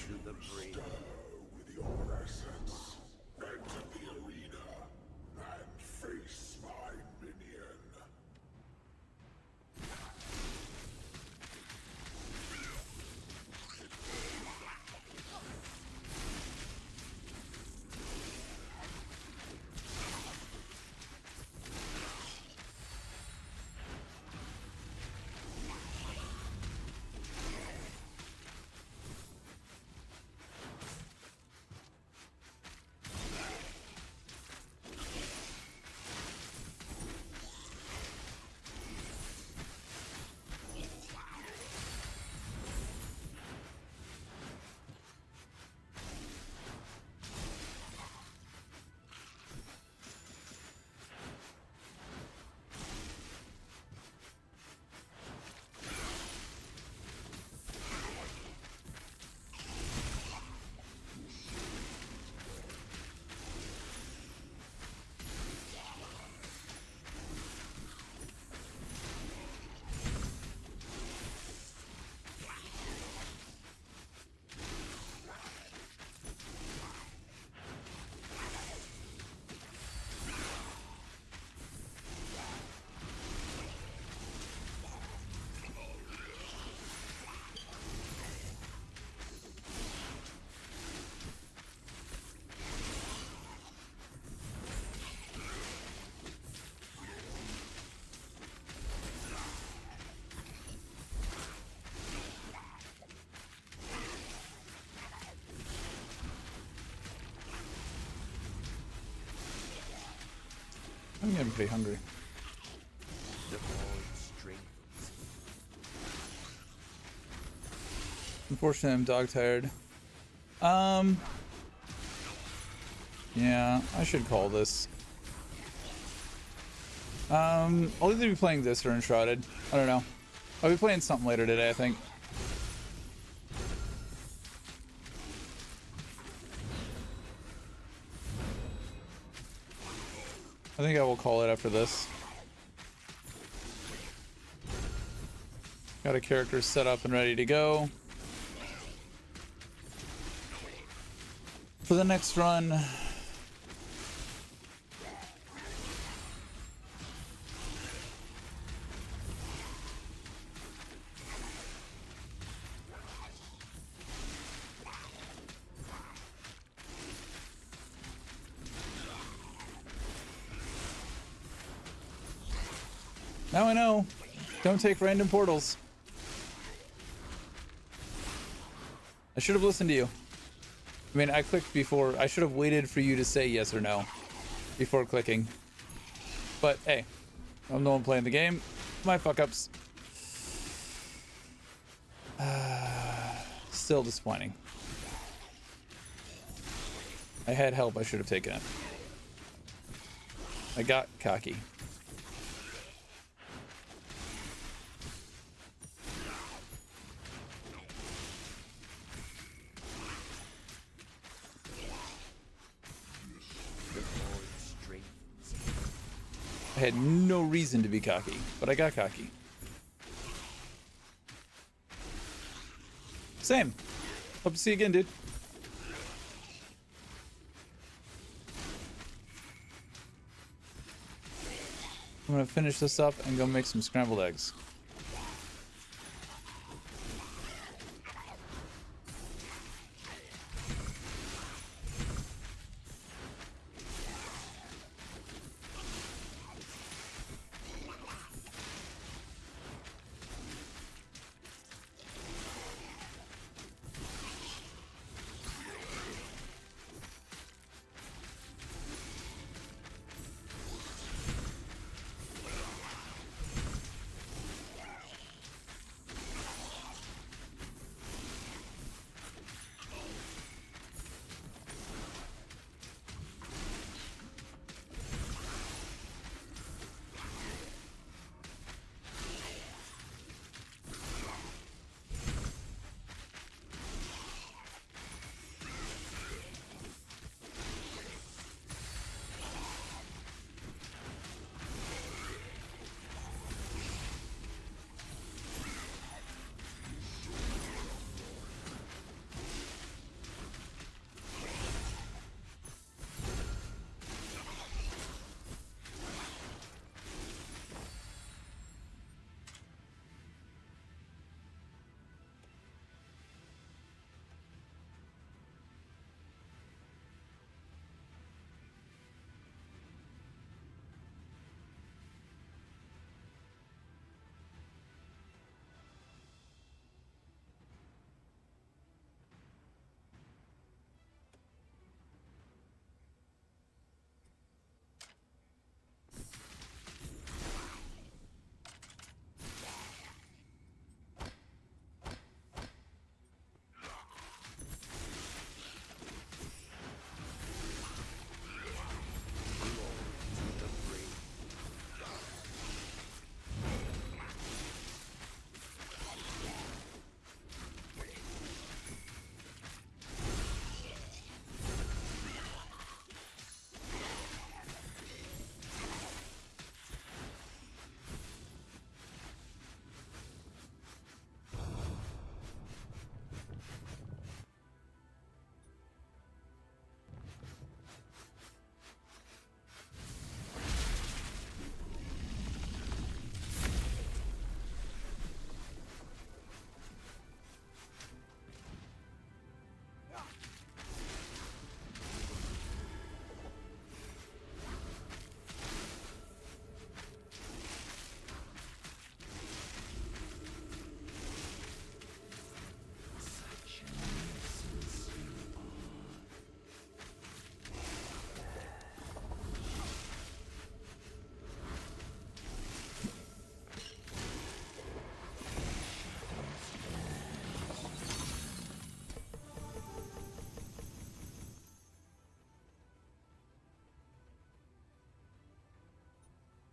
Speaker 6: To the brink.
Speaker 1: I'm getting pretty hungry.
Speaker 6: The bond strengthens.
Speaker 1: Unfortunately, I'm dog tired. Yeah, I should call this. I'll either be playing this or Enshrouded. I don't know. I'll be playing something later today, I think. I think I will call it after this. Got a character set up and ready to go. For the next run. Now I know. Don't take random portals. I should have listened to you. I mean, I clicked before. I should have waited for you to say yes or no before clicking. But hey, I'm the one playing the game. My fuck-ups. Still disappointing. I had help. I should have taken it. I got cocky. I had no reason to be cocky, but I got cocky. Same. Hope to see you again, dude. I'm gonna finish this up and go make some scrambled eggs.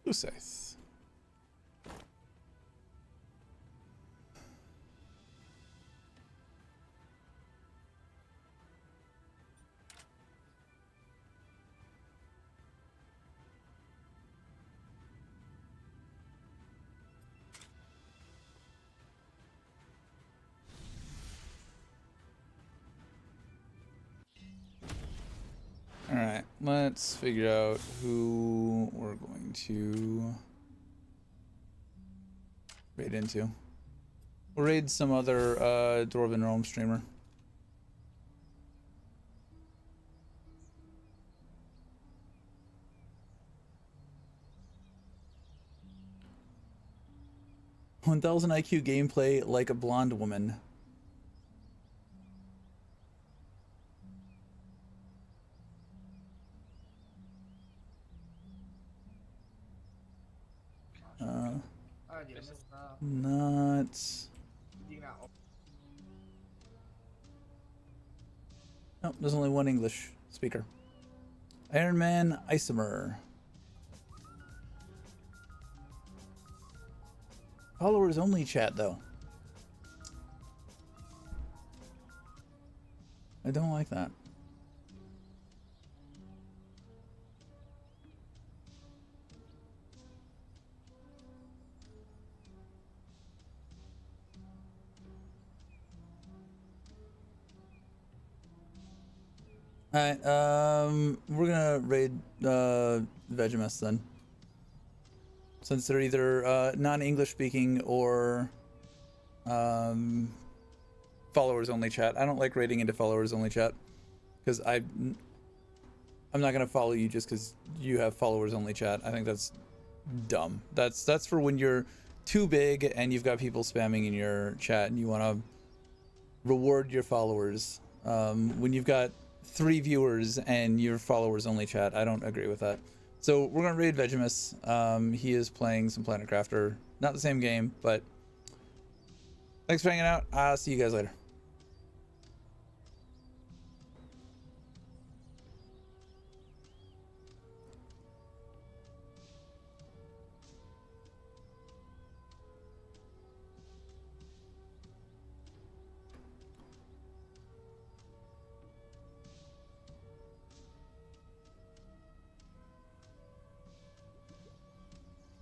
Speaker 1: Lusaith. Alright, let's figure out who we're going to raid into. We'll raid some other Dwarven Realms streamer. $1,000 IQ gameplay like a blonde woman. Not. Nope, there's only one English speaker. Iron Man Isomer. Followers only chat though. I don't like that. Alright, we're gonna raid Vegemis then. Since they're either non-English speaking or followers only chat. I don't like raiding into followers only chat because I'm not gonna follow you just because you have followers only chat. I think that's dumb. That's for when you're too big and you've got people spamming in your chat and you want to reward your followers. When you've got 3 viewers and your followers only chat, I don't agree with that. So we're gonna raid Vegemis. He is playing some Planet Crafter, not the same game, but thanks for hanging out. I'll see you guys later.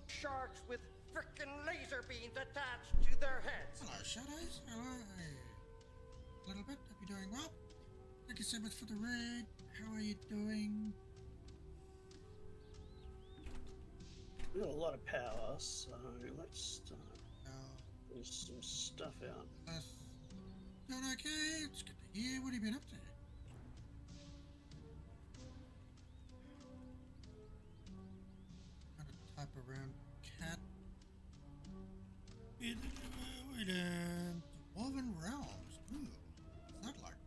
Speaker 7: Sharks with frickin' laser beams attached to their heads.
Speaker 8: Hello, Shadows. Hello. A little bit. Hope you're doing well. Thank you so much for the raid. How are you doing?
Speaker 9: We got a lot of power, so let's start. There's some stuff out.
Speaker 8: Doing okay. It's good to hear. What have you been up to? Kind of type around cat. We did Dwarven Realms. Ooh, what's that like?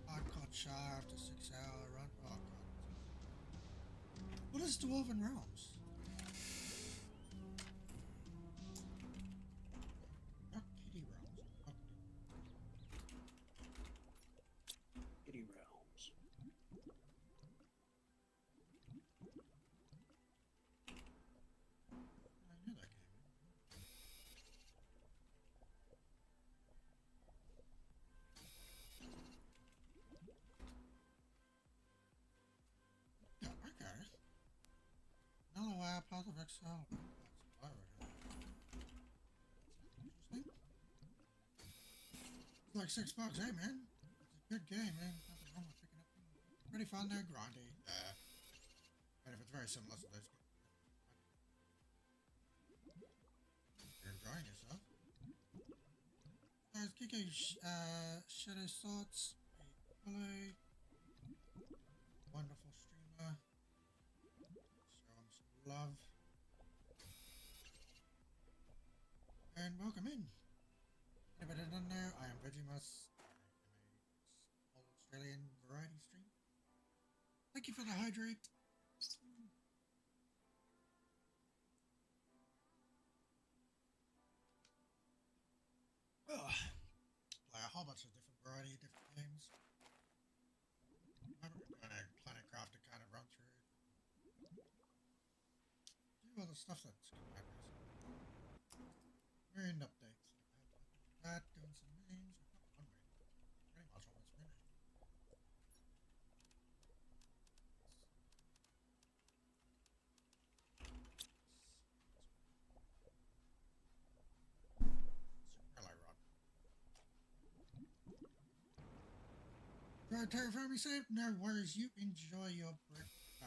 Speaker 8: I caught shy after 6-hour run. Oh god. What is Dwarven Realms? Not Kitty Realms.
Speaker 9: Kitty Realms.
Speaker 8: I knew that game. Yeah, okay. Another way, Path of Exile. Interesting. It's like $6, hey man. It's a good game, man. Nothing wrong with picking up. Pretty fun though, grindy. And if it's very similar to those games, you're enjoying yourself. Guys, Kiko, ShadowsThoughts, follow. Wonderful streamer. Show him some love. And welcome in. Anybody don't know, I am Vegemus. I am a small Australian variety stream. Thank you for the hydrate. Play a whole bunch of different variety of different games. I'm doing a Planet Craft to kind of run through. Do other stuff that's come out recently. Marine updates. That, doing some memes. Not one meme. Pretty much almost finished. Hello, Rod. Right, terraforming safe. No worries. You enjoy your breakfast.